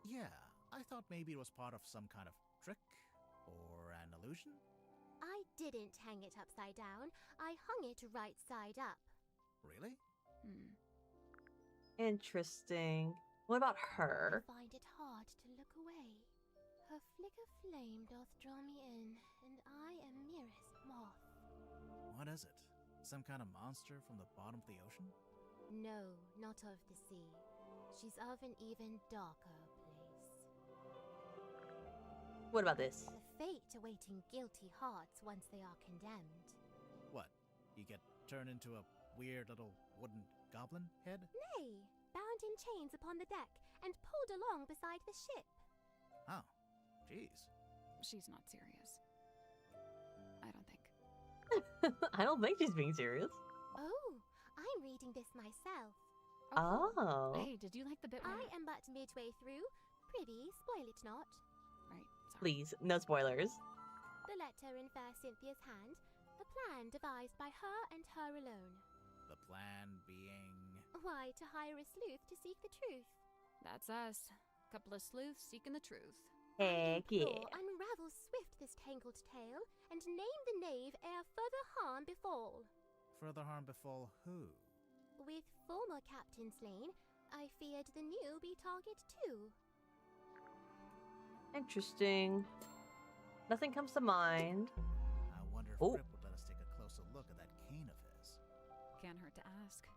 Yeah, I thought maybe it was part of some kind of trick or an illusion. I didn't hang it upside down. I hung it right side up. Really? Interesting. What about her? I find it hard to look away. Her flicker flame doth draw me in, and I am merest moth. What is it? Some kind of monster from the bottom of the ocean? No, not of the sea. She's of an even darker place. What about this? The fate awaiting guilty hearts once they are condemned. What? You get turned into a weird little wooden goblin head? Nay, bound in chains upon the deck and pulled along beside the ship. Oh, jeez. She's not serious. I don't think. I don't think she's being serious. Oh, I'm reading this myself. Oh. Hey, did you like the bit where... I am but midway through. Prithee, spoil it not. Right, sorry. Please, no spoilers. The letter in fair Cynthia's hand, a plan devised by her and her alone. The plan being... Why, to hire a sleuth to seek the truth. That's us. Couple of sleuths seeking the truth. Heck yeah. Unravel swift this tangled tale, and name the knave ere further harm befall. Further harm befall who? With former captain slain, I feared the new be target too. Interesting. Nothing comes to mind. I wonder if Oh. Rip would let us take a closer look at that cane of his. Can't hurt to ask.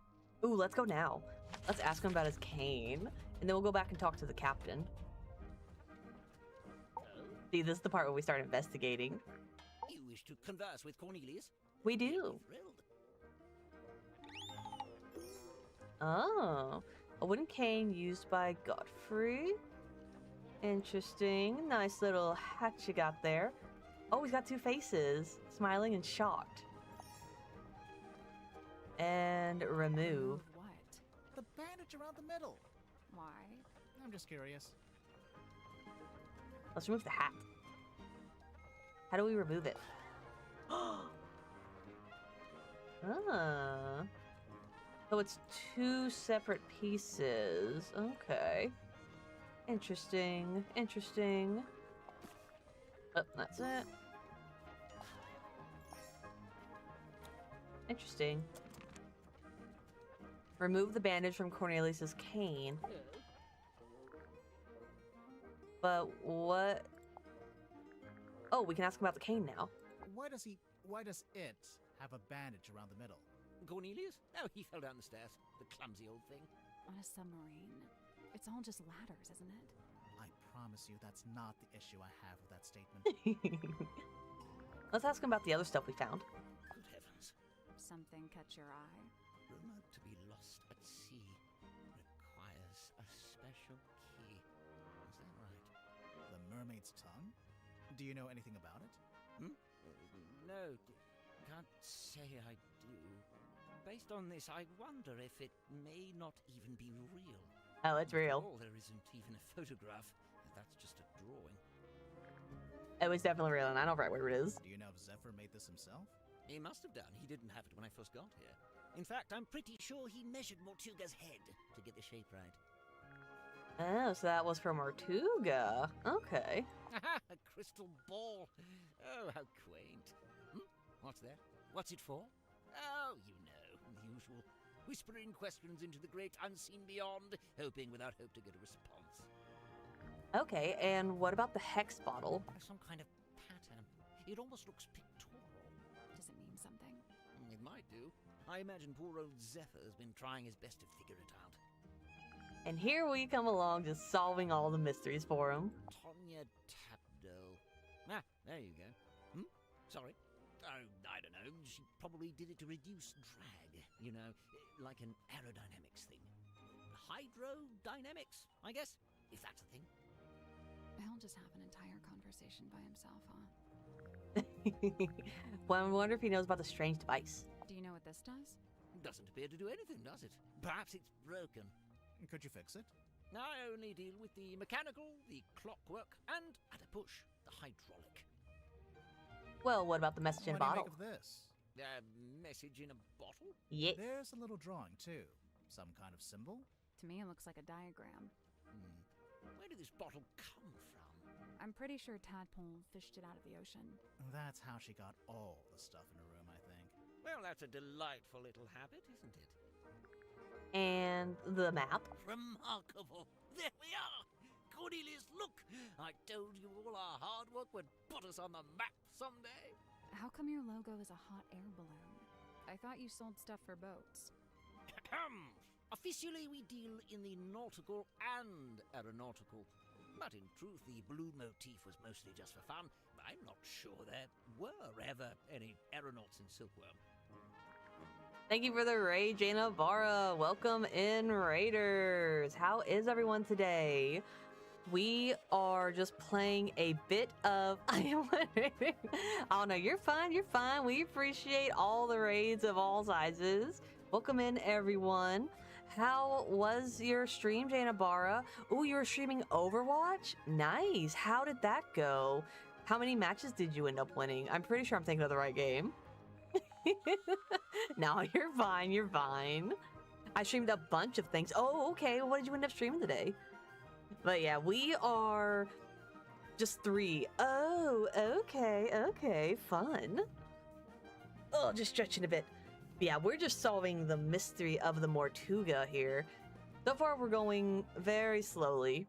Ooh, let's go now. Let's ask him about his cane, and then we'll go back and talk to the captain. See, this is the part where we start investigating. You wish to converse with Cornelius? We do. Thrilled. Oh, a wooden cane used by Godfrey. Interesting. Nice little hat you got there. Oh, he's got two faces, smiling and shocked. And remove. What? The bandage around the middle. Why? I'm just curious. Let's remove the hat. How do we remove it? Ah. So it's two separate pieces. Okay. Interesting. Interesting. Oh, that's it. Interesting. Remove the bandage from Cornelius's cane. But what? Oh, we can ask him about the cane now. Why does it have a bandage around the middle? Cornelius? Oh, he fell down the stairs. The clumsy old thing. On a submarine. It's all just ladders, isn't it? I promise you that's not the issue I have with that statement. Let's ask him about the other stuff we found. Good heavens. Something catch your eye? Rumored to be lost at sea requires a special key. Is that right? The mermaid's tongue? Do you know anything about it? No, can't say I do. Based on this, I wonder if it may not even be real. Oh, it's real. After all, there isn't even a photograph. That's just a drawing. It was definitely real, and I know right where it is. Do you know if Zephyr made this himself? He must have done. He didn't have it when I first got here. In fact, I'm pretty sure he measured Mortuga's head to get the shape right. Oh, so that was from Mortuga. Okay. A crystal ball. Oh, how quaint. What's there? What's it for? Oh, you know, the usual. Whispering questions into the great unseen beyond, hoping without hope to get a response. Okay, and what about the hex bottle? Some kind of pattern. It almost looks pictorial. Does it mean something? It might do. I imagine poor old Zephyr has been trying his best to figure it out. And here we come along, just solving all the mysteries for him. Tonya Tapdo. Ah, there you go. Sorry. Oh, I don't know. She probably did it to reduce drag, you know, like an aerodynamics thing. Hydrodynamics, I guess, if that's a thing. He'll just have an entire conversation by himself, huh? Well, I wonder if he knows about the strange device. Do you know what this does? Doesn't appear to do anything, does it? Perhaps it's broken. Could you fix it? I only deal with the mechanical, the clockwork, and, at a push, the hydraulic. Well, what about the message in a bottle? What do you make of this? A message in a bottle? Yeah. There's a little drawing, too. Some kind of symbol? To me, it looks like a diagram. Where did this bottle come from? I'm pretty sure Tadpole fished it out of the ocean. That's how she got all the stuff in her room, I think. Well, that's a delightful little habit, isn't it? And the map? Remarkable. There we are. Cornelius, look. I told you all our hard work would put us on the map someday. How come your logo is a hot air balloon? I thought you sold stuff for boats. Officially, we deal in the nautical and aeronautical. But in truth, the blue motif was mostly just for fun. I'm not sure there were ever any aeronauts in Silkworm. Thank you for the raid, Jaina Vara. Welcome in, Raiders. How is everyone today? We are just playing a bit of... Oh no, you're fine, you're fine. We appreciate all the raids of all sizes. Welcome in, everyone. How was your stream, Jaina Vara? Oh, you were streaming Overwatch? Nice. How did that go? How many matches did you end up winning? I'm pretty sure I'm thinking of the right game. No, you're fine, you're fine. I streamed a bunch of things. Oh, okay. What did you end up streaming today? But yeah, we are just 3. Oh, okay, fun. Oh, just stretching a bit. But yeah, we're just solving the mystery of the Mortuga here. So far, we're going very slowly,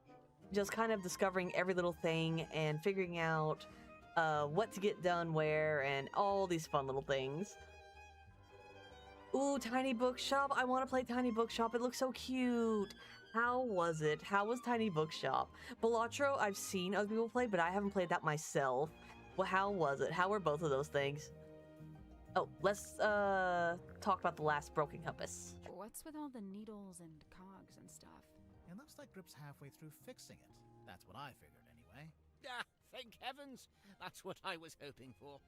just kind of discovering every little thing and figuring out what to get done where and all these fun little things. Ooh, Tiny Bookshop. I want to play Tiny Bookshop. It looks so cute. How was it? How was Tiny Bookshop? Balatro, I've seen other people play, but I haven't played that myself. Well, how was it? How were both of those things? Oh, let's talk about the last broken compass. What's with all the needles and cogs and stuff? It looks like Grip's halfway through fixing it. That's what I figured, anyway. Ah, thank heavens! That's what I was hoping for.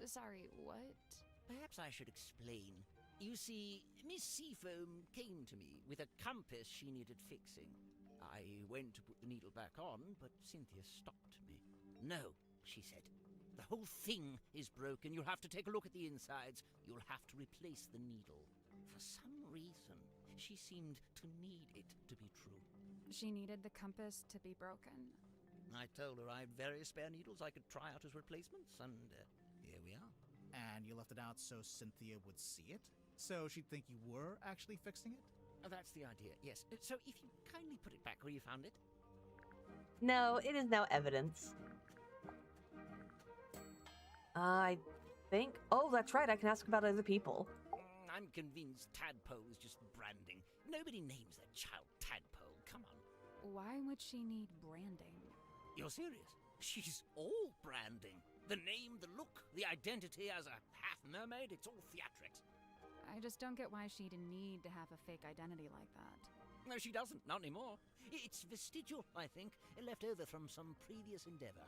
Sorry, what? Perhaps I should explain. You see, Miss Seafoam came to me with a compass she needed fixing. I went to put the needle back on, but Cynthia stopped me. No, she said. The whole thing is broken. You'll have to take a look at the insides. You'll have to replace the needle. For some reason, she seemed to need it to be true. She needed the compass to be broken. I told her I had various spare needles I could try out as replacements, and here we are. And you left it out so Cynthia would see it? So she'd think you were actually fixing it? That's the idea, yes. So if you kindly put it back where you found it. No, it is now evidence. I think... Oh, that's right. I can ask about other people. I'm convinced Tadpole is just branding. Nobody names their child Tadpole. Come on. Why would she need branding? You're serious? She's all branding. The name, the look, the identity as a half-mermaid, it's all theatrics. I just don't get why she'd need to have a fake identity like that. No, she doesn't. Not anymore. It's vestigial, I think. Left over from some previous endeavor.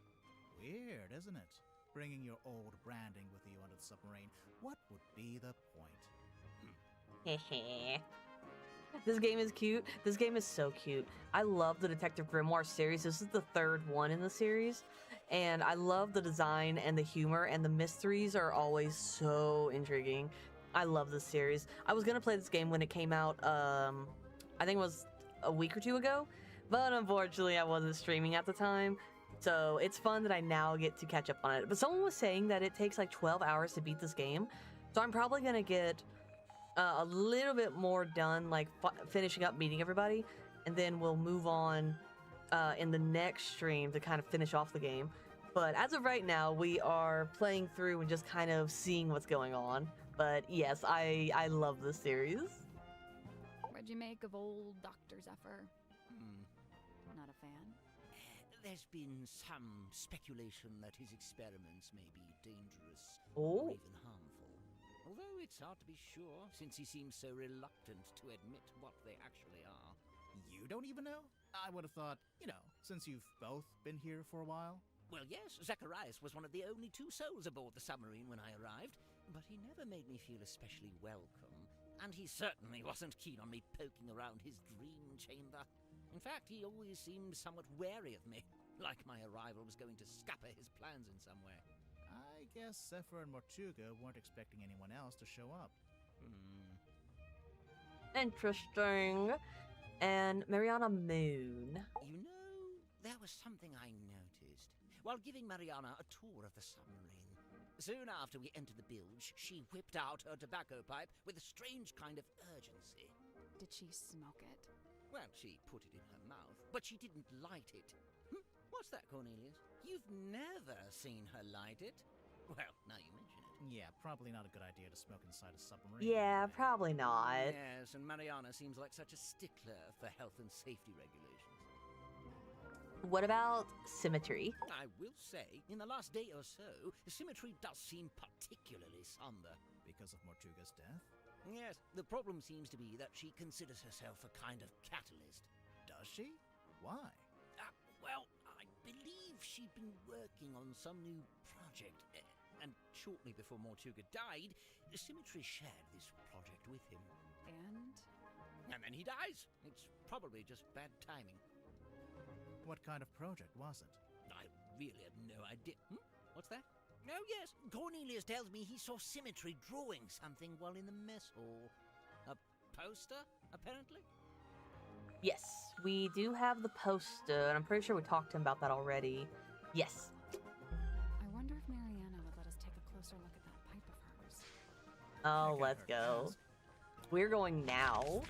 Weird, isn't it? Bringing your old branding with you onto the submarine. What would be the point? This game is cute. This game is so cute. I love the Detective Grimoire series. This is the 3rd one in the series. And I love the design and the humor, and the mysteries are always so intriguing. I love this series. I was gonna play this game when it came out, I think it was a week or 2 ago, but unfortunately I wasn't streaming at the time. So it's fun that I now get to catch up on it. But someone was saying that it takes like 12 hours to beat this game. So I'm probably gonna get a little bit more done, like finishing up meeting everybody, and then we'll move on in the next stream to kind of finish off the game. But as of right now, we are playing through and just kind of seeing what's going on. But yes, I love this series. What'd you make of old Dr. Zephyr? Not a fan? There's been some speculation that his experiments may be dangerous or even harmful. Although it's hard to be sure, since he seems so reluctant to admit what they actually are. You don't even know? I would have thought, since you've both been here for a while. Well, yes, Zacharias was one of the only 2 souls aboard the submarine when I arrived, but he never made me feel especially welcome, and he certainly wasn't keen on me poking around his dream chamber. In fact, he always seemed somewhat wary of me, like my arrival was going to scupper his plans in some way. I guess Zephyr and Mortuga weren't expecting anyone else to show up. Interesting. And Mariana Moon. You know, there was something I noticed while giving Mariana a tour of the submarine. Soon after we entered the bilge, she whipped out her tobacco pipe with a strange kind of urgency. Did she smoke it? Well, she put it in her mouth, but she didn't light it. What's that, Cornelius? You've never seen her light it? Well, now you mention it. Yeah, probably not a good idea to smoke inside a submarine. Yeah, probably not. Yes, and Mariana seems like such a stickler for health and safety regulations. What about symmetry? I will say, in the last day or so, the symmetry does seem particularly somber. Because of Mortuga's death? Yes, the problem seems to be that she considers herself a kind of catalyst. Does she? Why? Well, I believe she'd been working on some new project, and shortly before Mortuga died, Symmetry shared this project with him. And? And then he dies. It's probably just bad timing. What kind of project was it? I really have no idea. What's that? Oh, yes. Cornelius tells me he saw Symmetry drawing something while in the mess hall. A poster, apparently? Yes, we do have the poster, and I'm pretty sure we talked to him about that already. Yes. I wonder if Mariana would let us take a closer look at that pipe of hers. Oh, let's go. We're going now.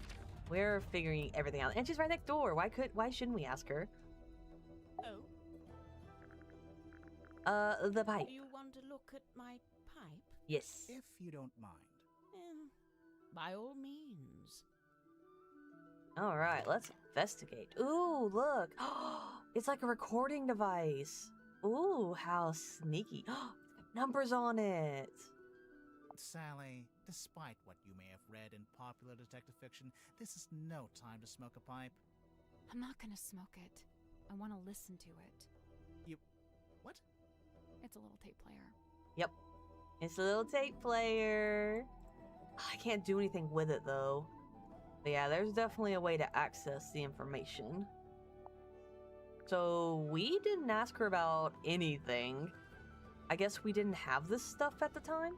We're figuring everything out. And she's right next door. Why shouldn't we ask her? The pipe. You want to look at my pipe? Yes. If you don't mind. By all means. Alright, let's investigate. Ooh, look. It's like a recording device. Ooh, how sneaky. It's got numbers on it. Sally, despite what you may have read in popular detective fiction, this is no time to smoke a pipe. I'm not gonna smoke it. I want to listen to it. What? It's a little tape player. Yep. It's a little tape player. I can't do anything with it, though. But yeah, there's definitely a way to access the information. So, we didn't ask her about anything. I guess we didn't have this stuff at the time?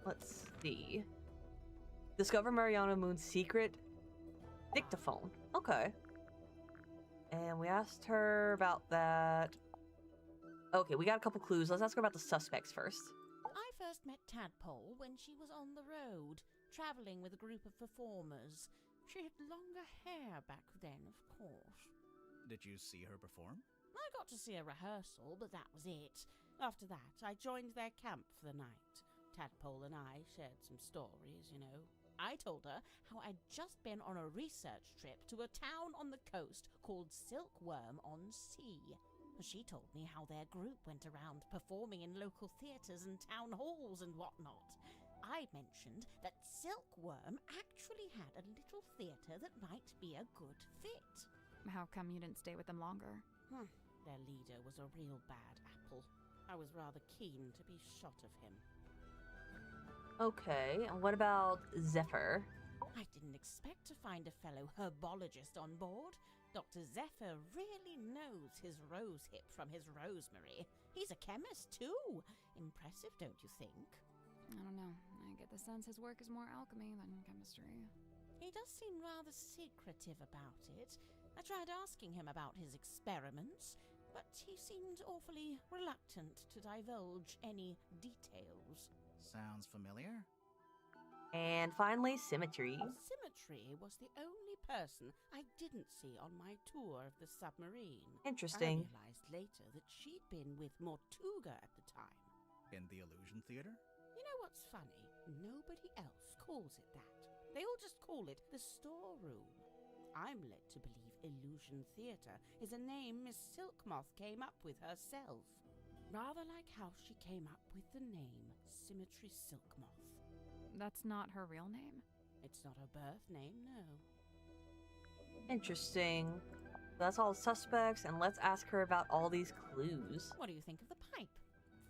Let's see. Discover Mariana Moon's secret dictaphone. Okay. And we asked her about that. Okay, we got a couple clues. Let's ask her about the suspects first. I first met Tadpole when she was on the road, travelling with a group of performers. She had longer hair back then, of course. Did you see her perform? I got to see a rehearsal, but that was it. After that, I joined their camp for the night. Tadpole and I shared some stories, you know. I told her how I'd just been on a research trip to a town on the coast called Silkworm on Sea. She told me how their group went around performing in local theatres and town halls and whatnot. I mentioned that Silkworm actually had a little theatre that might be a good fit. How come you didn't stay with them longer? Their leader was a real bad apple. I was rather keen to be shot of him. Okay, and what about Zephyr? I didn't expect to find a fellow herbologist on board. Dr. Zephyr really knows his rosehip from his rosemary. He's a chemist, too. Impressive, don't you think? I don't know. I get the sense his work is more alchemy than chemistry. He does seem rather secretive about it. I tried asking him about his experiments, but he seemed awfully reluctant to divulge any details. Sounds familiar? And finally, Symmetry. Symmetry was the only person I didn't see on my tour of the submarine. Interesting. I realized later that she'd been with Mortuga at the time. In the Illusion Theater? You know what's funny? Nobody else calls it that. They all just call it the storeroom. I'm led to believe Illusion Theater is a name Miss Silkmoth came up with herself. Rather like how she came up with the name Symmetry Silkmoth. That's not her real name? It's not her birth name, no. Interesting. That's all the suspects, and let's ask her about all these clues. What do you think of the pipe?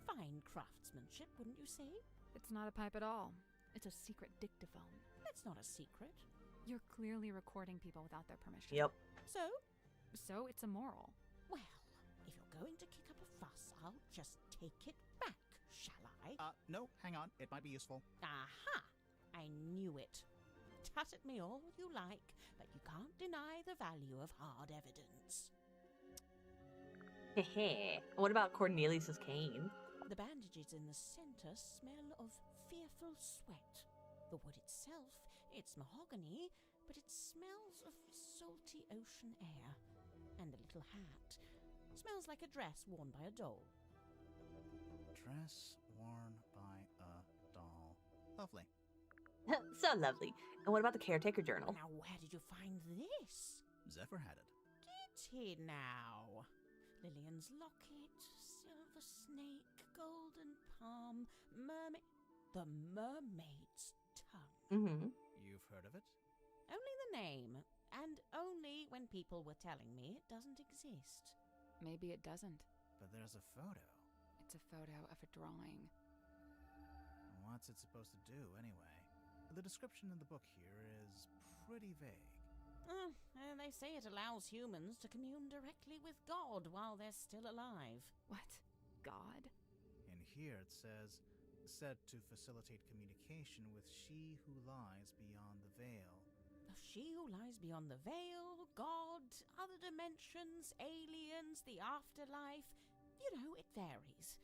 Fine craftsmanship, wouldn't you say? It's not a pipe at all. It's a secret dictaphone. That's not a secret. You're clearly recording people without their permission. Yep. So it's immoral. Well, if you're going to kick up a fuss, I'll just take it back, shall I? No, hang on. It might be useful. Aha! I knew it. Tut at me all you like, but you can't deny the value of hard evidence. Hehe. What about Cornelius's cane? The bandages in the center smell of fearful sweat. The wood itself, it's mahogany, but it smells of salty ocean air. And the little hat smells like a dress worn by a doll. Dress worn by a doll. Lovely. So lovely. And what about the caretaker journal? Now, where did you find this? Zephyr had it. Did he now? Lillian's locket, silver snake, golden palm, mermaid... The Mermaid's Tongue. Mm-hmm. You've heard of it? Only the name, and only when people were telling me it doesn't exist. Maybe it doesn't. But there's a photo. It's a photo of a drawing. What's it supposed to do, anyway? The description in the book here is pretty vague. They say it allows humans to commune directly with God while they're still alive. What? God? In here it says, said to facilitate communication with she who lies beyond the veil. She who lies beyond the veil, God, other dimensions, aliens, the afterlife. You know, it varies.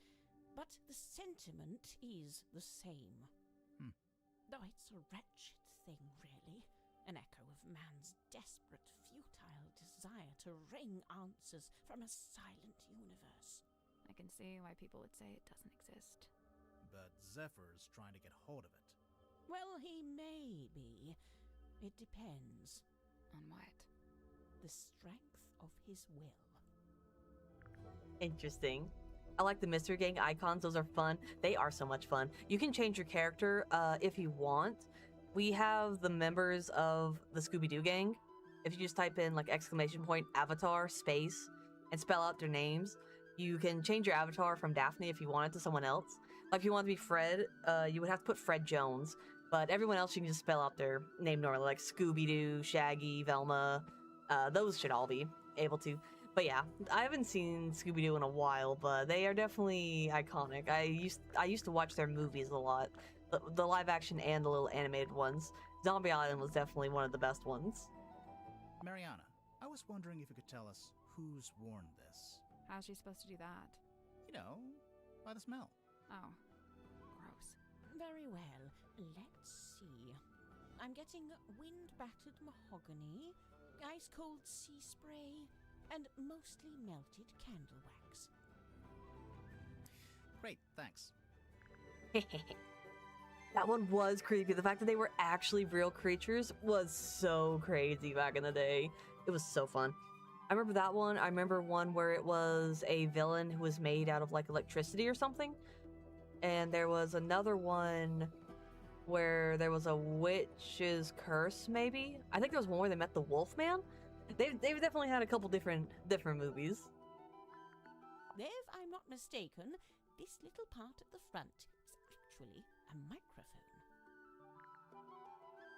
But the sentiment is the same. Though it's a wretched thing, really. An echo of man's desperate, futile desire to wring answers from a silent universe. I can see why people would say it doesn't exist. But Zephyr's trying to get hold of it. Well, he may be. It depends. On what? The strength of his will. Interesting. I like the Mystery Gang icons. Those are fun. They are so much fun. You can change your character if you want. We have the members of the Scooby-Doo gang. If you just type in like !avatar space and spell out their names, you can change your avatar from Daphne if you wanted to someone else. Like if you want to be Fred, you would have to put Fred Jones. But everyone else you can just spell out their name normally, like Scooby-Doo, Shaggy, Velma. Those should all be able to. But yeah, I haven't seen Scooby-Doo in a while, but they are definitely iconic. I used to watch their movies a lot. The live action and the little animated ones. Zombie Island was definitely one of the best ones. Mariana, I was wondering if you could tell us who's worn this. How's she supposed to do that? You know, by the smell. Oh, gross. Very well. Let's see. I'm getting wind-battered mahogany, ice-cold sea spray, and mostly melted candle wax. Great, thanks. That one was creepy. The fact that they were actually real creatures was so crazy back in the day. It was so fun. I remember that one. I remember one where it was a villain who was made out of like electricity or something. And there was another one where there was a witch's curse, maybe. I think there was one where they met the Wolfman. They've definitely had a couple different movies. If I'm not mistaken, this little part at the front is actually a microphone.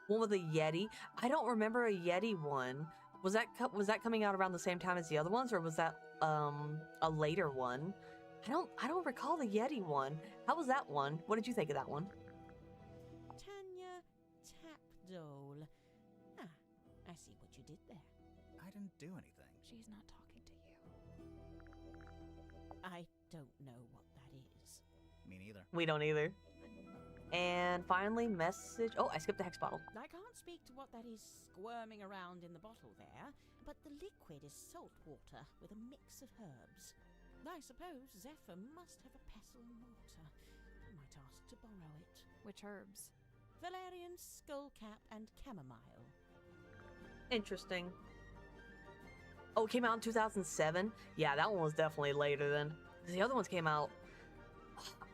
One with a Yeti. I don't remember a Yeti one. Was that coming out around the same time as the other ones, or was that a later one? I don't recall the Yeti one. How was that one? What did you think of that one? Tanya Tapdole. Ah, I see what you did there. I didn't do anything. She's not talking to you. I don't know what that is. Me neither. We don't either. And finally, message. Oh, I skipped the hex bottle. I can't speak to what that is squirming around in the bottle there, but the liquid is salt water with a mix of herbs. I suppose Zephyr must have a pestle and mortar. I might ask to borrow it. Which herbs? Valerian, skullcap, and chamomile. Interesting. Oh, it came out in 2007? Yeah, that one was definitely later then. The other ones came out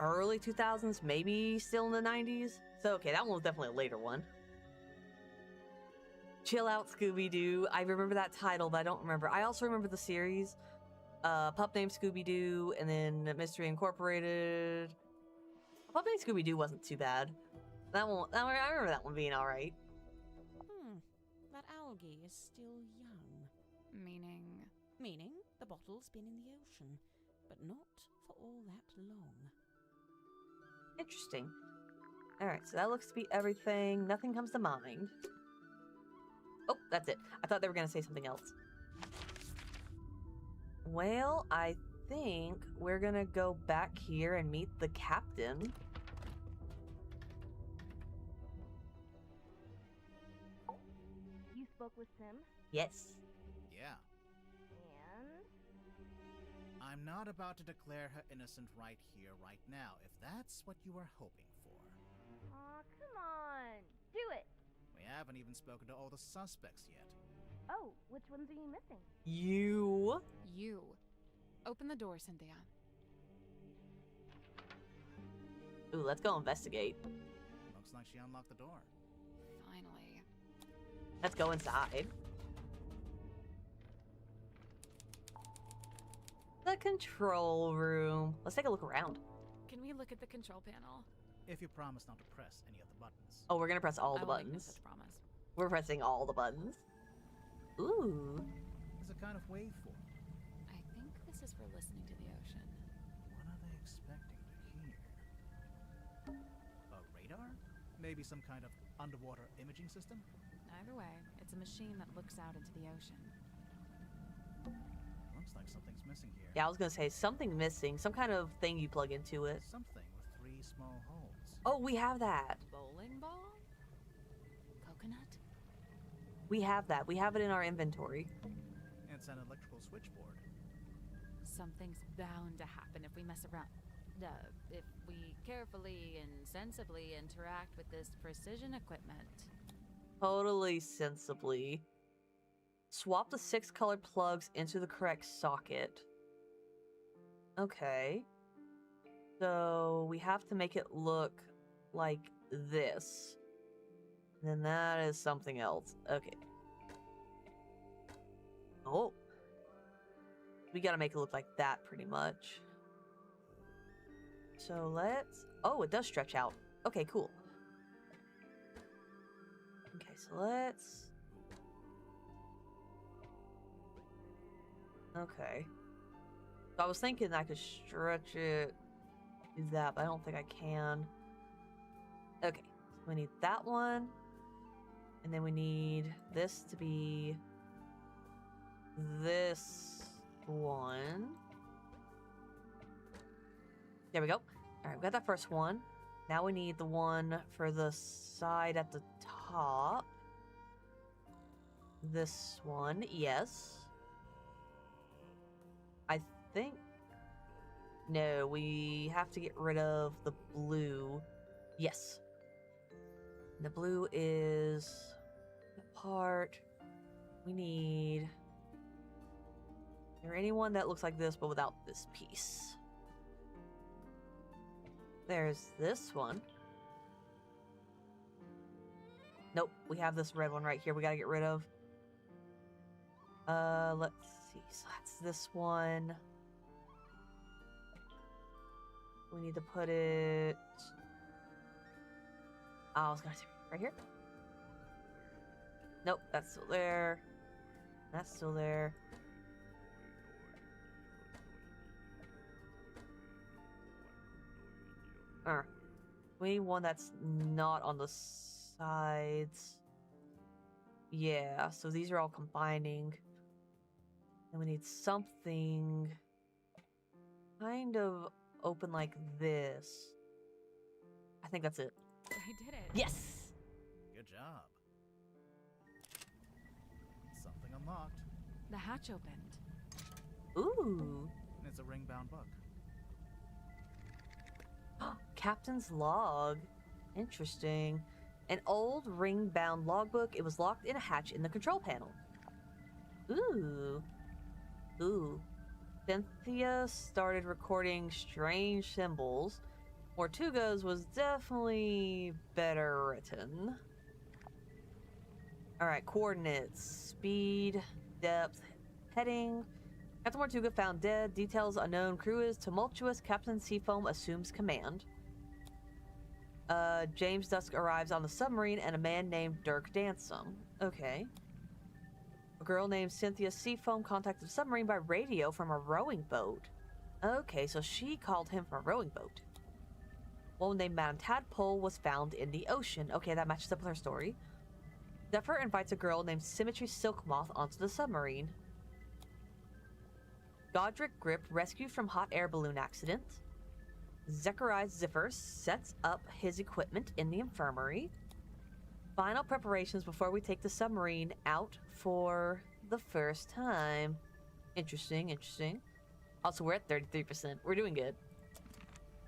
early 2000s, maybe still in the 90s. So, okay, that one was definitely a later one. Chill Out Scooby-Doo. I remember that title, but I don't remember. I also remember the series. Pup Named Scooby-Doo, and then Mystery Incorporated. Pup Named Scooby-Doo wasn't too bad. That one, I remember that one being alright. That algae is still young. Meaning? Meaning the bottle's been in the ocean, but not for all that long. Interesting. Alright, so that looks to be everything. Nothing comes to mind. Oh, that's it. I thought they were going to say something else. Well, I think we're going to go back here and meet the captain. You spoke with Sim? Yes. Yeah. And? I'm not about to declare her innocent right here, right now, if that's what you are hoping for. Aw, come on. Do it. We haven't even spoken to all the suspects yet. Oh, which ones are you missing? You. You. Open the door, Cynthia. Ooh, let's go investigate. Looks like she unlocked the door. Finally. Let's go inside. The control room. Let's take a look around. Can we look at the control panel? If you promise not to press any of the buttons. Oh, we're gonna press all the I will make no buttons. such promise. We're pressing all the buttons. Ooh. There's a kind of waveform. I think this is for listening to the ocean. What are they expecting to hear? A radar? Maybe some kind of underwater imaging system? Either way, it's a machine that looks out into the ocean. Looks like something's missing here. Yeah, I was gonna say something missing. Some kind of thing you plug into it. Something with 3 small holes. Oh, we have that. Bowling ball? Coconut? We have that. We have it in our inventory. It's an electrical switchboard. Something's bound to happen if we mess around. If we carefully and sensibly interact with this precision equipment. Totally sensibly. Swap the 6 colored plugs into the correct socket. Okay. So we have to make it look like this. And then that is something else. Okay. Oh. We gotta make it look like that pretty much. So let's... Oh, it does stretch out. Okay, cool. Okay, so let's... Okay. So I was thinking I could stretch it, do that, but I don't think I can. Okay, so we need that one. And then we need this to be this one. There we go. Alright, we got that first one. Now we need the one for the side at the top. This one, yes. I think... No, we have to get rid of the blue. Yes. The blue is the part. We need... Is there anyone that looks like this but without this piece? There's this one. Nope, we have this red one right here we gotta get rid of. Let's see. So that's this one. We need to put it... I was gonna say right here. Nope, that's still there. That's still there. We need one that's not on the sides. Yeah, so these are all combining. And we need something kind of open like this. I think that's it. I did it. Yes! Good job. Something unlocked. The hatch opened. Ooh. It's a ring-bound book. Captain's log. Interesting. An old ring-bound logbook. It was locked in a hatch in the control panel. Ooh. Ooh. Cynthia started recording strange symbols. Mortuga's was definitely better written. Alright, coordinates. Speed, depth, heading. Captain Mortuga found dead. Details unknown. Crew is tumultuous. Captain Seafoam assumes command. James Dusk arrives on the submarine and a man named Dirk Dansom. Okay. A girl named Cynthia Seafoam contacted the submarine by radio from a rowing boat. Okay, so she called him from a rowing boat. A woman named Madame Tadpole was found in the ocean. Okay, that matches up with her story. Zephyr invites a girl named Symmetry Silkmoth onto the submarine. Godric Grip rescued from hot air balloon accident. Zechariah Ziffer sets up his equipment in the infirmary. Final preparations before we take the submarine out for the first time. Interesting, interesting. Also, we're at 33%. We're doing good.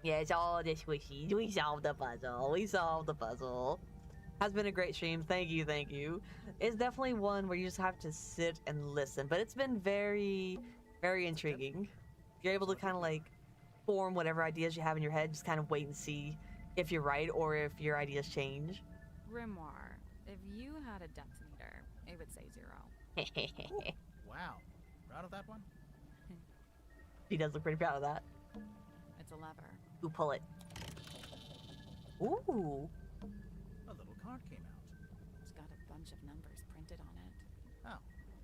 Yeah, it's all this squishy. We solved the puzzle. We solved the puzzle. Has been a great stream. Thank you, thank you. It's definitely one where you just have to sit and listen, but it's been very, very intriguing. You're able to kind of like form whatever ideas you have in your head, just kind of wait and see If you're right or if your ideas change. Grimoire, if you had a depth meter, it would say 0. Wow. Proud of that one? He does look pretty proud of that. It's a lever. Ooh, pull it. Ooh. A little card came out. It's got a bunch of numbers printed on it. Oh,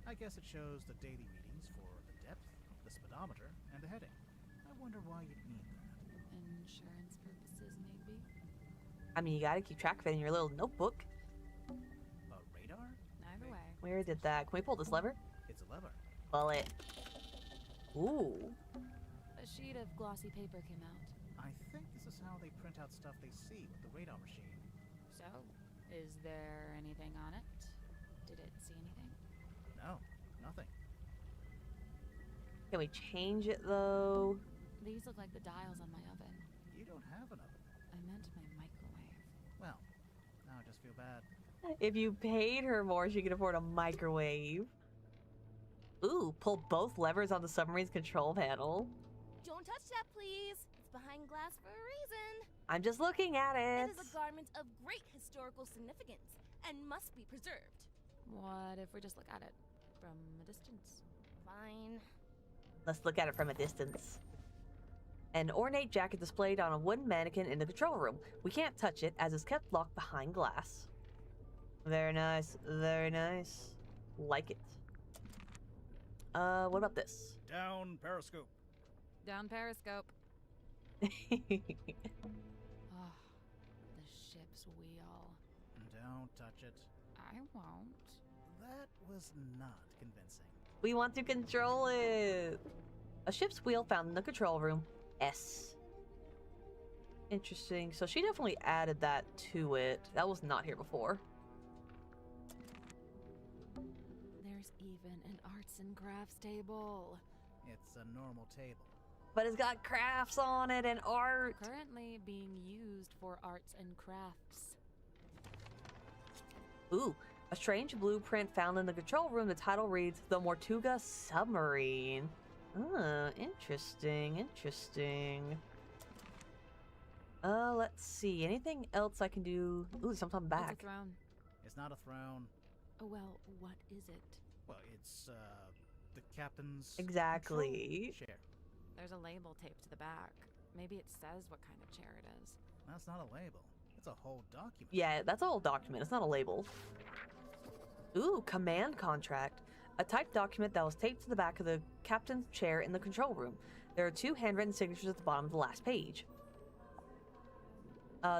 I guess it shows the daily readings for the depth, the speedometer, and the heading. I wonder why you'd need that. Insurance purposes, maybe? I mean, you gotta keep track of it in your little notebook. A radar? Either way. Where did that? Can we pull this lever? It's a lever. Pull it. Ooh. A sheet of glossy paper came out. I think this is how they print out stuff they see with the radar machine. So, is there anything on it? Did it see anything? No, nothing. Can we change it though? These look like the dials on my oven. You don't have an oven. I meant my microwave. Well, now I just feel bad. If you paid her more, she could afford a microwave. Ooh, pull both levers on the submarine's control panel. Don't touch that, please. It's behind glass for a reason. I'm just looking at it. It is a garment of great historical significance and must be preserved. What if we just look at it from a distance? Fine. Let's look at it from a distance. An ornate jacket displayed on a wooden mannequin in the control room. We can't touch it as it's kept locked behind glass. Very nice, very nice. Like it. What about this? Down periscope. Down periscope. Oh, the ship's wheel. Don't touch it. I won't. That was not convincing. We want to control it. A ship's wheel found in the control room. S. Interesting. So she definitely added that to it. That was not here before. There's even an arts and crafts table. It's a normal table. But it's got crafts on it and art. Currently being used for arts and crafts. Ooh, a strange blueprint found in the control room. The title reads, The Mortuga Submarine. Interesting, interesting. Let's see. Anything else I can do? Ooh, something It's back. a throne. It's not a throne. Oh, well, what is it? Well, it's, the captain's... Exactly. control chair. There's a label taped to the back. Maybe it says what kind of chair it is. That's not a label. It's a whole document. Yeah, that's a whole document. It's not a label. Ooh, command contract. A typed document that was taped to the back of the captain's chair in the control room. There are 2 handwritten signatures at the bottom of the last page.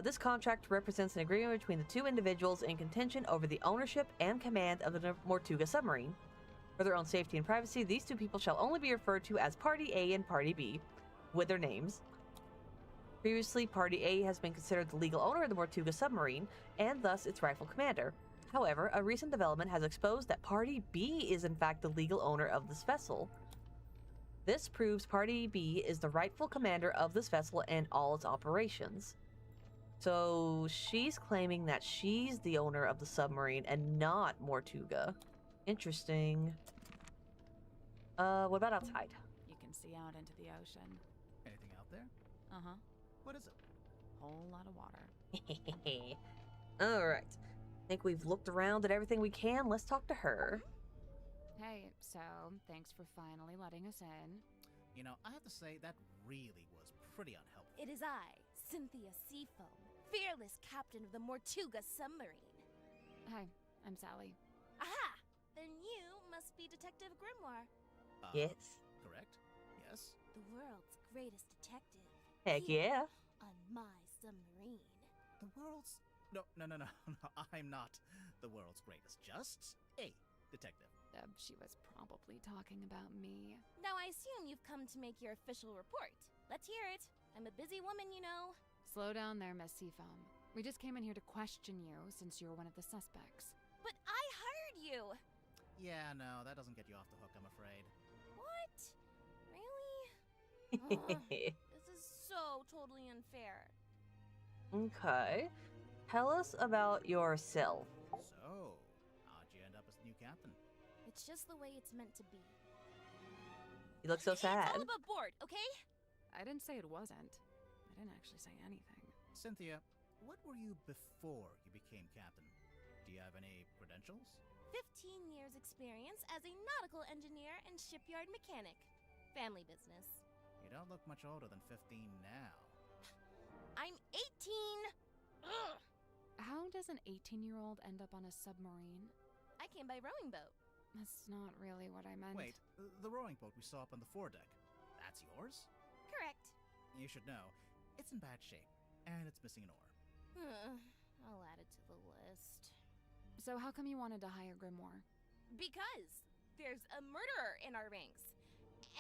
This contract represents an agreement between the 2 individuals in contention over the ownership and command of the Mortuga submarine. For their own safety and privacy, these 2 people shall only be referred to as Party A and Party B, with their names. Previously, Party A has been considered the legal owner of the Mortuga submarine, and thus its rightful commander. However, a recent development has exposed that Party B is in fact the legal owner of this vessel. This proves Party B is the rightful commander of this vessel and all its operations. So she's claiming that she's the owner of the submarine and not Mortuga. Interesting. What about outside? You can see out into the ocean. Anything out there? Uh-huh. What is it? Whole lot of water. Alright. Think we've looked around at everything we can. Let's talk to her. Hey, so, thanks for finally letting us in. You know, I have to say, that really was pretty unhelpful. It is I, Cynthia Seafoam, fearless captain of the Mortuga submarine. Hi, I'm Sally. Aha! Then you must be Detective Grimoire. Yes. Correct? Yes? The world's greatest detective. Heck Here yeah. On my submarine. The world's... No, I'm not the world's greatest. Just a detective. She was probably talking about me. Now I assume you've come to make your official report. Let's hear it. I'm a busy woman, you know. Slow down there, Miss Seafoam. We just came in here to question you since you're one of the suspects. But I hired you! Yeah, no, that doesn't get you off the hook, I'm afraid. What? Really? This is so totally unfair. Okay. Tell us about yourself. So, how'd you end up as the new captain? It's just the way it's meant to be. You look so sad. It's all above board, okay? I didn't say it wasn't. I didn't actually say anything. Cynthia, what were you before you became captain? Do you have any credentials? 15 years experience as a nautical engineer and shipyard mechanic. Family business. You don't look much older than 15 now. I'm 18! Ugh. How does an 18-year-old end up on a submarine? I came by rowing boat. That's not really what I meant. Wait, the rowing boat we saw up on the foredeck. That's yours? Correct. You should know. It's in bad shape, and it's missing an oar. I'll add it to the list. So how come you wanted to hire Grimoire? Because there's a murderer in our ranks,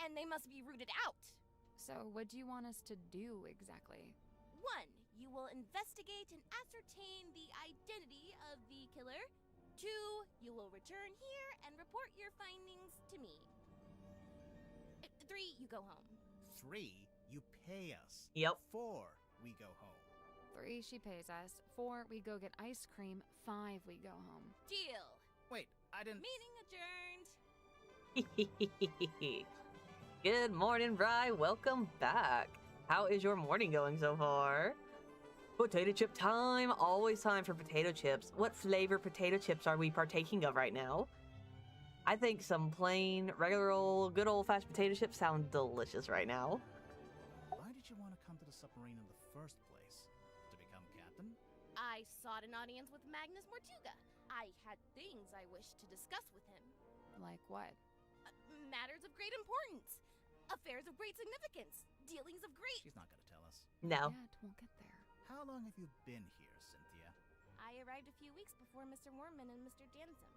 and they must be rooted out. So what do you want us to do exactly? 1. You will investigate and ascertain the identity of the killer. 2. You will return here and report your findings to me. 3. You go home. 3, you pay us. Yep. 4, we go home. 3, she pays us. 4, we go get ice cream. 5, we go home. Deal. Wait, I didn't... Meeting adjourned. Good morning, Rye. Welcome back. How is your morning going so far? Potato chip time. Always time for potato chips. What flavor potato chips are we partaking of right now? I think some plain, regular old, good old-fashioned potato chips sound delicious right now. Why did you want to come to the submarine in the first place? To become captain? I sought an audience with Magnus Mortuga. I had things I wished to discuss with him. Like what? Matters of great importance. Affairs of great significance. Dealings of great... She's not going to tell us. No. Yet, we'll get there. How long have you been here, Cynthia? I arrived a few weeks before Mr. Mormon and Mr. Dansom.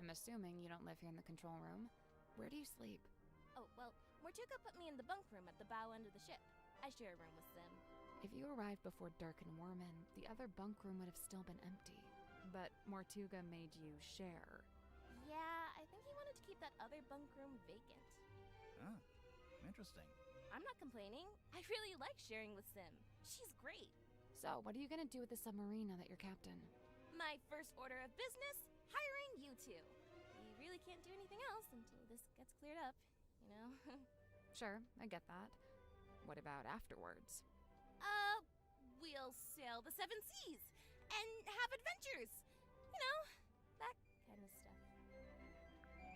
I'm assuming you don't live here in the control room. Where do you sleep? Oh, well, Mortuga put me in the bunk room at the bow end of the ship. I share a room with Sim. If you arrived before Dirk and Worman, the other bunk room would have still been empty. But Mortuga made you share. Yeah, I think he wanted to keep that other bunk room vacant. Oh, interesting. I'm not complaining. I really like sharing with Sim. She's great. So, what are you gonna do with the submarine now that you're captain? My first order of business, hiring you two. We really can't do anything else until this gets cleared up, you know? Sure, I get that. What about afterwards? We'll sail the 7 seas and have adventures. You know, that kind of stuff.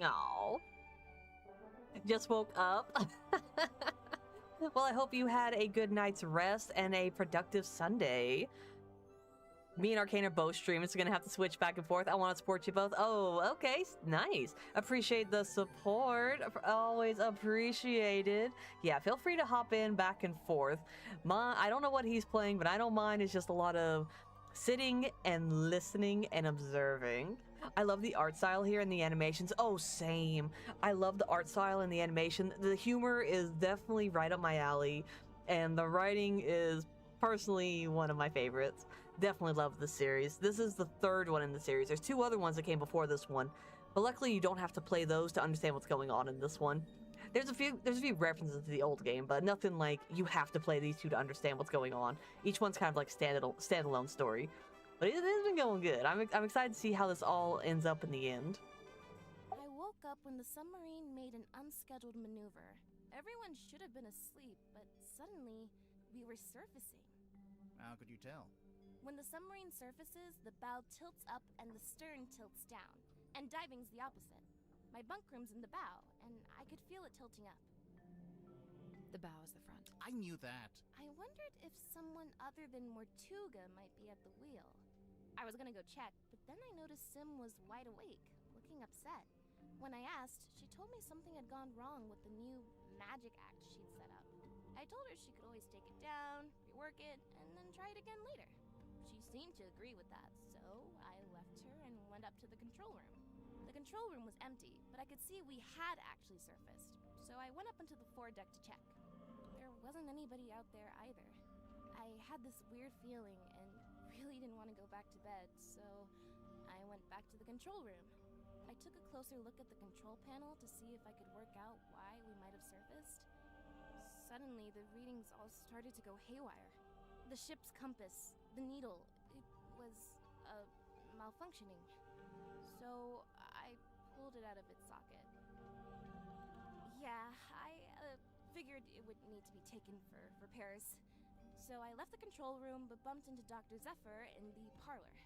Aw. Just woke up. Well, I hope you had a good night's rest and a productive Sunday. Me and Arcane are both streaming, so gonna have to switch back and forth. I want to support you both. Oh, okay, nice. Appreciate the support. Always appreciated. Yeah, feel free to hop in back and forth. I don't know what he's playing, but I don't mind. It's just a lot of sitting and listening and observing. I love the art style here and the animations. Oh, same. I love the art style and the animation. The humor is definitely right up my alley, and the writing is personally one of my favorites. Definitely love this series. This is the 3rd one in the series. There's 2 other ones that came before this one, but luckily you don't have to play those to understand what's going on in this one. There's a few references to the old game, but nothing like you have to play these 2 to understand what's going on. Each one's kind of like standalone story. But it has been going good. I'm excited to see how this all ends up in the end. I woke up when the submarine made an unscheduled maneuver. Everyone should have been asleep, but suddenly we were surfacing. How could you tell? When the submarine surfaces, the bow tilts up and the stern tilts down, and diving's the opposite. My bunk room's in the bow, and I could feel it tilting up. The bow is the front. I knew that. I wondered if someone other than Mortuga might be at the wheel. I was gonna go check, but then I noticed Sim was wide awake, looking upset. When I asked, she told me something had gone wrong with the new magic act she'd set up. I told her she could always take it down, rework it, and then try it again later. She seemed to agree with that, so I left her and went up to the control room. The control room was empty, but I could see we had actually surfaced, so I went up onto the foredeck to check. There wasn't anybody out there either. I had this weird feeling and really didn't want to go back to bed, so I went back to the control room. I took a closer look at the control panel to see if I could work out why we might have surfaced. Suddenly, the readings all started to go haywire. The ship's compass, the needle, it was, malfunctioning. So I pulled it out of its socket. Yeah, I figured it would need to be taken for repairs. So I left the control room but bumped into Dr. Zephyr in the parlor.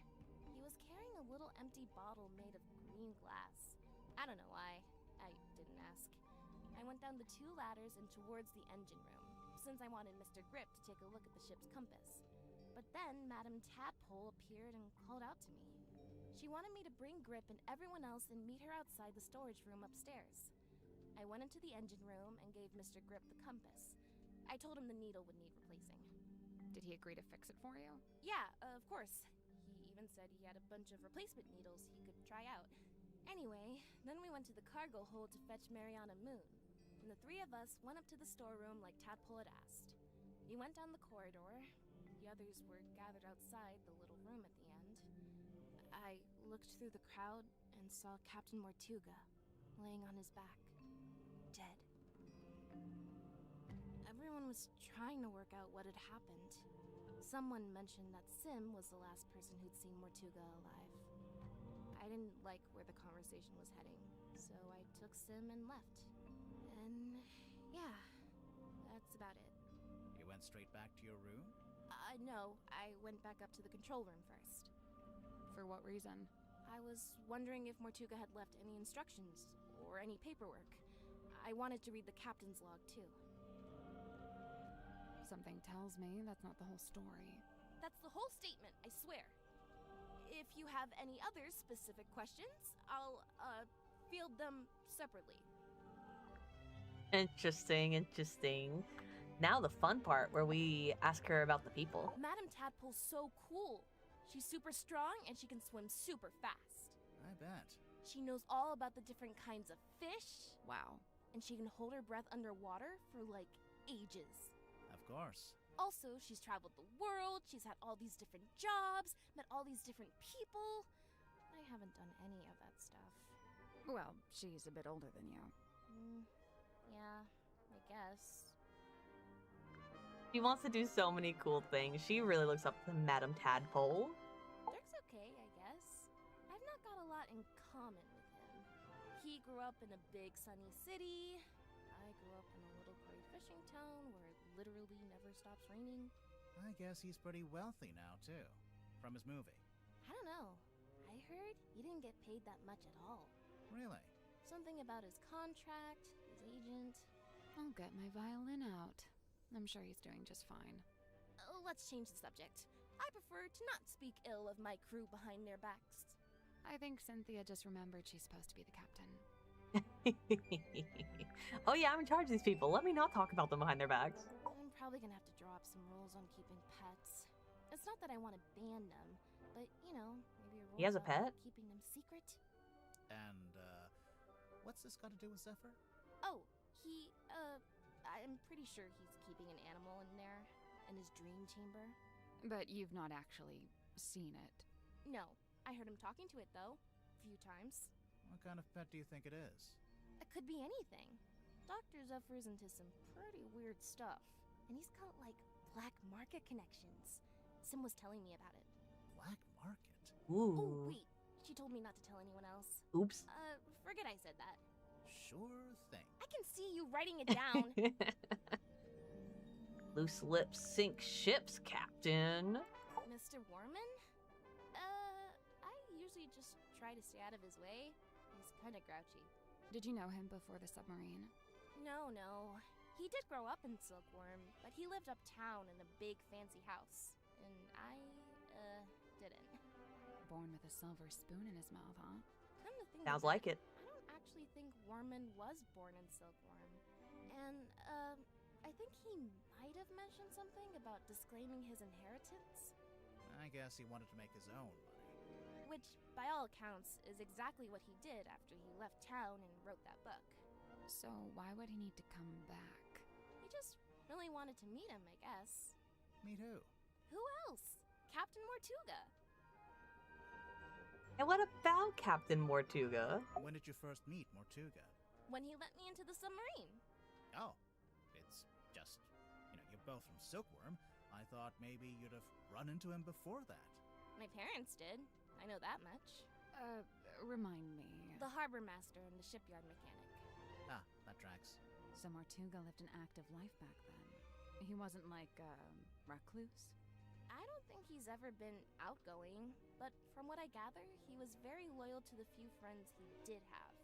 He was carrying a little empty bottle made of green glass. I don't know why. I didn't ask. I went down the 2 ladders and towards the engine room, since I wanted Mr. Grip to take a look at the ship's compass. But then Madame Tadpole appeared and called out to me. She wanted me to bring Grip and everyone else and meet her outside the storage room upstairs. I went into the engine room and gave Mr. Grip the compass. I told him the needle would need replacing. Did he agree to fix it for you? Yeah, of course. He even said he had a bunch of replacement needles he could try out. Anyway, then we went to the cargo hold to fetch Mariana Moon, and the 3 of us went up to the storeroom like Tadpole had asked. We went down the corridor. The others were gathered outside the little room at the end. I looked through the crowd and saw Captain Mortuga laying on his back, dead. Everyone was trying to work out what had happened. Someone mentioned that Sim was the last person who'd seen Mortuga alive. I didn't like where the conversation was heading, so I took Sim and left. And yeah, that's about it. You went straight back to your room? No, I went back up to the control room first. For what reason? I was wondering if Mortuga had left any instructions or any paperwork. I wanted to read the captain's log too. Something tells me that's not the whole story. That's the whole statement, I swear. If you have any other specific questions, I'll, field them separately. Interesting, interesting. Now the fun part where we ask her about the people. Madame Tadpole's so cool. She's super strong and she can swim super fast. I bet. She knows all about the different kinds of fish. Wow. And she can hold her breath underwater for like ages. Of course. Also, she's traveled the world, she's had all these different jobs, met all these different people. I haven't done any of that stuff. Well, she's a bit older than you. Yeah, I guess. She wants to do so many cool things. She really looks up to Madame Tadpole. Dirk's okay, I guess. I've not got a lot in common with him. He grew up in a big sunny city. I grew up in a little gray fishing town where it literally never stops raining. I guess he's pretty wealthy now, too. From his movie. I don't know. I heard he didn't get paid that much at all. Really? Something about his contract, his agent. I'll get my violin out. I'm sure he's doing just fine. Let's change the subject. I prefer to not speak ill of my crew behind their backs. I think Cynthia just remembered she's supposed to be the captain. Oh yeah, I'm in charge of these people. Let me not talk about them behind their backs. I'm probably gonna have to draw up some rules on keeping pets. It's not that I want to ban them, but you know, maybe a rule He has a about pet? keeping them secret. And, what's this got to do with Zephyr? Oh, I'm pretty sure he's keeping an animal in there, in his dream chamber. But you've not actually seen it. No, I heard him talking to it though, a few times. What kind of pet do you think it is? It could be anything. Dr. Zephyr's into some pretty weird stuff, and he's got like black market connections. Sim was telling me about it. Black market? Ooh. Oh, wait. She told me not to tell anyone else. Oops. Forget I said that. Sure thing. I can see you writing it down. Loose lips sink ships, Captain. Mr. Warman? I usually just try to stay out of his way. He's kind of grouchy. Did you know him before the submarine? No. He did grow up in Silkworm, but he lived uptown in a big fancy house. And I, didn't. Born with a silver spoon in his mouth, huh? Come to think Sounds of like it. I don't actually think Warman was born in Silkworm. And, I think he might have mentioned something about disclaiming his inheritance. I guess he wanted to make his own money. Which, by all accounts, is exactly what he did after he left town and wrote that book. So why would he need to come back? He just really wanted to meet him, I guess. Meet who? Who else? Captain Mortuga. And what about Captain Mortuga? When did you first meet Mortuga? When he let me into the submarine. Oh, it's just, you're both from Silkworm. I thought maybe you'd have run into him before that. My parents did. I know that much. Remind me. The harbor master and the shipyard mechanic. Ah, that tracks. So Mortuga lived an active life back then. He wasn't like, recluse? I don't think he's ever been outgoing, but from what I gather, he was very loyal to the few friends he did have.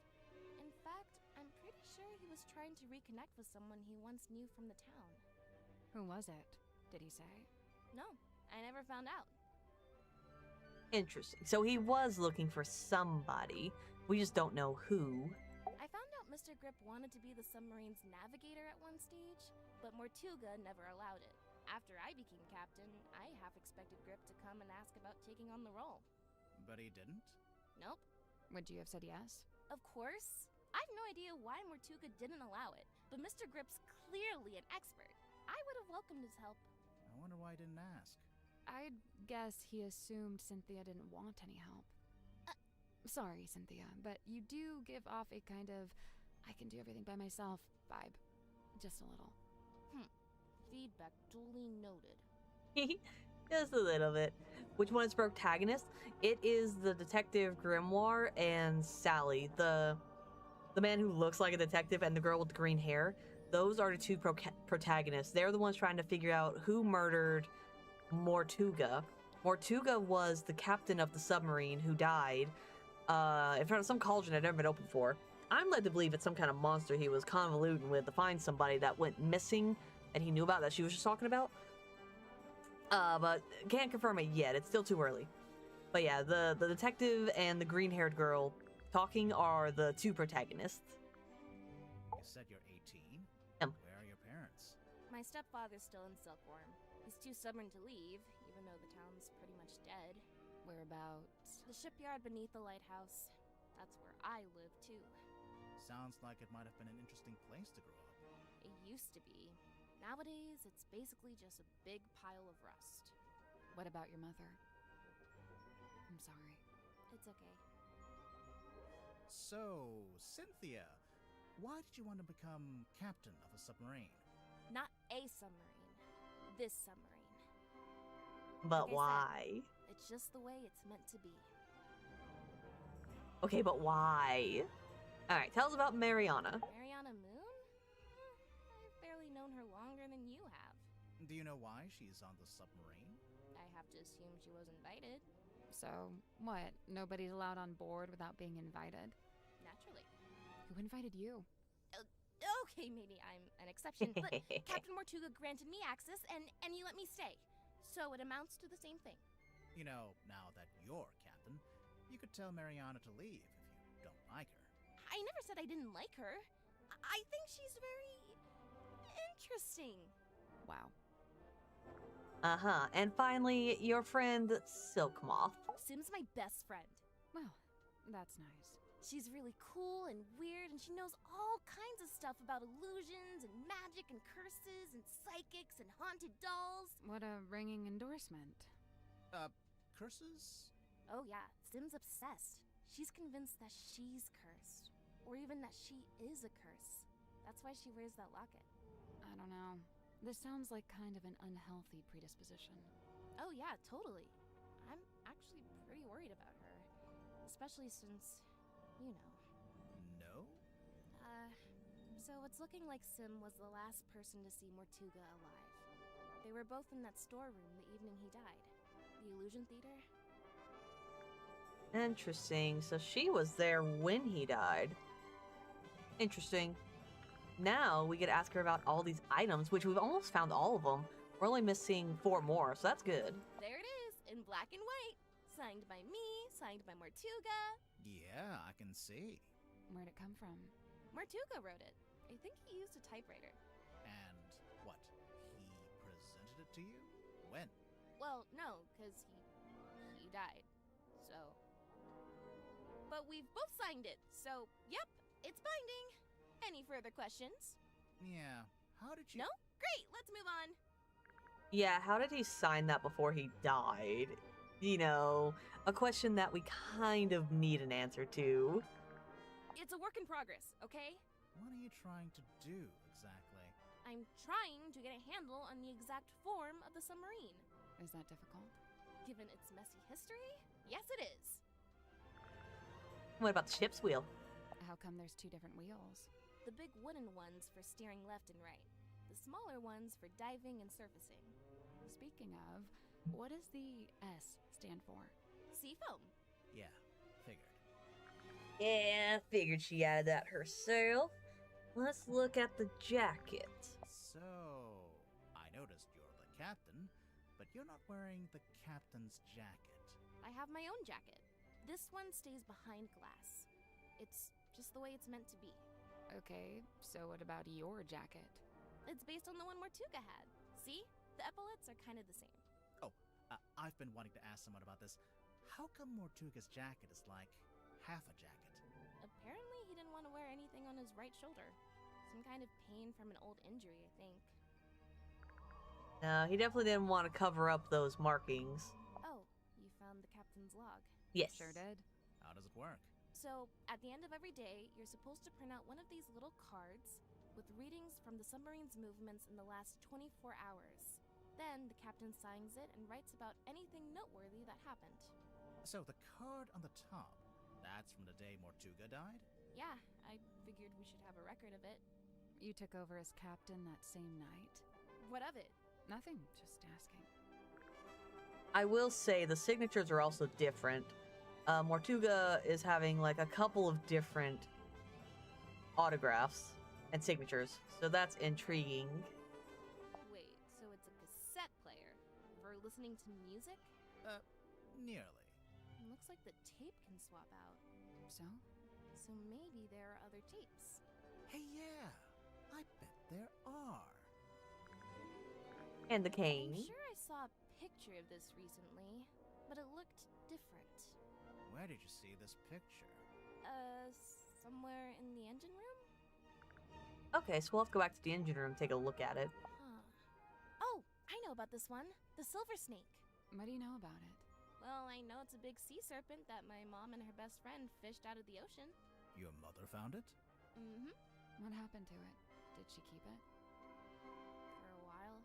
In fact, I'm pretty sure he was trying to reconnect with someone he once knew from the town. Who was it? Did he say? No, I never found out. Interesting. So he was looking for somebody. We just don't know who. I found out Mr. Grip wanted to be the submarine's navigator at one stage, but Mortuga never allowed it. After I became captain, I half expected Grip to come and ask about taking on the role. But he didn't? Nope. Would you have said yes? Of course. I have no idea why Mortuga didn't allow it, but Mr. Grip's clearly an expert. I would have welcomed his help. I wonder why he didn't ask. I'd guess he assumed Cynthia didn't want any help. Sorry, Cynthia, but you do give off a kind of I can do everything by myself vibe. Just a little. Feedback duly noted. Just a little bit. Which one is protagonist? It is the detective Grimoire and Sally, the man who looks like a detective, and the girl with the green hair. Those are the two protagonists. They're the ones trying to figure out who murdered Mortuga. Mortuga was the captain of the submarine who died in front of some cauldron that had never been opened before. I'm led to believe it's some kind of monster he was convoluting with to find somebody that went missing and he knew about that she was just talking about. But can't confirm it yet. It's still too early. But yeah, the detective and the green-haired girl talking are the two protagonists. You said you're 18? Where are your parents? My stepfather's still in Silkworm. He's too stubborn to leave, even though the town's pretty much dead. Whereabouts? The shipyard beneath the lighthouse. That's where I live, too. Sounds like it might have been an interesting place to grow up. It used to be. Nowadays, it's basically just a big pile of rust. What about your mother? I'm sorry. It's okay. So, Cynthia, why did you want to become captain of a submarine? Not a submarine. This submarine. But like why? Said, it's just the way it's meant to be. Okay, but why? Alright, tell us about Mariana. Mariana Moon? I've barely known her longer than you have. Do you know why she's on the submarine? I have to assume she was invited. So, what? Nobody's allowed on board without being invited? Naturally. Who invited you? Okay, maybe I'm an exception, but Captain Mortuga granted me access and he let me stay. So it amounts to the same thing. You know, now that you're captain, you could tell Mariana to leave if you don't like her. I never said I didn't like her. I think she's very interesting. Wow. Uh-huh. And finally, your friend Silkmoth. Sim's my best friend. Well, that's nice. She's really cool and weird, and she knows all kinds of stuff about illusions and magic and curses and psychics and haunted dolls. What a ringing endorsement. Curses? Oh yeah, Sim's obsessed. She's convinced that she's cursed. Or even that she is a curse. That's why she wears that locket. I don't know. This sounds like kind of an unhealthy predisposition. Oh yeah, totally. I'm actually pretty worried about her. Especially since, you know. No? So it's looking like Sim was the last person to see Mortuga alive. They were both in that storeroom the evening he died. The Illusion Theater. Interesting. So she was there when he died. Interesting. Now we get to ask her about all these items, which we've almost found all of them. We're only missing 4 more, so that's good. There it is, in black and white. Signed by me, signed by Mortuga. Yeah, I can see. Where'd it come from? Mortuga wrote it. I think he used a typewriter. And what? He presented it to you? When? Well, no, because he died. So. But we've both signed it, so yep, it's binding. Any further questions? Yeah, how did you... No? Great, let's move on. Yeah, how did he sign that before he died? You know, a question that we kind of need an answer to. It's a work in progress, okay? What are you trying to do, exactly? I'm trying to get a handle on the exact form of the submarine. Is that difficult? Given its messy history, yes it is. What about the ship's wheel? How come there's 2 different wheels? The big wooden ones for steering left and right. The smaller ones for diving and surfacing. Speaking of, what does the S stand for? Seafoam. Yeah, figured. Yeah, figured she added that herself. Let's look at the jacket. So, I noticed you're the captain, but you're not wearing the captain's jacket. I have my own jacket. This one stays behind glass. It's just the way it's meant to be. Okay, so what about your jacket? It's based on the one Mortuga had. See? The epaulets are kind of the same. Oh, I've been wanting to ask someone about this. How come Mortuga's jacket is like half a jacket? Apparently, he didn't want to wear anything on his right shoulder. Some kind of pain from an old injury, I think. No, he definitely didn't want to cover up those markings. Oh, you found the captain's log. Yes. Sure did. How does it work? So, at the end of every day, you're supposed to print out one of these little cards with readings from the submarine's movements in the last 24 hours. Then, the captain signs it and writes about anything noteworthy that happened. So the card on the top, that's from the day Mortuga died? Yeah, I figured we should have a record of it. You took over as captain that same night? What of it? Nothing, just asking. I will say the signatures are also different. Mortuga is having like a couple of different autographs and signatures, so that's intriguing. Wait, so it's a cassette player for listening to music? Nearly. Looks like the tape can swap out. So? So maybe there are other tapes. Hey, yeah, I bet there are. And the cane. I'm sure I saw a picture of this recently, but it looked different. Where did you see this picture? Somewhere in the engine room? Okay, so we'll have to go back to the engine room and take a look at it. Huh. Oh, I know about this one. The silver snake. What do you know about it? Well, I know it's a big sea serpent that my mom and her best friend fished out of the ocean. Your mother found it? Mm-hmm. What happened to it? Did she keep it? For a while.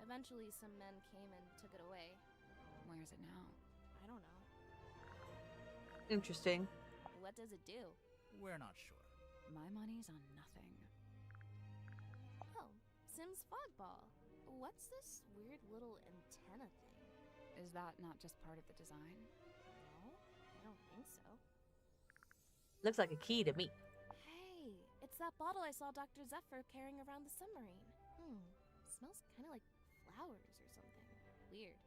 Eventually, some men came and took it away. Where is it now? I don't know. Interesting. What does it do? We're not sure. My money's on nothing. Oh, Sim's fogball. What's this weird little antenna thing? Is that not just part of the design? No, I don't think so. Looks like a key to me. Hey, it's that bottle I saw Dr. Zephyr carrying around the submarine. Smells kind of like flowers or something. Weird.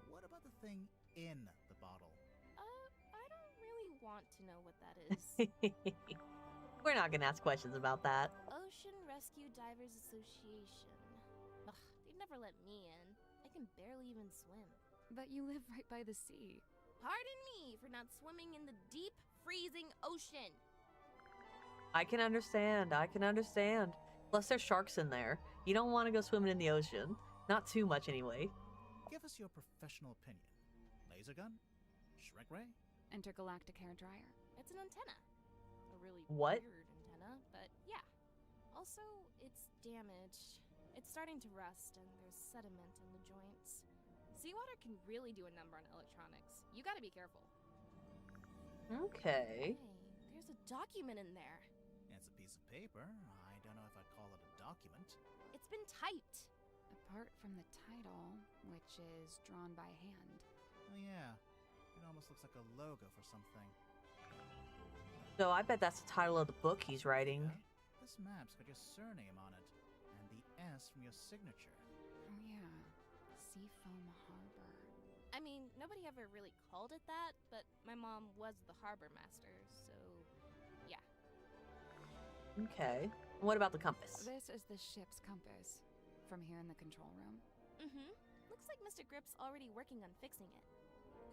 What about the thing in the bottle? I don't really want to know what that is. We're not gonna ask questions about that. Ocean Rescue Divers Association. Ugh, they'd never let me in. I can barely even swim. But you live right by the sea. Pardon me for not swimming in the deep, freezing ocean. I can understand. I can understand. Plus, there's sharks in there. You don't want to go swimming in the ocean. Not too much, anyway. Give us your professional opinion. Laser gun? Shrek ray? Intergalactic hair dryer. It's an antenna. A really What? weird antenna, but yeah. Also, it's damaged. It's starting to rust, and there's sediment in the joints. Seawater can really do a number on electronics. You gotta be careful. Okay. Hey, there's a document in there. It's a piece of paper. I don't know if I'd call it a document. It's been typed. Apart from the title, which is drawn by hand. Oh yeah, it almost looks like a logo for something. So I bet that's the title of the book he's writing. Yeah? This map's got your surname on it, and the S from your signature. Oh yeah, Seafoam Harbor. I mean, nobody ever really called it that, but my mom was the harbor master, so yeah. Okay. What about the compass? This is the ship's compass. From here in the control room. Mm-hmm. Looks like Mr. Grip's already working on fixing it.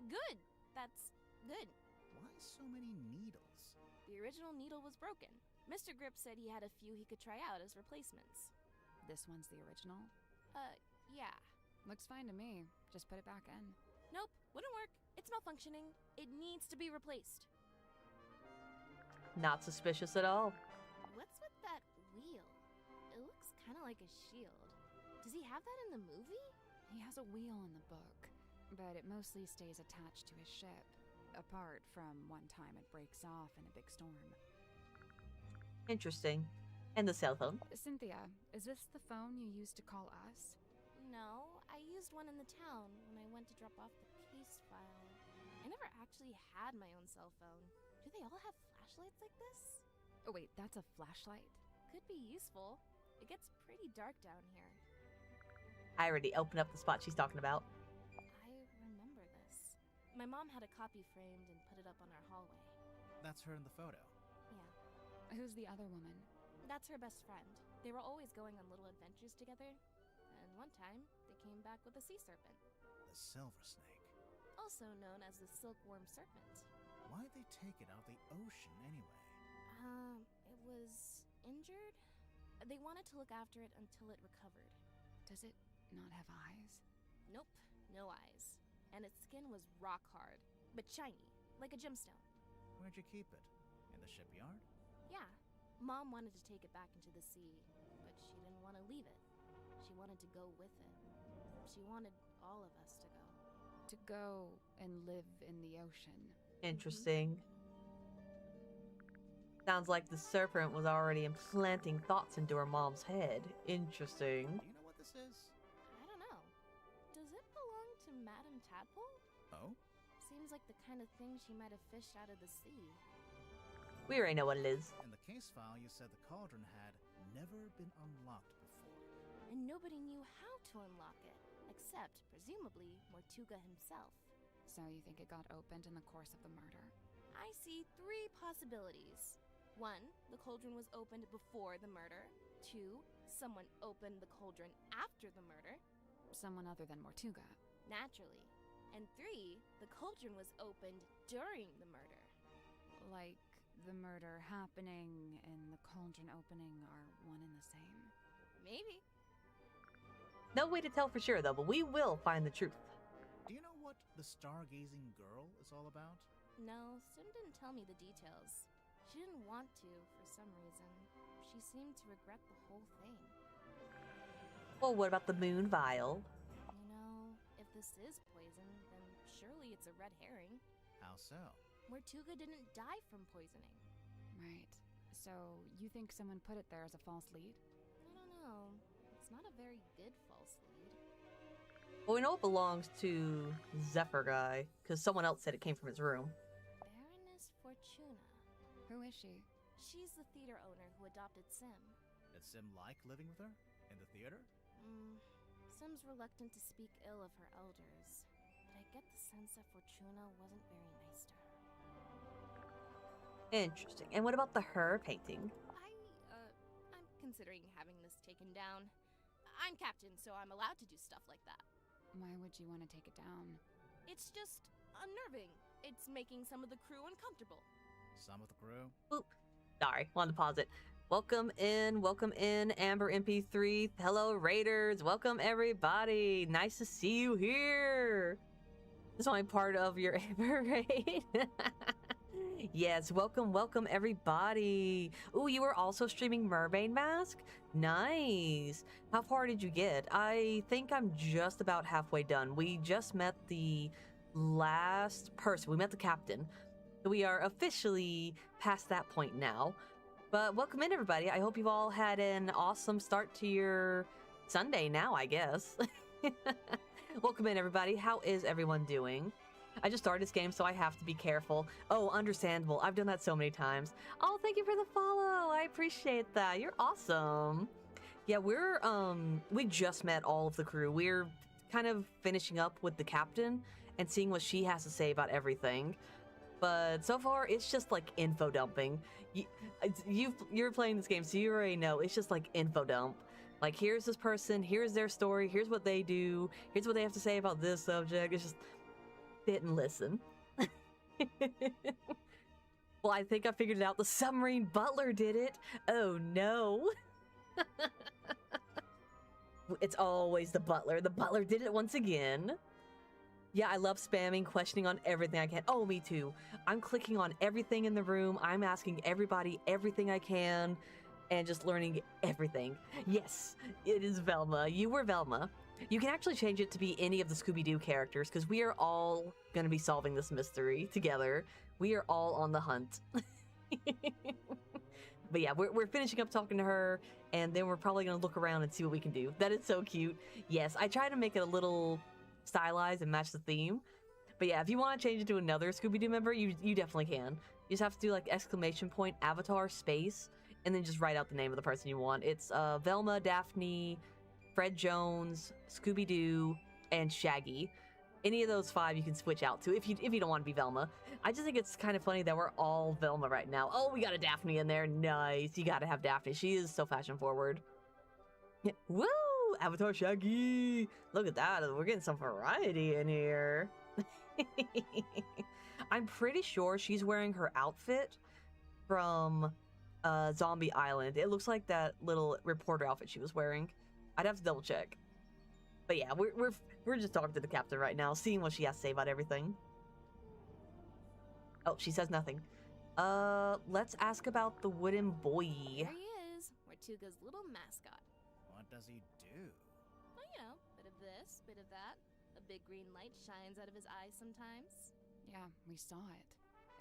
Good. That's good. Why so many needles? The original needle was broken. Mr. Grip said he had a few he could try out as replacements. This one's the original? Yeah. Looks fine to me. Just put it back in. Nope, wouldn't work. It's malfunctioning. It needs to be replaced. Not suspicious at all. What's with that wheel? It looks kind of like a shield. Does he have that in the movie? He has a wheel in the book, but it mostly stays attached to his ship, apart from one time it breaks off in a big storm. Interesting. And the cell phone. Cynthia, is this the phone you used to call us? No, I used one in the town when I went to drop off the case file. I never actually had my own cell phone. Do they all have flashlights like this? Oh wait, that's a flashlight? Could be useful. It gets pretty dark down here. I already opened up the spot she's talking about. I remember this. My mom had a copy framed and put it up on our hallway. That's her in the photo. Yeah. Who's the other woman? That's her best friend. They were always going on little adventures together. And one time, they came back with a sea serpent. The silver snake. Also known as the silkworm serpent. Why'd they take it out of the ocean anyway? It was injured? They wanted to look after it until it recovered. Does it not have eyes? Nope, no eyes. And its skin was rock hard, but shiny, like a gemstone. Where'd you keep it? In the shipyard? Yeah. Mom wanted to take it back into the sea, but she didn't want to leave it. She wanted to go with it. She wanted all of us to go. To go and live in the ocean. Interesting. Sounds like the serpent was already implanting thoughts into her mom's head. Interesting. Do you know what this is? I don't know. Does it belong to Madame Tadpole? Oh? Seems like the kind of thing she might have fished out of the sea. We already know what it is. In the case file, you said the cauldron had never been unlocked before. And nobody knew how to unlock it, except, presumably, Mortuga himself. So you think it got opened in the course of the murder? I see 3 possibilities. 1, the cauldron was opened before the murder. 2, someone opened the cauldron after the murder. Someone other than Mortuga. Naturally. And 3, the cauldron was opened during the murder. Like the murder happening and the cauldron opening are one and the same? Maybe. No way to tell for sure, though, but we will find the truth. Do you know what the stargazing girl is all about? No, Sim didn't tell me the details. She didn't want to, for some reason. She seemed to regret the whole thing. Well, what about the moon vial? You know, if this is poison, then surely it's a red herring. How so? Mortuga didn't die from poisoning. Right. So you think someone put it there as a false lead? I don't know. It's not a very good false lead. Well, we know it belongs to Zephyr guy, because someone else said it came from his room. Baroness Fortuna. Who is she? She's the theater owner who adopted Sim. Did Sim like living with her? In the theater? Sim's reluctant to speak ill of her elders, but I get the sense that Fortuna wasn't very nice to her. Interesting. And what about the her painting? I'm considering having this taken down. I'm captain, so I'm allowed to do stuff like that. Why would you want to take it down? It's just unnerving. It's making some of the crew uncomfortable. Some of the crew? Oop. Sorry, wanted to pause it. Welcome in, Amber MP3. Hello, Raiders. Welcome, everybody. Nice to see you here. This is only part of your Amber raid. Yes, welcome, everybody. Ooh, you were also streaming Mermaid Mask? Nice. How far did you get? I think I'm just about halfway done. We just met the last person. We met the captain. We are officially past that point now. But welcome in, everybody. I hope you've all had an awesome start to your Sunday now, I guess. Welcome in, everybody. How is everyone doing? I just started this game, so I have to be careful. Oh, understandable. I've done that so many times. Oh, thank you for the follow. I appreciate that. You're awesome. Yeah, we just met all of the crew. We're kind of finishing up with the captain and seeing what she has to say about everything. But so far, it's just like info dumping. You're playing this game, so you already know. It's just like info dump. Like, here's this person, here's their story, here's what they do, here's what they have to say about this subject. It's just sit and listen. Well, I think I figured it out. The submarine butler did it. Oh no. It's always the butler. The butler did it once again. Yeah, I love spamming, questioning on everything I can. Oh, me too. I'm clicking on everything in the room. I'm asking everybody everything I can and just learning everything. Yes, it is Velma. You were Velma. You can actually change it to be any of the Scooby-Doo characters because we are all going to be solving this mystery together. We are all on the hunt. But yeah, we're finishing up talking to her, and then we're probably gonna look around and see what we can do. That is so cute. Yes, I try to make it a little stylized and match the theme. But yeah, if you want to change it to another Scooby-Doo member, you definitely can. You just have to do like exclamation point, avatar, space, and then just write out the name of the person you want. It's Velma, Daphne, Fred Jones, Scooby-Doo, and Shaggy. Any of those 5 you can switch out to if you don't want to be Velma. I just think it's kind of funny that we're all Velma right now. Oh, we got a Daphne in there. Nice. You got to have Daphne. She is so fashion forward. Yeah. Woo! Avatar Shaggy. Look at that. We're getting some variety in here. I'm pretty sure she's wearing her outfit from Zombie Island. It looks like that little reporter outfit she was wearing. I'd have to double check. But yeah, we're just talking to the captain right now, seeing what she has to say about everything. Oh, she says nothing. Let's ask about the wooden boy. There he is, Mortuga's little mascot. What does he do? Well, you know, bit of this, bit of that. A big green light shines out of his eyes sometimes. Yeah, we saw it.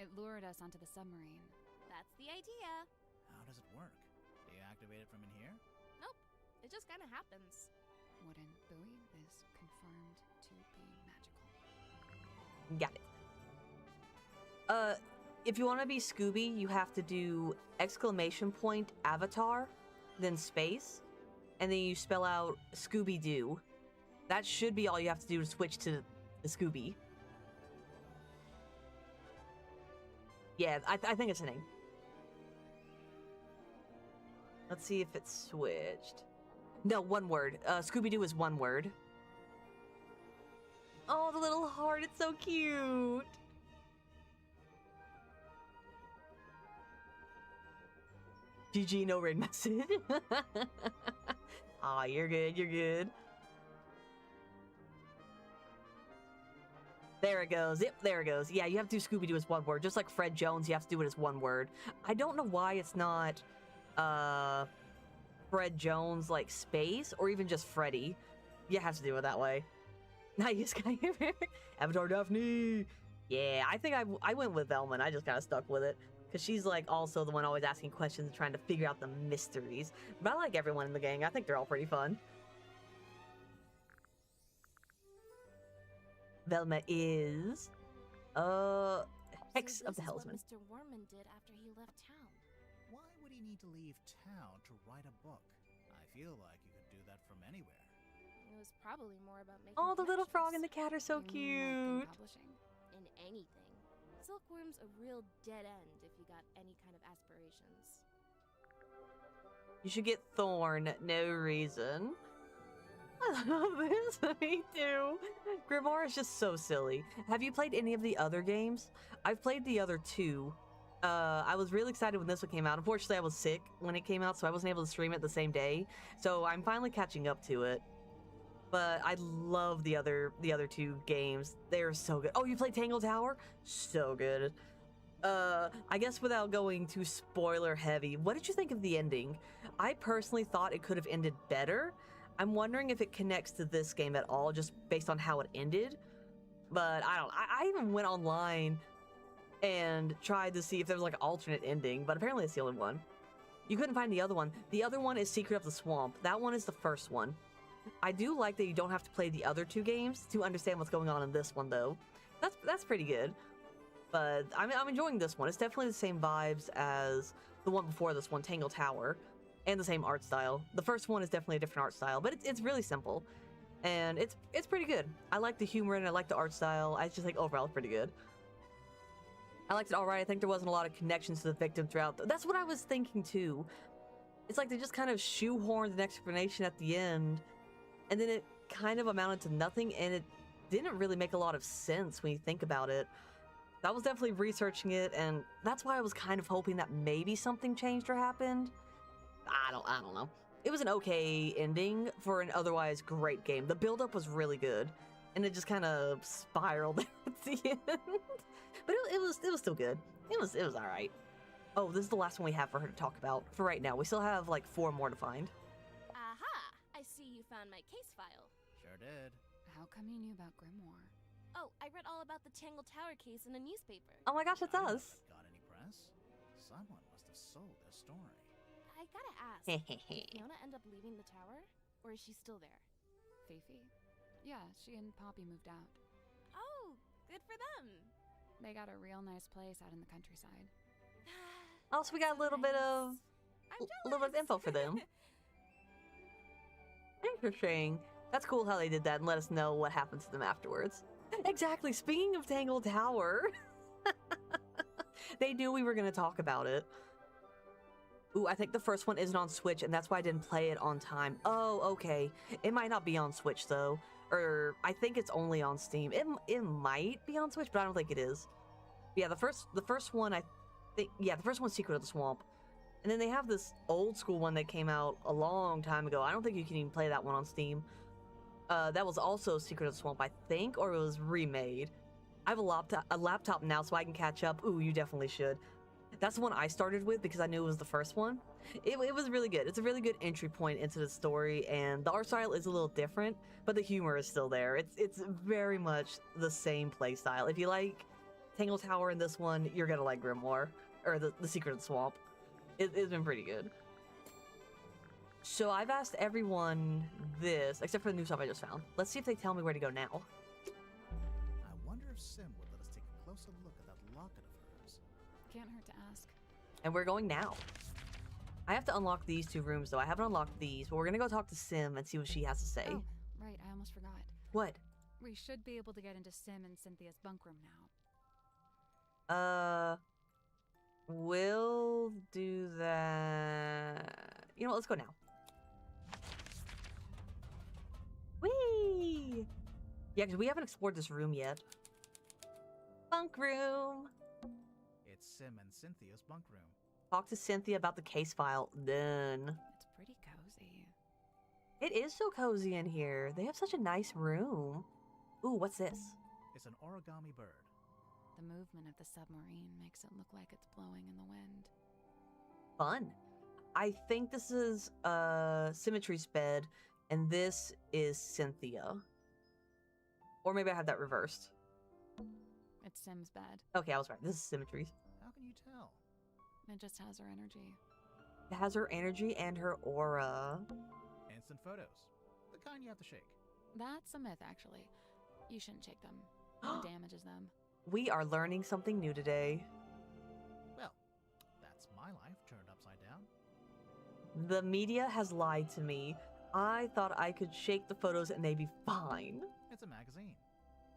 It lured us onto the submarine. That's the idea. How does it work? Do you activate it from in here? Nope, it just kind of happens. Wooden buoy is confirmed to be magical. Got it. If you want to be Scooby, you have to do exclamation point avatar, then space, and then you spell out Scooby-Doo. That should be all you have to do to switch to the Scooby. Yeah, I think it's a name. Let's see if it's switched. No, one word. Scooby-Doo is one word. Oh, the little heart, it's so cute. GG, no raid message. Aw, you're good, you're good. There it goes. Yep, there it goes. Yeah, you have to do Scooby-Doo as one word. Just like Fred Jones, you have to do it as one word. I don't know why it's not, Fred Jones, like, space, or even just Freddy. You have to do it that way. Nice, guy. Avatar Daphne! Yeah, I think I went with Velma, and I just kind of stuck with it. Because she's, like, also the one always asking questions and trying to figure out the mysteries. But I like everyone in the gang. I think they're all pretty fun. Velma is... Hex So of the this is what Hellsman. Mr. Worman did after he left town. Why would he need to leave town to write a book? I feel like you could do that from anywhere. It was probably more about making Oh, the little frog and the connections. cat are so You mean like in cute. publishing? In anything. Silkworm's a real dead end if you got any kind of aspirations. You should get Thorn. No reason. I love this. Me too. Grimoire is just so silly. Have you played any of the other games? I've played the other 2. I was really excited when this one came out. Unfortunately, I was sick when it came out, so I wasn't able to stream it the same day. So I'm finally catching up to it. But I love the other 2 games. They're so good. Oh, you played Tangle Tower? So good. I guess without going too spoiler heavy, what did you think of the ending? I personally thought it could have ended better. I'm wondering if it connects to this game at all, just based on how it ended. But I even went online and tried to see if there was like an alternate ending, but apparently it's the only one. You couldn't find the other one. The other one is Secret of the Swamp. That one is the first one. I do like that you don't have to play the other 2 games to understand what's going on in this one, though. That's pretty good. But I'm enjoying this one. It's definitely the same vibes as the one before this one, Tangle Tower, and the same art style. The first one is definitely a different art style, but it's really simple, and it's pretty good. I like the humor and I like the art style. I just think overall it's pretty good. I liked it all right. I think there wasn't a lot of connections to the victim throughout. That's what I was thinking too. It's like they just kind of shoehorned an explanation at the end, and then it kind of amounted to nothing, and it didn't really make a lot of sense when you think about it. I was definitely researching it, and that's why I was kind of hoping that maybe something changed or happened. I don't know. It was an okay ending for an otherwise great game. The build-up was really good, and it just kind of spiraled at the end. But it was still good. It was all right. Oh, this is the last one we have for her to talk about for right now. We still have like 4 more to find. Aha! I see you found my case file. Sure did. How come you knew about Grimoire? Oh, I read all about the Tangle Tower case in a newspaper. Oh my gosh, it's I don't know us. if it got any press. Someone must have sold this story. I gotta ask, did Fiona end up leaving the tower? Or is she still there? Fifi? Yeah, she and Poppy moved out. Oh, good for them. They got a real nice place out in the countryside. Also, we got a little bit of info for them. Interesting. That's cool how they did that and let us know what happened to them afterwards. Exactly. Speaking of Tangle Tower, they knew we were going to talk about it. Ooh, I think the first one isn't on Switch, and that's why I didn't play it on time. Oh, okay. It might not be on Switch, though. Or I think it's only on Steam. It might be on Switch, but I don't think it is. Yeah, the first one, I think... Yeah, the first one's Secret of the Swamp. And then they have this old school one that came out a long time ago. I don't think you can even play that one on Steam. That was also Secret of the Swamp, I think, or it was remade. I have a laptop now, so I can catch up. Ooh, you definitely should. That's the one I started with because I knew it was the first one. It was really good. It's a really good entry point into the story, and the art style is a little different, but the humor is still there. It's very much the same play style. If you like Tangle Tower in this one, you're gonna like Grimoire, or the Secret of the Swamp. It's been pretty good. So I've asked everyone this, except for the new stuff I just found. Let's see if they tell me where to go now. I wonder if Sim would let us take a closer look at that locket of hers. Can't hurt to ask. And we're going now. I have to unlock these two rooms, though. I haven't unlocked these, but we're gonna go talk to Sim and see what she has to say. Oh, right, I almost forgot. What? We should be able to get into Sim and Cynthia's bunk room now. We'll do that. You know what, let's go now. Whee! Yeah, because we haven't explored this room yet. Bunk room. It's Sim and Cynthia's bunk room. Talk to Cynthia about the case file. Done. It's pretty cozy. It is so cozy in here. They have such a nice room. Ooh, what's this? It's an origami bird. The movement of the submarine makes it look like it's blowing in the wind. Fun. I think this is Symmetry's bed, and this is Cynthia. Or maybe I have that reversed. It's Sim's bed. Okay, I was right. This is Symmetry's. How can you tell? It just has her energy. It has her energy and her aura. Instant photos. The kind you have to shake. That's a myth, actually. You shouldn't shake them. It damages them. We are learning something new today. Well, that's my life turned upside down. The media has lied to me. I thought I could shake the photos and they'd be fine. It's a magazine.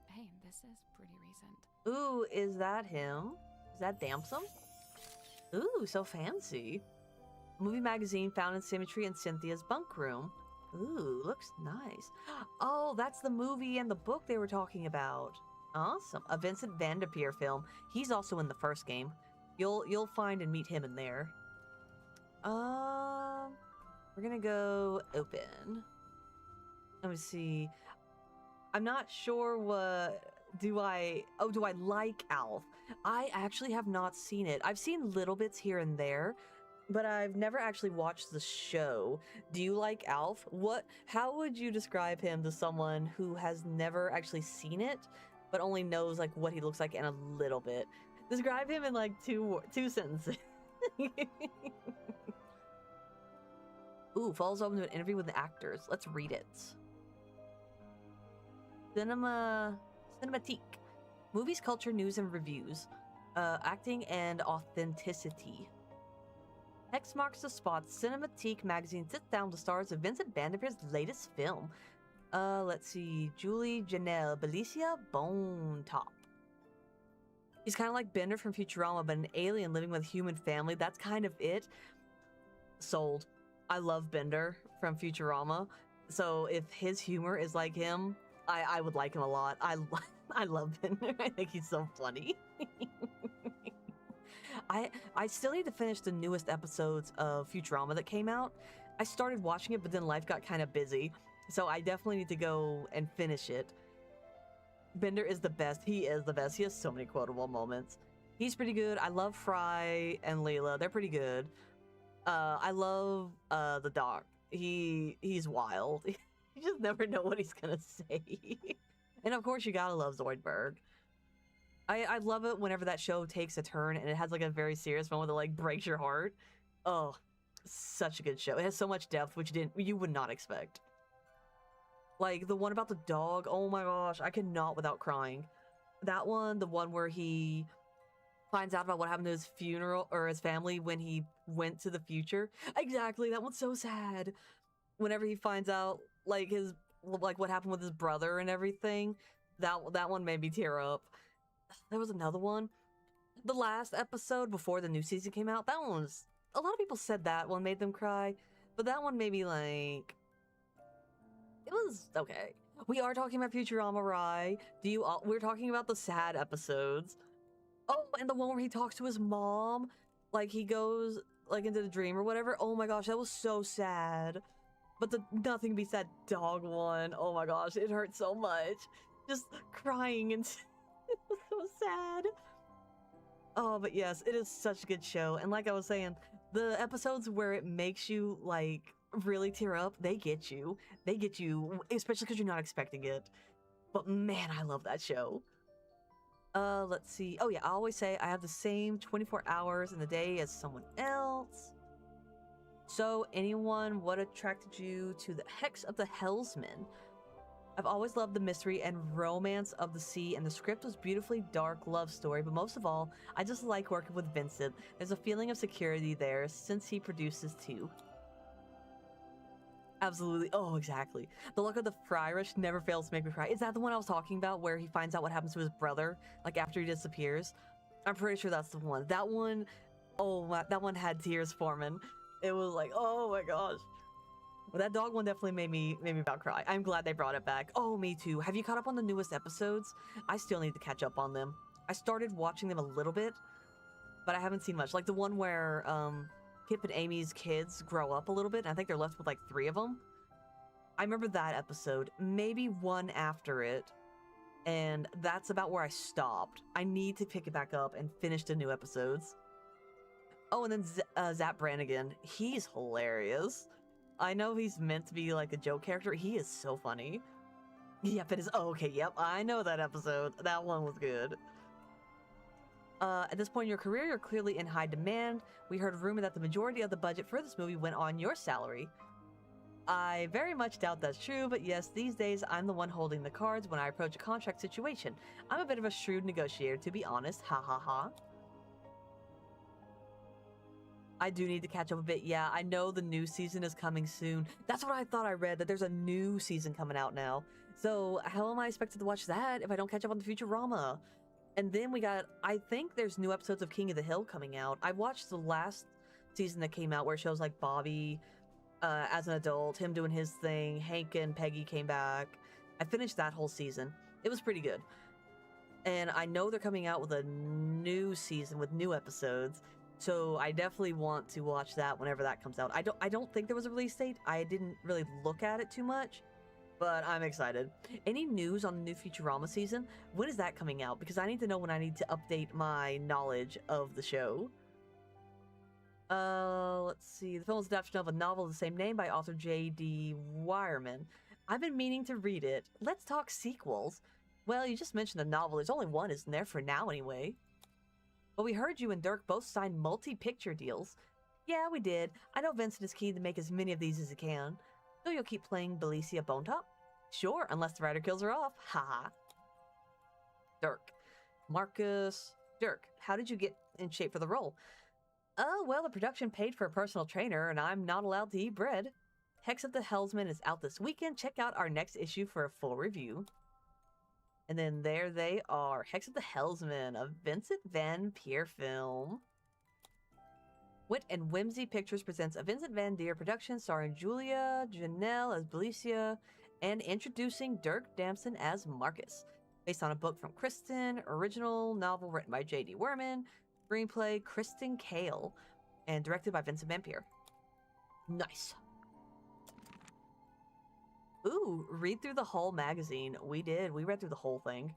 Hey, this is pretty recent. Ooh, is that him? Is that Damsum? Ooh, so fancy. Movie magazine found in Symmetry and Cynthia's bunk room. Ooh, looks nice. Oh, that's the movie and the book they were talking about. Awesome. A Vincent Van Der Peer film. He's also in the first game. You'll find and meet him in there. We're gonna go open. Let me see. I'm not sure what... Do I like Alf? I actually have not seen it. I've seen little bits here and there, but I've never actually watched the show. Do you like Alf? How would you describe him to someone who has never actually seen it, but only knows like what he looks like in a little bit? Describe him in like two sentences. Ooh, follows open to an interview with the actors. Let's read it. Cinematique. Movies, culture, news, and reviews. Acting and authenticity. Next marks the spot. Cinematique magazine sits down with the stars of Vincent Van Der Peer's latest film. Let's see. Julie Janelle Belicia Bone Top. He's kind of like Bender from Futurama, but an alien living with a human family. That's kind of it. Sold. I love Bender from Futurama. So if his humor is like him, I would like him a lot. I love Bender. I think he's so funny. I still need to finish the newest episodes of Futurama that came out. I started watching it, but then life got kind of busy. So I definitely need to go and finish it. Bender is the best. He is the best. He has so many quotable moments. He's pretty good. I love Fry and Leela. They're pretty good. I love the doc. He's wild. You just never know what he's gonna say. And of course you gotta love Zoidberg. I love it whenever that show takes a turn and it has like a very serious moment that like breaks your heart. Oh, such a good show. It has so much depth, which you would not expect. Like, the one about the dog, oh my gosh, I cannot without crying. That one, the one where he finds out about what happened to his funeral, or his family when he went to the future. Exactly, that one's so sad. Whenever he finds out, like, what happened with his brother and everything, that one made me tear up. There was another one. The last episode before the new season came out, that one was... A lot of people said that one made them cry, but that one made me, like... It was okay. We are talking about Futurama, Rai. We're talking about the sad episodes. Oh, and the one where he talks to his mom, like he goes like into the dream or whatever. Oh my gosh, that was so sad. But the nothing beats that dog one. Oh my gosh, it hurt so much. Just crying and it was so sad. Oh, but yes, it is such a good show. And like I was saying, the episodes where it makes you like really tear up, they get you. They get you, especially because you're not expecting it. But man, I love that show. Let's see. Oh yeah, I always say I have the same 24 hours in the day as someone else. So, anyone, what attracted you to the Hex of the Helmsman? I've always loved the mystery and romance of the sea, and the script was beautifully dark love story, but most of all, I just like working with Vincent. There's a feeling of security there since he produces too. Absolutely. Oh, exactly. The luck of the Friarish never fails to make me cry. Is that the one I was talking about where he finds out what happens to his brother, like after he disappears? I'm pretty sure that's the one. That one, oh, that one had tears forming. It was like, oh my gosh. Well, that dog one definitely made me about cry. I'm glad they brought it back. Oh, me too. Have you caught up on the newest episodes? I still need to catch up on them. I started watching them a little bit, but I haven't seen much. Like the one where, Kip and Amy's kids grow up a little bit, and I think they're left with like 3 of them. I remember that episode, maybe one after it, and that's about where I stopped. I need to pick it back up and finish the new episodes. Oh, and then Zap Brannigan. He's hilarious. I know he's meant to be like a joke character. He is so funny. Yep, it is. Oh, okay, yep, I know that episode. That one was good. At this point in your career, you're clearly in high demand. We heard a rumor that the majority of the budget for this movie went on your salary. I very much doubt that's true, but yes, these days I'm the one holding the cards when I approach a contract situation. I'm a bit of a shrewd negotiator, to be honest. Ha ha ha. I do need to catch up a bit. Yeah, I know the new season is coming soon. That's what I thought I read, that there's a new season coming out now. So how am I expected to watch that if I don't catch up on the Futurama? And then we got, I think there's new episodes of King of the Hill coming out. I watched the last season that came out where it shows like Bobby as an adult, him doing his thing, Hank and Peggy came back. I finished that whole season. It was pretty good. And I know they're coming out with a new season with new episodes. So I definitely want to watch that whenever that comes out. I don't think there was a release date. I didn't really look at it too much. But I'm excited. Any news on the new Futurama season? When is that coming out? Because I need to know when I need to update my knowledge of the show. Let's see. The film is adaptation of a novel of the same name by author J.D. Wireman. I've been meaning to read it. Let's talk sequels. Well, you just mentioned the novel. There's only one, isn't there, for now anyway? But we heard you and Dirk both signed multi-picture deals. Yeah, we did. I know Vincent is keen to make as many of these as he can. So you'll keep playing Belicia Bonetop? Sure, unless the writer kills her off. Haha. Dirk. Marcus. Dirk, how did you get in shape for the role? Oh, well, the production paid for a personal trainer, and I'm not allowed to eat bread. Hex of the Helmsman is out this weekend. Check out our next issue for a full review. And then there they are. Hex of the Helmsman, a Vincent Van Peer film. Wit and Whimsy Pictures presents a Vincent Van Deer production starring Julia Janelle as Belicia and introducing Dirk Damson as Marcus. Based on a book from Kristen, original novel written by J.D. Werman, screenplay Kristen Kale, and directed by Vincent Van Peer. Nice. Ooh, read through the whole magazine. We did. We read through the whole thing.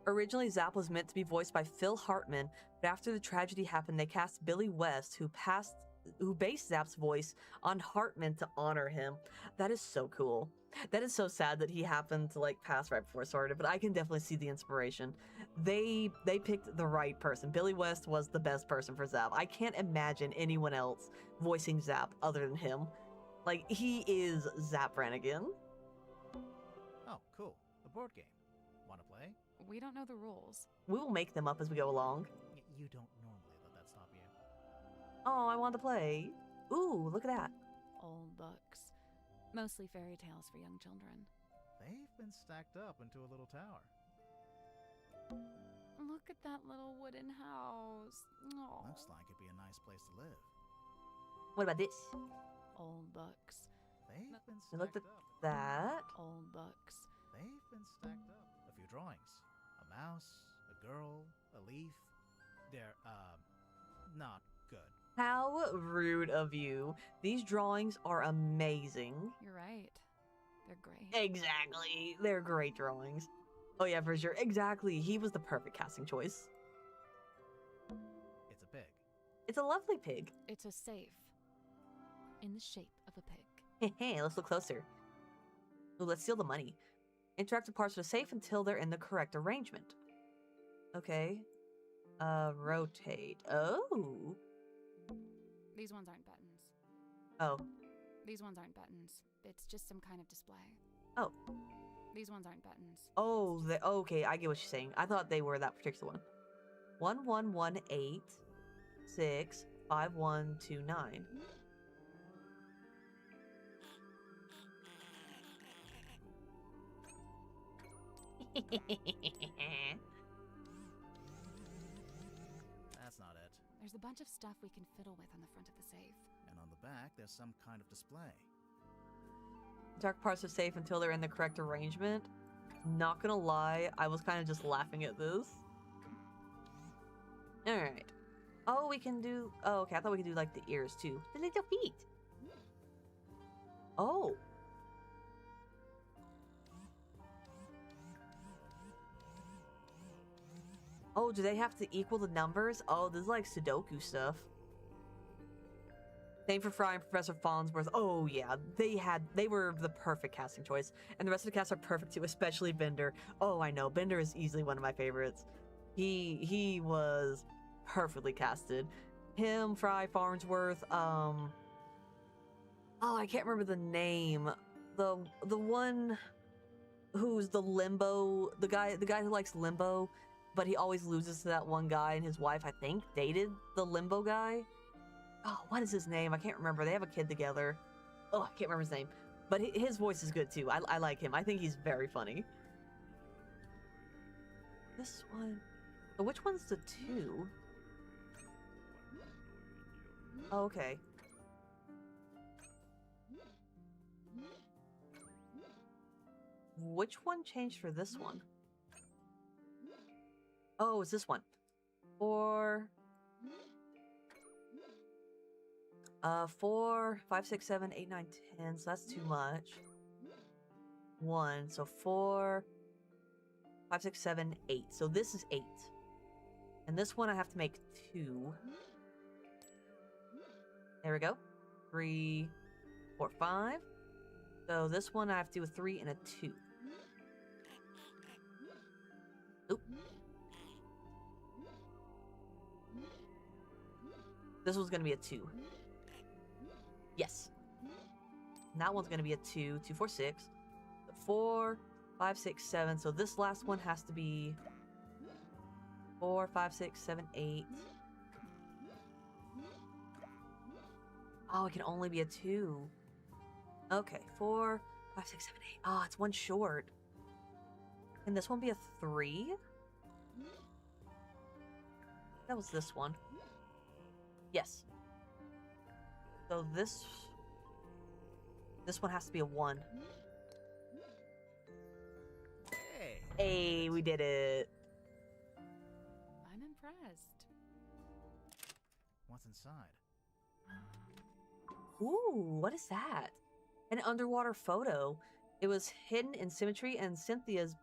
Originally, Zap was meant to be voiced by Phil Hartman, but after the tragedy happened, they cast Billy West, who based Zap's voice on Hartman to honor him. That is so cool. That is so sad that he happened to like pass right before it started, but I can definitely see the inspiration. They picked the right person. Billy West was the best person for Zap. I can't imagine anyone else voicing Zap other than him. Like, he is Zap Brannigan. Oh, cool. A board game. Wanna play? We don't know the rules. We will make them up as we go along. You don't normally let that stop you. Oh, I want to play. Ooh, look at that. Old books. Mostly fairy tales for young children. They've been stacked up into a little tower. Look at that little wooden house. Aww. Looks like it'd be a nice place to live. What about this? Old books. They've been We looked at stacked up. that. Old books. They've been stacked up. A few drawings. A mouse, a girl, a leaf. They're, not good. How rude of you. These drawings are amazing. You're right. They're great. Exactly. They're great drawings. Oh yeah, for sure. Exactly. He was the perfect casting choice. It's a pig. It's a lovely pig. It's a safe. In the shape of a pig. Hey, let's look closer. Ooh, let's steal the money. Interact with parts of the safe until they're in the correct arrangement. Okay. Rotate. Oh. These ones aren't buttons. Oh. These ones aren't buttons. It's just some kind of display. Oh. These ones aren't buttons. Oh, okay, I get what you're saying. I thought they were that particular one. 1118655129. That's not it. There's a bunch of stuff we can fiddle with on the front of the safe. And on the back, there's some kind of display. Dark parts are safe until they're in the correct arrangement. Not gonna lie, I was kind of just laughing at this. Alright. Oh, we can do... Oh, okay, I thought we could do, like, the ears, too. The little feet! Oh! Oh, do they have to equal the numbers? Oh, this is like Sudoku stuff. Same for Fry and Professor Farnsworth. Oh yeah, they were the perfect casting choice. And the rest of the cast are perfect too, especially Bender. Oh, I know, Bender is easily one of my favorites. He was perfectly casted. Him, Fry, Farnsworth, oh, I can't remember the name. The one who's the limbo, the guy who likes limbo, but he always loses to that one guy, and his wife, I think, dated the limbo guy. Oh, what is his name? I can't remember. They have a kid together. Oh, I can't remember his name. But his voice is good, too. I like him. I think he's very funny. This one... So which one's the 2? Oh, okay. Which one changed for this one? Oh, it's this one. 4, 5, 6, 7, 8, 9, 10. So that's too much. 1. So 4, 5, 6, 7, 8. So this is 8. And this one I have to make 2. There we go. 3, 4, 5. So this one I have to do a 3 and a 2. Oop. This one's gonna be a 2. Yes. And that one's gonna be a 2. 2, 4, 6. 4, 5, 6, 7. So this last one has to be 4, 5, 6, 7, 8. Oh, it can only be a 2. Okay, 4, 5, 6, 7, 8. Oh, it's one short. Can this one be a 3? That was this one. Yes. So this one has to be a 1. Hey, we did it. I'm impressed. What's inside? Ooh, what is that? An underwater photo. It was hidden in Symmetry and Cynthia's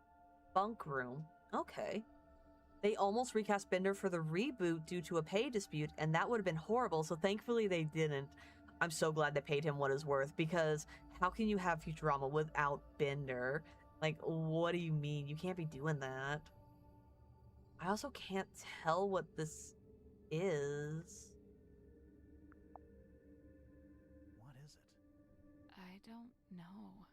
bunk room. Okay. They almost recast Bender for the reboot due to a pay dispute, and that would have been horrible, so thankfully they didn't. I'm so glad they paid him what is worth, because how can you have Futurama without Bender? Like, what do you mean? You can't be doing that. I also can't tell what this is. What is it? I don't know.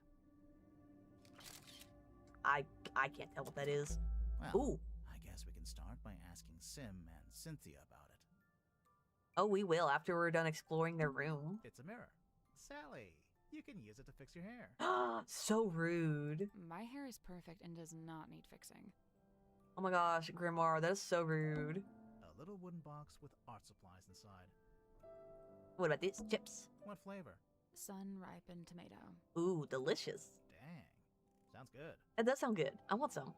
I can't tell what that is. Well, Ooh. I guess we can start by asking Sim and Cynthia about it. Oh, we will after we're done exploring their room. It's a mirror. Sally, you can use it to fix your hair. So rude. My hair is perfect and does not need fixing. Oh my gosh, Grimoire, that is so rude. A little wooden box with art supplies inside. What about these chips? What flavor? Sun-ripened tomato. Ooh, delicious. Dang. Sounds good. It does sound good. I want some.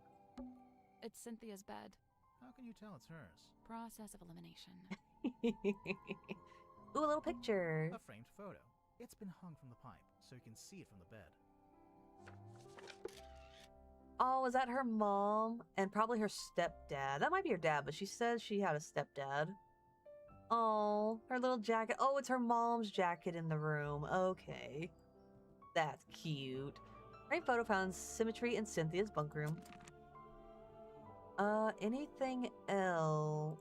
It's Cynthia's bed. How can you tell it's hers? Process of elimination. Ooh, a little picture. A framed photo. It's been hung from the pipe, so you can see it from the bed. Oh, is that her mom? And probably her stepdad. That might be her dad, but she says she had a stepdad. Oh, her little jacket. Oh, it's her mom's jacket in the room. Okay. That's cute. Frame photo found symmetry in Cynthia's bunk room. Anything else?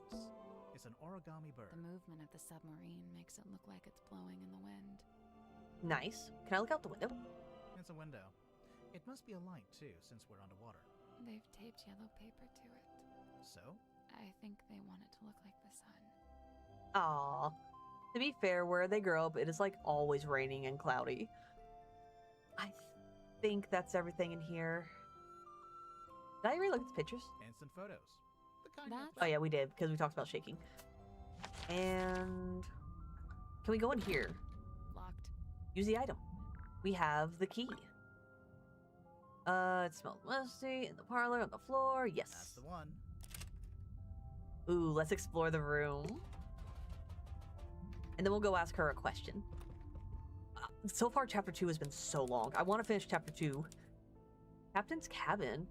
It's an origami bird. The movement of the submarine makes it look like it's blowing in the wind. Nice. Can I look out the window? It's a window. It must be a light, too, since we're underwater. They've taped yellow paper to it. So? I think they want it to look like the sun. Aw. To be fair, where they grow up, it is like always raining and cloudy. I think that's everything in here. Did I really look at the pictures? Instant photos. The kind Oh yeah, we did, because we talked about shaking. And can we go in here? Locked. Use the item. We have the key. It smells musty in the parlor, on the floor. Yes. That's the one. Ooh, let's explore the room. And then we'll go ask her a question. So far, chapter 2 has been so long. I want to finish chapter 2. Captain's cabin.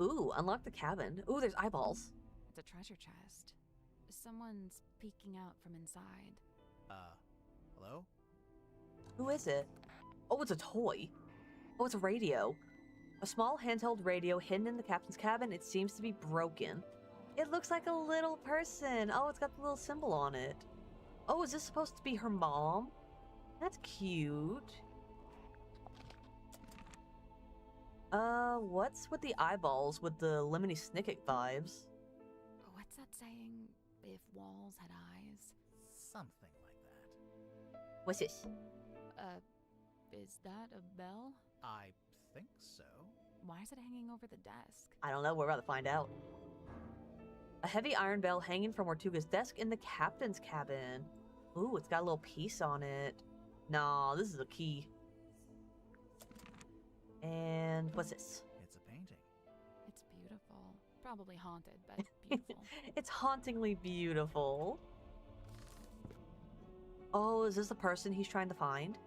Ooh, unlock the cabin. Ooh, there's eyeballs. It's a treasure chest. Someone's peeking out from inside. Hello? Who is it? Oh, it's a toy. Oh, it's a radio. A small handheld radio hidden in the captain's cabin. It seems to be broken. It looks like a little person. Oh, it's got the little symbol on it. Oh, is this supposed to be her mom? That's cute. What's with the eyeballs with the Lemony Snicket vibes? What's that saying? If walls had eyes? Something like that. What's this? Is that a bell? I think so. Why is it hanging over the desk? I don't know. We're about to find out. A heavy iron bell hanging from Mortuga's desk in the captain's cabin. Ooh, it's got a little piece on it. No, this is a key. And what's this? It's a painting. It's beautiful. Probably haunted, but beautiful. It's hauntingly beautiful. Oh, is this the person he's trying to find?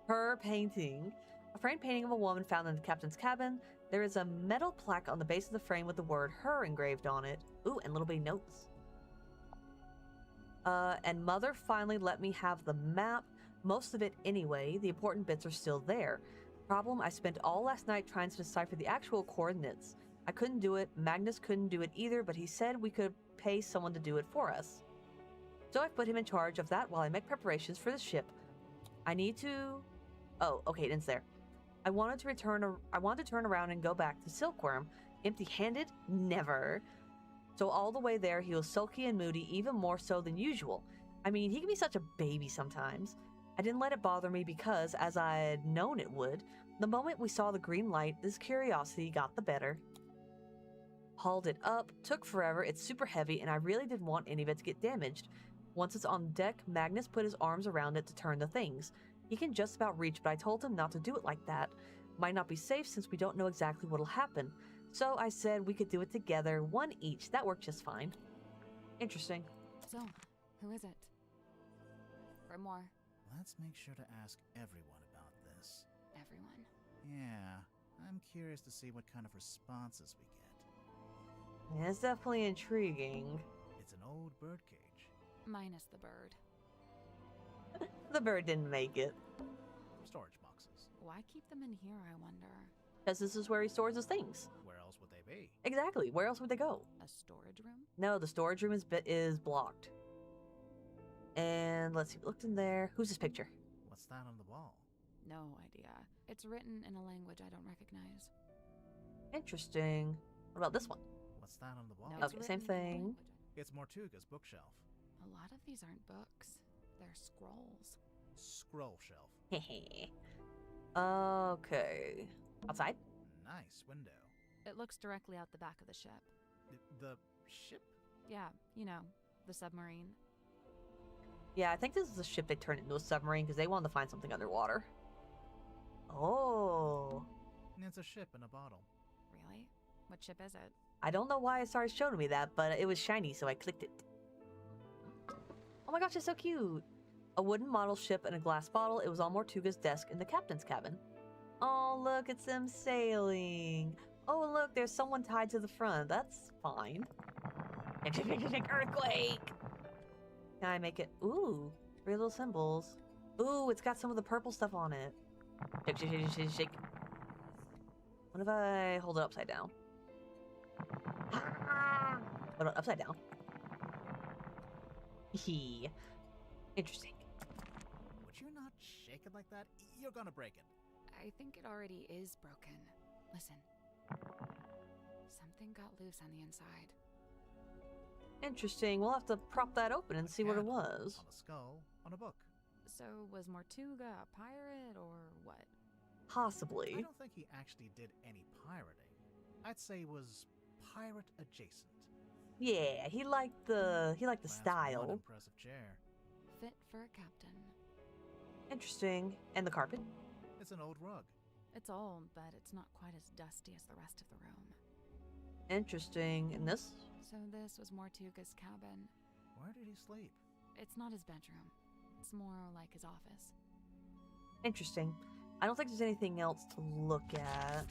Her painting. A framed painting of a woman found in the captain's cabin. There is a metal plaque on the base of the frame with the word her engraved on it. Ooh, and little bitty notes. And Mother finally let me have the map. Most of it anyway. The important bits are still there. Problem, I spent all last night trying to decipher the actual coordinates. I couldn't do it. Magnus couldn't do it either, but he said we could pay someone to do it for us. So I've put him in charge of that while I make preparations for the ship. I need to... Oh, okay, it ends there. I wanted to turn around and go back to Silkworm. Empty-handed? Never. So all the way there, he was sulky and moody, even more so than usual. I mean, he can be such a baby sometimes. I didn't let it bother me because, as I had known it would, the moment we saw the green light, this curiosity got the better. Hauled it up, took forever, it's super heavy, and I really didn't want any of it to get damaged. Once it's on deck, Magnus put his arms around it to turn the things. He can just about reach, but I told him not to do it like that. Might not be safe since we don't know exactly what'll happen. So I said we could do it together, one each. That worked just fine. Interesting. So, who is it? Grimoire. Let's make sure to ask everyone about this. Everyone. Yeah, I'm curious to see what kind of responses we get. Yeah, it's definitely intriguing. It's an old birdcage. Minus the bird. The bird didn't make it. Storage boxes. Why keep them in here, I wonder? Because this is where he stores his things. Where else would they be? Exactly. Where else would they go? A storage room? No, the storage room is blocked. And let's see, we looked in there. Who's this picture? What's that on the wall? No idea. It's written in a language I don't recognize. Interesting. What about this one? What's that on the wall? No, it's Okay, same written in a thing. language It's Mortuga's bookshelf. A lot of these aren't books. They're scrolls. Scroll shelf. Hehe. Okay. Outside? Nice window. It looks directly out the back of the ship. The ship? Yeah, you know, the submarine. Yeah, I think this is a ship they turned into a submarine because they wanted to find something underwater. Oh. It's a ship in a bottle. Really? What ship is it? I don't know why it started showing me that, but it was shiny, so I clicked it. Oh my gosh, it's so cute. A wooden model ship and a glass bottle. It was on Mortuga's desk in the captain's cabin. Oh, look, it's them sailing. Oh, look, there's someone tied to the front. That's fine. Earthquake! Can I make it? Ooh, 3 little symbols. Ooh, it's got some of the purple stuff on it. Shake, shake, shake, shake, shake. What if I hold it upside down? What about upside down? Hee. Interesting. Would you not shake it like that? You're gonna break it. I think it already is broken. Listen. Something got loose on the inside. Interesting. We'll have to prop that open and see what it was. On a skull, on a book. So, was Mortuga a pirate, or what? Possibly. I don't think he actually did any pirating. I'd say he was pirate adjacent. Yeah, he liked the That's one style. impressive chair. Fit for a captain. Interesting. And the carpet? It's an old rug. It's old, but it's not quite as dusty as the rest of the room. Interesting. And this? So this was Mortuga's cabin. Where did he sleep? It's not his bedroom. It's more like his office. Interesting. I don't think there's anything else to look at.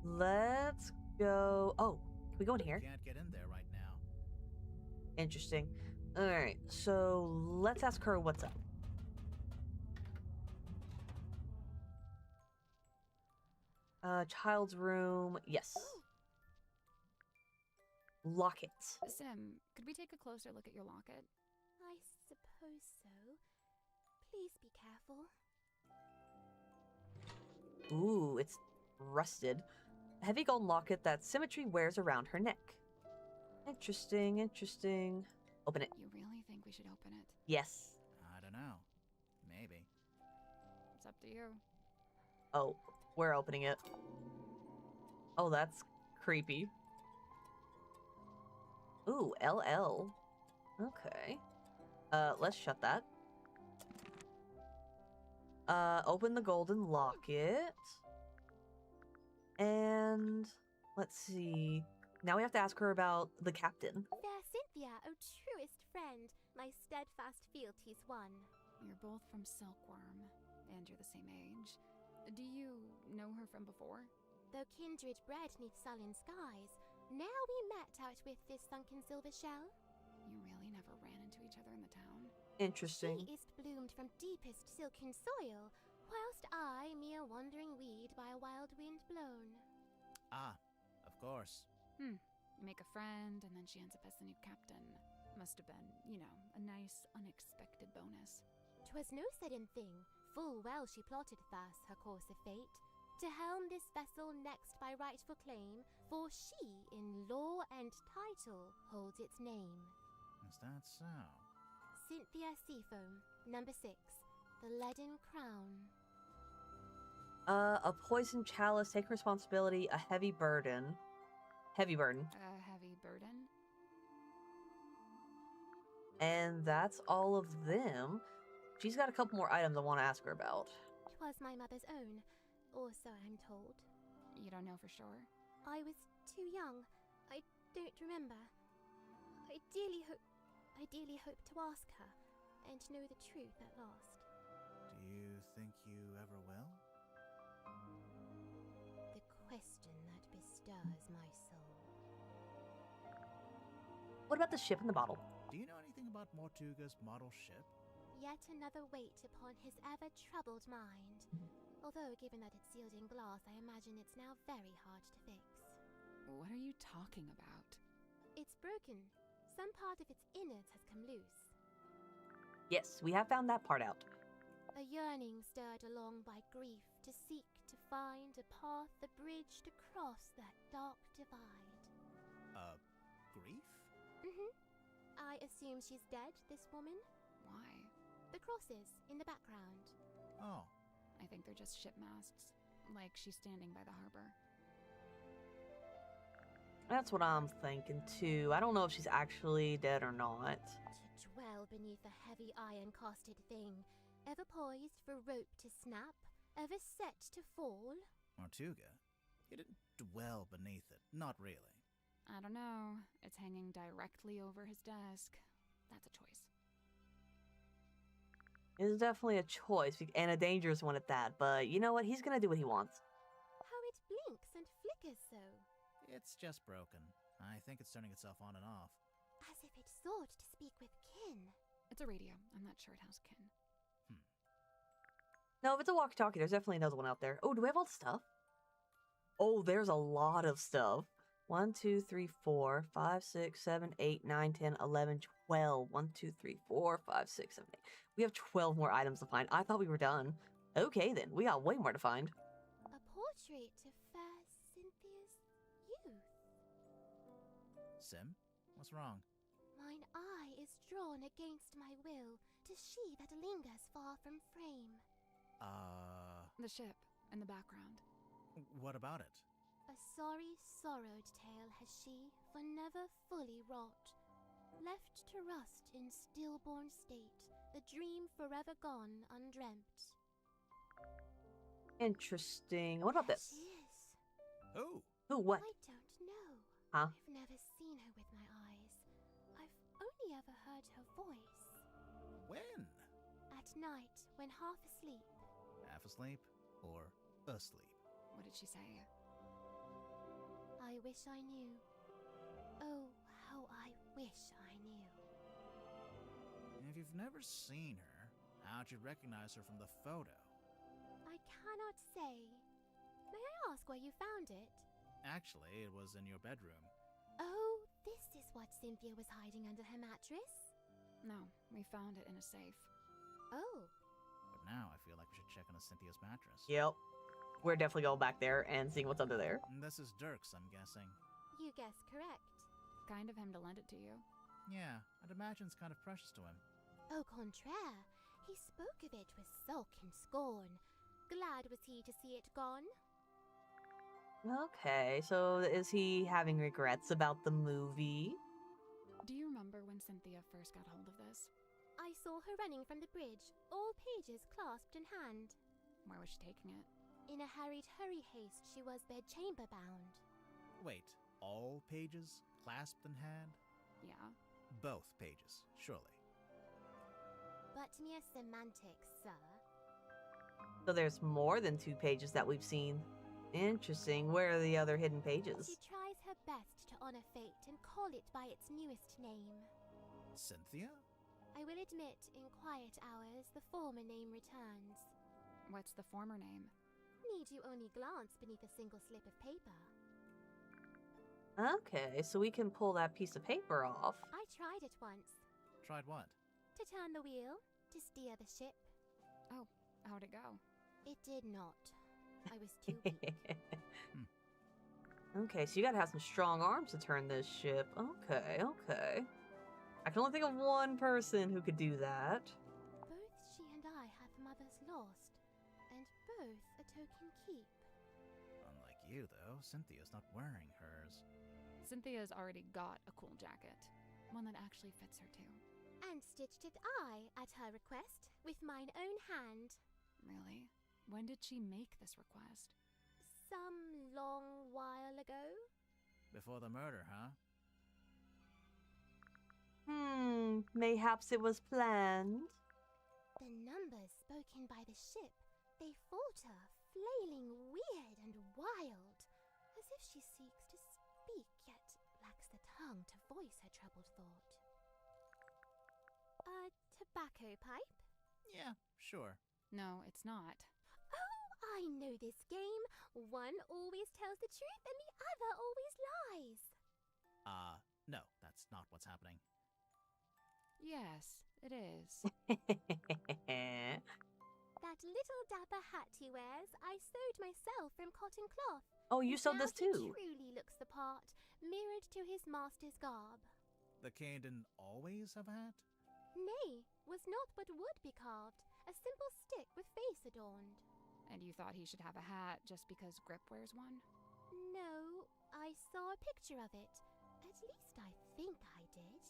Let's go. Oh, can we go in here? Can't get in there right now. Interesting. Alright, so let's ask her what's up. Child's room. Yes. Locket. Sim, could we take a closer look at your locket? I suppose so. Please be careful. Ooh, it's rusted. A heavy gold locket that Symmetry wears around her neck. Interesting, interesting. Open it. You really think we should open it? Yes. I don't know. Maybe. It's up to you. Oh, we're opening it. Oh, that's creepy. Ooh, LL. Okay. Let's shut that. Open the golden locket. And let's see. Now we have to ask her about the captain. Fair Cynthia, oh truest friend, my steadfast fealty's won. You're both from Silkworm, and you're the same age. Do you know her from before? Though kindred bred neath sullen skies, now we met out with this sunken silver shell. You really never ran into each other in the town? Interesting. She is bloomed from deepest silken soil, whilst I, mere wandering weed by a wild wind blown. Ah, of course. You make a friend, and then she ends up as the new captain. Must have been, you know, a nice, unexpected bonus. 'Twas no sudden thing. Full well she plotted thus her course of fate, to helm this vessel next by rightful claim, for she in law and title holds its name. Is that so? Cynthia Seafoam, number 6, the leaden crown. A poison chalice, take responsibility, a heavy burden. Heavy burden. A heavy burden? And that's all of them. She's got a couple more items I want to ask her about. 'Twas my mother's own, or so I'm told. You don't know for sure? I was too young. I don't remember. I dearly hope to ask her, and know the truth at last. Do you think you ever will? The question that bestirs my soul. What about the ship in the bottle? Do you know anything about Mortuga's model ship? yet another weight upon his ever-troubled mind. Although, given that it's sealed in glass, I imagine it's now very hard to fix. What are you talking about? It's broken. Some part of its innards has come loose. Yes, we have found that part out. A yearning stirred along by grief to seek to find a path, a bridge to cross that dark divide. Grief? I assume she's dead, this woman? Why? The crosses in the background. Oh. I think they're just ship masts. Like she's standing by the harbor. That's what I'm thinking too. I don't know if she's actually dead or not. To dwell beneath a heavy iron-casted thing, ever poised for rope to snap, ever set to fall. Mortuga? You didn't dwell beneath it. Not really. I don't know. It's hanging directly over his desk. That's a choice. It's definitely a choice, and a dangerous one at that, but you know what? He's gonna do what he wants. How it blinks and flickers so. It's just broken. I think it's turning itself on and off. As if it sought to speak with kin. It's a radio. I'm not sure it has kin. No, if it's a walkie-talkie, there's definitely another one out there. Oh, do we have all the stuff? Oh, there's a lot of stuff. 1, 2, 3, 4, 5, 6, 7, 8, 9, 10, 11, 12. 1, 2, 3, 4, 5, 6, 7, 8. We have 12 more items to find. I thought we were done. Okay, then. We got way more to find. A portrait of fair Cynthia's youth. Sim? What's wrong? Mine eye is drawn against my will to she that lingers far from frame. The ship in the background. What about it? A sorry, sorrowed tale has she, for never fully wrought. Left to rust in stillborn state, the dream forever gone undreamt. Interesting. What about this? She is. Who? Who, what? I don't know. Huh? I've never seen her with my eyes. I've only ever heard her voice. When? At night, when half asleep. Half asleep or asleep? What did she say? I wish I knew. Oh, how I wish I knew. If you've never seen her, how'd you recognize her from the photo? I cannot say. May I ask where you found it? Actually, it was in your bedroom. Oh, this is what Cynthia was hiding under her mattress? No, we found it in a safe. Oh. But now I feel like we should check on Cynthia's mattress. Yep. We're definitely going back there and seeing what's under there. And this is Dirk's, I'm guessing. You guess correct. Kind of him to lend it to you. Yeah, I'd imagine it's kind of precious to him. Au contraire, he spoke of it with sulk and scorn. Glad was he to see it gone. Okay, so is he having regrets about the movie? Do you remember when Cynthia first got hold of this? I saw her running from the bridge, all pages clasped in hand. Where was she taking it? In a hurried hurry haste, she was bedchamber bound. Wait, all pages clasped in hand? Yeah. Both pages, surely. But mere semantics, sir. So there's more than 2 pages that we've seen. Interesting. Where are the other hidden pages? She tries her best to honor fate and call it by its newest name. Cynthia? I will admit, in quiet hours, the former name returns. What's the former name? Need you only glance beneath a single slip of paper. Okay, so we can pull that piece of paper off. I tried it once. Tried what? To turn the wheel, to steer the ship. Oh, how'd it go? It did not. I was too weak. Okay, so you gotta have some strong arms to turn this ship. Okay, okay. I can only think of one person who could do that. Both she and I have mothers lost, and both a token keep. Unlike you, though, Cynthia's not wearing hers. Cynthia's already got a cool jacket. One that actually fits her too. And stitched it I, at her request, with mine own hand. Really? When did she make this request? Some long while ago. Before the murder, huh? Mayhaps it was planned. The numbers spoken by the ship, they falter, flailing weird and wild, as if she seeks to speak, yet lacks the tongue to voice her troubled thought. A tobacco pipe? Yeah, sure. No, it's not. Oh, I know this game. One always tells the truth and the other always lies. No, that's not what's happening. Yes, it is. That little dapper hat he wears, I sewed myself from cotton cloth. Oh, you And sewed now this too. He truly looks the part, mirrored to his master's garb. The king didn't always have a hat? Nay, was not but would be carved, a simple stick with face adorned. And you thought he should have a hat just because Grip wears one? No, I saw a picture of it. At least I think I did.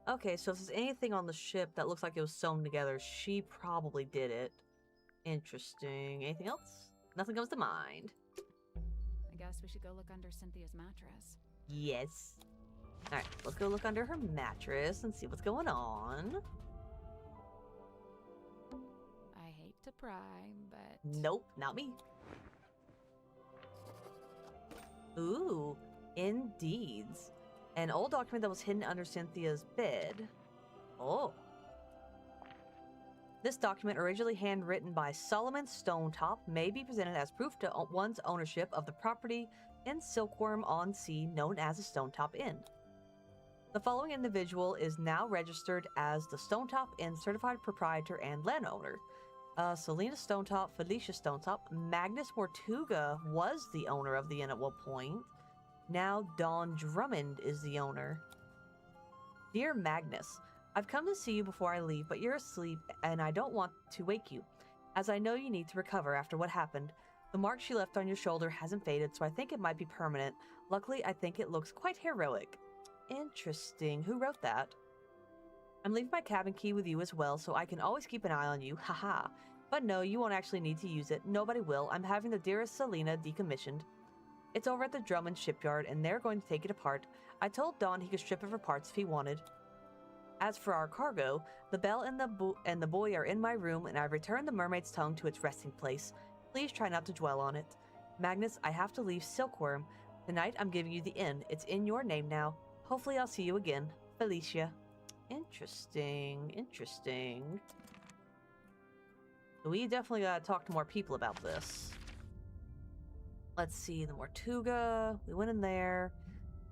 Okay, so if there's anything on the ship that looks like it was sewn together, she probably did it. Interesting. Anything else? Nothing comes to mind. I guess we should go look under Cynthia's mattress. Yes. Alright, let's go look under her mattress and see what's going on. I hate to pry, but... Nope, not me. Ooh, indeed. An old document that was hidden under Cynthia's bed. Oh. This document, originally handwritten by Solomon Stonetop, may be presented as proof to one's ownership of the property in Silkworm on Sea known as the Stonetop Inn. The following individual is now registered as the Stonetop Inn certified proprietor and landowner. Selena Stonetop, Felicia Stonetop, Magnus Mortuga was the owner of the inn at one point. Now Dawn Drummond is the owner. Dear Magnus, I've come to see you before I leave, but you're asleep and I don't want to wake you, as I know you need to recover after what happened. The mark she left on your shoulder hasn't faded, so I think it might be permanent. Luckily, I think it looks quite heroic. Interesting. Who wrote that? I'm leaving my cabin key with you as well, so I can always keep an eye on you. Haha. But no, you won't actually need to use it. Nobody will. I'm having the dearest Selena decommissioned. It's over at the Drummond shipyard, and they're going to take it apart. I told Don he could strip it for parts if he wanted. As for our cargo, the bell and the boy are in my room, and I've returned the mermaid's tongue to its resting place. Please try not to dwell on it. Magnus, I have to leave Silkworm. Tonight, I'm giving you the inn. It's in your name now. Hopefully, I'll see you again. Felicia. Interesting. Interesting. We definitely gotta talk to more people about this. Let's see, the Mortuga. We went in there.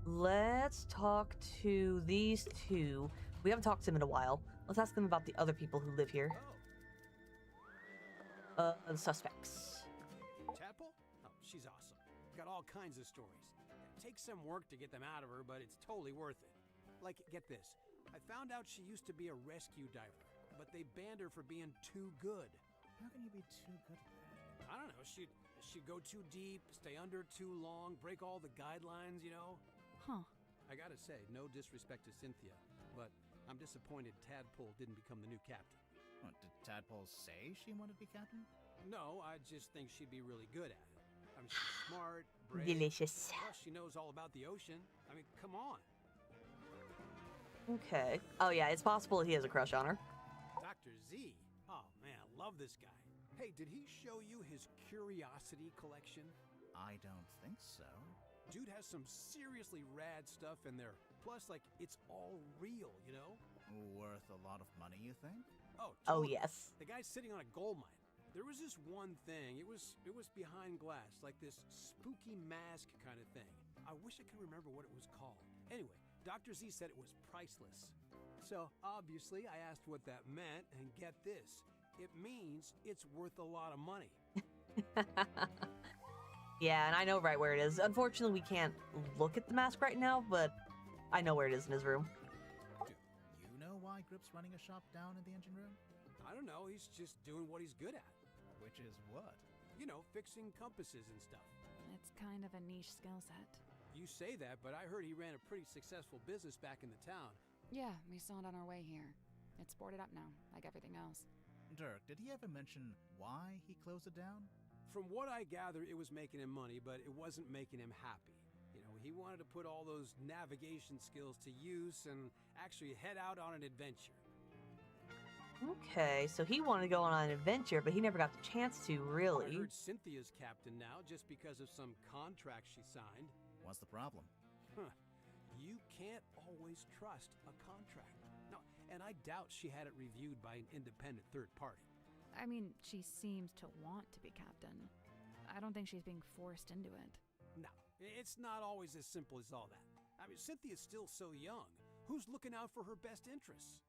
Let's talk to these two. We haven't talked to them in a while. Let's ask them about the other people who live here. The suspects. Tadpole? Oh, she's awesome. Got all kinds of stories. Takes some work to get them out of her, but it's totally worth it. Like, get this. I found out she used to be a rescue diver, but they banned her for being too good. How can you be too good at that? I don't know. She'd go too deep, stay under too long, break all the guidelines, you know? Huh. I gotta say, no disrespect to Cynthia, but I'm disappointed Tadpole didn't become the new captain. What, did Tadpole say she wanted to be captain? No, I just think she'd be really good at it. I mean, she's smart, brave. Delicious. Plus, she knows all about the ocean. I mean, come on. Okay. Oh yeah, it's possible he has a crush on her. Dr. Z. Oh man, I love this guy. Hey, did he show you his curiosity collection? I don't think so. Dude has some seriously rad stuff in there. Plus, like, it's all real, you know? Worth a lot of money, you think? Oh, Oh totally. yes. The guy's sitting on a gold mine. There was this one thing. It was behind glass, like this spooky mask kind of thing. I wish I could remember what it was called. Anyway, Dr. Z said it was priceless. So, obviously, I asked what that meant, and get this. It means it's worth a lot of money. Yeah, and I know right where it is. Unfortunately, we can't look at the mask right now, but I know where it is in his room. Do you know why Grip's running a shop down in the engine room? I don't know, he's just doing what he's good at. Which is what? You know, fixing compasses and stuff. It's kind of a niche skill set. You say that, but I heard he ran a pretty successful business back in the town. Yeah, we saw it on our way here. It's boarded up now, like everything else. Dirk, did he ever mention why he closed it down? From what I gather, it was making him money, but it wasn't making him happy. You know, he wanted to put all those navigation skills to use and actually head out on an adventure. Okay, so he wanted to go on an adventure, but he never got the chance to, really. I heard Cynthia's captain now just because of some contract she signed. What's the problem? Huh. You can't always trust a contract. No, and I doubt she had it reviewed by an independent third party. I mean, she seems to want to be captain. I don't think she's being forced into it. No, it's not always as simple as all that. I mean, Cynthia's still so young. Who's looking out for her best interests?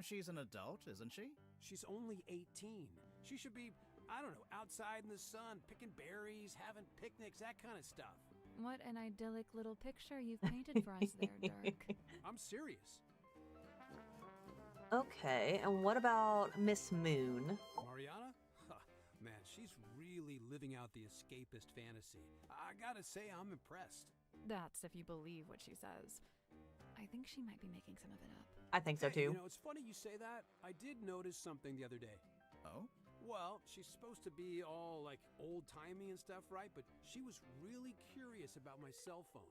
She's an adult, isn't she? She's only 18. She should be, I don't know, outside in the sun, picking berries, having picnics, that kind of stuff. What an idyllic little picture you've painted for us there, Dirk. I'm serious. Okay, and what about Miss Moon? Mariana? Huh, man, she's really living out the escapist fantasy. I gotta say, I'm impressed. That's if you believe what she says. I think she might be making some of it up. I think so too. You know, it's funny you say that. I did notice something the other day. Oh? Well, she's supposed to be all like old-timey and stuff, right? But she was really curious about my cell phone.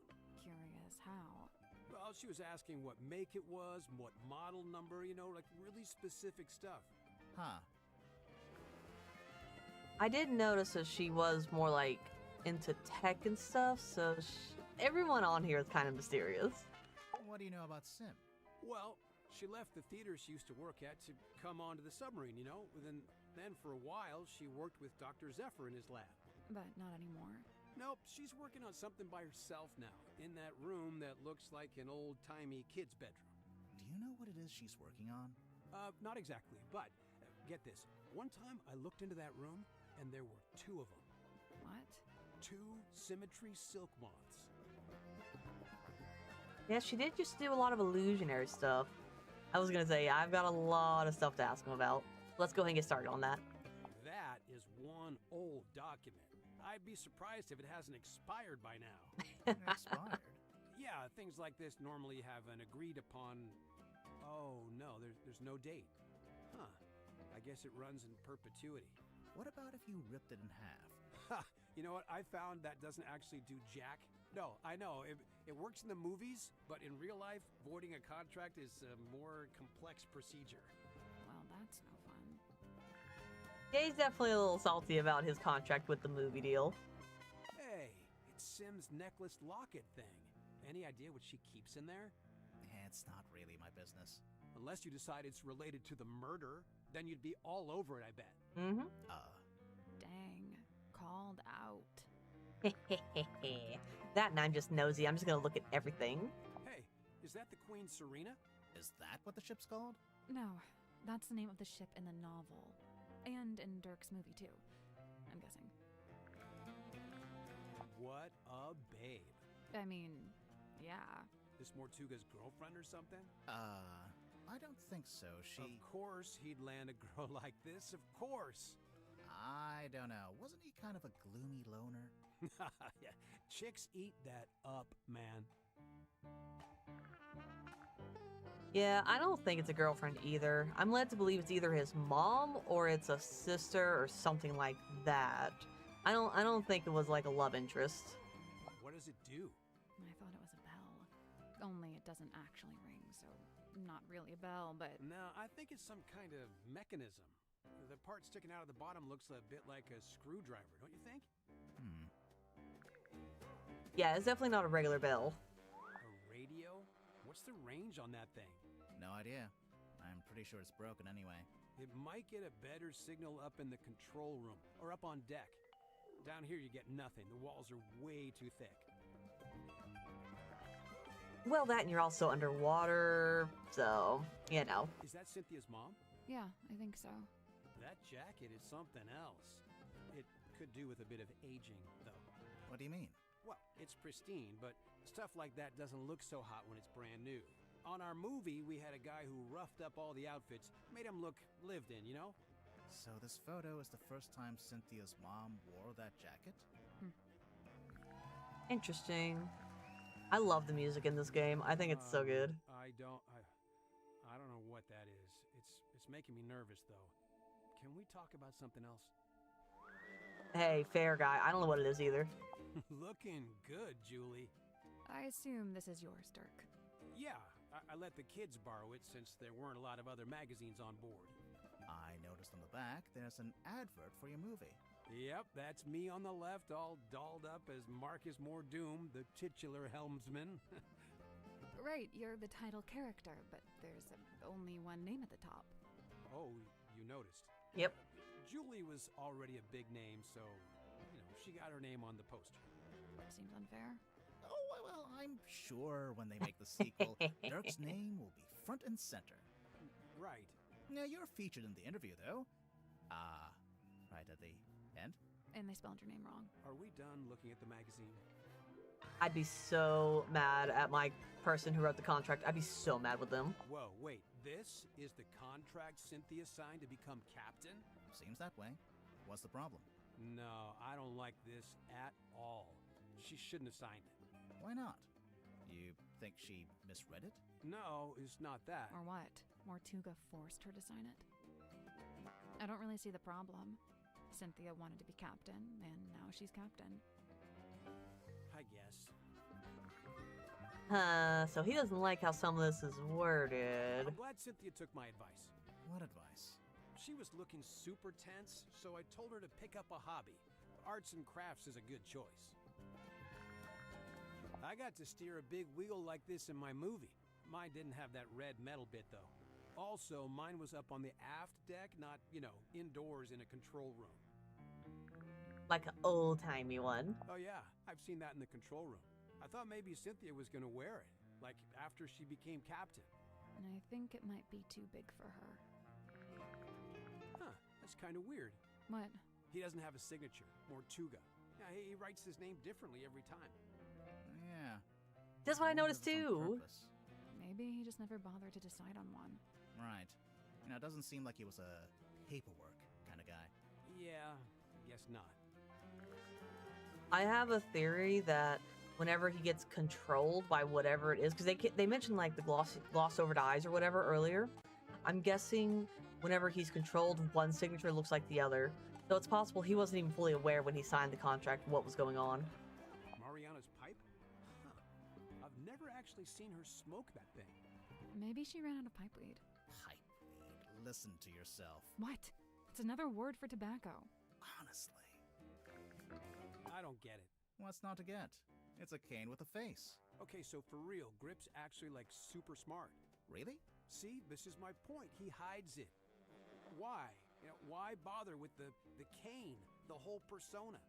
Curious how? Well, she was asking what make it was, what model number, you know, like really specific stuff. Huh. I did notice that she was more like into tech and stuff, so everyone on here is kind of mysterious. What do you know about Sim? Well, she left the theater she used to work at to come onto the submarine, you know? Then for a while, she worked with Dr. Zephyr in his lab. But not anymore. Nope, she's working on something by herself now, in that room that looks like an old-timey kid's bedroom. Do you know what it is she's working on? Not exactly, but get this. One time I looked into that room, and there were two of them. What? 2 symmetry silk moths. Yeah, she did just do a lot of illusionary stuff. I was gonna say, I've got a lot of stuff to ask him about. Let's go ahead and get started on that. That is one old document. I'd be surprised if it hasn't expired by now. Expired? Yeah, things like this normally have an agreed upon... Oh, no, there's no date. Huh. I guess it runs in perpetuity. What about if you ripped it in half? Ha! You know what? I found that doesn't actually do jack. No, I know. It works in the movies, but in real life, voiding a contract is a more complex procedure. Well, that's no fun. Yeah, he's definitely a little salty about his contract with the movie deal. Hey, it's Sim's necklace locket thing. Any idea what she keeps in there? It's not really my business. Unless you decide it's related to the murder, then you'd be all over it, I bet. Mm-hmm. Dang. Called out. That and I'm just nosy. I'm just gonna look at everything. Hey, is that the Queen Serena? Is that what the ship's called? No, that's the name of the ship in the novel. And in Dirk's movie, too. I'm guessing. What a babe. I mean, yeah. This Mortuga's girlfriend or something? I don't think so. Of course he'd land a girl like this, of course. I don't know. Wasn't he kind of a gloomy loner? Yeah, chicks eat that up, man. Yeah, I don't think it's a girlfriend either. I'm led to believe it's either his mom or it's a sister or something like that. I don't think it was like a love interest. What does it do? I thought it was a bell. Only it doesn't actually ring, so not really a bell, but... No, I think it's some kind of mechanism. The part sticking out of the bottom looks a bit like a screwdriver, don't you think? Yeah, it's definitely not a regular bell. A radio? What's the range on that thing? No idea. I'm pretty sure it's broken anyway. It might get a better signal up in the control room, or up on deck. Down here you get nothing. The walls are way too thick. Well, that and you're also underwater, so, you know. Is that Cynthia's mom? Yeah, I think so. That jacket is something else. It could do with a bit of aging, though. What do you mean? Well, it's pristine, but stuff like that doesn't look so hot when it's brand new. On our movie, we had a guy who roughed up all the outfits, made them look lived in, you know? So this photo is the first time Cynthia's mom wore that jacket? Interesting. I love the music in this game. I think it's so good. I don't know what that is. It's making me nervous, though. Can we talk about something else? Hey, fair guy. I don't know what it is either. Looking good, Julie. I assume this is yours, Dirk. Yeah, I let the kids borrow it since there weren't a lot of other magazines on board. I noticed on the back there's an advert for your movie. Yep, that's me on the left, all dolled up as Marcus Mordoom, the titular helmsman. Right, you're the title character, but there's only one name at the top. Oh, you noticed. Yep. Julie was already a big name, so, she got her name on the poster. Seems unfair. Oh, well, I'm sure when they make the sequel, Dirk's name will be front and center. Right. Now, you're featured in the interview, though. Right at the end. And they spelled your name wrong. Are we done looking at the magazine? I'd be so mad at my person who wrote the contract. I'd be so mad with them. Whoa, wait. This is the contract Cynthia signed to become captain? Seems that way. What's the problem? No, I don't like this at all. She shouldn't have signed it. Why not? You think she misread it? No, it's not that. Or what? Mortuga forced her to sign it? I don't really see the problem. Cynthia wanted to be captain, and now she's captain. I guess. So he doesn't like how some of this is worded. I'm glad Cynthia took my advice. What advice? She was looking super tense, so I told her to pick up a hobby. Arts and crafts is a good choice. I got to steer a big wheel like this in my movie. Mine didn't have that red metal bit, though. Also, mine was up on the aft deck, not, indoors in a control room. Like an old-timey one. Oh yeah, I've seen that in the control room. I thought maybe Cynthia was gonna wear it, like after she became captain. And I think it might be too big for her. Huh, that's kind of weird. What? He doesn't have a signature, Mortuga. Yeah, he writes his name differently every time. Yeah. That's what I noticed Maybe that's on too. purpose. Maybe he just never bothered to decide on one. Right. It doesn't seem like he was a paperwork kind of guy. Yeah, guess not. I have a theory that whenever he gets controlled by whatever it is, because they mentioned like the gloss over the eyes or whatever earlier. I'm guessing whenever he's controlled, one signature looks like the other. So it's possible he wasn't even fully aware when he signed the contract what was going on. Mariana's pipe? Huh. I've never actually seen her smoke that thing. Maybe she ran out of pipeweed. Pipeweed. Listen to yourself. What? It's another word for tobacco. Honestly. I don't get it. What's not to get? It's a cane with a face. Okay, so for real, Grip's actually like super smart. Really? See, this is my point. He hides it. Why? Why bother with the cane, the whole persona?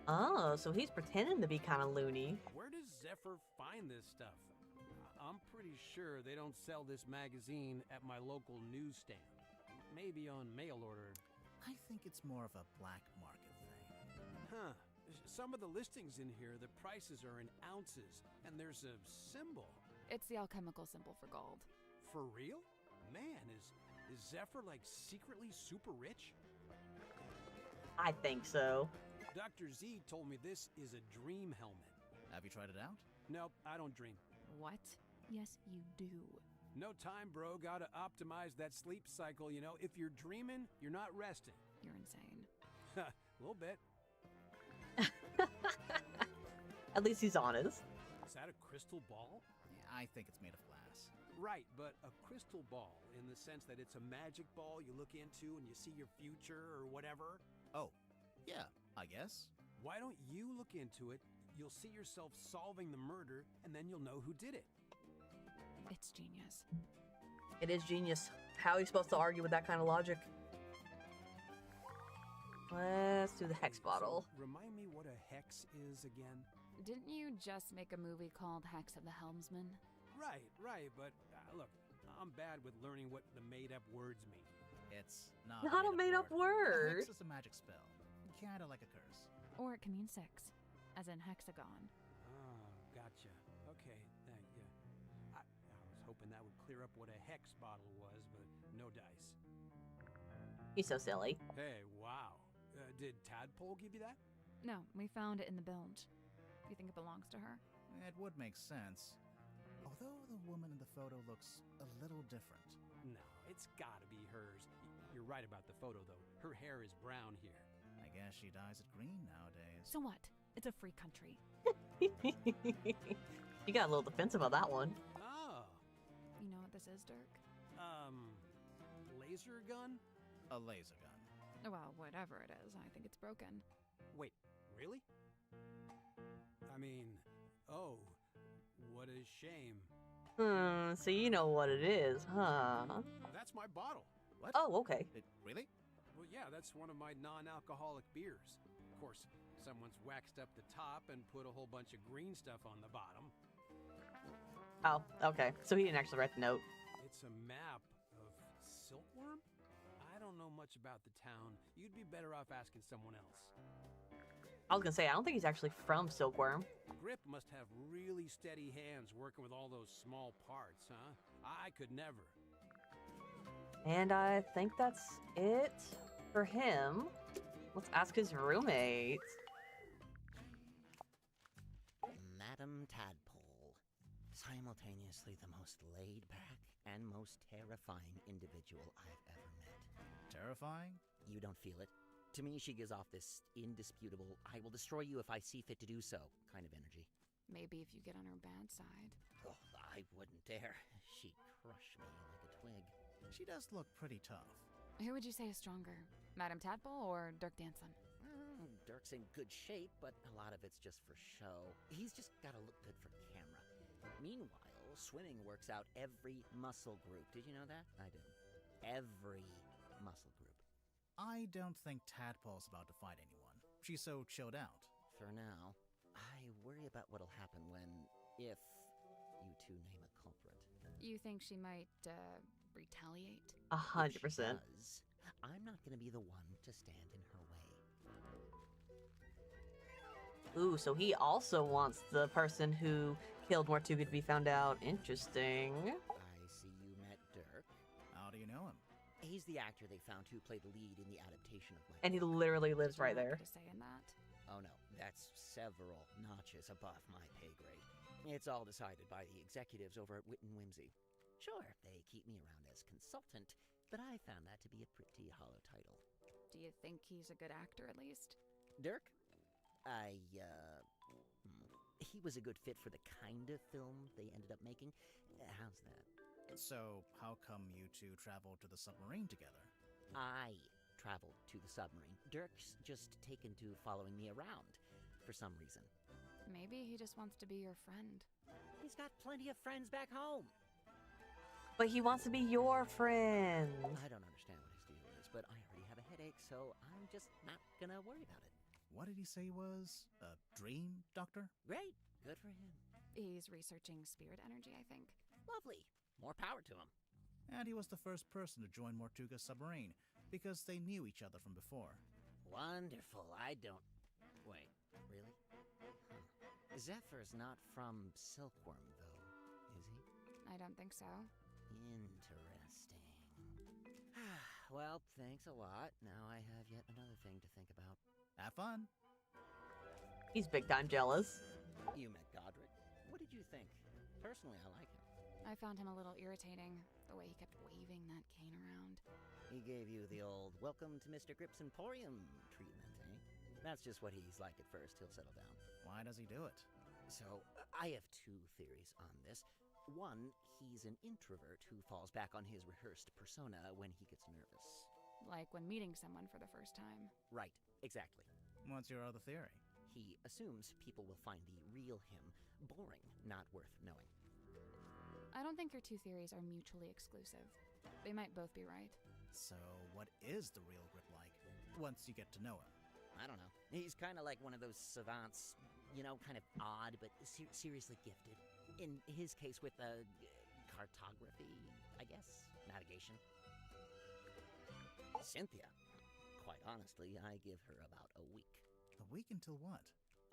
Oh, so he's pretending to be kind of loony. Where does Zephyr find this stuff? I'm pretty sure they don't sell this magazine at my local newsstand. Maybe on mail order. I think it's more of a black market thing. Huh. Some of the listings in here, the prices are in ounces, and there's a symbol. It's the alchemical symbol for gold. For real? Man, is Zephyr like secretly super rich? I think so. Dr. Z told me this is a dream helmet. Have you tried it out? Nope, I don't dream. What? Yes, you do. No time, bro. Gotta optimize that sleep cycle, If you're dreaming, you're not resting. You're insane. A little bit. At least he's honest. Is that a crystal ball? Yeah, I think it's made of glass. Right, but a crystal ball in the sense that it's a magic ball you look into and you see your future or whatever. Oh, yeah, I guess. Why don't you look into it? You'll see yourself solving the murder, and then you'll know who did it. It's genius. It is genius. How are you supposed to argue with that kind of logic? Let's do the hex bottle. So, remind me what a hex is again? Didn't you just make a movie called Hex of the Helmsman? Right, but look, I'm bad with learning what the made-up words mean. It's not a made-up A word. hex is a magic spell. Kinda like a curse. Or it can mean six, as in hexagon. Oh, gotcha. Okay, thank you. I was hoping that would clear up what a hex bottle was, but no dice. He's so silly. Hey, wow. Did Tadpole give you that? No, we found it in the bilge. You think it belongs to her? It would make sense. Although the woman in the photo looks a little different. No, it's gotta be hers. You're right about the photo, though. Her hair is brown here. I guess she dyes it green nowadays. So what? It's a free country. You got a little defensive about that one. Oh. You know what this is, Dirk? Laser gun? A laser gun. Well, whatever it is, I think it's broken. Wait, really? I mean, oh, What a shame. So you know what it is, huh? That's my bottle. What? Oh, okay. Really? Well, yeah, that's one of my non-alcoholic beers. Of course, someone's waxed up the top and put a whole bunch of green stuff on the bottom. Oh, okay. So he didn't actually write the note. It's a map of Silkworm? I don't know much about the town. You'd be better off asking someone else. I was gonna say, I don't think he's actually from Silkworm. Grip must have really steady hands working with all those small parts, huh? I could never. And I think that's it for him. Let's ask his roommates. Madam Tadpole. Simultaneously the most laid-back and most terrifying individual I've ever met. Terrifying? You don't feel it? To me, she gives off this indisputable, I will destroy you if I see fit to do so kind of energy. Maybe if you get on her bad side. Oh, I wouldn't dare. She'd crush me like a twig. She does look pretty tough. Who would you say is stronger, Madame Tadpole or Dirk Danson? Dirk's in good shape, but a lot of it's just for show. He's just gotta look good for camera. Meanwhile, swimming works out every muscle group. Did you know that? I didn't. Every muscle group. I don't think Tadpole's about to fight anyone. She's so chilled out. For now, I worry about what'll happen if you two name a culprit. You think she might, retaliate? 100%. If she does, I'm not gonna be the one to stand in her way. Ooh, so he also wants the person who killed Mortuga to be found out. Interesting. I see you met Dirk. How do you know him? He's the actor they found who played the lead in the adaptation of my... And he literally lives right there. To say in that? Oh no, that's several notches above my pay grade. It's all decided by the executives over at Wit and Whimsy. Sure, they keep me around as consultant, but I found that to be a pretty hollow title. Do you think he's a good actor, at least? Dirk? He was a good fit for the kind of film they ended up making. How's that? So, how come you two traveled to the submarine together? I traveled to the submarine. Dirk's just taken to following me around, for some reason. Maybe he just wants to be your friend. He's got plenty of friends back home. But he wants to be your friend. I don't understand what his deal is, but I already have a headache, so I'm just not gonna worry about it. What did he say he was? A dream doctor? Great. Good for him. He's researching spirit energy, I think. Lovely. More power to him. And he was the first person to join Mortuga's submarine, because they knew each other from before. Wonderful. I don't... Wait, really? Huh. Zephyr's not from Silkworm, though, is he? I don't think so. Interesting. Well, thanks a lot. Now I have yet another thing to think about. Have fun. He's big time jealous. You met Godric. What did you think? Personally, I like him. I found him a little irritating, the way he kept waving that cane around. He gave you the old welcome to Mr. Grip's Emporium treatment, eh? That's just what he's like at first. He'll settle down. Why does he do it? So, I have two theories on this. One, he's an introvert who falls back on his rehearsed persona when he gets nervous. Like when meeting someone for the first time. Right, exactly. What's your other theory? He assumes people will find the real him boring, not worth knowing. I don't think your two theories are mutually exclusive. They might both be right. So, what is the real Grip like, once you get to know him? I don't know. He's kind of like one of those savants, you know, kind of odd, but seriously gifted. In his case with cartography, I guess, navigation. Cynthia. Quite honestly, I give her about a week. A week until what?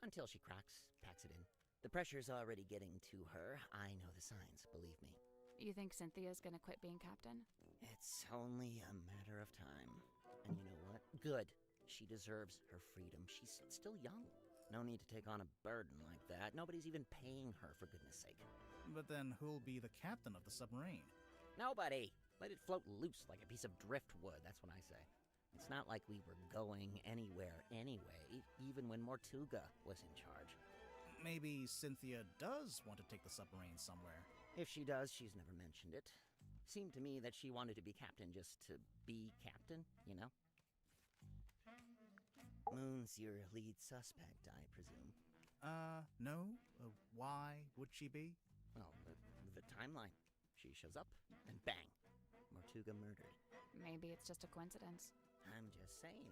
Until she cracks, packs it in. The pressure's already getting to her. I know the signs, believe me. You think Cynthia's gonna quit being captain? It's only a matter of time. And you know what? Good. She deserves her freedom. She's still young. No need to take on a burden like that. Nobody's even paying her, for goodness sake. But then who'll be the captain of the submarine? Nobody. Let it float loose like a piece of driftwood, that's what I say. It's not like we were going anywhere anyway, even when Mortuga was in charge. Maybe Cynthia does want to take the submarine somewhere. If she does, she's never mentioned it. Seemed to me that she wanted to be captain just to be captain, you know? Moon's your lead suspect, I presume. No. Why would she be? Well, the timeline. She shows up, and bang, Mortuga murdered. Maybe it's just a coincidence. I'm just saying,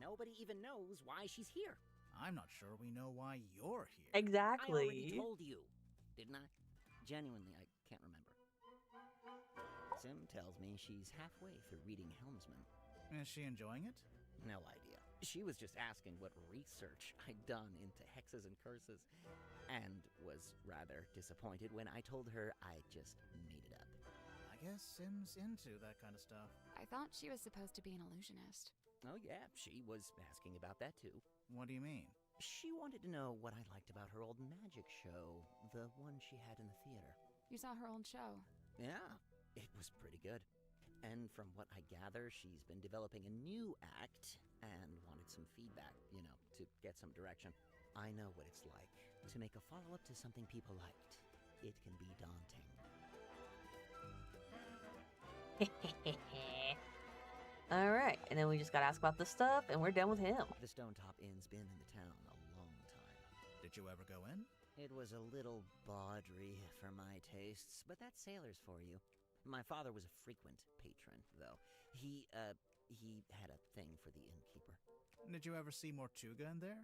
nobody even knows why she's here. I'm not sure we know why you're here. Exactly. I already told you, didn't I? Genuinely, I can't remember. Sim tells me she's halfway through reading Helmsman. Is she enjoying it? No idea. She was just asking what research I'd done into hexes and curses, and was rather disappointed when I told her I just made it up. I guess Sim's into that kind of stuff. I thought she was supposed to be an illusionist. Oh yeah, she was asking about that too. What do you mean? She wanted to know what I liked about her old magic show, the one she had in the theater. You saw her old show. Yeah, it was pretty good. And from what I gather, she's been developing a new act and wanted some feedback, to get some direction. I know what it's like to make a follow-up to something people liked. It can be daunting. All right, and then we just gotta ask about this stuff, and we're done with him. The Stone Top Inn's been in the town a long time. Did you ever go in? It was a little bawdry for my tastes, but that's sailors for you. My father was a frequent patron, though. He had a thing for the innkeeper. Did you ever see Mortuga in there?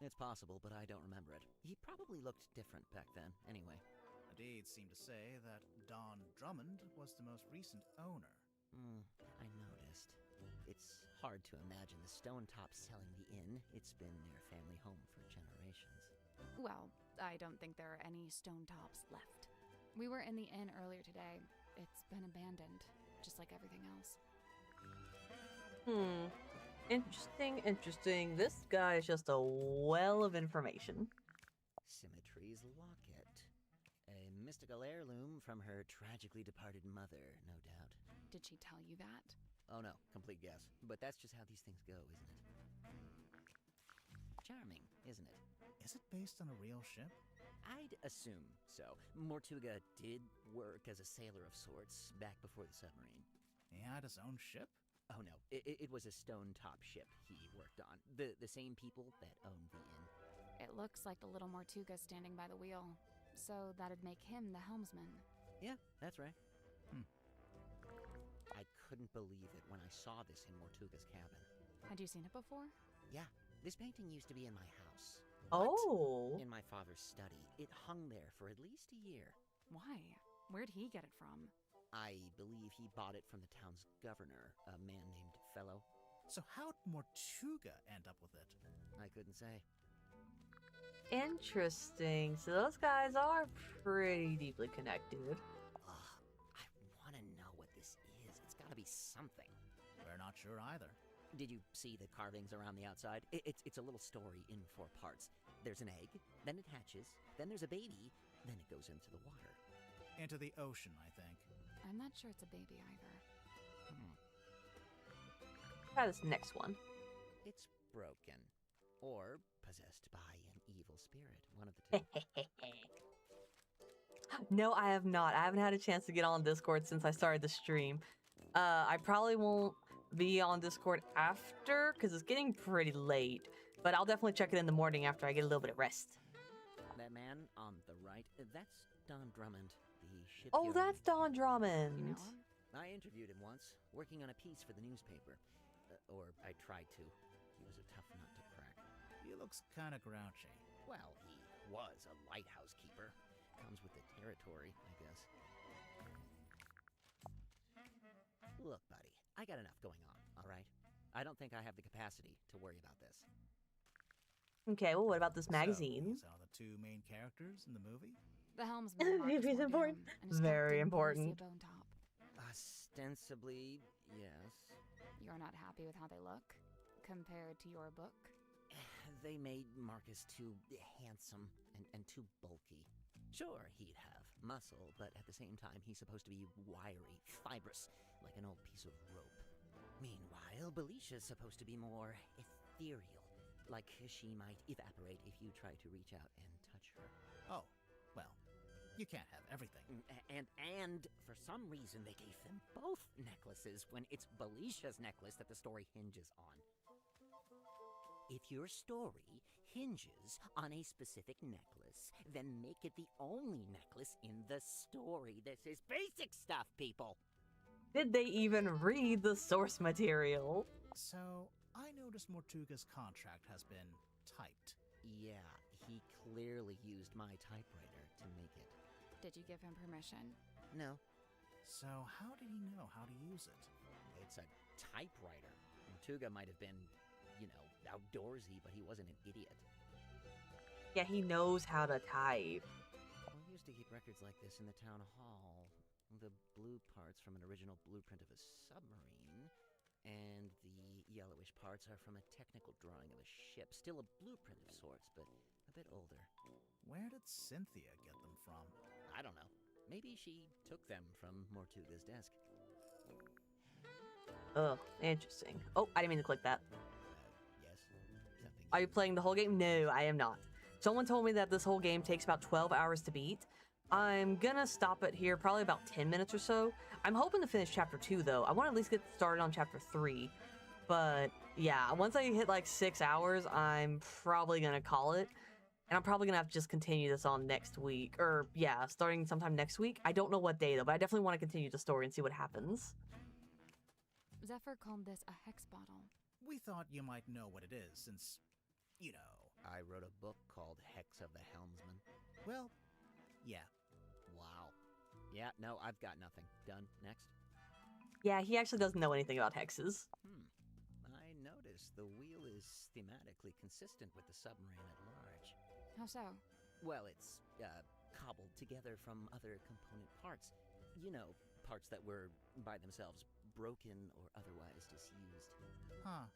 It's possible, but I don't remember it. He probably looked different back then, anyway. The deeds seem to say that Don Drummond was the most recent owner. I noticed. It's hard to imagine the Stone Top selling the inn. It's been their family home for generations. Well, I don't think there are any stone tops left. We were in the inn earlier today. It's been abandoned, just like everything else. Interesting. This guy is just a well of information. Symmetry's locket. A mystical heirloom from her tragically departed mother, no doubt. Did she tell you that? Oh no, complete guess. But that's just how these things go, isn't it? Charming, isn't it? Is it based on a real ship? I'd assume so. Mortuga did work as a sailor of sorts back before the submarine. He had his own ship? Oh no, it was a stone top ship he worked on. The same people that owned the inn. It looks like the little Mortuga standing by the wheel, so that'd make him the helmsman. Yeah, that's right. I couldn't believe it when I saw this in Mortuga's cabin. Had you seen it before? Yeah, this painting used to be in my house. Oh. In my father's study. It hung there for at least a year. Why? Where'd he get it from? I believe he bought it from the town's governor, a man named Fellow. So how'd Mortuga end up with it? I couldn't say. Interesting. So those guys are pretty deeply connected. I want to know what this is. It's got to be something. We're not sure either. Did you see the carvings around the outside? It's a little story in 4 parts. There's an egg, then it hatches, then there's a baby, then it goes into the water. Into the ocean, I think. I'm not sure it's a baby either. Try this next one. It's broken. Or possessed by an evil spirit. One of the two. No, I have not. I haven't had a chance to get on Discord since I started the stream. I probably won't be on Discord after because it's getting pretty late. But I'll definitely check it in the morning after I get a little bit of rest. That man on the right, that's Don Drummond, the shipyard. Oh, that's Don Drummond. You know him? I interviewed him once, working on a piece for the newspaper. Or I tried to. He was a tough nut to crack. He looks kind of grouchy. Well, he was a lighthouse keeper. Comes with the territory, I guess. Look, buddy, I got enough going on, all right? I don't think I have the capacity to worry about this. Okay, well, what about this magazine? So, these are the 2 main characters in the movie? The helmsman. Movie's important. Very important. Bone top. Ostensibly, yes. You're not happy with how they look compared to your book? They made Marcus too handsome and too bulky. Sure, he'd have muscle, but at the same time, he's supposed to be wiry, fibrous, like an old piece of rope. Meanwhile, Belicia's supposed to be more ethereal, like she might evaporate if you try to reach out and touch her. Oh, well, you can't have everything. And for some reason, they gave them both necklaces when it's Belicia's necklace that the story hinges on. If your story hinges on a specific necklace, then make it the only necklace in the story. This is basic stuff, people. Did they even read the source material? So, I noticed Mortuga's contract has been typed. Yeah, he clearly used my typewriter to make it. Did you give him permission? No, So, how did he know how to use it? it's a typewriter. Mortuga might have been, outdoorsy, but he wasn't an idiot. Yeah, he knows how to type. We used to keep records like this in the town hall. The blue parts from an original blueprint of a submarine, and the yellowish parts are from a technical drawing of a ship. Still a blueprint of sorts, but a bit older. Where did Cynthia get them from? I don't know. Maybe she took them from Mortuga's desk. Oh, interesting. Oh, I didn't mean to click that. Yes? Something. Are you playing the whole game? No, I am not. Someone told me that this whole game takes about 12 hours to beat. I'm gonna stop it here, probably about 10 minutes or so. I'm hoping to finish chapter 2, though. I want to at least get started on chapter 3. But, yeah, once I hit like 6 hours, I'm probably gonna call it. And I'm probably gonna have to just continue this on next week. Or, yeah, starting sometime next week. I don't know what day, though, but I definitely want to continue the story and see what happens. Zephyr called this a hex bottle. We thought you might know what it is, since, you know. I wrote a book called Hex of the Helmsman. Well, yeah. Wow. Yeah, no, I've got nothing. Done. Next. Yeah, he actually doesn't know anything about hexes. I noticed the wheel is thematically consistent with the submarine at large. How so? Well, it's cobbled together from other component parts. You know, parts that were, by themselves, broken or otherwise disused. Huh.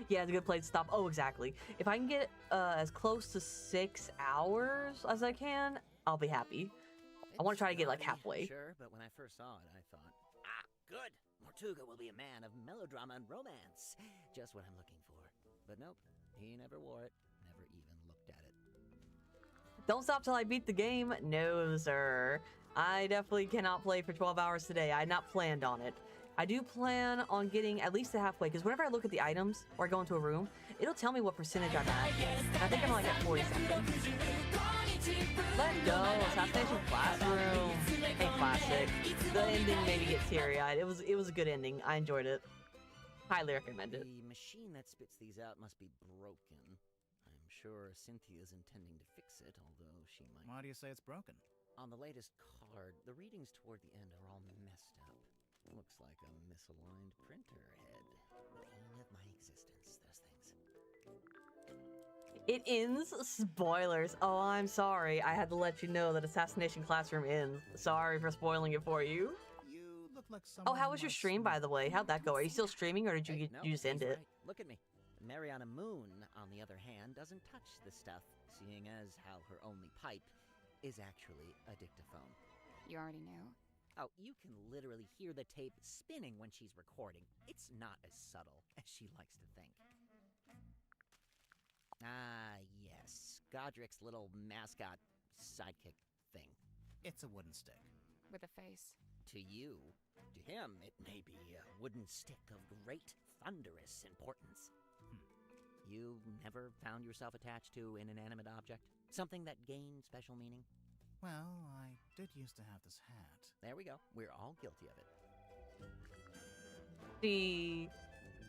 Yeah, it's a good place to stop. Oh, exactly. If I can get as close to 6 hours as I can, I'll be happy. I want to try to get like halfway. Sure, but when I first saw it, I thought, good. Mortuga will be a man of melodrama and romance. Just what I'm looking for. But nope, he never wore it. Never even looked at it. Don't stop till I beat the game. No, sir. I definitely cannot play for 12 hours today. I had not planned on it. I do plan on getting at least to halfway, because whenever I look at the items or I go into a room, it'll tell me what percentage I'm at. And I think I'm like at 40 something. Let go. Assassination Classroom. A classic. The ending made me get teary-eyed. It was a good ending. I enjoyed it. Highly recommend it. The machine that spits these out must be broken. I'm sure Cynthia's intending to fix it, although she might... Why do you say it's broken? On the latest card, the readings toward the end are all messed up. Looks like a misaligned printer head. Bane of my existence, those things. It ends. Spoilers. Oh, I'm sorry. I had to let you know that Assassination Classroom ends. Sorry for spoiling it for you. You look like someone. Oh, how was your stream, by the way? How'd that go? Are you still streaming, or did you, No, you just end he's it? right. Look at me. Mariana Moon, on the other hand, doesn't touch the stuff, seeing as how her only pipe is actually a dictaphone. You already knew? Oh, you can literally hear the tape spinning when she's recording. It's not as subtle as she likes to think. Ah, yes. Godric's little mascot sidekick thing. It's a wooden stick. With a face. To you, to him, it may be a wooden stick of great, thunderous importance. You never found yourself attached to an inanimate object? Something that gained special meaning? Well, I did used to have this hat. There we go. We're all guilty of it. See,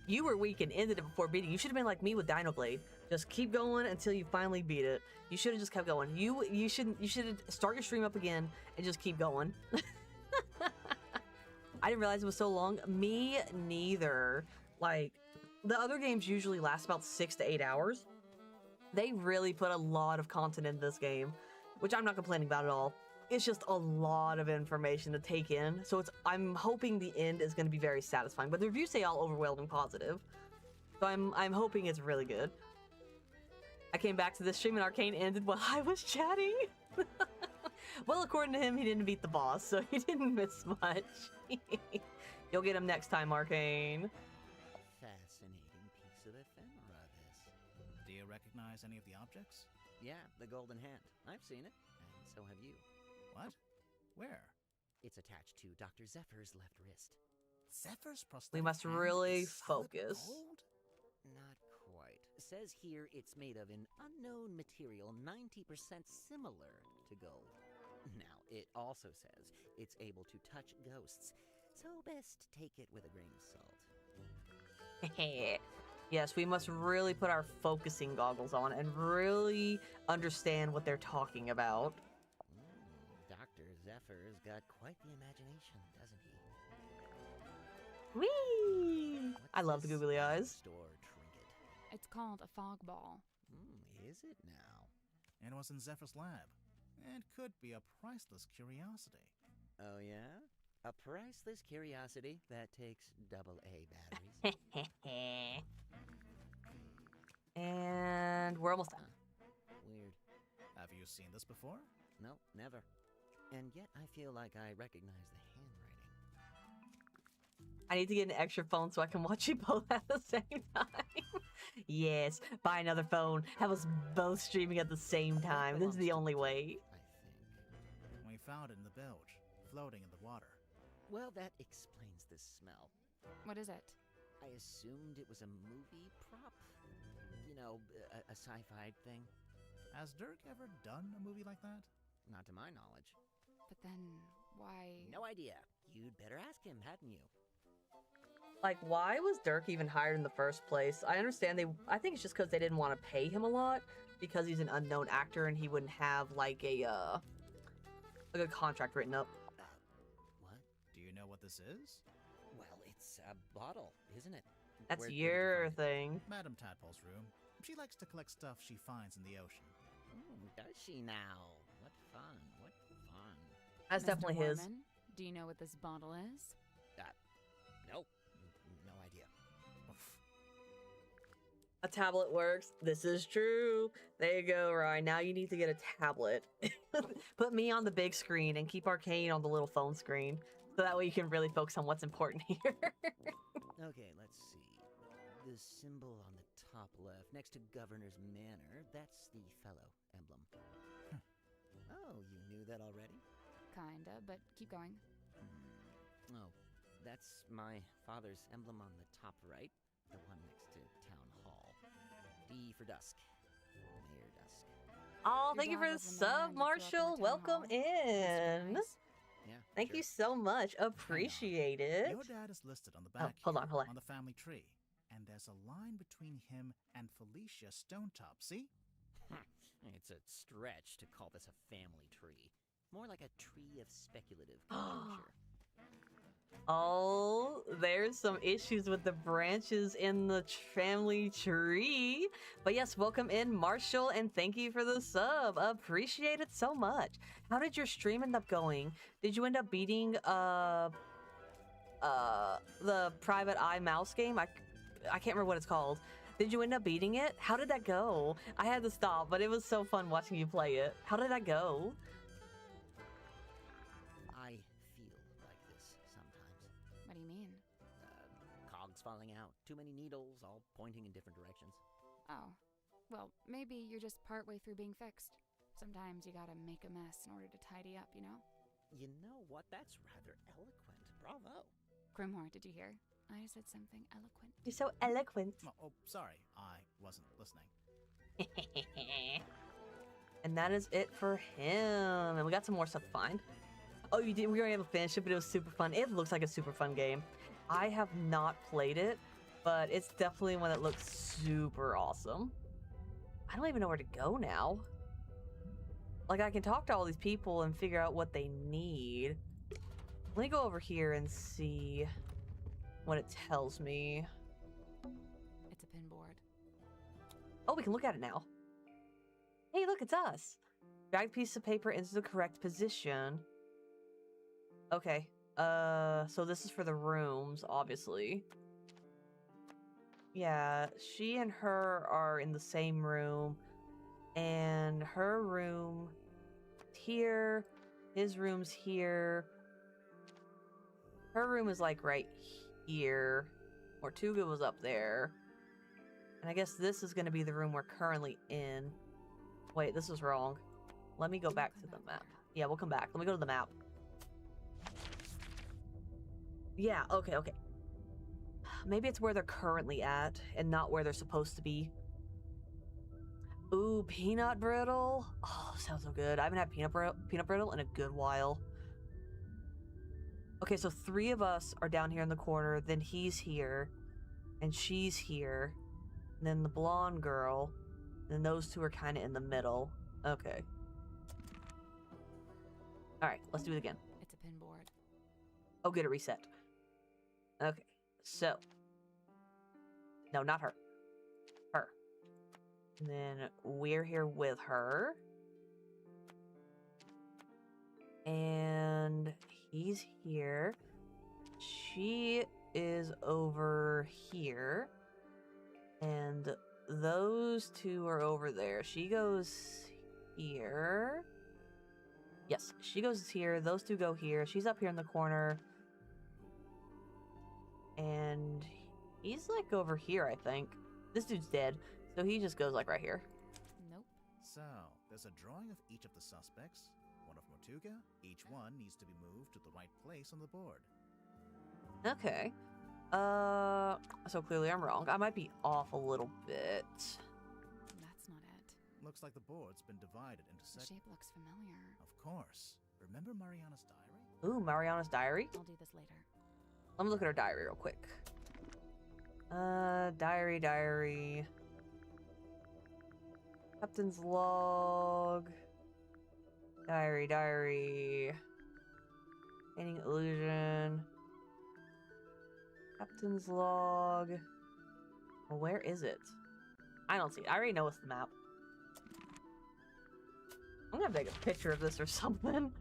you were weak and ended it before beating. You should have been like me with Dino Blade. Just keep going until you finally beat it. You should have just kept going. You should start your stream up again and just keep going. I didn't realize it was so long. Me neither. Like, the other games usually last about 6 to 8 hours. They really put a lot of content in this game, which I'm not complaining about at all. It's just a lot of information to take in. So I'm hoping the end is going to be very satisfying. But the reviews say all overwhelming positive. So I'm hoping it's really good. I came back to this stream and Arcane ended while I was chatting. Well, according to him, he didn't beat the boss, so he didn't miss much. You'll get him next time, Arcane. Fascinating piece of ephemera, this. Do you recognize any of the objects? Yeah, the golden hand. I've seen it, and so have you. What? Where? It's attached to Dr. Zephyr's left wrist. Zephyr's prosthetic We must hand really is solid focus. gold? Not quite. says here it's made of an unknown material 90% similar to gold. Now, it also says it's able to touch ghosts, so best take it with a grain of salt. Yes, we must really put our focusing goggles on and really understand what they're talking about. Dr. Zephyr's got quite the imagination, doesn't he? Whee! I love the googly eyes. Store trinket. It's called a fog ball. Is it now? It was in Zephyr's lab, and could be a priceless curiosity. Oh yeah? A priceless curiosity that takes AA batteries. And we're almost done. Weird. Have you seen this before? No, never. And yet I feel like I recognize the handwriting. I need to get an extra phone so I can watch you both at the same time. Yes, buy another phone. Have us both streaming at the same time. This is the only way. I think. We found it in the bilge, floating in the water. Well, that explains the smell. What is it? I assumed it was a movie prop. You know, a sci-fi thing. Has Dirk ever done a movie like that? Not to my knowledge. But then, why? No idea. You'd better ask him, hadn't you? Like, why was Dirk even hired in the first place? I understand I think it's just because they didn't want to pay him a lot because he's an unknown actor and he wouldn't have like a contract written up. What? Do you know what this is? Well, it's a bottle, isn't it? That's Where'd your you find it? thing. Madame Tadpole's room. She likes to collect stuff she finds in the ocean. Does she now? What fun. What fun. That's Mr. definitely his. Warman, do you know what this bottle is? Nope. No idea. A tablet works. This is true. There you go, Ryan. Now you need to get a tablet. Put me on the big screen and keep Arcane on the little phone screen. So that way you can really focus on what's important here. Okay, let's see. The symbol on the top left, next to Governor's Manor, that's the fellow emblem. Oh, you knew that already? Kinda, but keep going. Oh, that's my father's emblem on the top right, the one next to Town Hall. D for Dusk. Mayor Dusk. Oh, Your thank you dad for the was the mayor sub, and you grew up in the Marshall. town Welcome hall? That's in. nice. Yeah. Thank sure. you so much. Appreciate it. Your dad is listed on the back hold here, on. on the family tree. And there's a line between him and Felicia Stonetop, see? It's a stretch to call this a family tree. More like a tree of speculative conjecture. Oh, there's some issues with the branches in the family tree. But yes, welcome in, Marshall, and thank you for the sub. Appreciate it so much. How did your stream end up going? Did you end up beating the private eye mouse game? I can't remember what it's called. Did you end up beating it? How did that go? I had to stop, but it was so fun watching you play it. How did that go? I feel like this sometimes. What do you mean? Cogs falling out, too many needles, all pointing in different directions. Oh, well, maybe you're just partway through being fixed. Sometimes you gotta make a mess in order to tidy up, you know? You know what? That's rather eloquent. Bravo. Grimhor, did you hear? I said something eloquent. You're so eloquent. Oh, sorry. I wasn't listening. And that is it for him. And we got some more stuff to find. Oh, you did? We were able to finish it, but it was super fun. It looks like a super fun game. I have not played it, but it's definitely one that looks super awesome. I don't even know where to go now. Like, I can talk to all these people and figure out what they need. Let me go over here and see what it tells me. It's a pinboard. Oh, we can look at it now. Hey, look, it's us. Drag the piece of paper into the correct position. Okay. So this is for the rooms, obviously. Yeah, she and her are in the same room. And her room here. His room's here. Her room is like right here. Mortuga was up there. And I guess this is going to be the room we're currently in. Wait, this was wrong. Let me go back to the map. Yeah, we'll come back. Let me go to the map. Yeah, okay. Maybe it's where they're currently at and not where they're supposed to be. Ooh, peanut brittle. Oh, sounds so good. I haven't had peanut brittle in a good while. Okay, so 3 of us are down here in the corner. Then he's here, and she's here. And then the blonde girl. And those 2 are kind of in the middle. Okay. All right, let's do it again. It's a pin board. Oh, get it reset. Okay, so. No, not her. Her. And then we're here with her. And he's here. She is over here. And those 2 are over there. She goes here. Yes, she goes here. Those 2 go here. She's up here in the corner. And he's like over here, I think. This dude's dead. So he just goes like right here. Nope. So, there's a drawing of each of the suspects. One of Mortuga. Each one needs to be moved to the right place on the board. Okay. So clearly I'm wrong. I might be off a little bit. That's not it. Looks like the board's been divided into The sections. shape looks familiar. Of course. Remember Mariana's diary? Ooh, Mariana's diary? I'll do this later. Let me look at her diary real quick. Diary. Captain's log. Diary. Painting illusion. Captain's log. Well, where is it? I don't see it. I already know it's the map. I'm gonna take a picture of this or something.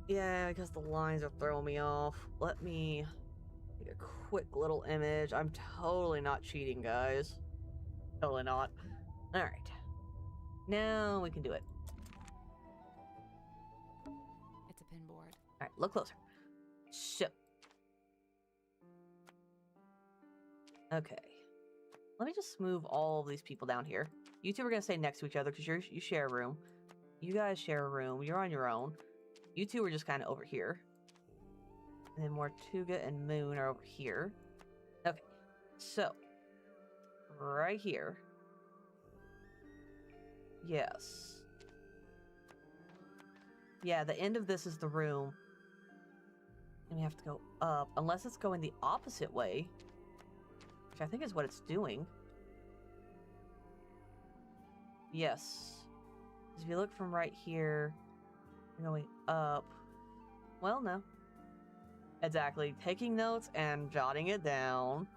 Yeah, because the lines are throwing me off. Let me take a quick little image. I'm totally not cheating, guys. Totally not. Alright. Now we can do it. It's a pin board. Alright, look closer. So. Okay. Let me just move all of these people down here. You 2 are going to stay next to each other because you share a room. You guys share a room. You're on your own. You 2 are just kind of over here. And then Mortuga and Moon are over here. Okay. So. Right here. Yes. Yeah, the end of this is the room. And we have to go up. Unless it's going the opposite way. Which I think is what it's doing. Yes. If you look from right here, you're going up. Well, no. Exactly. Taking notes and jotting it down.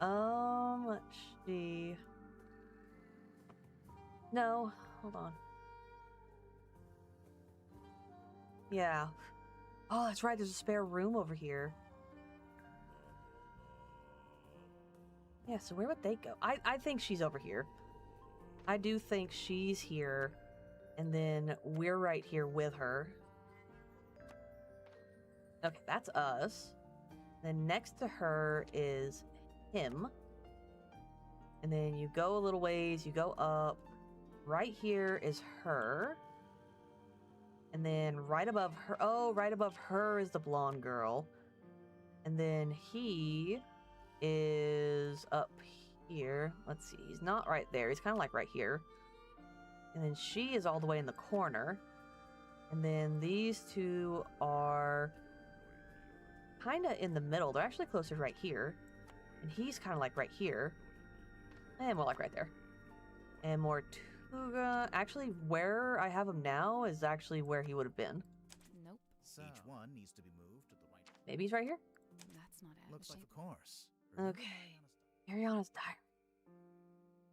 Let's see. No, hold on. Yeah. Oh, that's right. There's a spare room over here. Yeah, so where would they go? I think she's over here. I do think she's here. And then we're right here with her. Okay, that's us. Then next to her is him. And then you go a little ways, you go up. Right here is her. And then right above her, oh, right above her is the blonde girl. And then he is up here. Let's see, he's not right there. He's kind of like right here. And then she is all the way in the corner. And then these 2 are kind of in the middle. They're actually closer to right here. And he's kind of like right here. And more like right there. And Mortuga, actually where I have him now is actually where he would have been. Nope. So, each one needs to be moved to the right. Maybe he's right here? That's not it. Looks The like, shape- of course. Okay. Mariana's diary.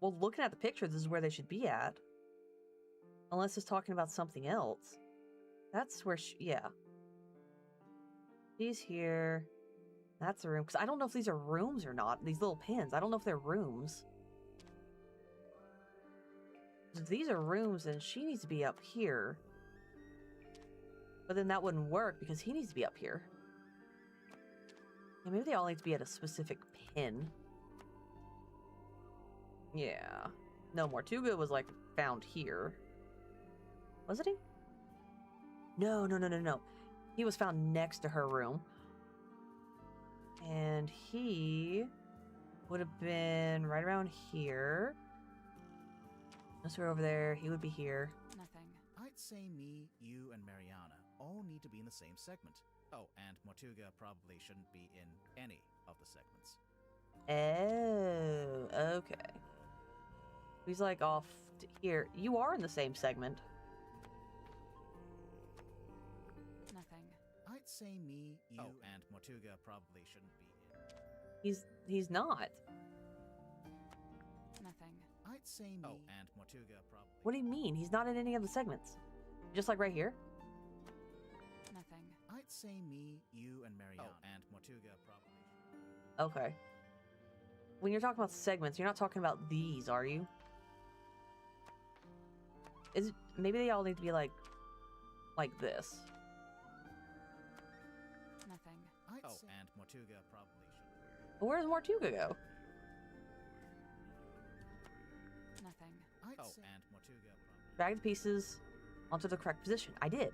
Well, looking at the picture, this is where they should be at. Unless it's talking about something else. That's where she, yeah. She's here. That's a room. Because I don't know if these are rooms or not. These little pins. I don't know if they're rooms. If these are rooms, then she needs to be up here. But then that wouldn't work because he needs to be up here. Yeah, maybe they all need to be at a specific pin. Yeah. No, Mortuga was like found here. Wasn't he? No. He was found next to her room. And he would have been right around here. Unless we're over there, he would be here. Nothing. I'd say me, you, and Mariana all need to be in the same segment. Oh, and Mortuga probably shouldn't be in any of the segments. Oh, okay. He's like off here. You are in the same segment. Nothing. I'd say me, you, and Mortuga probably shouldn't be in. He's not. Nothing. I'd say me, and Mortuga probably. What do you mean? He's not in any of the segments. Just like right here? Nothing. I'd say me, you, and Mariana and Mortuga probably. Okay. When you're talking about segments, you're not talking about these, are you? Maybe they all need to be like this. Nothing. And Mortuga probably should. Where's Mortuga go? Nothing. And Mortuga probably. Drag the pieces onto the correct position. I did.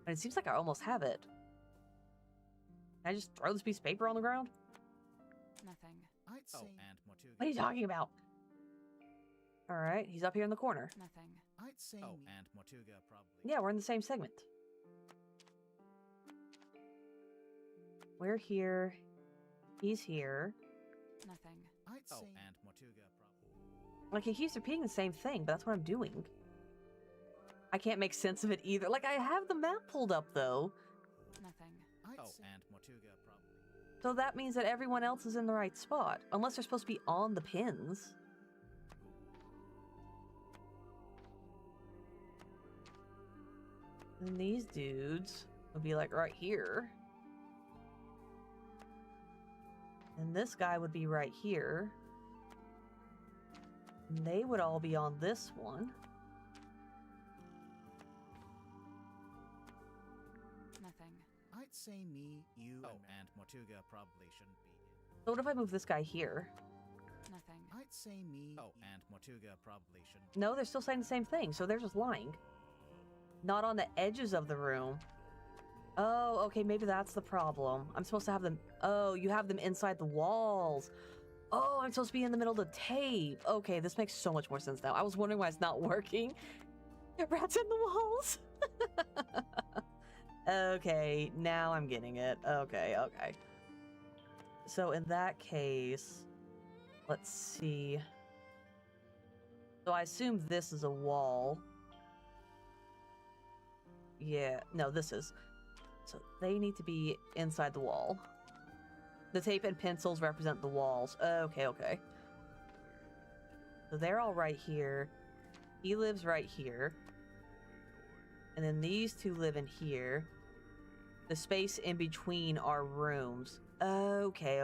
And it seems like I almost have it. Can I just throw this piece of paper on the ground? Nothing. I'd say and Mortuga. What are you talking about? Alright, he's up here in the corner. Nothing. I'd say and Mortuga probably. Yeah, we're in the same segment. We're here. He's here. Nothing. I'd say and Mortuga probably. Like, he keeps repeating the same thing, but that's what I'm doing. I can't make sense of it either. Like, I have the map pulled up, though. Nothing. I'd say and Mortuga probably. So that means that everyone else is in the right spot. Unless they're supposed to be on the pins. And these dudes would be, like, right here. And this guy would be right here. And they would all be on this one. Nothing. I'd say me, you, and Mortuga probably shouldn't be in. So what if I move this guy here? Nothing. I'd say me, and Mortuga probably shouldn't. No, they're still saying the same thing, so they're just lying. Not on the edges of the room. Oh, okay, maybe that's the problem. I'm supposed to have them... Oh, you have them inside the walls. Oh, I'm supposed to be in the middle of the tape. Okay, this makes so much more sense now. I was wondering why it's not working. Rats in the walls. Okay, now I'm getting it. Okay. So in that case, let's see. So I assume this is a wall. Yeah, no, this is. So they need to be inside the wall. The tape and pencils represent the walls. Okay. So they're all right here. He lives right here. And then these two live in here. The space in between are rooms. Okay.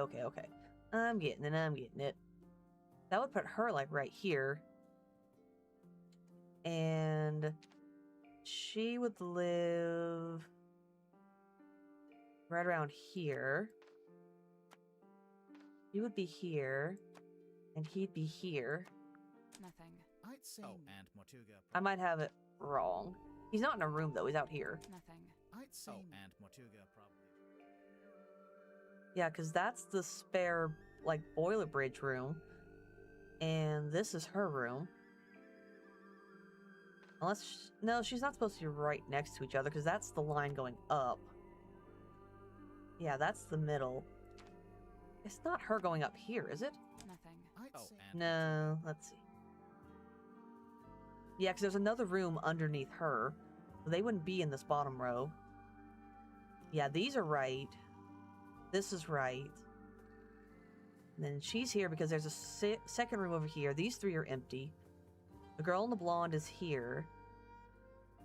I'm getting it. That would put her, like, right here. And she would live right around here. He would be here. And he'd be here. Nothing. I'd say and Mortuga. I might have it wrong. He's not in a room, though. He's out here. Nothing. I'd say and Mortuga probably. Yeah, because that's the spare, like, boiler bridge room. And this is her room. Unless... No, she's not supposed to be right next to each other, because that's the line going up. Yeah, that's the middle. It's not her going up here, is it? Nothing. I'd say No, let's see. Yeah, because there's another room underneath her. They wouldn't be in this bottom row. Yeah, these are right. This is right. And then she's here because there's a second room over here. These three are empty. The girl in the blonde is here.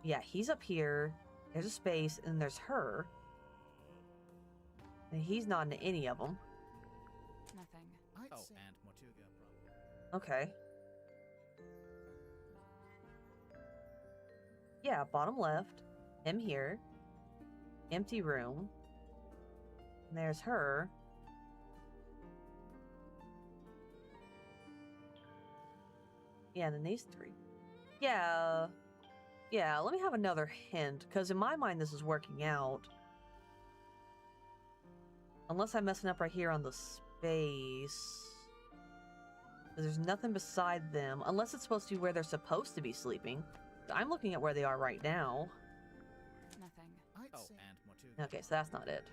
Yeah, he's up here. There's a space, and there's her. And he's not in any of them. Nothing. I'd say and Mortuga probably. Okay. Yeah, bottom left. Him here. Empty room. And there's her. Yeah, and then these three. Yeah. Yeah, let me have another hint, because in my mind this is working out. Unless I'm messing up right here on the space. There's nothing beside them, unless it's supposed to be where they're supposed to be sleeping. I'm looking at where they are right now. Nothing. Oh, and Mortuga. Okay, so that's not it.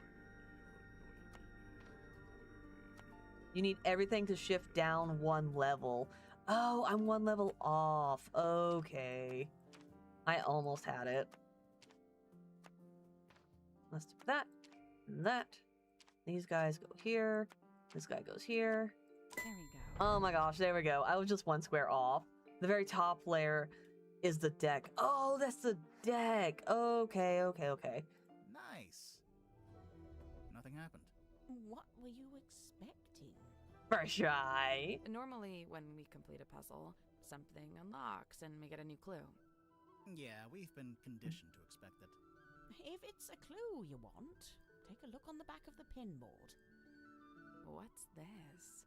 You need everything to shift down one level. Oh, I'm one level off. Okay. I almost had it. Let's do that and that. These guys go here. This guy goes here. There we go. Oh my gosh, there we go. I was just one square off. The very top layer is the deck. Oh, that's the deck. Okay. Nice. Nothing happened. What were you expecting? First try. Normally, when we complete a puzzle, something unlocks and we get a new clue. Yeah, we've been conditioned to expect it. If it's a clue you want, take a look on the back of the pinboard. What's this?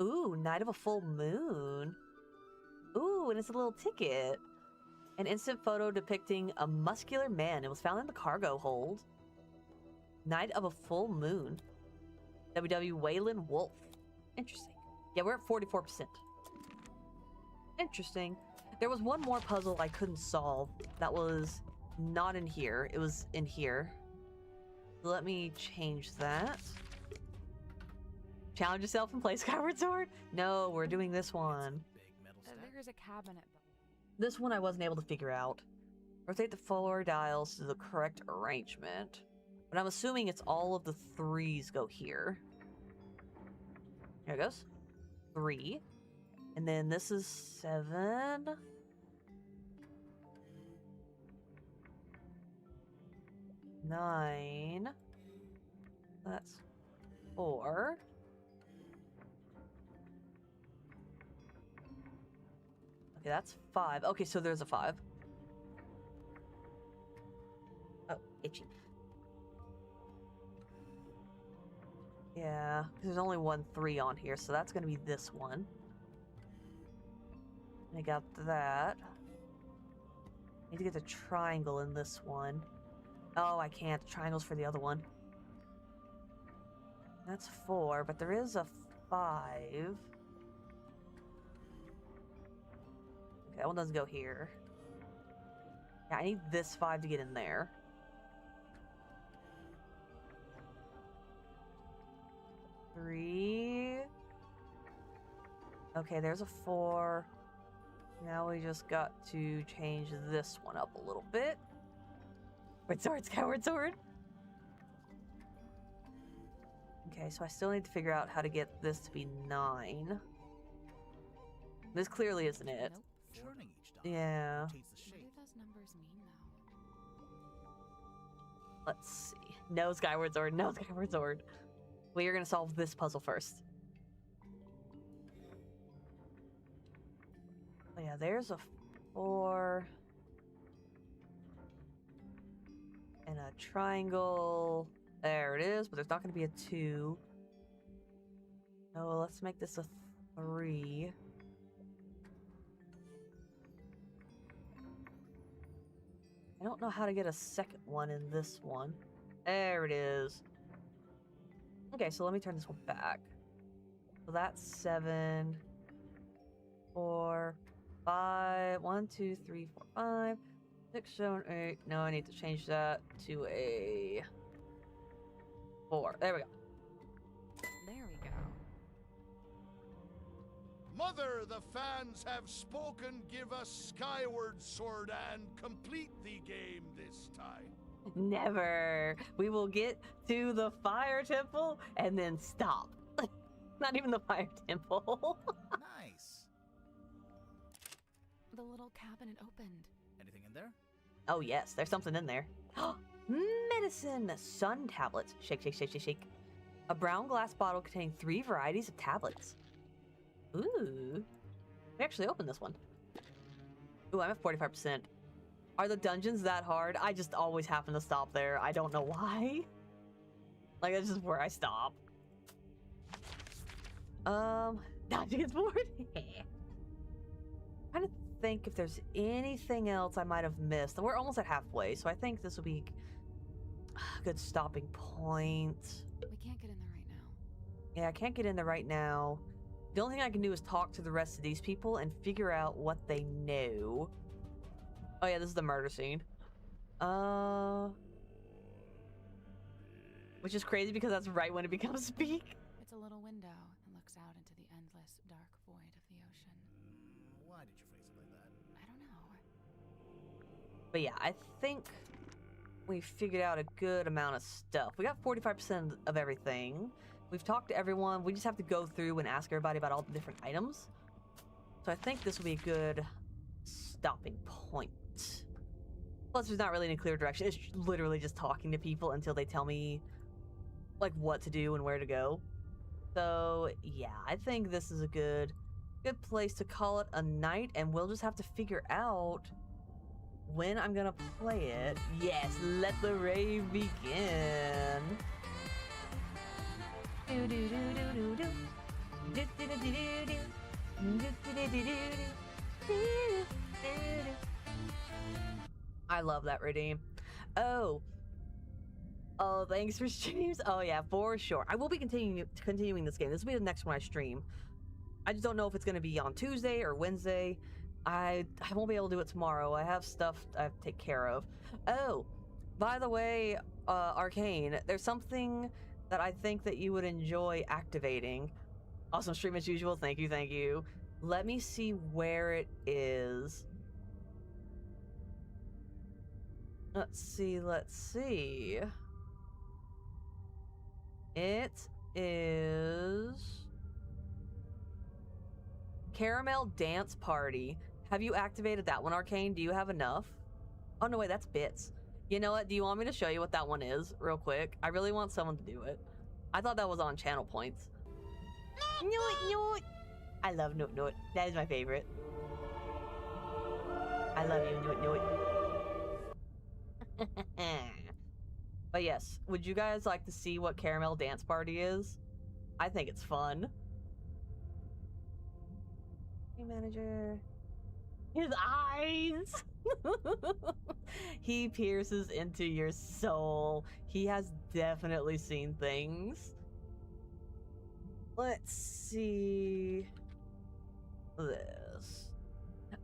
Ooh, night of a full moon. Ooh, and it's a little ticket. An instant photo depicting a muscular man. It was found in the cargo hold. Night of a full moon. WW Waylon Wolf. Interesting. Yeah, we're at 44%. Interesting. There was one more puzzle I couldn't solve that was not in here. It was in here. Let me change that. Challenge yourself and play Skyward Sword? No, we're doing this one. Big metal stack. There's a cabinet. This one I wasn't able to figure out. Rotate the 4 dials to the correct arrangement. But I'm assuming it's all of the 3s go here. Here it goes. 3. And then this is 7. Nine. That's 4. Okay, that's 5. Okay, so there's a 5. Oh, itchy. Yeah, 'cause there's only one 3 on here, so that's gonna be this one. I got that. Need to get the triangle in this one. Oh, I can't. The triangle's for the other one. That's 4, but there is a 5. Okay, that one doesn't go here. Yeah, I need this 5 to get in there. Three. Okay, there's a 4. Now we just got to change this one up a little bit. Wait, sword, Skyward Sword. Okay, so I still need to figure out how to get this to be 9. This clearly isn't it. Nope. Turning each die Yeah. rotates the What shape. do those numbers mean, though? Let's see. No Skyward Sword. No Skyward Sword. We are going to solve this puzzle first. Oh yeah, there's a 4. And a triangle. There it is, but there's not going to be a 2. No, let's make this a 3. I don't know how to get a second one in this one. There it is. Okay, so let me turn this one back. So that's 7, 4, 5, 1, 2, 3, 4, 5, 6, 7, 8. No, I need to change that to a 4. There we go. There we go. Mother, the fans have spoken. Give us Skyward Sword and complete the game this time. Never. We will get to the fire temple and then stop. Not even the fire temple. Nice. The little cabinet opened. Anything in there? Oh yes, there's something in there. Medicine sun tablets. Shake, shake, shake, shake, shake. A brown glass bottle containing 3 varieties of tablets. Ooh. We actually opened this one. Ooh, I'm at 45%. Are the dungeons that hard? I just always happen to stop there. I don't know why. Like, that's just where I stop. Dungeons board? Trying to think if there's anything else I might have missed. We're almost at halfway, so I think this will be a good stopping point. We can't get in there right now. Yeah, I can't get in there right now. The only thing I can do is talk to the rest of these people and figure out what they know. Oh yeah, this is the murder scene. Which is crazy because that's right when it becomes speak. It's a little window and looks out into the endless, dark void of the ocean. Why did you phrase it like that? I don't know. But yeah, I think we figured out a good amount of stuff. We got 45% of everything. We've talked to everyone. We just have to go through and ask everybody about all the different items. So I think this will be a good stopping point. Plus, there's not really any clear direction. It's literally just talking to people until they tell me, like, what to do and where to go. So, yeah, I think this is a good place to call it a night, and we'll just have to figure out when I'm gonna play it. Yes, let the rave begin. I love that redeem. Oh, thanks for streams. Oh yeah, for sure. I will be continuing this game. This will be the next one I stream. I just don't know if it's gonna be on Tuesday or Wednesday. I won't be able to do it tomorrow. I have stuff I have to take care of. Oh, by the way, Arcane, there's something that I think that you would enjoy activating. Awesome stream as usual. Thank you, thank you. Let me see where it is. Let's see. It is Caramel Dance Party. Have you activated that one, Arcane? Do you have enough? Oh, no, wait, that's bits. You know what? Do you want me to show you what that one is real quick? I really want someone to do it. I thought that was on channel points. Noot. I love Noot. That is my favorite. I love you, Noot. But yes, would you guys like to see what Caramel Dance Party is? I think it's fun. Hey, manager. His eyes! He pierces into your soul. He has definitely seen things. Let's see this.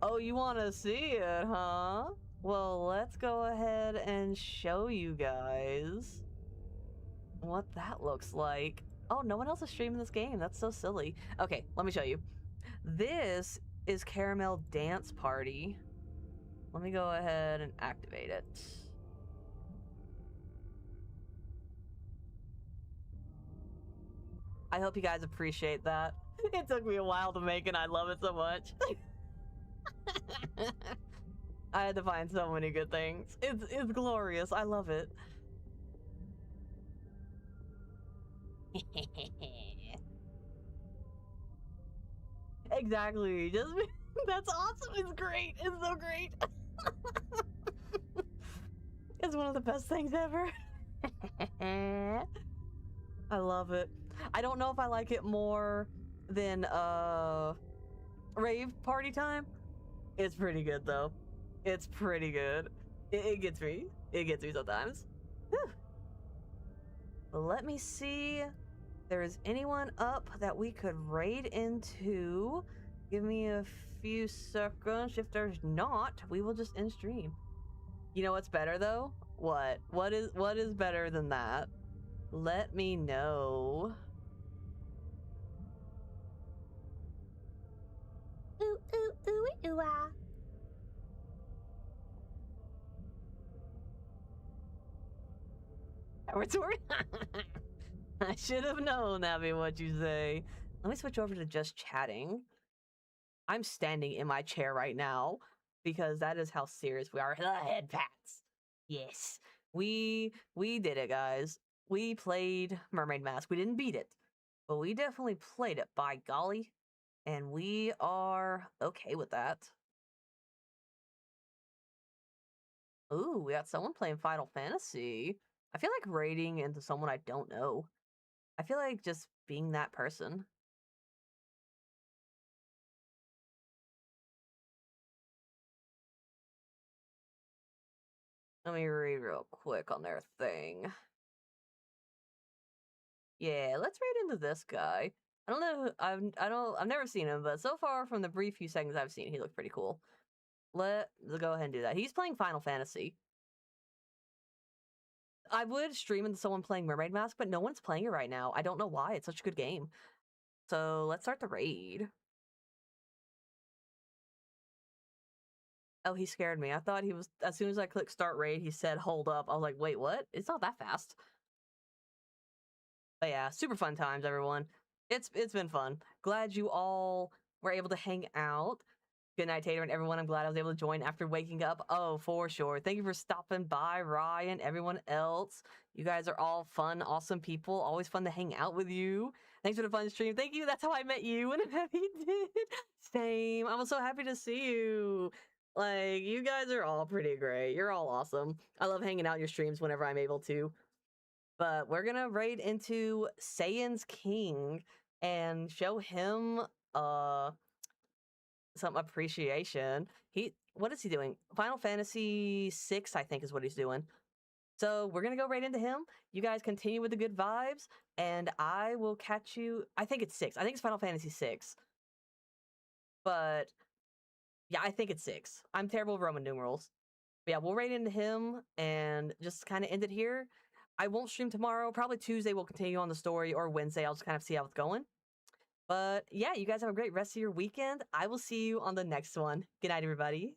Oh, you want to see it, huh? Well, let's go ahead and show you guys what that looks like. Oh, no one else is streaming this game. That's so silly. Okay, let me show you. This is Caramel Dance Party. Let me go ahead and activate it. I hope you guys appreciate that. It took me a while to make and I love it so much. I had to find so many good things. It's glorious. I love it. Exactly. Just that's awesome. It's great. It's so great. It's one of the best things ever. I love it. I don't know if I like it more than rave party time. It's pretty good though. It's pretty good. It gets me. It gets me sometimes. Whew. Let me see if there is anyone up that we could raid into. Give me a few seconds. If there's not, we will just end stream. You know what's better though? What? What is better than that? Let me know. Ooh, ooh, ooh, ooh, ah. Retort? I should have known that'd be what you say. Let me switch over to just chatting. I'm standing in my chair right now because that is how serious we are. The head pats. Yes. We did it, guys. We played Mermaid Mask. We didn't beat it, but we definitely played it, by golly. And we are okay with that. Ooh, we got someone playing Final Fantasy. I feel like raiding into someone I don't know. I feel like just being that person. Let me read real quick on their thing. Yeah, let's raid into this guy. I don't know. I've never seen him, but so far from the brief few seconds I've seen, he looks pretty cool. Let's go ahead and do that. He's playing Final Fantasy. I would stream into someone playing Mermaid Mask, but no one's playing it right now. I don't know why. It's such a good game. So let's start the raid. Oh, he scared me. I thought he was, as soon as I clicked start raid, he said, hold up. I was like, wait, what? It's not that fast. But yeah, super fun times, everyone. It's been fun. Glad you all were able to hang out. Good night, Tater, and everyone. I'm glad I was able to join after waking up. Oh, for sure. Thank you for stopping by, Ryan, everyone else. You guys are all fun, awesome people. Always fun to hang out with you. Thanks for the fun stream. Thank you. That's how I met you, and I'm happy you did. Same. I was so happy to see you. Like, you guys are all pretty great. You're all awesome. I love hanging out in your streams whenever I'm able to. But we're gonna raid into Saiyan's King and show him some appreciation. What is he doing? Final Fantasy 6, I think, is what he's doing. So we're gonna go right into him. You guys continue with the good vibes, and I will catch you. I think it's 6. I think it's Final Fantasy 6. But yeah, I think it's 6. I'm terrible with Roman numerals. But yeah, we'll raid into him and just kind of end it here. I won't stream tomorrow. Probably Tuesday we'll continue on the story, or Wednesday. I'll just kind of see how it's going. But yeah, you guys have a great rest of your weekend. I will see you on the next one. Good night, everybody.